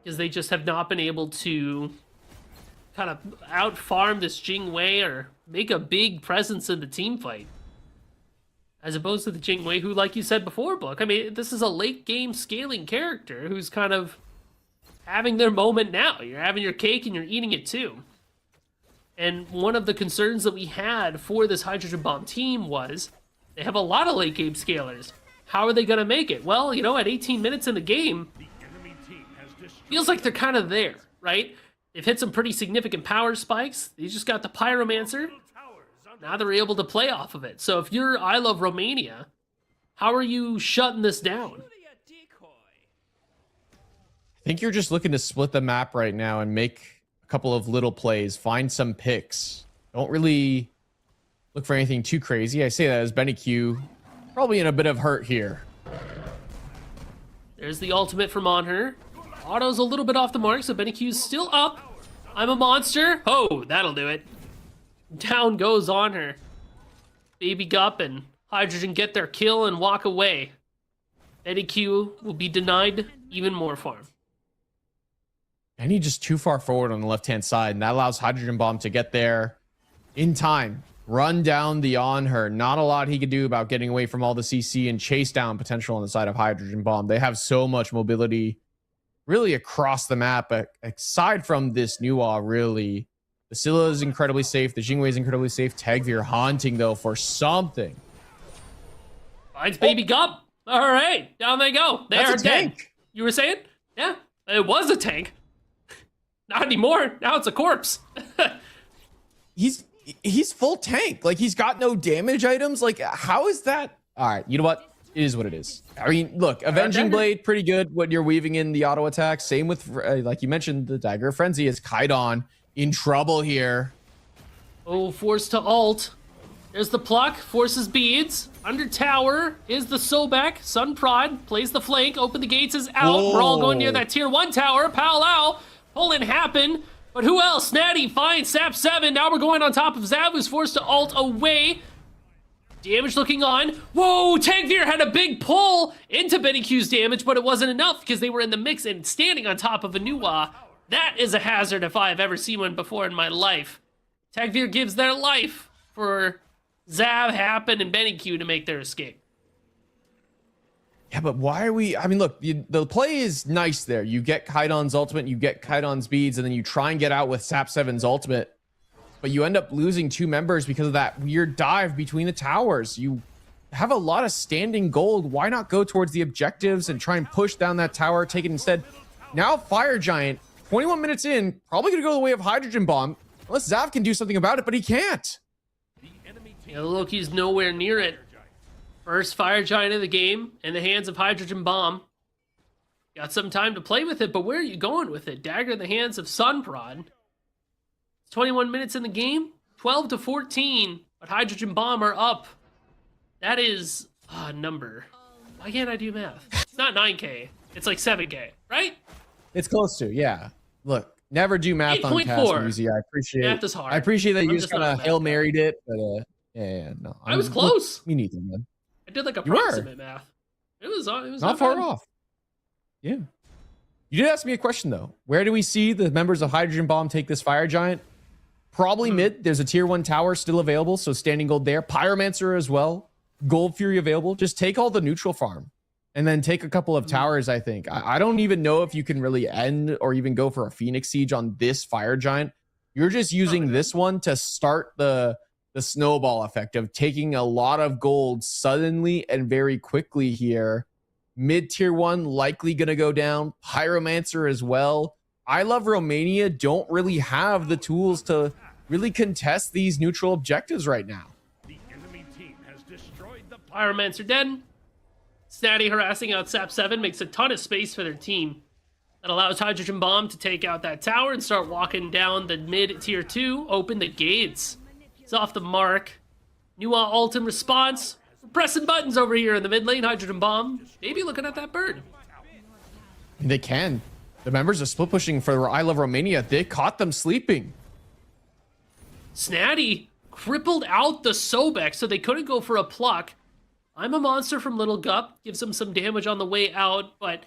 Because they just have not been able to kind of out-farm this Jingwei or make a big presence in the team fight. As opposed to the Jingwei, who, like you said before, Book, I mean, this is a late-game scaling character who's kind of having their moment now. You're having your cake and you're eating it too. And one of the concerns that we had for this Hydrogen Bomb team was they have a lot of late game scalers. How are they going to make it? Well, you know, at 18 minutes in the game, feels like they're kind of there, right? They've hit some pretty significant power spikes. They just got the Pyromancer. Now they're able to play off of it. So if you're I Love Romania, how are you shutting this down? I think you're just looking to split the map right now and make a couple of little plays, find some picks. Don't really look for anything too crazy. I say that as Benny Q, probably in a bit of hurt here. There's the ultimate from on her. Auto's a little bit off the mark, so Benny Q's still up. I'm a monster. Oh, that'll do it. Down goes on her. Baby Gup and Hydrogen get their kill and walk away. Benny Q will be denied even more farm. Benny just too far forward on the left-hand side, and that allows Hydrogen Bomb to get there in time. Run down the on her. Not a lot he could do about getting away from all the CC and chase down potential on the side of Hydrogen Bomb. They have so much mobility really across the map. But aside from this Nuwa, really, the Scylla is incredibly safe. The Jingwei is incredibly safe. Tagveer haunting, though, for something. Finds Baby Gup. All right, down they go. They are dead. You were saying? Yeah, it was a tank. Not anymore. Now it's a corpse. He's full tank. Like, he's got no damage items. Like, how is that? All right, you know what? It is what it is. I mean, look, Avenging Blade, pretty good when you're weaving in the auto attack. Same with, like you mentioned, the Dagger of Frenzy is Kaidon in trouble here. Oh, forced to ult. There's the pluck, forces beads. Under tower is the Sobek. Sun Prod plays the flank. Open the gates is out. Whoa. We're all going near that tier 1 tower. Powwow. Pull-in happen. But who else? Snatty finds Sap 7. Now we're going on top of Zav, who's forced to ult away. Damage looking on. Whoa, Tagveer had a big pull into Benny Q's damage, but it wasn't enough because they were in the mix and standing on top of a Nuwa. That is a hazard if I've ever seen one before in my life. Tagveer gives their life for Zav, Happen, and Benny Q to make their escape. Yeah, but why are we? I mean, look, the play is nice there. You get Kaidon's ultimate, you get Kaidon's beads, and then you try and get out with Sap 7's ultimate. But you end up losing 2 members because of that weird dive between the towers. You have a lot of standing gold. Why not go towards the objectives and try and push down that tower, take it instead? Now Fire Giant, 21 minutes in, probably going to go the way of Hydrogen Bomb. Unless Zav can do something about it, but he can't. Yeah, Loki's nowhere near it. First Fire Giant of the game in the hands of Hydrogen Bomb. Got some time to play with it, but where are you going with it? Dagger in the hands of Sunprod. It's 21 minutes in the game, 12-14, but Hydrogen Bomb are up. That is a number. Why can't I do math? It's not 9K. It's like 7K, right? It's close to, yeah. Look, never do math on cast, 8.4. Muzi. I appreciate Math is hard. I appreciate that I'm you just just not kind a of math Hail guy. Married it, but yeah, no. I was close. Me neither, man. I did like You were. approximate math. It was Not far bad. off. Yeah. You did ask me a question though. Where do we see the members of Hydrogen Bomb take this Fire Giant? Probably mid. There's a tier 1 tower still available, so standing gold there. Pyromancer as well. Gold Fury available. Just take all the neutral farm. And then take a couple of towers, I think. I don't even know if you can really end or even go for a Phoenix Siege on this Fire Giant. You're just using this one to start the snowball effect of taking a lot of gold suddenly and very quickly here. Mid tier 1 likely going to go down. Pyromancer as well. I Love Romania don't really have the tools to really contest these neutral objectives right now. The enemy team has destroyed the Pyromancer dead. Snatty harassing out Sap 7 makes a ton of space for their team. That allows Hydrogen Bomb to take out that tower and start walking down the mid tier 2. Open the gates. It's off the mark. New ult in response. We're pressing buttons over here in the mid lane. Hydrogen Bomb. Maybe looking at that bird. They can. The members are split pushing for I Love Romania. They caught them sleeping. Snatty crippled out the Sobek so they couldn't go for a pluck. I'm a Monster from Little Gup. Gives him some damage on the way out, but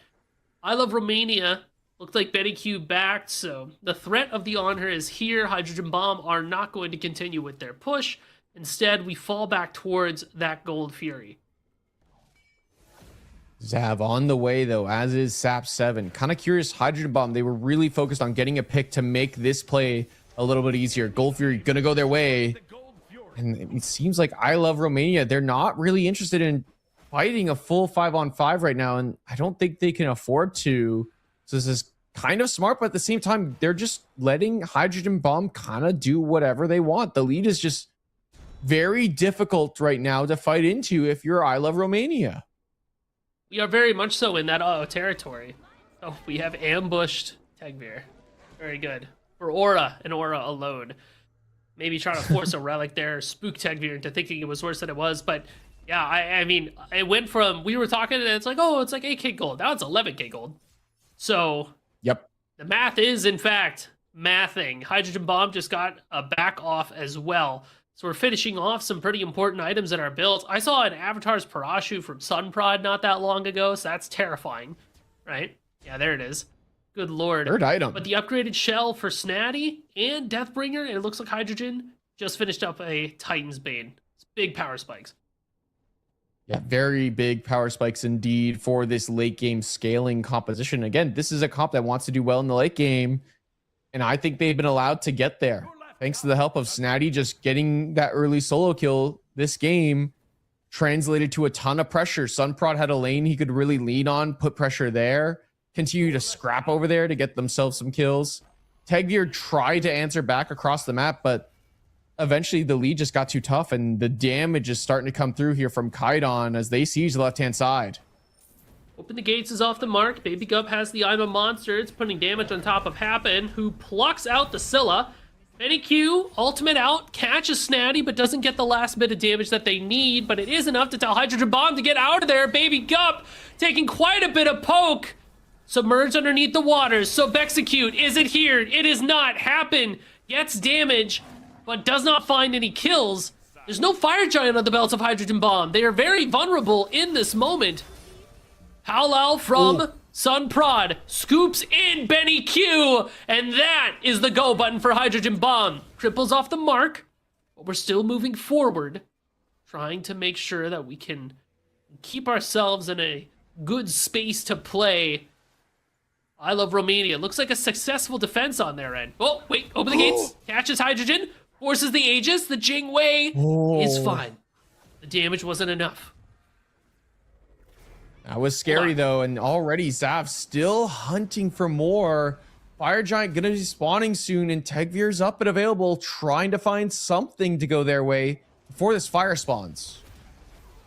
I Love Romania looked like Betty Q backed, so the threat of the Honor is here. Hydrogen Bomb are not going to continue with their push. Instead, we fall back towards that Gold Fury. Zav on the way though, as is Sap 7. Kind of curious, Hydrogen Bomb, they were really focused on getting a pick to make this play a little bit easier. Gold Fury gonna go their way. And it seems like I Love Romania, they're not really interested in fighting a full 5-on-5 right now, and I don't think they can afford to. So this is kind of smart, but at the same time, they're just letting Hydrogen Bomb kind of do whatever they want. The lead is just very difficult right now to fight into if you're I Love Romania. We are very much so in that territory. Oh, we have ambushed Tegvir. Very good. For Aura and Aura alone. Maybe trying to force a relic there, spook Tegvir into thinking it was worse than it was. But yeah, I mean, it went from, we were talking and it's like, oh, it's like 8K gold. Now it's 11K gold. So Yep. the math is, in fact, mathing. Hydrogen Bomb just got a back off as well. So we're finishing off some pretty important items in our builds. I saw an Avatar's Parashu from Sunprod not that long ago, so that's terrifying, right? Yeah, there it is. Good lord. Third item. But the upgraded shell for Snatty and Deathbringer, and it looks like Hydrogen just finished up a Titan's Bane. It's big power spikes. Yeah, very big power spikes indeed for this late game scaling composition. Again, this is a comp that wants to do well in the late game, and I think they've been allowed to get there. Thanks to the help of Snatty just getting that early solo kill, this game translated to a ton of pressure. Sunprod had a lane he could really lean on, put pressure there, continue to scrap over there to get themselves some kills. Tegvir tried to answer back across the map, but eventually the lead just got too tough, and the damage is starting to come through here from Kaidon as they siege the left-hand side. Open the gates is off the mark. Baby Gup has the I'm a Monster. It's putting damage on top of Happen, who plucks out the Scylla. Benny Q, ultimate out, catches Snatty, but doesn't get the last bit of damage that they need, but it is enough to tell Hydrogen Bomb to get out of there. Baby Gup taking quite a bit of poke. Submerged underneath the waters. So Execute, is it here? It is not. Happen gets damage, but does not find any kills. There's no Fire Giant on the belts of Hydrogen Bomb. They are very vulnerable in this moment. Howlal from Sunprod scoops in Benny Q, and that is the go button for Hydrogen Bomb. Cripples off the mark, but we're still moving forward, trying to make sure that we can keep ourselves in a good space to play. I love Romania. Looks like a successful defense on their end. Oh, wait, open the gates. Catches Hydrogen. Forces the Aegis. The Jing Wei is fine. The damage wasn't enough. That was scary though, and already Zav still hunting for more. Fire Giant gonna be spawning soon, and Tegvir's up and available, trying to find something to go their way before this fire spawns.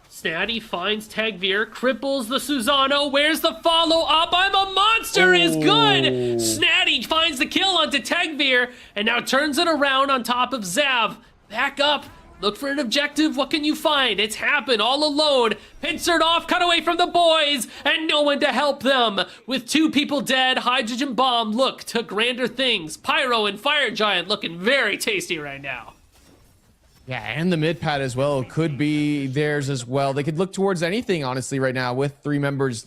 Snatty finds Tegvir, cripples the Susano. Where's the follow-up? I'm a monster is good! Snatty finds the kill onto Tegvir, and now turns it around on top of Zav. Back up. Look for an objective. What can you find? It's happened all alone. Pincered off, cut away from the boys, and no one to help them. With 2 people dead, Hydrogen Bomb look to grander things. Pyro and Fire Giant looking very tasty right now. Yeah, and the mid pad as well could be theirs as well. They could look towards anything, honestly, right now with 2 members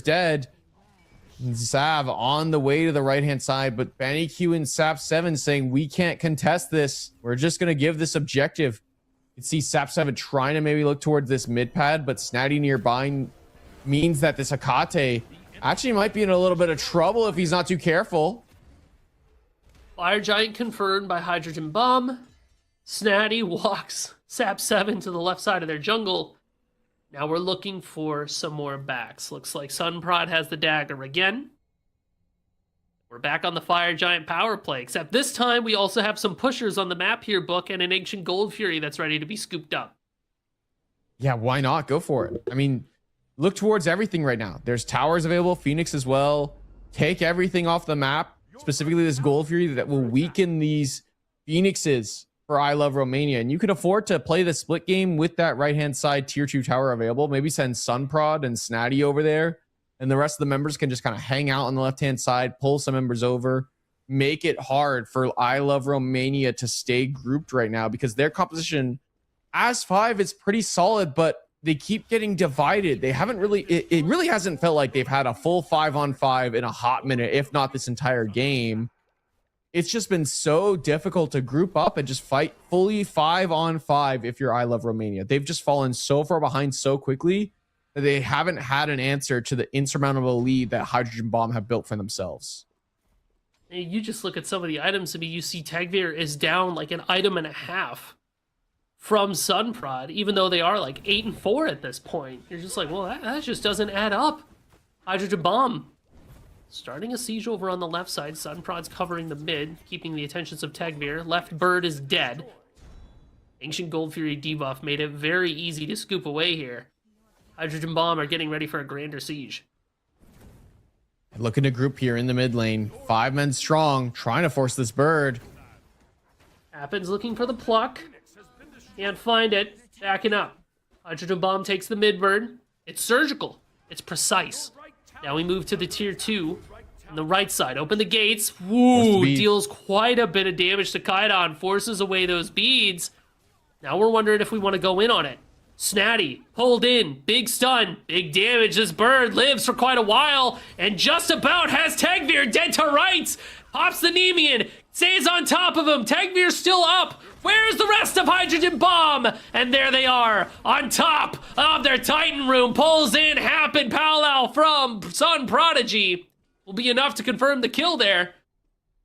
dead. Zav on the way to the right-hand side, but Benny Q and Sap7 saying, we can't contest this. We're just going to give this objective. You can see Sap7 trying to maybe look towards this mid pad, but Snatty nearby means that this Hakate actually might be in a little bit of trouble if he's not too careful. Fire Giant confirmed by Hydrogen Bomb. Snatty walks Sap7 to the left side of their jungle. Now we're looking for some more backs. Looks like Sunprod has the dagger again. We're back on the Fire Giant power play, except this time we also have some pushers on the map here, Book, and an Ancient Gold Fury that's ready to be scooped up. Yeah, why not? Go for it. I mean, look towards everything right now. There's towers available, Phoenix as well. Take everything off the map, specifically this Gold Fury that will weaken these Phoenixes for I Love Romania. And you can afford to play the split game with that right-hand side tier 2 tower available. Maybe send Sunprod and Snatty over there, and the rest of the members can just kind of hang out on the left-hand side, pull some members over, make it hard for I Love Romania to stay grouped right now, because their composition as 5 is pretty solid, but they keep getting divided. They haven't really, it really hasn't felt like they've had a full 5-on-5 in a hot minute, if not this entire game. It's just been so difficult to group up and just fight fully 5-on-5 if you're I Love Romania. They've just fallen so far behind so quickly that they haven't had an answer to the insurmountable lead that Hydrogen Bomb have built for themselves. Hey, you just look at some of the items, I mean, you see Tegvir is down like an item and a half from Sunprod, even though they are like 8-4 at this point. You're just like, well, that just doesn't add up. Hydrogen Bomb starting a siege over on the left side. Sunprod's covering the mid, keeping the attentions of Tegvir. Left bird is dead. Ancient Gold Fury debuff made it very easy to scoop away here. Hydrogen Bomb are getting ready for a grander siege. Looking to group here in the mid lane. 5 men strong, trying to force this bird. Happens looking for the pluck. Can't find it. Backing up. Hydrogen Bomb takes the mid bird. It's surgical. It's precise. Now we move to the tier 2 on the right side. Open the gates. Woo! Deals quite a bit of damage to Kaidan. Forces away those beads. Now we're wondering if we want to go in on it. Snatty, pulled in. Big stun. Big damage. This bird lives for quite a while and just about has Tegvir dead to rights. Pops the Nemean. Stays on top of him. Tegvir's still up. Where's the rest of Hydrogen Bomb? And there they are, on top of their Titan room. Pulls in Happen Powwow from Sun Prodigy. Will be enough to confirm the kill there.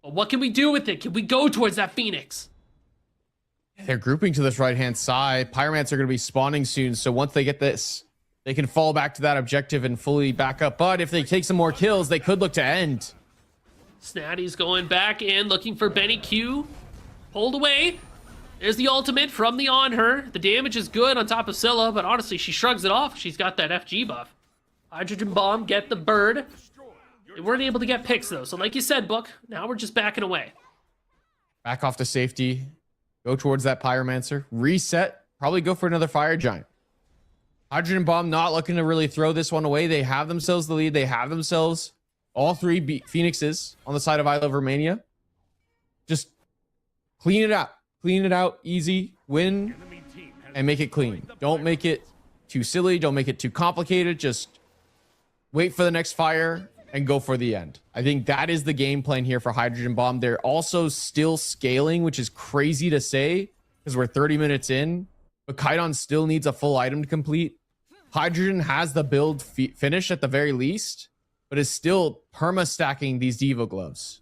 But what can we do with it? Can we go towards that Phoenix? They're grouping to this right-hand side. Pyromancer are going to be spawning soon, so once they get this, they can fall back to that objective and fully back up. But if they take some more kills, they could look to end. Snatty's going back in, looking for Benny Q. Pulled away. There's the ultimate from the On Her. The damage is good on top of Scylla, but honestly, she shrugs it off. She's got that FG buff. Hydrogen Bomb, get the bird. They weren't able to get picks, though. So like you said, Book, now we're just backing away. Back off to safety. Go towards that Pyromancer. Reset. Probably go for another Fire Giant. Hydrogen Bomb not looking to really throw this one away. They have themselves the lead. They have themselves all 3 Phoenixes on the side of I Love Romania. Just clean it out. Clean it out. Easy. Win. And make it clean. Don't make it too silly. Don't make it too complicated. Just wait for the next fire and go for the end. I think that is the game plan here for Hydrogen Bomb. They're also still scaling, which is crazy to say because we're 30 minutes in, but Kaidan still needs a full item to complete. Hydrogen has the build finish at the very least, but is still perma stacking these Devo gloves.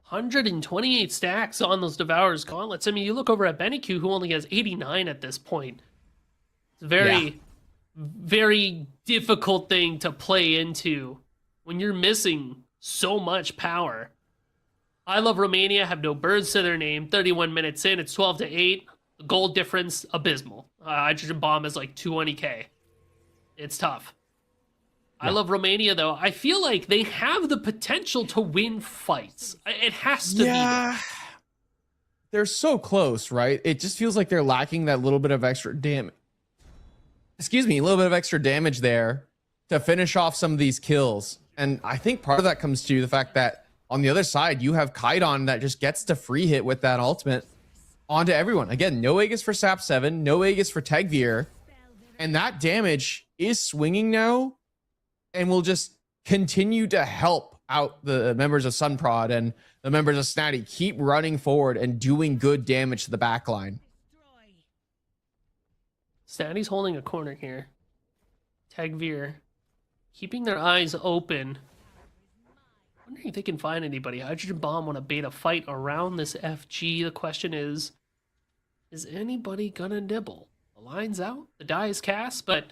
128 stacks on those Devourer's gauntlets. I mean, you look over at Beniku, who only has 89 at this point. It's a very, very difficult thing to play into when you're missing so much power. I Love Romania have no birds to their name. 31 minutes in, it's 12-8. The goal difference, abysmal. Hydrogen Bomb is like 220k. It's tough. I Love Romania, though. I feel like they have the potential to win fights. It has to be. Yeah, they're so close, right? It just feels like they're lacking that little bit of extra damage. Excuse me, a little bit of extra damage there to finish off some of these kills. And I think part of that comes to the fact that on the other side, you have Kaidon that just gets to free hit with that ultimate onto everyone. Again, no Aegis for Sap 7, no Aegis for Tegvir. And that damage is swinging now and will just continue to help out the members of Sunprod and the members of Snatty keep running forward and doing good damage to the backline. Snatty's holding a corner here. Tegvir keeping their eyes open. Wondering if they can find anybody. Hydrogen Bomb want to bait a fight around this FG. The question is anybody gonna nibble? The line's out, the die is cast, but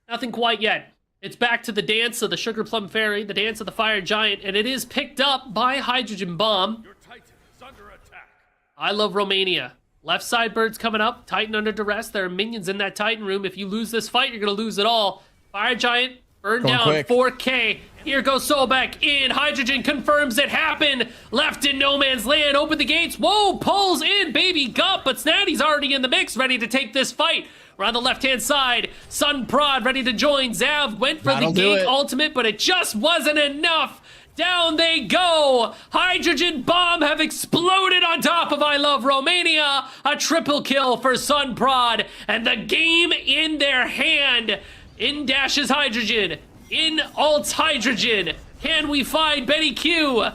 nothing quite yet. It's back to the dance of the Sugar Plum Fairy, the dance of the Fire Giant, and it is picked up by Hydrogen Bomb. Your Titan is under attack. I Love Romania. Left side birds coming up. Titan under duress. There are minions in that Titan room. If you lose this fight, you're going to lose it all. Fire Giant, burn Going down. quick. 4K. Here goes Sobek in. Hydrogen confirms it happened. Left in no man's land. Open the gates. Whoa, pulls in Baby Gup, but Snatty's already in the mix, ready to take this fight. We're on the left-hand side. Sun Prod ready to join. Zav went for That'll the do gate it. ultimate, but it just wasn't enough. Down they go. Hydrogen Bomb have exploded on top of I Love Romania. A triple kill for Sun Prod, and the game in their hand. In dashes Hydrogen. In ults Hydrogen. Can we find Benny Q?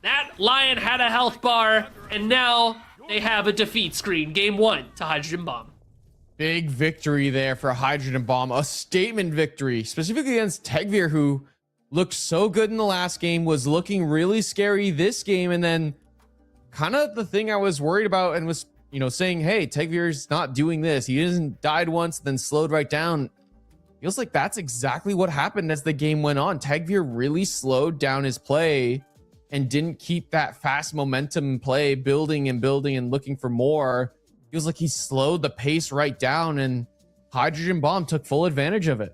That Lion had a health bar, and now they have a defeat screen. Game 1 to Hydrogen Bomb. Big victory there for Hydrogen Bomb. A statement victory, specifically against Tegvir, who looked so good in the last game, was looking really scary this game, and then kind of the thing I was worried about and was, saying, hey, Tegvir's not doing this. He hasn't died once, then slowed right down. Feels like that's exactly what happened as the game went on. Tegvir really slowed down his play and didn't keep that fast momentum play, building and looking for more. Feels like he slowed the pace right down, and Hydrogen Bomb took full advantage of it.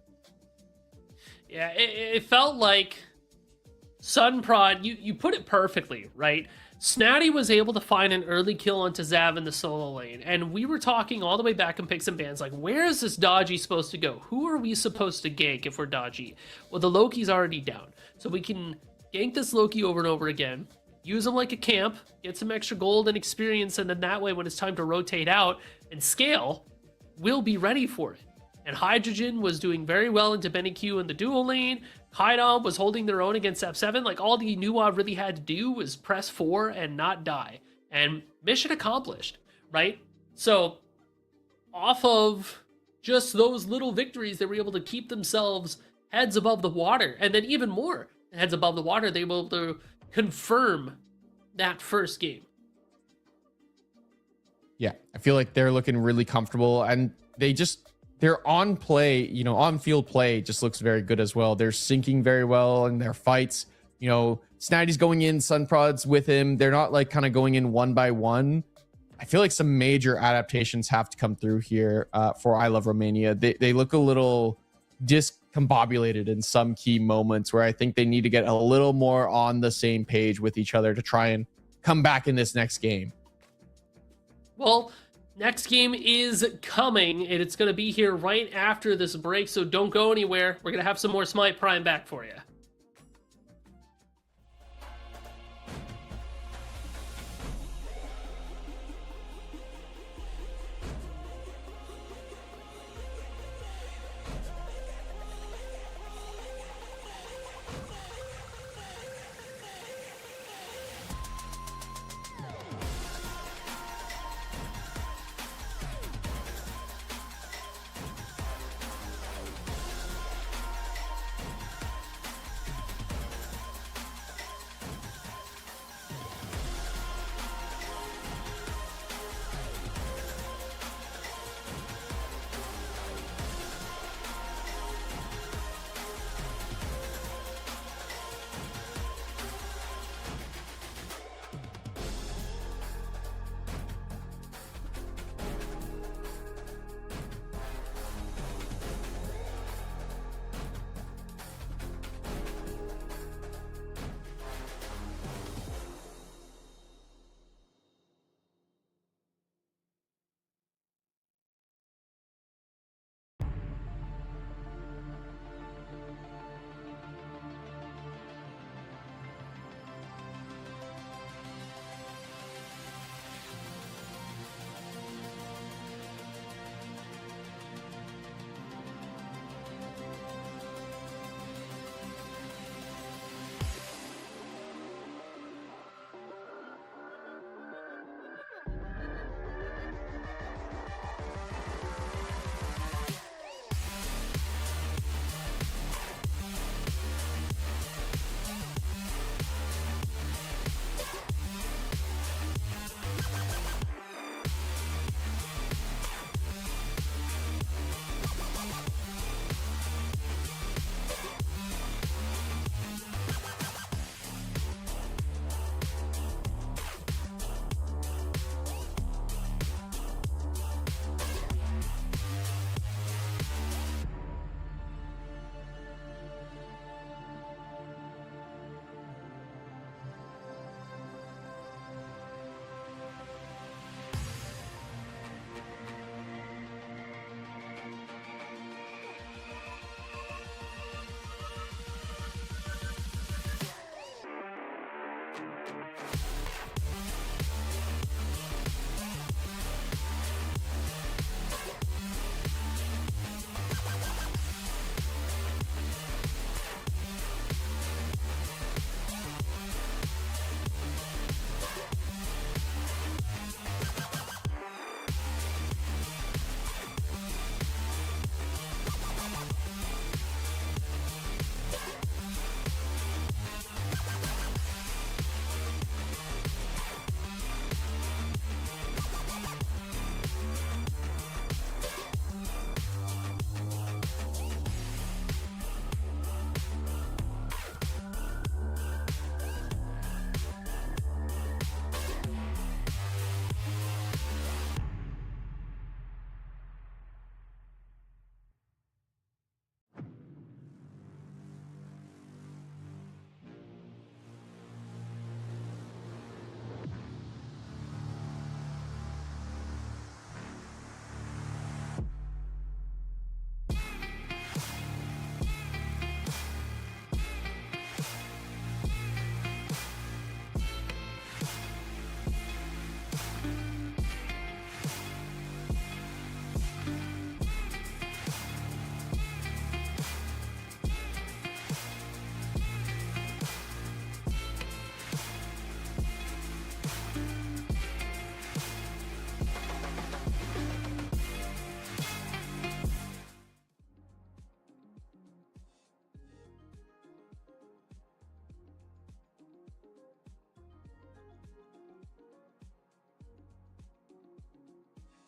Yeah, it felt like Sunprod, you put it perfectly, right? Snatty was able to find an early kill onto Zav in the solo lane, and we were talking all the way back in Picks and Bans, like, where is this Dodgy supposed to go? Who are we supposed to gank if we're Dodgy? Well, the Loki's already down, so we can gank this Loki over and over again, use him like a camp, get some extra gold and experience, and then that way when it's time to rotate out and scale, we'll be ready for it. And Hydrogen was doing very well into Benny Q in the dual lane. Kaidon was holding their own against F7. Like, all the Nuwa really had to do was press 4 and not die. And mission accomplished, right? So, off of just those little victories, they were able to keep themselves heads above the water. And then even more heads above the water, they were able to confirm that first game. Yeah, I feel like they're looking really comfortable, and their on field play just looks very good as well. They're syncing very well in their fights. Snatty's going in, Sunprod's with him. They're not like kind of going in one by one. I feel like some major adaptations have to come through here for I Love Romania. They look a little discombobulated in some key moments where I think they need to get a little more on the same page with each other to try and come back in this next game. Well, next game is coming, and it's going to be here right after this break, so don't go anywhere. We're going to have some more Smite Prime back for you.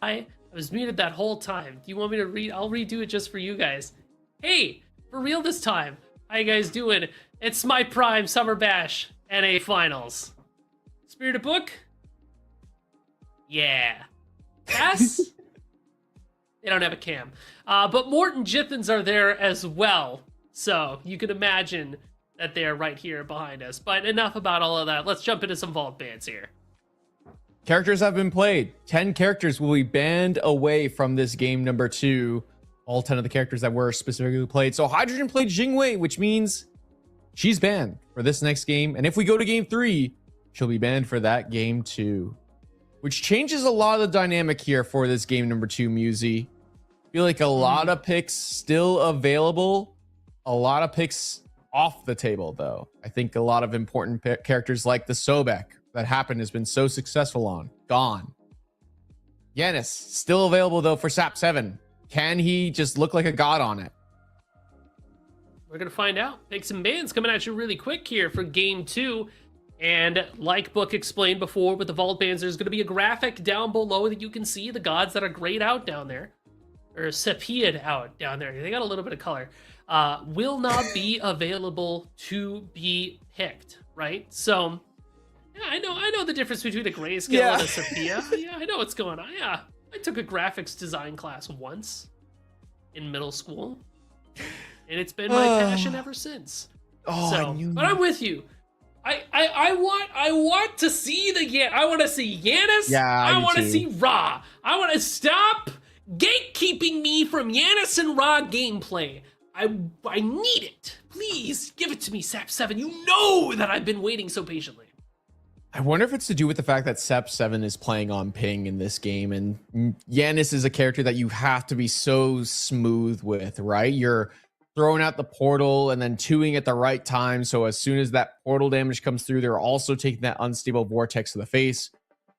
I was muted that whole time. Do you want me to read? I'll redo it just for you guys. Hey, for real this time. How you guys doing? It's my prime Summer Bash NA Finals. Spirited Book? Yeah. Cass? They don't have a cam. But Mort and Jithens are there as well. So you can imagine that they're right here behind us. But enough about all of that. Let's jump into some vault bans here. Characters have been played. 10 characters will be banned away from this game number 2. All 10 of the characters that were specifically played. So Hydrogen played Jingwei, which means she's banned for this next game. And if we go to game 3, she'll be banned for that game too. Which changes a lot of the dynamic here for this game number 2, Musi. I feel like a lot of picks still available. A lot of picks off the table, though. I think a lot of important characters like the Sobek that happened has been so successful on. Gone. Yanis, still available, though, for SAP 7. Can he just look like a god on it? We're going to find out. Picks and bans coming at you really quick here for game 2. And like Book explained before with the vault bans, there's going to be a graphic down below that you can see the gods that are grayed out down there. Or sepia'd out down there. They got a little bit of color. Will not be available to be picked, right? So, yeah, I know the difference between a grayscale and a sepia. Yeah, I know what's going on. Yeah, I took a graphics design class once in middle school, and it's been my passion ever since. But I'm with you. I want to see I want to see Yanis. Yeah, I want to see Ra. I want to stop gatekeeping me from Yanis and Ra gameplay. I need it. Please give it to me, SAP 7. You know that I've been waiting so patiently. I wonder if it's to do with the fact that SAP 7 is playing on ping in this game, and Yanis is a character that you have to be so smooth with, right? You're throwing out the portal and then 2ing at the right time, so as soon as that portal damage comes through, they're also taking that unstable vortex to the face.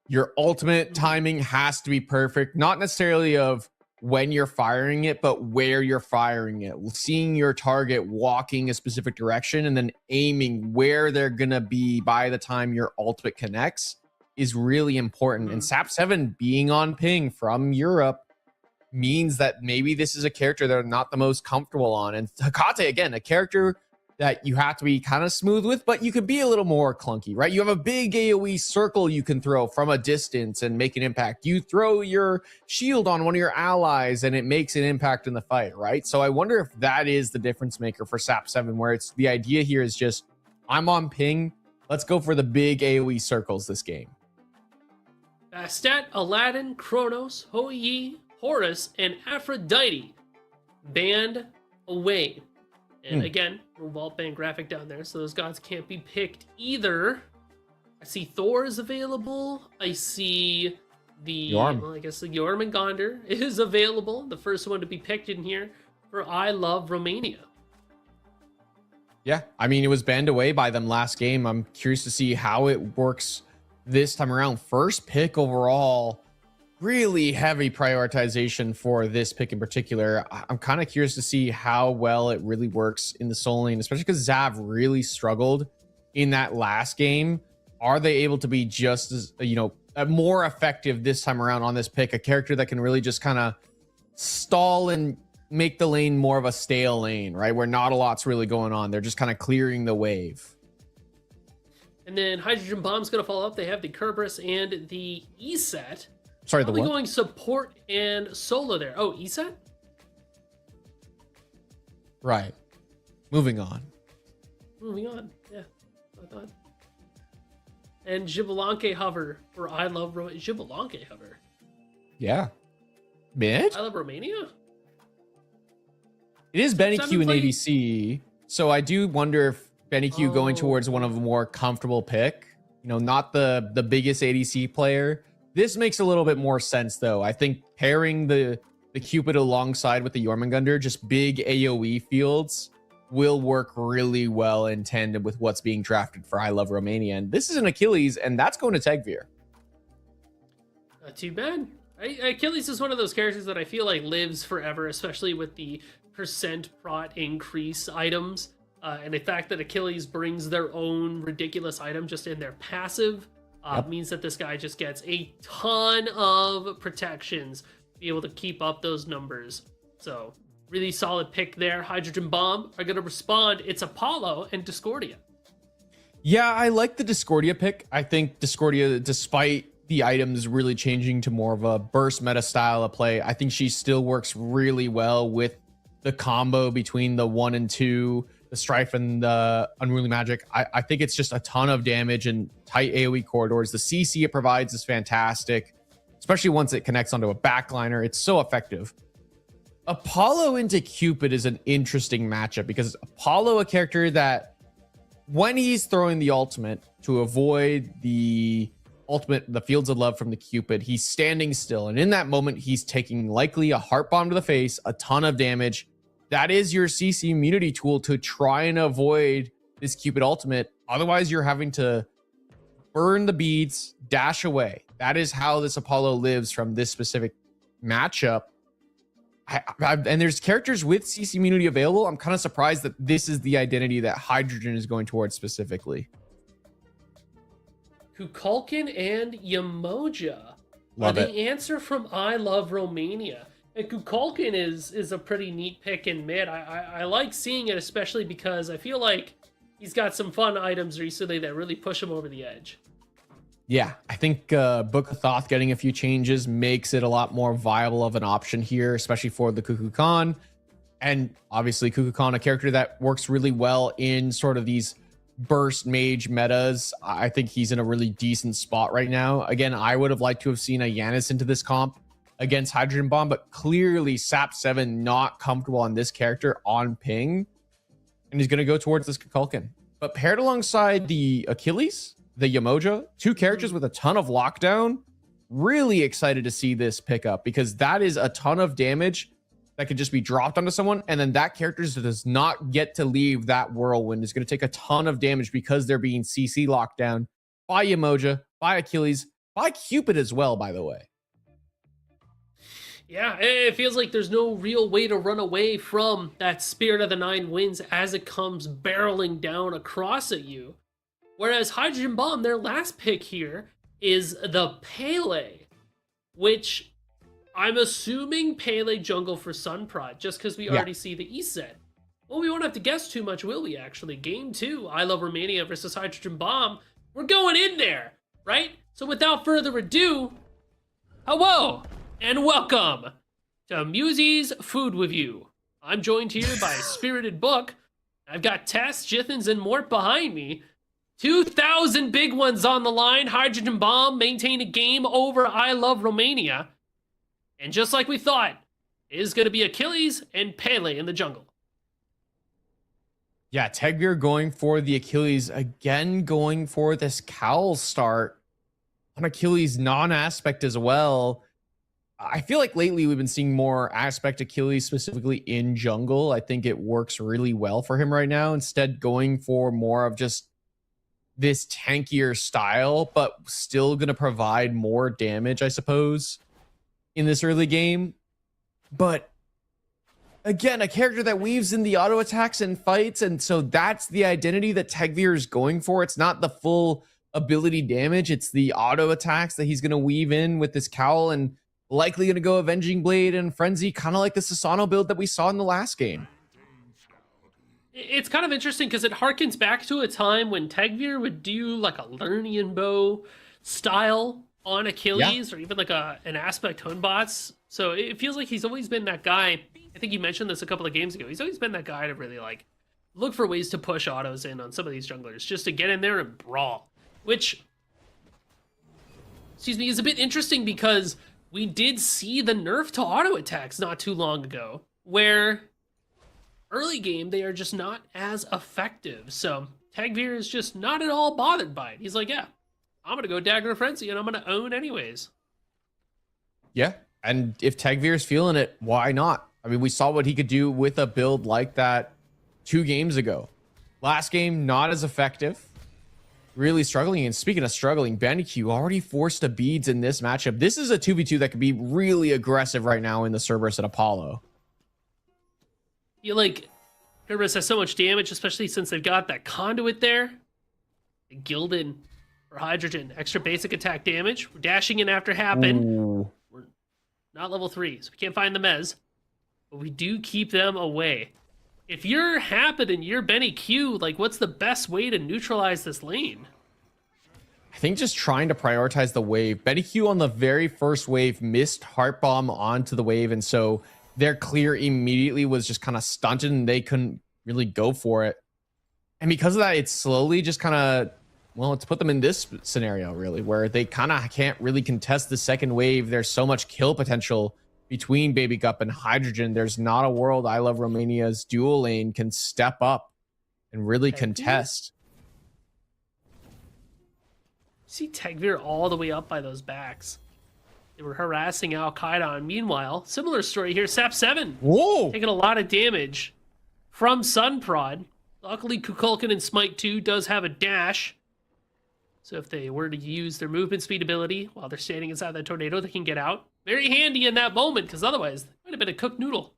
Your ultimate timing has to be perfect, not necessarily of when you're firing it, but where you're firing it. Seeing your target walking a specific direction and then aiming where they're gonna be by the time your ultimate connects is really important. And SAP 7 being on ping from Europe means that maybe this is a character they're not the most comfortable on. And Hecate, again, a character that you have to be kind of smooth with, but you could be a little more clunky, right? You have a big AoE circle you can throw from a distance and make an impact. You throw your shield on one of your allies and it makes an impact in the fight, right? So I wonder if that is the difference maker for SAP 7, where it's the idea here is just, I'm on ping, let's go for the big AoE circles this game. Bastet, Aladdin, Kronos, Hou-Yi, Horus, and Aphrodite banned away. And again, we'll vault ban graphic down there, so those gods can't be picked either. I see Thor is available. I see the Yorm. I guess the Jormungandr is available. The first one to be picked in here for I Love Romania. Yeah, I mean, it was banned away by them last game. I'm curious to see how it works this time around. First pick overall. Really heavy prioritization for this pick in particular. I'm kind of curious to see how well it really works in the solo lane, especially because Zav really struggled in that last game. Are they able to be just as, more effective this time around on this pick? A character that can really just kind of stall and make the lane more of a stale lane, right? Where not a lot's really going on. They're just kind of clearing the wave. And then Hydrogen Bomb's going to follow up. They have the Kerberos and the ESET. Sorry, Probably the what? going support and solo there. Oh, ESET? Right. Moving on. Yeah, I thought. And Xbalanque Hover for I Love Romania. Xbalanque Hover. Yeah. Mid? I Love Romania? It is Benny Q and playing- ADC. So I do wonder if Benny Q going towards one of a more comfortable pick, not the biggest ADC player. This makes a little bit more sense, though. I think pairing the Cupid alongside with the Jormungandr, just big AoE fields, will work really well in tandem with what's being drafted for I Love Romania. And this is an Achilles, and that's going to Tegvir. Not too bad. Achilles is one of those characters that I feel like lives forever, especially with the percent prot increase items. And the fact that Achilles brings their own ridiculous item just in their passive means that this guy just gets a ton of protections to be able to keep up those numbers. So really solid pick there. Hydrogen Bomb are going to respond. It's Apollo and Discordia. Yeah, I like the Discordia pick. I think Discordia, despite the items really changing to more of a burst meta style of play, I think she still works really well with the combo between the 1 and 2, the Strife and the Unruly Magic. I think it's just a ton of damage and tight AoE corridors. The CC it provides is fantastic, especially once it connects onto a backliner. It's so effective. Apollo into Cupid is an interesting matchup because Apollo, a character that when he's throwing the ultimate to avoid the Fields of Love from the Cupid, he's standing still. And in that moment, he's taking likely a heart bomb to the face, a ton of damage. That is your CC immunity tool to try and avoid this Cupid ultimate. Otherwise, you're having to burn the beads, dash away. That is how this Apollo lives from this specific matchup. And there's characters with CC immunity available. I'm kind of surprised that this is the identity that Hydrogen is going towards specifically. Kukulkan and Yamoja Love are it. the answer from I Love Romania. And Kukulkan is a pretty neat pick in mid. I like seeing it, especially because I feel like he's got some fun items recently that really push him over the edge. Yeah, I think Book of Thoth getting a few changes makes it a lot more viable of an option here, especially for the Kukulkan. And obviously Kukulkan, a character that works really well in sort of these burst mage metas. I think he's in a really decent spot right now. Again, I would have liked to have seen a Yanis into this comp against Hydrogen Bomb, but clearly SAP7 not comfortable on this character on ping, and he's going to go towards this Kukulkan. But paired alongside the Achilles, the Yamoja, two characters with a ton of lockdown, really excited to see this pickup because that is a ton of damage that could just be dropped onto someone, and then that character does not get to leave that whirlwind. Is going to take a ton of damage because they're being CC locked down by Yamoja, by Achilles, by Cupid as well, by the way. Yeah, it feels like there's no real way to run away from that Spirit of the Nine Winds as it comes barreling down across at you. Whereas Hydrogen Bomb, their last pick here, is the Pele, which I'm assuming Pele jungle for Sun Pride, just because we already see the East set. Well, we won't have to guess too much, will we, actually? Game 2, I Love Romania versus Hydrogen Bomb. We're going in there, right? So without further ado, hello and welcome to Musie's Food Review. I'm joined here by Spirited Book. I've got Tess, Jithens, and Mort behind me. 2,000 big ones on the line. Hydrogen Bomb maintain a game over I Love Romania. And just like we thought, it is going to be Achilles and Pele in the jungle. Yeah, Tegvir going for the Achilles, again going for this cowl start on Achilles non-aspect as well. I feel like lately we've been seeing more aspect Achilles specifically in jungle. I think it works really well for him right now. Instead, going for more of just this tankier style, but still going to provide more damage, I suppose, in this early game. But again, a character that weaves in the auto attacks and fights, and so that's the identity that Tegvir is going for. It's not the full ability damage, it's the auto attacks that he's going to weave in with this cowl, and likely going to go Avenging Blade and Frenzy, kind of like the Sasano build that we saw in the last game. It's kind of interesting because it harkens back to a time when Tegvir would do like a Lernian bow style on Achilles, or even like an aspect Hunbots. So it feels like he's always been that guy. I think you mentioned this a couple of games ago. He's always been that guy to really like look for ways to push autos in on some of these junglers, just to get in there and brawl, which, excuse me, is a bit interesting because we did see the nerf to auto attacks not too long ago, where early game they are just not as effective. So Tegvir is just not at all bothered by it. He's like, yeah, I'm gonna go Dagger Frenzy and I'm gonna own anyways. Yeah, and if Tegvir is feeling it, why not? I mean, we saw what he could do with a build like that 2 games ago. Last game, not as effective. Really struggling. And speaking of struggling, Bandiq already forced a beads in this matchup. This is a 2v2 that could be really aggressive right now in the Cerberus and Apollo. You like, Cerberus has so much damage, especially since they've got that conduit there. The Gilded for Hydrogen. Extra basic attack damage. We're dashing in after Happen. Ooh. We're not level 3, so we can't find the Mez. But we do keep them away. If you're Happen and you're Benny Q, like, what's the best way to neutralize this lane? I think just trying to prioritize the wave. Betty Q on the very first wave missed Heart Bomb onto the wave, and so their clear immediately was just kind of stunted and they couldn't really go for it. And because of that, it's slowly just kind of, well, it's put them in this scenario really, where they kind of can't really contest the second wave. There's so much kill potential between Baby Gup and Hydrogen. There's not a world I Love Romania's dual lane can step up and really contest. See Tegvir all the way up by those backs. They were harassing Al Qaeda. Meanwhile, similar story here. Sap 7 Whoa! taking a lot of damage from Sunprod. Luckily, Kukulkan and Smite 2 does have a dash. So if they were to use their movement speed ability while they're standing inside that tornado, they can get out. Very handy in that moment, because otherwise, it might have been a cooked noodle.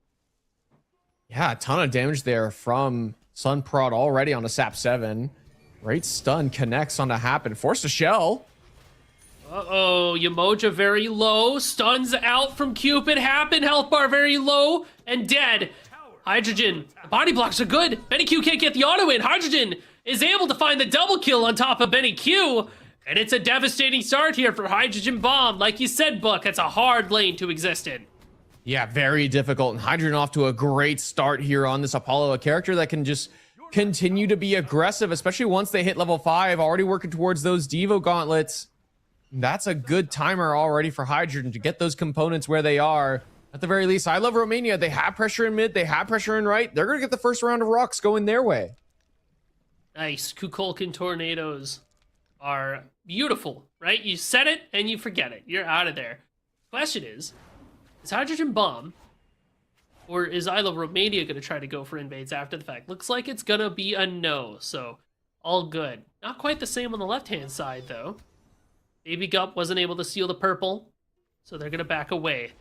Yeah, a ton of damage there from Sunprod already on a Sap 7. Great stun connects onto Happen. Forced a shell. Uh-oh, Yamoja very low. Stuns out from Cupid. Happen, health bar very low and dead. Hydrogen, the body blocks are good. Benny Q can't get the auto in. Hydrogen is able to find the double kill on top of Benny Q. And it's a devastating start here for Hydrogen Bomb. Like you said, Buck, it's a hard lane to exist in. Yeah, very difficult. And Hydrogen off to a great start here on this Apollo, a character that can just continue to be aggressive, especially once they hit level 5, already working towards those Devo gauntlets. That's a good timer already for Hydrogen to get those components where they are. At the very least, I Love Romania. They have pressure in mid. They have pressure in right. They're going to get the first round of rocks going their way. Nice. Kukulkan tornadoes are beautiful, right? You set it and you forget it. You're out of there. Question is Hydrogen Bomb or is I Love Romania going to try to go for invades after the fact? Looks like it's going to be a no, so all good. Not quite the same on the left-hand side, though. Baby Gup wasn't able to steal the purple, so they're going to back away.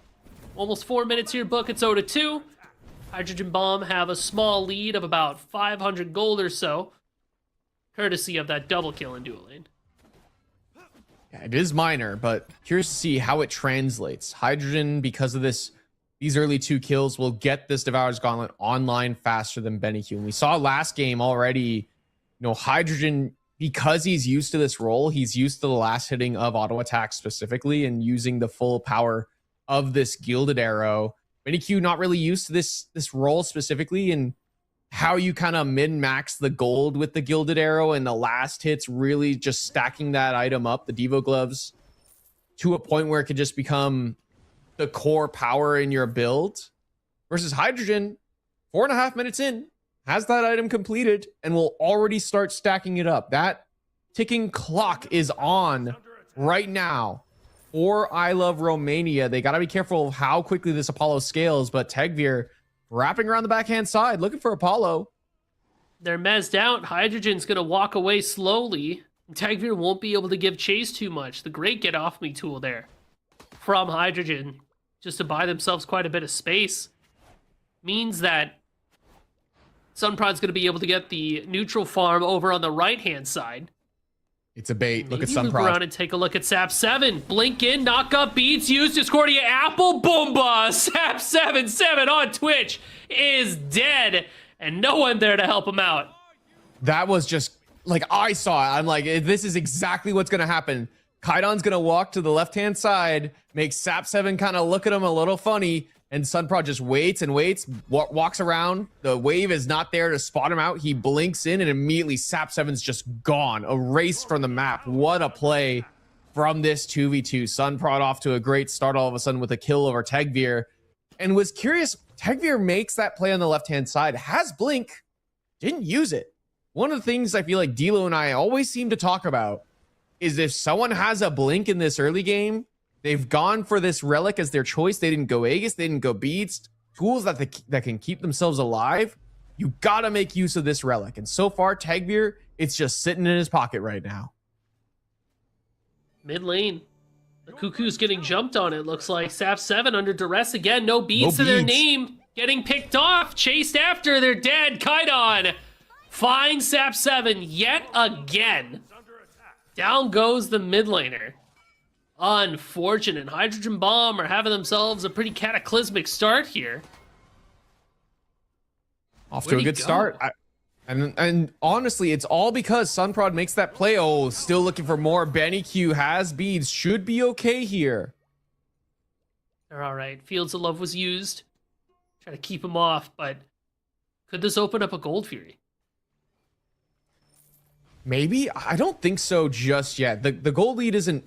Almost 4 minutes here, Book. It's 0-2. Hydrogen Bomb have a small lead of about 500 gold or so, courtesy of that double kill in dual lane. Yeah, it is minor, but curious to see how it translates. Hydrogen, because of these early 2 kills, will get this Devourer's Gauntlet online faster than Benny Q. And we saw last game already, Hydrogen, because he's used to this role, he's used to the last hitting of auto attack specifically and using the full power of this Gilded Arrow. Benny Q not really used to this role specifically, and how you kind of min-max the gold with the Gilded Arrow and the last hits really just stacking that item up, the Devo Gloves, to a point where it could just become the core power in your build. Versus Hydrogen, 4.5 minutes in, has that item completed and will already start stacking it up. That ticking clock is on right now for I Love Romania. They got to be careful of how quickly this Apollo scales, but Tegvir wrapping around the backhand side, looking for Apollo. They're mezzed out. Hydrogen's going to walk away slowly. Tegvir won't be able to give chase too much. The great get off me tool there from Hydrogen, just to buy themselves quite a bit of space, means that Sunprod's going to be able to get the neutral farm over on the right-hand side. It's a bait. Look at Maybe loop around Sunprod. and take a look at Sap 7. Blink in, knock up beats, use Discordia Apple, Boomba! Sap 7 on Twitch is dead, and no one there to help him out. That was just, like, I saw it. I'm like, this is exactly what's going to happen. Kaidan's going to walk to the left-hand side, make Sap 7 kind of look at him a little funny, and Sunprod just waits and waits, walks around. The wave is not there to spot him out. He blinks in, and immediately Sap 7's just gone, erased from the map. What a play from this 2v2. Sunprod off to a great start all of a sudden with a kill over Tegvir, and was curious. Tegvir makes that play on the left-hand side, has blink, didn't use it. One of the things I feel like Dilo and I always seem to talk about is if someone has a blink in this early game, they've gone for this relic as their choice. They didn't go Aegis, they didn't go Beats, tools that can keep themselves alive. You gotta make use of this relic. And so far, Tegvir, it's just sitting in his pocket right now. Mid lane. The Cuckoo's getting jumped on, it looks like. Sap 7 under duress again. No beats to their name. Getting picked off. Chased after. They're dead. Kaidan finds Sap 7 yet again. Down goes the mid laner. Unfortunate. Hydrogen Bomb are having themselves a pretty cataclysmic start here. Off Where'd to a he good go? start. And honestly, it's all because Sunprod makes that play. Oh, still looking for more. Benny Q has beads. Should be okay here. They're all right. Fields of Love was used. Try to keep him off, but could this open up a Gold Fury? Maybe? I don't think so just yet. The gold lead isn't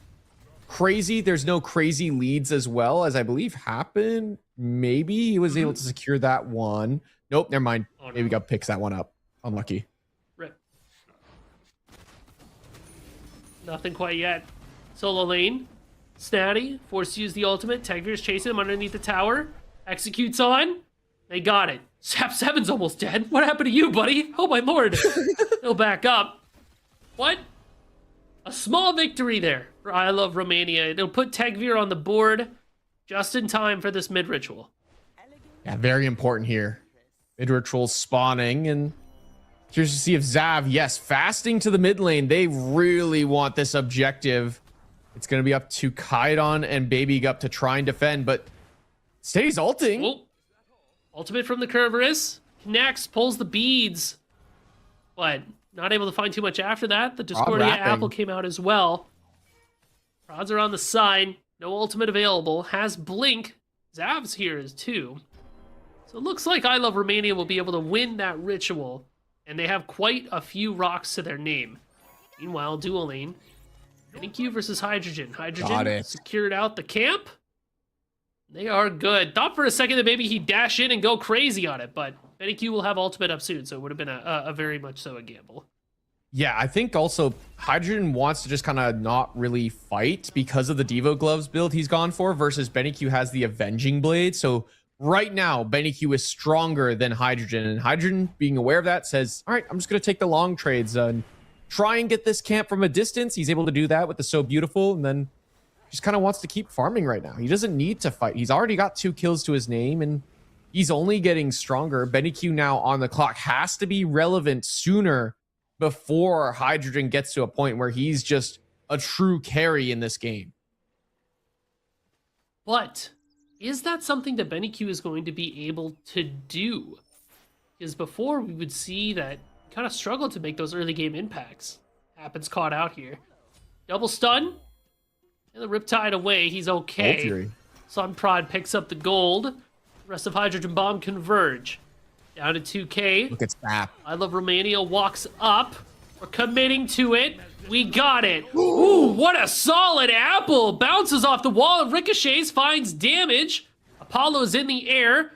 crazy. There's no crazy leads as well, as I believe happened. Maybe he was able to secure that one. Nope, never mind. Oh, no. Maybe got picks that one up. Unlucky. Rip. Nothing quite yet. Solo lane. Snatty, forced to use the ultimate. Tegvir's chasing him underneath the tower. Executes on. They got it. Sap 7's almost dead. What happened to you, buddy? Oh my lord. He'll back up. What? A small victory there for I Love Romania. It'll put Tegvir on the board just in time for this mid ritual. Yeah, very important here. Mid ritual spawning, and curious to see if Zav, yes, fasting to the mid lane. They really want this objective. It's going to be up to Kaidon and Baby Gup to try and defend, but Steady's ulting. Oh. Ultimate from the Cerberus. Connects, pulls the beads, but not able to find too much after that. The Discordia wrapping. apple came out as well. Prods are on the side. No ultimate available. Has Blink. Zav's here is too. So it looks like I Love Romania will be able to win that ritual, and they have quite a few rocks to their name. Meanwhile, dual lane. NQ versus Hydrogen. Got Hydrogen it. secured out the camp. They are good. Thought for a second that maybe he'd dash in and go crazy on it, but Benny Q will have ultimate up soon, so it would have been a very much so a gamble. Yeah, I think also Hydrogen wants to just kind of not really fight because of the Devo Gloves build he's gone for, versus Benny Q has the Avenging Blade. So right now, Benny Q is stronger than Hydrogen, and Hydrogen, being aware of that, says, all right, I'm just going to take the long trades and try and get this camp from a distance. He's able to do that with the So Beautiful, and then just kind of wants to keep farming right now. He doesn't need to fight. He's already got 2 kills to his name, and he's only getting stronger. Benny Q now on the clock has to be relevant sooner before Hydrogen gets to a point where he's just a true carry in this game. But is that something that Benny Q is going to be able to do? Because before we would see that kind of struggle to make those early game impacts. Happens caught out here. Double stun. And the Riptide away. He's okay. Gold Fury. Sunprod picks up the gold. The rest of Hydrogen Bomb converge. Down to 2K. Look at Snap. I Love Romania walks up. We're committing to it. We got it. Ooh, what a solid apple. Bounces off the wall and ricochets, finds damage. Apollo's in the air,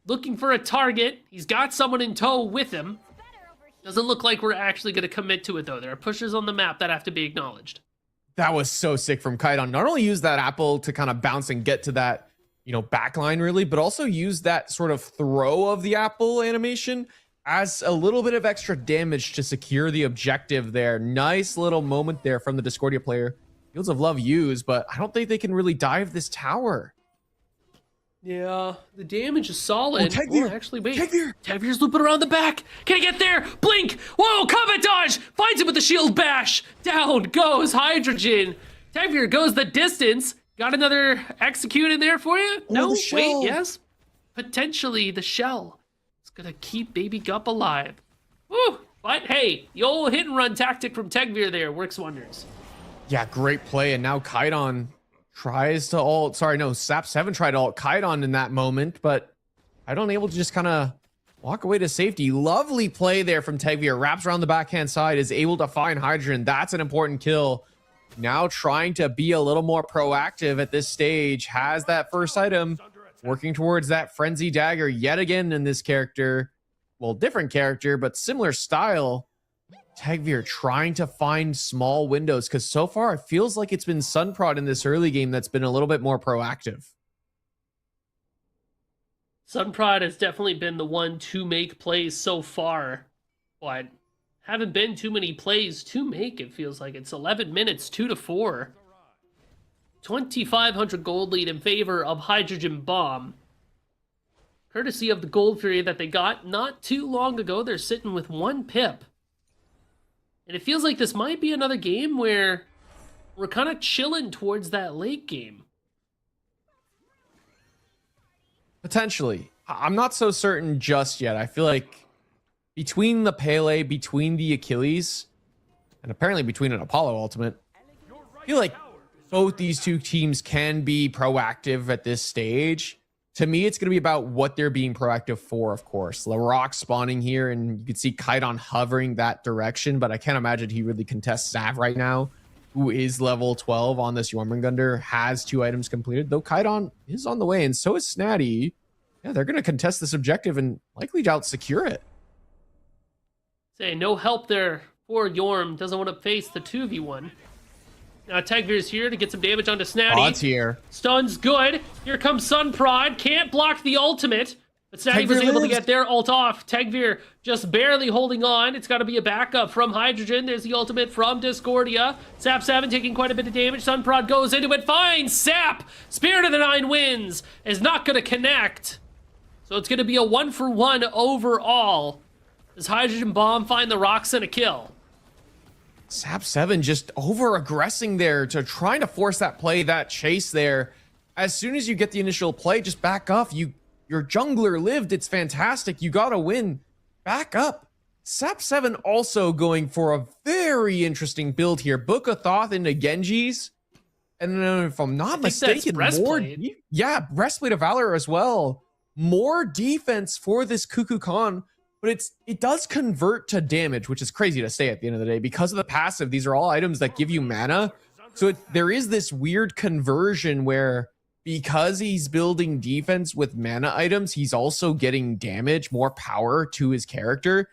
looking for a target. He's got someone in tow with him. Doesn't look like we're actually going to commit to it, though. There are pushers on the map that have to be acknowledged. That was so sick from Kaidon. Not only use that apple to kind of bounce and get to that, backline really, but also use that sort of throw of the apple animation as a little bit of extra damage to secure the objective there. Nice little moment there from the Discordia player. Fields of Love used, but I don't think they can really dive this tower. Yeah, the damage is solid. Oh, Tegvir. Oh, actually, wait. Tegvir. Tegvir's looping around the back. Can he get there? Blink. Whoa, combat dodge. Finds him with the shield bash. Down goes Hydrogen. Tegvir goes the distance. Got another execute in there for you? No, the shell. wait, yes. Potentially the shell. It's going to keep Baby Gup alive. Woo. But hey, the old hit and run tactic from Tegvir there works wonders. Yeah, great play. And now Kaidon tries to ult. Sorry, no, Sap 7 tried to ult Kaidon in that moment, but Kaidon able to just kind of walk away to safety. Lovely play there from Tegvir. Wraps around the backhand side, is able to find Hydrogen. That's an important kill. Now trying to be a little more proactive at this stage. Has that first item. Working towards that Frenzy Dagger yet again in this character. Well, different character, but similar style. Tegvir trying to find small windows, because so far it feels like it's been Sunprod in this early game that's been a little bit more proactive. Sunprod has definitely been the one to make plays so far, but haven't been too many plays to make. It feels like it's 11 minutes, 2-4. 2,500 gold lead in favor of Hydrogen Bomb. Courtesy of the Gold Fury that they got not too long ago, they're sitting with 1 pip. And it feels like this might be another game where we're kind of chilling towards that late game. Potentially. I'm not so certain just yet. I feel like between the Pele, between the Achilles, and apparently between an Apollo Ultimate, I feel like both these two teams can be proactive at this stage. To me, it's going to be about what they're being proactive for, of course. Larocque spawning here, and you can see Kaidan hovering that direction, but I can't imagine he really contests Zav right now, who is level 12 on this Jormungandr, has 2 items completed, though Kaidan is on the way, and so is Snatty. Yeah, they're going to contest this objective and likely out secure it. Say, no help there for Yorm. Doesn't want to face the 2v1. Now Tegvir's here to get some damage onto Snatty. Odds here. Stun's good. Here comes Sunprod. Can't block the ultimate. But Snatty was Tegvir able to lives. get their ult off. Tegvir just barely holding on. It's got to be a backup from Hydrogen. There's the ultimate from Discordia. Sap 7 taking quite a bit of damage. Sunprod goes into it. Finds Sap. Spirit of the Nine wins. Is not going to connect. So it's going to be a 1-for-1 overall. Does Hydrogen Bomb find the rocks and a kill? Sap 7 just over-aggressing there to trying to force that play, that chase there. As soon as you get the initial play, just back off. Your jungler lived. It's fantastic. You got to win. Back up. Sap 7 also going for a very interesting build here. Book of Thoth into Genji's. And if I'm not mistaken, more... Yeah, Breastplate of Valor as well. More defense for this Cuckoo Khan. But it does convert to damage, which is crazy to say at the end of the day. Because of the passive, these are all items that give you mana. So there is this weird conversion where because he's building defense with mana items, he's also getting damage, more power to his character.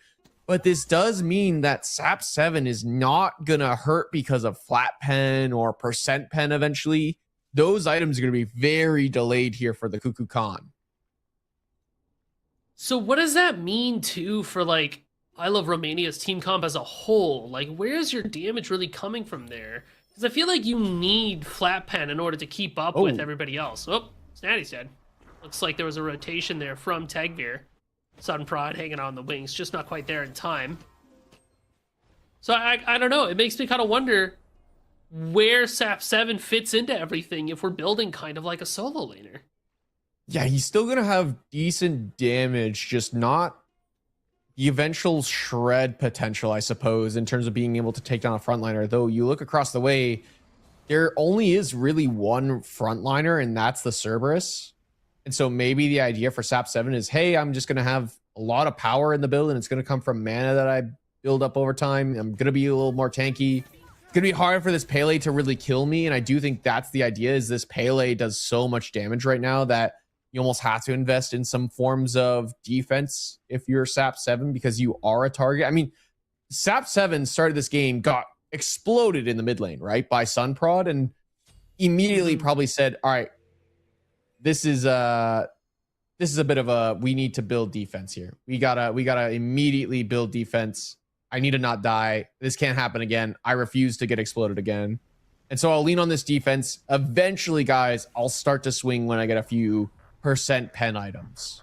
But this does mean that Sap 7 is not going to hurt because of flat pen or percent pen eventually. Those items are going to be very delayed here for the Cuckoo Khan. So what does that mean, too, for, like, I Love Romania's team comp as a whole? Like, where's your damage really coming from there? Because I feel like you need flat pen in order to keep up with everybody else. Oh, Snatty's dead. Looks like there was a rotation there from Tegvir. Sunprod hanging on the wings, just not quite there in time. So I don't know. It makes me kind of wonder where Sap 7 fits into everything if we're building kind of like a solo laner. Yeah, he's still going to have decent damage, just not the eventual shred potential, I suppose, in terms of being able to take down a frontliner. Though you look across the way, there only is really one frontliner, and that's the Cerberus. And so maybe the idea for Sap 7 is, hey, I'm just going to have a lot of power in the build, and it's going to come from mana that I build up over time. I'm going to be a little more tanky. It's going to be hard for this Pele to really kill me, and I do think that's the idea, is this Pele does so much damage right now that you almost have to invest in some forms of defense if you're Sap 7 because you are a target. I mean, Sap 7 started this game, got exploded in the mid lane, right, by Sunprod, and immediately probably said, all right, this is a bit of a, we need to build defense here. We gotta immediately build defense. I need to not die. This can't happen again. I refuse to get exploded again. And so I'll lean on this defense. Eventually, guys, I'll start to swing when I get a few percent pen items.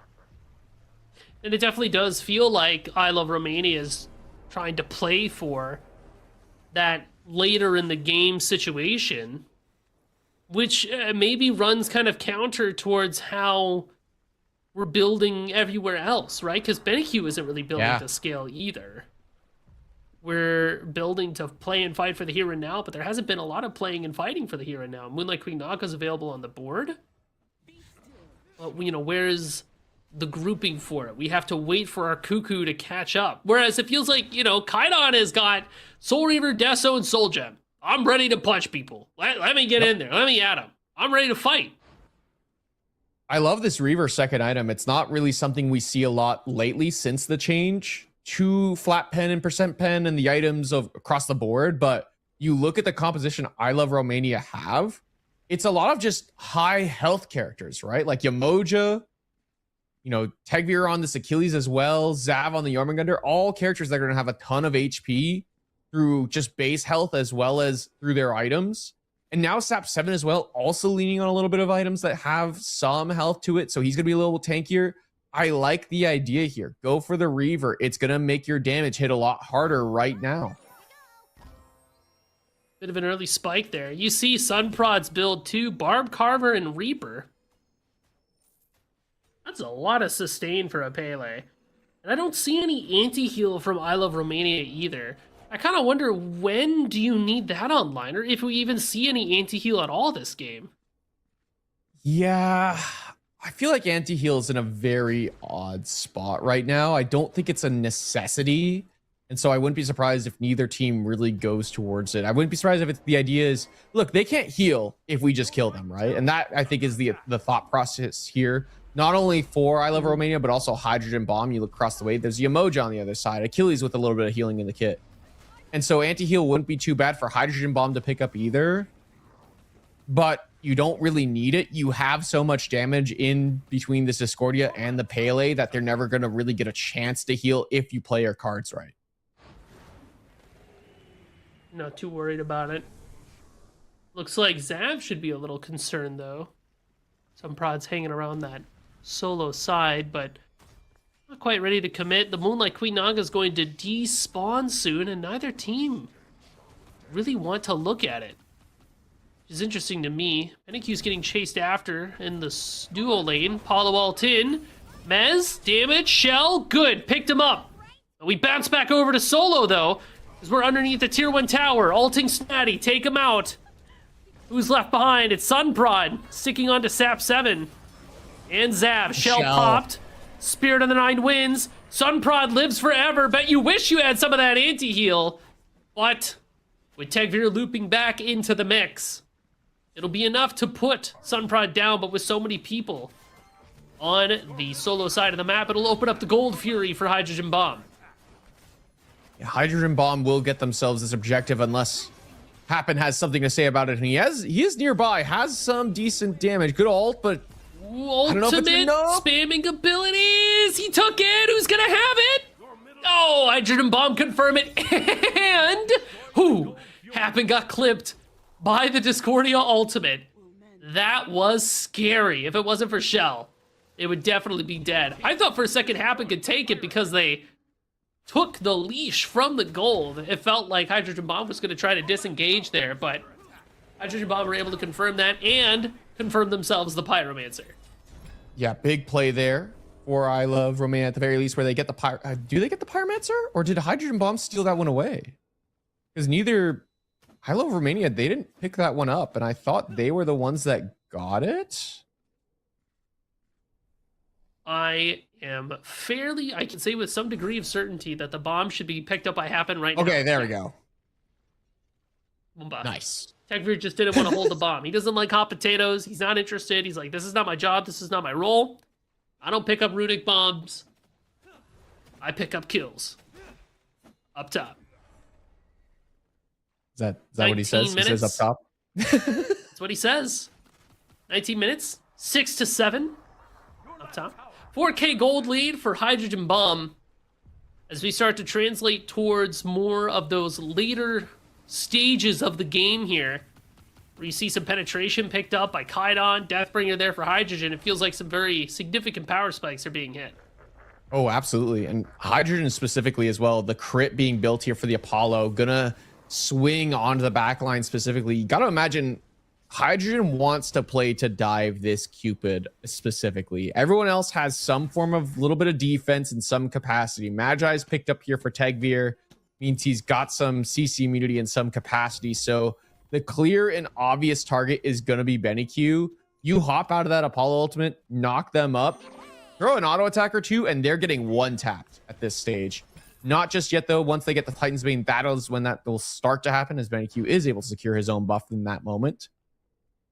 And it definitely does feel like I Love Romania is trying to play for that later in the game situation, which maybe runs kind of counter towards how we're building everywhere else, right? Because BenQ isn't really building to scale either. We're building to play and fight for the here and now, but there hasn't been a lot of playing and fighting for the here and now. Moonlight Queen Naga is available on the board. You know, where's the grouping for it? We have to wait for our Cuckoo to catch up. Whereas it feels like, you know, Kaidan has got Soul Reaver, Deso, and Soul Gem. I'm ready to punch people. Let me get in there. Let me at them. I'm ready to fight. I love this Reaver second item. It's not really something we see a lot lately since the change to flat pen and percent pen and the items of across the board. But you look at the composition I Love Romania have, it's a lot of just high health characters, right? Like Yamoja, you know, Tegvir on this Achilles as well, Zav on the Jormungandr, all characters that are going to have a ton of HP through just base health as well as through their items. And now Sap 7 as well, also leaning on a little bit of items that have some health to it. So he's going to be a little tankier. I like the idea here. Go for the Reaver. It's going to make your damage hit a lot harder right now. Bit of an early spike there. You see Sunprod's build too. Barb Carver and Reaper. That's a lot of sustain for a Pele. And I don't see any anti-heal from I Love Romania either. I kind of wonder, when do you need that online? Or if we even see any anti-heal at all this game. Yeah, I feel like anti-heal is in a very odd spot right now. I don't think it's a necessity. And so I wouldn't be surprised if neither team really goes towards it. I wouldn't be surprised if the idea is, look, they can't heal if we just kill them, right? And that, I think, is the thought process here. Not only for I Love Romania, but also Hydrogen Bomb. You look across the way, there's Yamoja on the other side. Achilles with a little bit of healing in the kit. And so anti-heal wouldn't be too bad for Hydrogen Bomb to pick up either. But you don't really need it. You have so much damage in between this Discordia and the Pele that they're never going to really get a chance to heal if you play your cards right. Not too worried about it. Looks like Zav should be a little concerned, though. Some prods hanging around that solo side, but not quite ready to commit. The Moonlight Queen Naga is going to despawn soon, and neither team really want to look at it. Which is interesting to me. NQ's getting chased after in the duo lane. Paulo Altin. Mez, damage, Shell, good, picked him up. We bounce back over to solo, though, because we're underneath the tier 1 tower. Alting Snatty, take him out. Who's left behind? It's Sunprod, sticking onto Sap 7. And Zav, Shell popped. Spirit of the 9 wins. Sunprod lives forever. Bet you wish you had some of that anti-heal. But with Tegvir looping back into the mix, it'll be enough to put Sunprod down, but with so many people on the solo side of the map, it'll open up the Gold Fury for Hydrogen Bomb. Yeah, Hydrogen Bomb will get themselves this objective unless Happen has something to say about it, and he is nearby, has some decent damage. Good ult, but Ultimate spamming abilities. He took it. Who's gonna have it? Oh, Hydrogen Bomb confirm it. And Happen got clipped by the Discordia ultimate. That was scary. If it wasn't for Shell, it would definitely be dead. I thought for a second Happen could take it because they took the leash from the gold. It felt like Hydrogen Bomb was going to try to disengage there, but Hydrogen Bomb were able to confirm that and confirm themselves the Pyromancer. Yeah, big play there for I Love Romania at the very least, where they get the do they get the Pyromancer, or did Hydrogen Bomb steal that one away? Because neither I Love Romania, they didn't pick that one up, and I thought they were the ones that got it. I can say with some degree of certainty that the bomb should be picked up by Happen right now. Okay, there we go. Bomba. Nice. Tegvir just didn't want to hold the bomb. He doesn't like hot potatoes. He's not interested. He's like, this is not my job. This is not my role. I don't pick up runic bombs. I pick up kills. Up top. Is that what he says? Minutes. He says up top? That's what he says. 19 minutes. 6-7. Up top. 4K gold lead for Hydrogen Bomb as we start to translate towards more of those later stages of the game here, where you see some penetration picked up by Kaidon, Deathbringer there for Hydrogen. It feels like some very significant power spikes are being hit. Oh, absolutely. And Hydrogen specifically as well, the crit being built here for the Apollo, gonna swing onto the backline specifically. You gotta imagine Hydrogen wants to play to dive this Cupid specifically. Everyone else has some form of little bit of defense in some capacity. Magi's picked up here for Tegvir, means he's got some CC immunity in some capacity. So the clear and obvious target is going to be Benny Q. You hop out of that Apollo ultimate, knock them up, throw an auto attack or two, and they're getting one tapped at this stage. Not just yet, though. Once they get the Titan's Bane battles, when that will start to happen, as Benny Q is able to secure his own buff in that moment.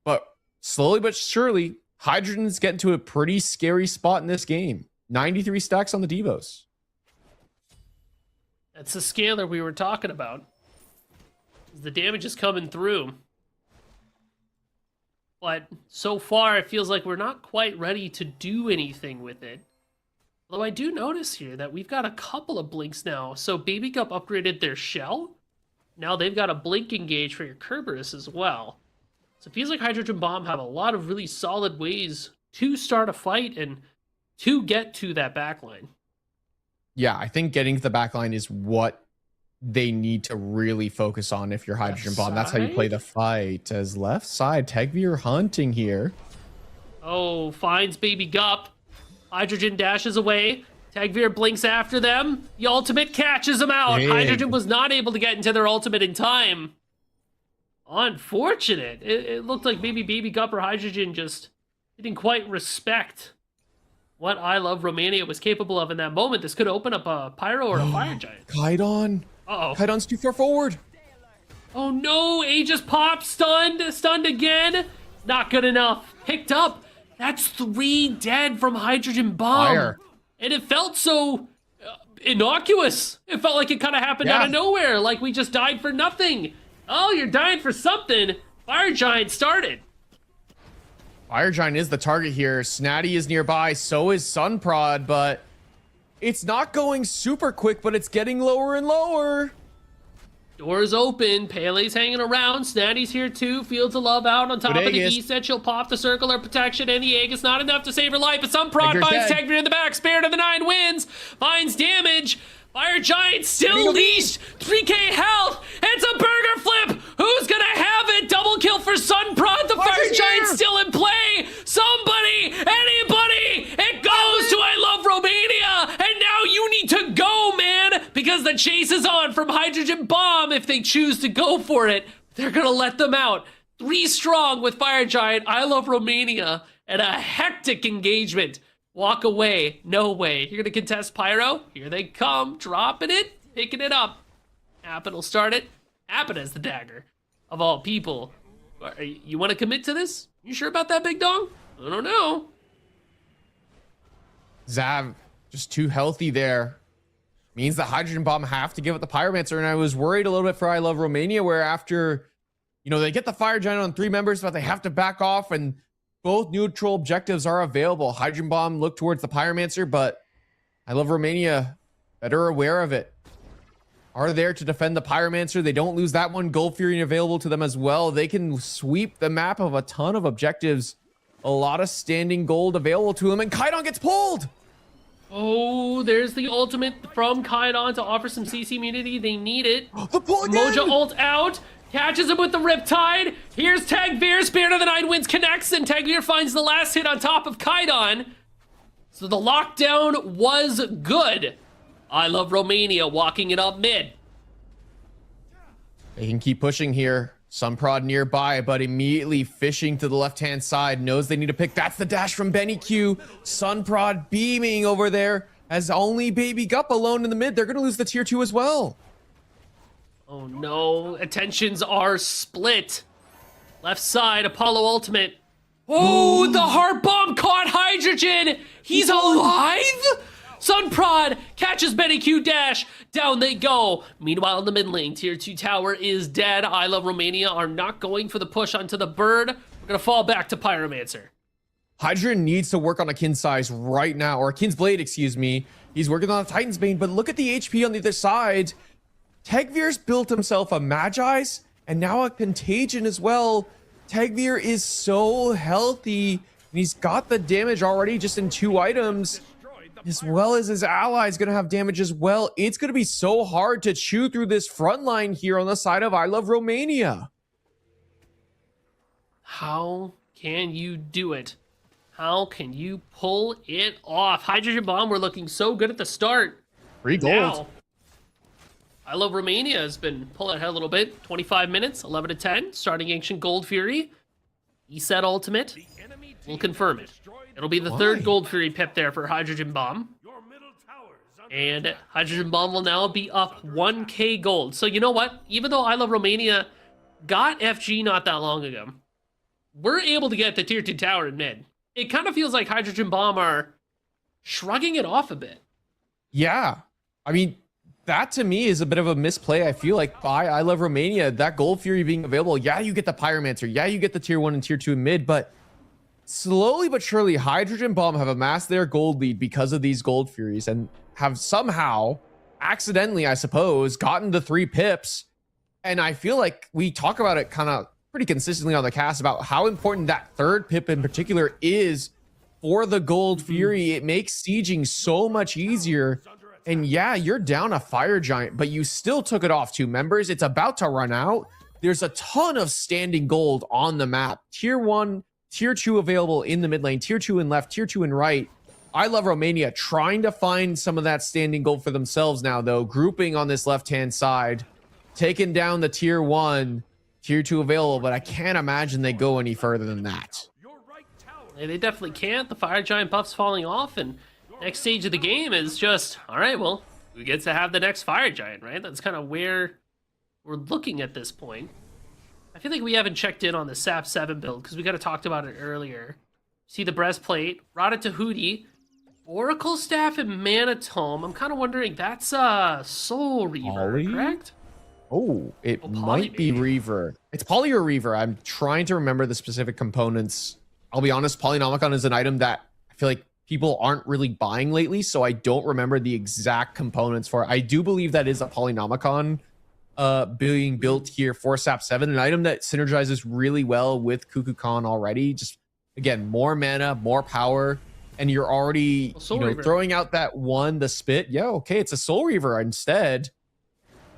But slowly but surely, Hydrogen's getting to a pretty scary spot in this game. 93 stacks on the Devos. That's the scaler we were talking about. The damage is coming through. But so far, it feels like we're not quite ready to do anything with it. Although I do notice here that we've got a couple of blinks now. So Baby Cup upgraded their shell. Now they've got a blink engage for your Kerberos as well. So it feels like Hydrogen Bomb have a lot of really solid ways to start a fight and to get to that backline. Yeah, I think getting to the backline is what they need to really focus on if you're Hydrogen Bomb. That's how you play the fight. As left side, Tegveer hunting here. Oh, finds Baby Gup. Hydrogen dashes away. Tegveer blinks after them. The ultimate catches him out. Big. Hydrogen was not able to get into their ultimate in time. Unfortunate. It looked like maybe Baby Gup or Hydrogen just didn't quite respect what I Love Romania was capable of in that moment. This could open up a Pyro or a Fire Giant. Kaidon. Uh-oh. Kaidon's too far forward. Oh no, Aegis pop, stunned again. Not good enough. Picked up. That's 3 dead from Hydrogen Bomb. Fire. And it felt so innocuous. It felt like it kind of happened out of nowhere, like we just died for nothing. Oh, you're dying for something. Fire Giant started. Fire Giant is the target here. Snatty is nearby, so is Sunprod, but it's not going super quick, but it's getting lower and lower. Doors open. Pele's hanging around. Snatty's here too. Fields of Love out on top of the Aegis. E set. She'll pop the circle of protection, and the Aegis not enough to save her life. But Sunprod Tegveer's finds dead. Tegveer in the back. Spirit of the 9 wins. Finds damage. Fire Giant still leashed. 3k health. It's a burger flip. Who's gonna have it? Double kill for Sunprod. The Fire Giant's still in play. Somebody, anybody. It goes to I Love Romania. And now you need to go, man, because the chase is on from Hydrogen Bomb. If they choose to go for it, they're gonna let them out. 3 strong with Fire Giant, I Love Romania, and a hectic engagement. Walk away, no way. You're gonna contest Pyro? Here they come, dropping it, picking it up. Appin will start it. Appin has the dagger, of all people. You wanna commit to this? You sure about that, big dog? I don't know. Zav, just too healthy there. Means the Hydrogen Bomb have to give it the Pyromancer, and I was worried a little bit for I Love Romania, where after, they get the Fire Giant on 3 members, but they have to back off, and both neutral objectives are available. Hydrogen Bomb look towards the Pyromancer, but I Love Romania better aware of it. Are there to defend the Pyromancer. They don't lose that one. Gold Fury available to them as well. They can sweep the map of a ton of objectives. A lot of standing gold available to them, and Kaidon gets pulled. Oh, there's the ultimate from Kaidon to offer some CC immunity. They need it. The pull again. Moja ult out. Catches him with the Riptide. Here's Tegveer. Spirit of the 9 wins, connects, and Tegveer finds the last hit on top of Kaidon. So the lockdown was good. I Love Romania walking it up mid. They can keep pushing here. Sunprod nearby, but immediately fishing to the left-hand side. Knows they need to pick. That's the dash from Benny Q. Sunprod beaming over there. As only Baby Gup alone in the mid. They're going to lose the tier 2 as well. Oh no, attentions are split. Left side, Apollo ultimate. Oh, the heart bomb caught Hydrogen. He's alive? Sunprod catches Benny Q dash. Down they go. Meanwhile, in the mid lane, tier 2 tower is dead. I Love Romania are not going for the push onto the bird. We're gonna fall back to Pyromancer. Hydrogen needs to work on a Kin size right now, or a Kin's Blade, excuse me. He's working on a Titan's Bane, but look at the HP on the other side. Tegveer's built himself a Magi's and now a Contagion as well. Tegveer is so healthy, and he's got the damage already just in 2 items, as well as his allies gonna have damage as well. It's gonna be so hard to chew through this front line here on the side of I Love Romania. How can you do it? How can you pull it off? Hydrogen Bomb were looking so good at the start. 3 gold. Now, I Love Romania has been pulling ahead a little bit. 25 minutes, 11 to 10, starting Ancient Gold Fury. ESET ultimate. We'll confirm it. It'll be the 3rd Gold Fury pip there for Hydrogen Bomb. And Hydrogen Bomb will now be up 1k gold. So you know what? Even though I Love Romania got FG not that long ago, we're able to get the tier 2 tower in mid. It kind of feels like Hydrogen Bomb are shrugging it off a bit. Yeah. I mean, that to me is a bit of a misplay. I feel like by I Love Romania, that Gold Fury being available, yeah, you get the Pyromancer, yeah, you get the tier 1 and tier 2 in mid, but slowly but surely, Hydrogen Bomb have amassed their gold lead because of these Gold Furies and have somehow, accidentally, I suppose, gotten the 3 pips. And I feel like we talk about it kind of pretty consistently on the cast about how important that 3rd pip in particular is for the Gold Fury. It makes sieging so much easier. And yeah, you're down a fire giant, but you still took it off 2 members. It's about to run out. There's a ton of standing gold on the map. Tier 1, Tier 2 available in the mid lane, Tier 2 in left, Tier 2 in right. I Love Romania trying to find some of that standing gold for themselves now, though. Grouping on this left-hand side. Taking down the Tier 1, Tier 2 available, but I can't imagine they go any further than that. Yeah, they definitely can't. The fire giant buff's falling off, and next stage of the game is just, all right, well, we get to have the next fire giant, right? That's kind of where we're looking at this point. I feel like we haven't checked in on the SAP 7 build because we kind of talked about it earlier. See the breastplate, Ratatouille, Oracle Staff, and Mana Tome. I'm kind of wondering, that's Soul Reaver, Poly? correct? Oh, it Oh, Poly, might be maybe. Reaver. It's Poly or Reaver. I'm trying to remember the specific components. I'll be honest, Polynomicon is an item that I feel like people aren't really buying lately, so I don't remember the exact components for it. I do believe that is a Polynomicon being built here for SAP 7, an item that synergizes really well with Kukulkan already. Just, again, more mana, more power, and you're already throwing out that one, the spit. Yeah, okay, it's a Soul Reaver instead.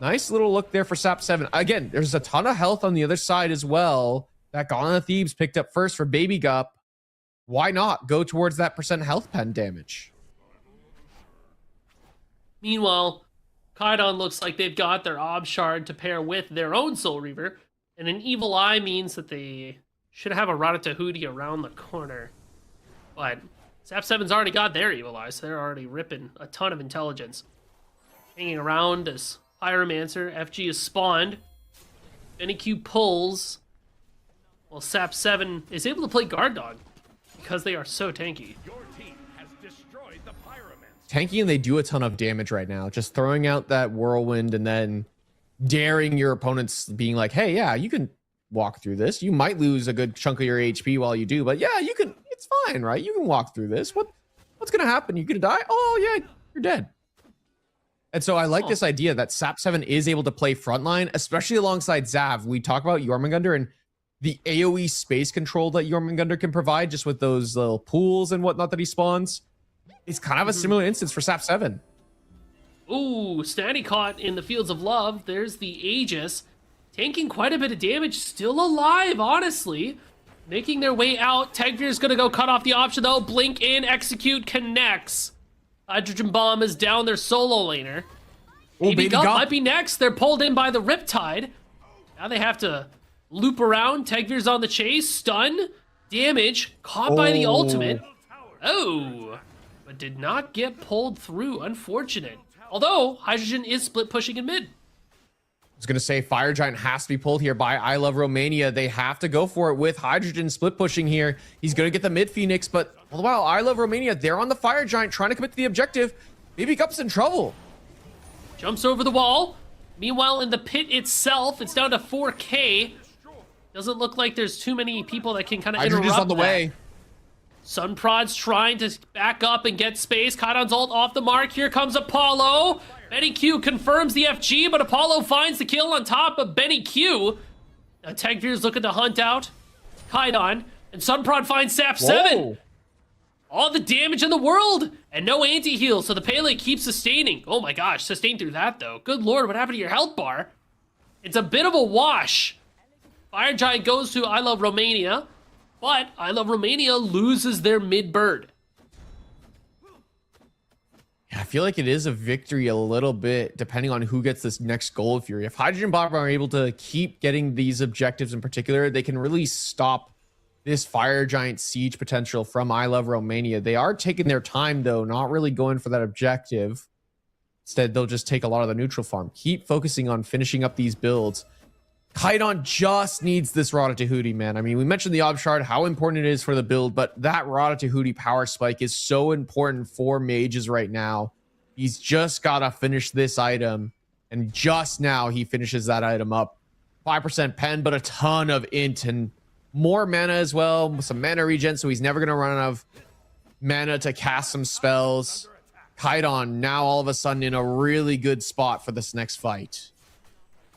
Nice little look there for SAP 7. Again, there's a ton of health on the other side as well. That Gauntlet of Thebes picked up first for Baby Gup. Why not go towards that % health pen damage? Meanwhile, Kaidon looks like they've got their Ob Shard to pair with their own Soul Reaver, and an Evil Eye means that they should have a Ratatouille around the corner. But SAP 7's already got their Evil Eye, so they're already ripping a ton of intelligence. Hanging around as Pyromancer, FG is spawned. Benny Q pulls, while SAP 7 is able to play Guard Dog because they are so tanky. Your team has destroyed the Pyromancer. Tanky, and they do a ton of damage right now. Just throwing out that whirlwind and then daring your opponents, being like, hey, yeah, you can walk through this. You might lose a good chunk of your HP while you do, but yeah, you can. It's fine, right? You can walk through this. What's gonna happen? You gonna die? Oh yeah, you're dead. And so I like this idea that SAP 7 is able to play frontline, especially alongside Zav. We talk about Jormungandr and the AoE space control that Jormungandr can provide just with those little pools and whatnot that he spawns. It's kind of a similar instance for SAP 7. Ooh, Snatty caught in the Fields of Love. There's the Aegis. Tanking quite a bit of damage. Still alive, honestly. Making their way out. Tegvir's gonna go cut off the option though. Blink in, execute, connects. Hydrogen Bomb is down their solo laner. Baby Gup might be next. They're pulled in by the Riptide. Now they have to loop around. Tegvir's on the chase. Stun. Damage. Caught by the ultimate. Oh. But did not get pulled through. Unfortunate. Although, Hydrogen is split pushing in mid. I was going to say Fire Giant has to be pulled here by I Love Romania. They have to go for it with Hydrogen split pushing here. He's going to get the mid Phoenix, but all the while, I Love Romania, they're on the Fire Giant trying to commit to the objective. Baby Gup's in trouble. Jumps over the wall. Meanwhile, in the pit itself, it's down to 4K. Doesn't look like there's too many people that can kind of interrupt Hydrogen's on the way. Sunprod's trying to back up and get space. Kaidon's ult off the mark. Here comes Apollo. Benny Q confirms the FG, but Apollo finds the kill on top of Benny Q. Now Tegvir's looking to hunt out Kaidon, and Sunprod finds SAP 7. All the damage in the world, and no anti-heal, so the Pele keeps sustaining. Oh my gosh, sustained through that though. Good lord, what happened to your health bar? It's a bit of a wash. Fire Giant goes to I Love Romania, but I Love Romania loses their mid-bird. I feel like it is a victory a little bit, depending on who gets this next Gold Fury. If Hydrogen Bomb are able to keep getting these objectives in particular, they can really stop this Fire Giant siege potential from I Love Romania. They are taking their time, though, not really going for that objective. Instead, they'll just take a lot of the neutral farm. Keep focusing on finishing up these builds. Kaidon just needs this Ratatouille, man. I mean, we mentioned the Ob Shard, how important it is for the build, but that Ratatouille power spike is so important for mages right now. He's just got to finish this item, and just now he finishes that item up. 5% pen, but a ton of int and more mana as well, some mana regen, so he's never going to run out of mana to cast some spells. Kaidon now all of a sudden in a really good spot for this next fight.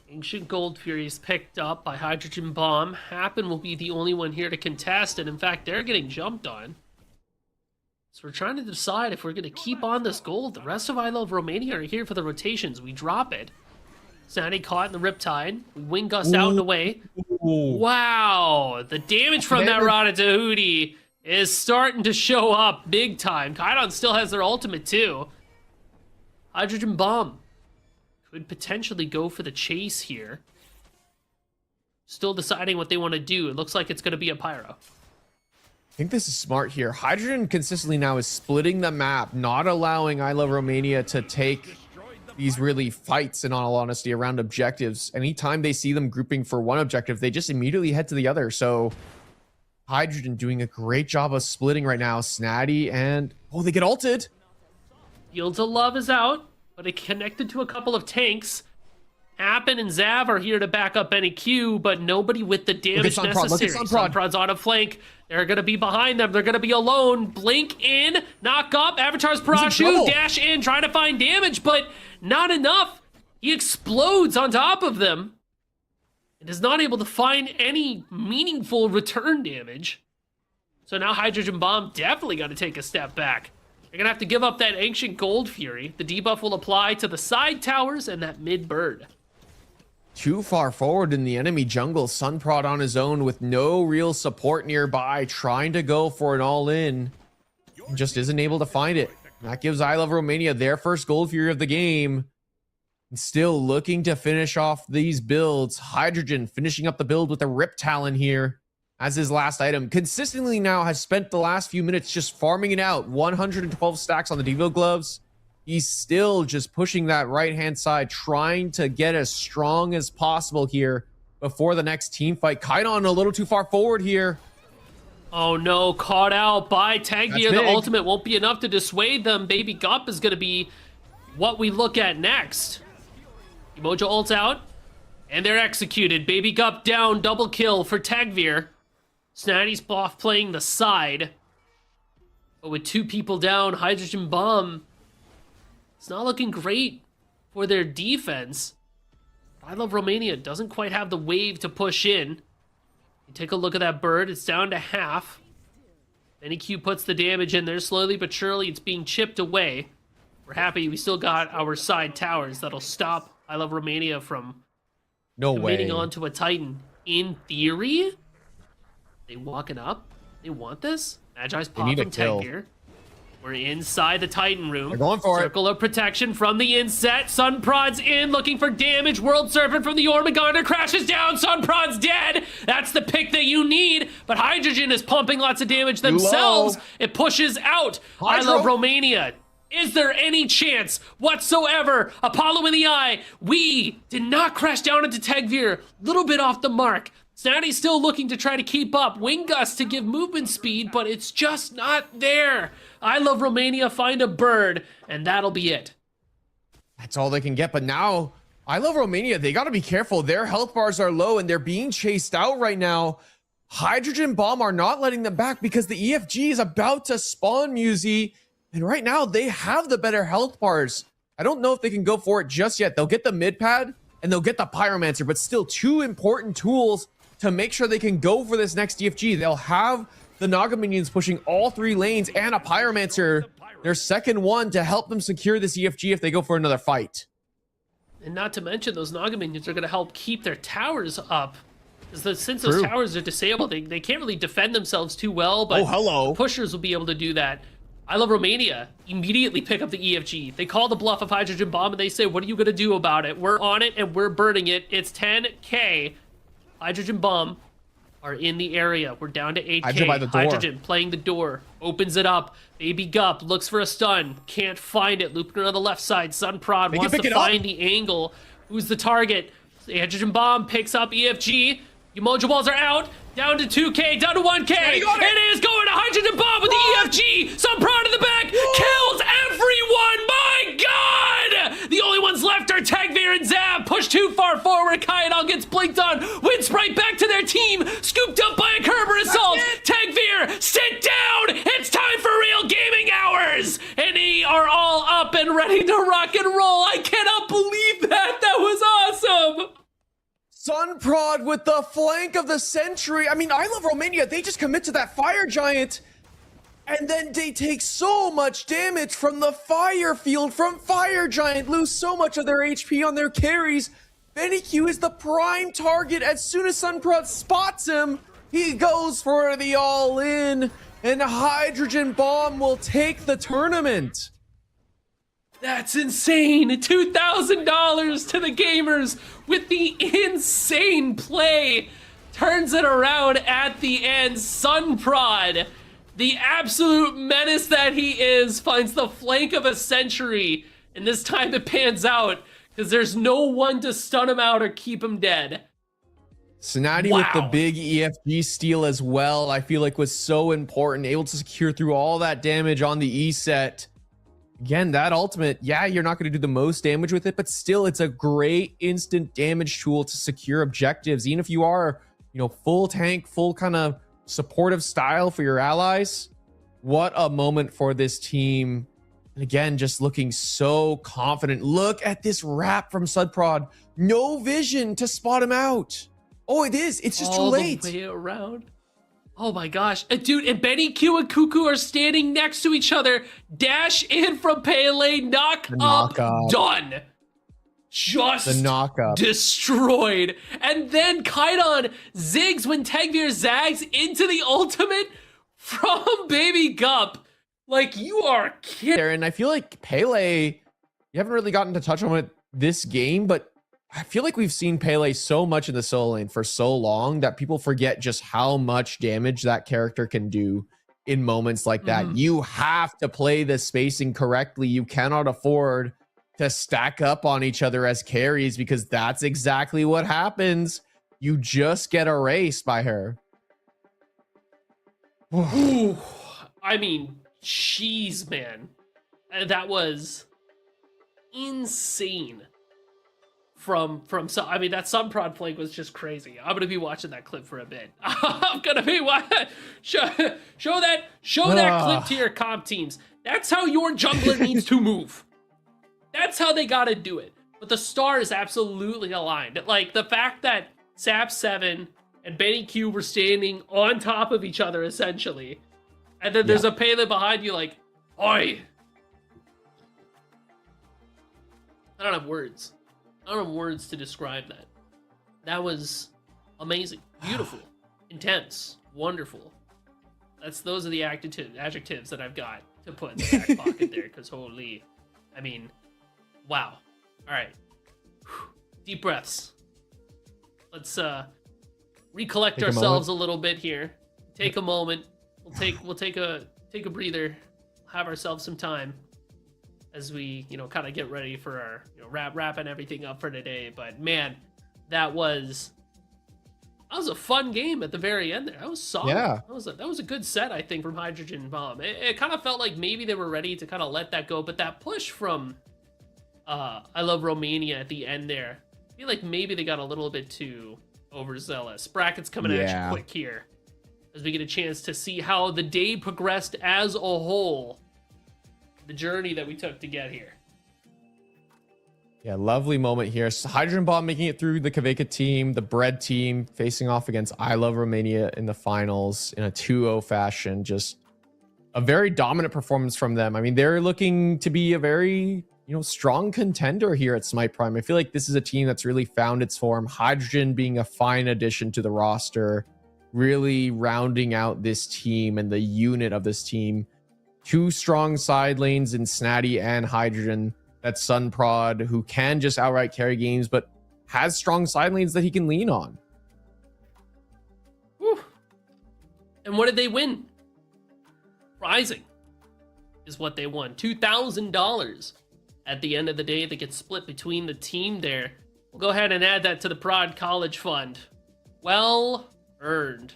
Ancient Gold Fury is picked up by Hydrogen Bomb. Happen will be the only one here to contest, and in fact, they're getting jumped on. So we're trying to decide if we're going to keep on this gold. The rest of I Love Romania are here for the rotations. We drop it. Sandy caught in the Riptide. We wing Gus out and away. Wow. The damage from that Ratatouille is starting to show up big time. Kydon still has their ultimate too. Hydrogen Bomb could potentially go for the chase here. Still deciding what they want to do. It looks like it's going to be a Pyro. I think this is smart here. Hydrogen consistently now is splitting the map, not allowing I Love Romania to take these really fights, in all honesty, around objectives. Anytime they see them grouping for one objective, they just immediately head to the other. So Hydrogen doing a great job of splitting right now. Snatty and... oh, they get ulted. Fields of Love is out, but it connected to a couple of tanks. Appen and Zav are here to back up any Q, but nobody with the damage necessary. Sunprod's on a flank. They're going to be behind them. They're going to be alone. Blink in, knock up. Avatar's Parashu, dash in, trying to find damage, but not enough. He explodes on top of them and is not able to find any meaningful return damage. So now Hydrogen Bomb definitely got to take a step back. They're going to have to give up that Ancient Gold Fury. The debuff will apply to the side towers and that mid bird. Too far forward in the enemy jungle. Sunprod on his own with no real support nearby, trying to go for an all-in. Just isn't able to find it. That gives I Love Romania their first Gold Fury of the game. And still looking to finish off these builds. Hydrogen finishing up the build with a Rip Talon here as his last item. Consistently now has spent the last few minutes just farming it out. 112 stacks on the Devo gloves. He's still just pushing that right-hand side, trying to get as strong as possible here before the next team fight. Kydon a little too far forward here. Oh no, caught out by Taggear. The ultimate won't be enough to dissuade them. Baby Gup is going to be what we look at next. Emojo ults out, and they're executed. Baby Gup down, double kill for Tagveer. Snatty's off playing the side. But with two people down, Hydrogen Bomb, it's not looking great for their defense. I Love Romania doesn't quite have the wave to push in. You take a look at that bird, it's down to half. NEQ puts the damage in there, slowly but surely it's being chipped away. We're happy we still got our side towers that'll stop I Love Romania from committing onto a Titan. In theory, they walking up. They want this. Magi's pop from Taggear. We're inside the Titan room. They're going for Circle of protection from the inset. Sunprod's in, looking for damage. World Serpent from the Ormagander crashes down. Sunprod's dead. That's the pick that you need. But Hydrogen is pumping lots of damage themselves. It pushes out I Love Romania. Is there any chance whatsoever? Apollo in the eye. We did not crash down into Tagveer. Little bit off the mark. Snatty's still looking to try to keep up. Wing Gust to give movement speed, but it's just not there. I Love Romania find a bird, and that'll be it. That's all they can get, but now I Love Romania, they got to be careful. Their health bars are low, and they're being chased out right now. Hydrogen Bomb are not letting them back because the EFG is about to spawn Musi, and right now they have the better health bars. I don't know if they can go for it just yet. They'll get the mid pad, and they'll get the Pyromancer, but still two important tools to make sure they can go for this next EFG. They'll have the Naga minions pushing all three lanes and a Pyromancer, their second one, to help them secure this EFG if they go for another fight. And not to mention, those Naga minions are going to help keep their towers up. Because since those towers are disabled, they can't really defend themselves too well, but the pushers will be able to do that. I Love Romania immediately pick up the EFG. They call the bluff of Hydrogen Bomb, and they say, what are you going to do about it? We're on it, and we're burning it. It's 10K. Hydrogen Bomb are in the area. We're down to 8K. Hydrogen playing the door. Opens it up. Baby Gup looks for a stun. Can't find it. Looping around the left side. Sunprod wants to find the angle. Who's the target? Hydrogen Bomb picks up EFG. Emoji balls are out. Down to 2K. Down to 1K. It is going to Hydrogen Bomb with the EFG. Sunprod in the back. Kills everyone. My God! The only ones left are Tagveer and Zab. Pushed too far forward. Kydon gets blinked on. Wins right back to their team. Scooped up by a Kerber assault. Tagveer, sit down. It's time for real gaming hours. And they are all up and ready to rock and roll. I cannot believe that. That was awesome. Sunprod with the flank of the century. I mean, I Love Romania, they just commit to that Fire Giant. And then they take so much damage from the fire field, from Fire Giant, lose so much of their HP on their carries. Benny Q is the prime target. As soon as Sunprod spots him, he goes for the all-in, and Hydrogen Bomb will take the tournament. That's insane. $2,000 to the gamers with the insane play. Turns it around at the end. Sunprod, the absolute menace that he is, finds the flank of a century. And this time it pans out because there's no one to stun him out or keep him dead. Snotty with the big EFG steal as well, I feel like was so important. Able to secure through all that damage on the E set. Again, that ultimate, yeah, you're not going to do the most damage with it, but still, it's a great instant damage tool to secure objectives. Even if you are, you know, full tank, full kind of supportive style for your allies. What a moment for this team. And again, just looking so confident. Look at this wrap from Sunprod. No vision to spot him out. Oh, it is. It's just too late. All the way around. Oh my gosh. Dude, and Benny Q and Cuckoo are standing next to each other. Dash in from Pele. Knock up. Done. Just the knockup. Destroyed. And then Kaidon zigs when Tegvir zags into the ultimate from Baby Gup. Like, you are kidding. And I feel like Pele, you haven't really gotten to touch on it this game, but I feel like we've seen Pele so much in the solo lane for so long that people forget just how much damage that character can do in moments like that. You have to play the spacing correctly. You cannot afford to stack up on each other as carries because that's exactly what happens. You just get erased by her. Ooh, I mean, jeez, man. That was insane. So I mean, that Sunprod flank was just crazy. I'm gonna be watching that clip for a bit. I'm gonna be show that clip to your comp teams. That's how your jungler needs to move. That's how they gotta do it. But the star is absolutely aligned. Like the fact that Sap7 and Benny Q were standing on top of each other essentially, and then there's a Pele behind you, like, oi. I don't have words. I don't have words to describe that. That was amazing, beautiful, intense, wonderful. Those are the adjectives that I've got to put in the back pocket there, because holy, I mean, wow. All right, deep breaths. Let's recollect ourselves a little bit here. Take a moment. We'll take a breather. Have ourselves some time as we, kind of get ready for our, wrapping everything up for today. But man, that was a fun game at the very end there. That was solid. Yeah. That was a good set, I think, from Hydrogen Bomb. It kind of felt like maybe they were ready to kind of let that go, but that push from I Love Romania at the end there, I feel like maybe they got a little bit too overzealous. Brackets coming at you quick here as we get a chance to see how the day progressed as a whole. The journey that we took to get here. Yeah, lovely moment here. So Hydrogen Bomb making it through the Kveka team, the Bread team facing off against I Love Romania in the finals in a 2-0 fashion. Just a very dominant performance from them. I mean, they're looking to be a very, strong contender here at SMITE Prime. I feel like this is a team that's really found its form. Hydrogen being a fine addition to the roster, really rounding out this team and the unit of this team. Two strong side lanes in Snatty and Hydrogen. That's Sunprod, who can just outright carry games, but has strong side lanes that he can lean on. Whew. And what did they win? Rising is what they won. $2,000 at the end of the day that gets split between the team there. We'll go ahead and add that to the Prod College Fund. Well earned.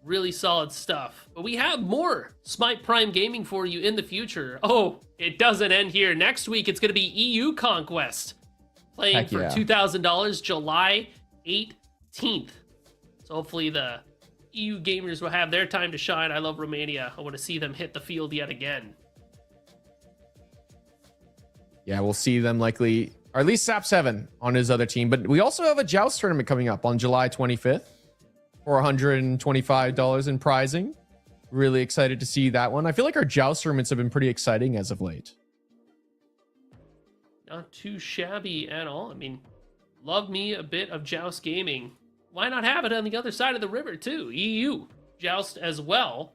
Really solid stuff. But we have more SMITE Prime gaming for you in the future. Oh, it doesn't end here. Next week, it's going to be EU Conquest. Playing for $2,000 July 18th. So hopefully the EU gamers will have their time to shine. I Love Romania. I want to see them hit the field yet again. Yeah, we'll see them likely, or at least Sap7 on his other team. But we also have a Joust tournament coming up on July 25th. $425 in prizing. Really excited to see that one. I feel like our Joust tournaments have been pretty exciting as of late. Not too shabby at all. I mean, love me a bit of Joust gaming. Why not have it on the other side of the river too? EU Joust as well.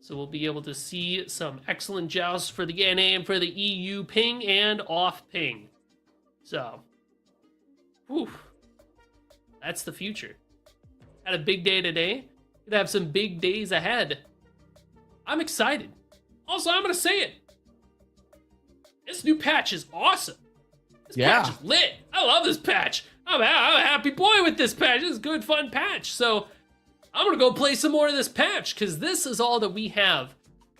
So we'll be able to see some excellent jousts for the NA and for the EU ping and off ping. So, whew, that's the future. Had a big day today. Gonna have some big days ahead. I'm excited. Also, I'm gonna say it. This new patch is awesome. This patch is lit. I love this patch. I'm a happy boy with this patch. This is a good, fun patch. So I'm gonna go play some more of this patch because this is all that we have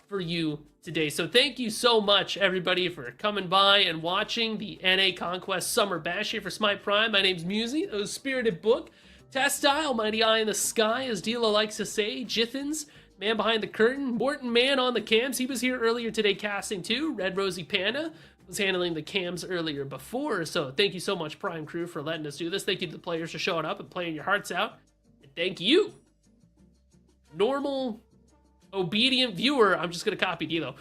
for you today. So thank you so much, everybody, for coming by and watching the NA Conquest Summer Bash here for Smite Prime. My name's Musey, the Spirited Book, Testile, Mighty Eye in the Sky, as Dilo likes to say, Jithens, Man Behind the Curtain, Morton Man on the cams. He was here earlier today casting too. Red Rosy Panda was handling the cams earlier before. So thank you so much, Prime Crew, for letting us do this. Thank you to the players for showing up and playing your hearts out. And thank you, normal, obedient viewer, I'm just going to copy Dilo,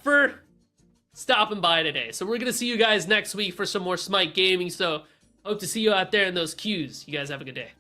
for stopping by today. So we're going to see you guys next week for some more Smite gaming. So hope to see you out there in those queues. You guys have a good day.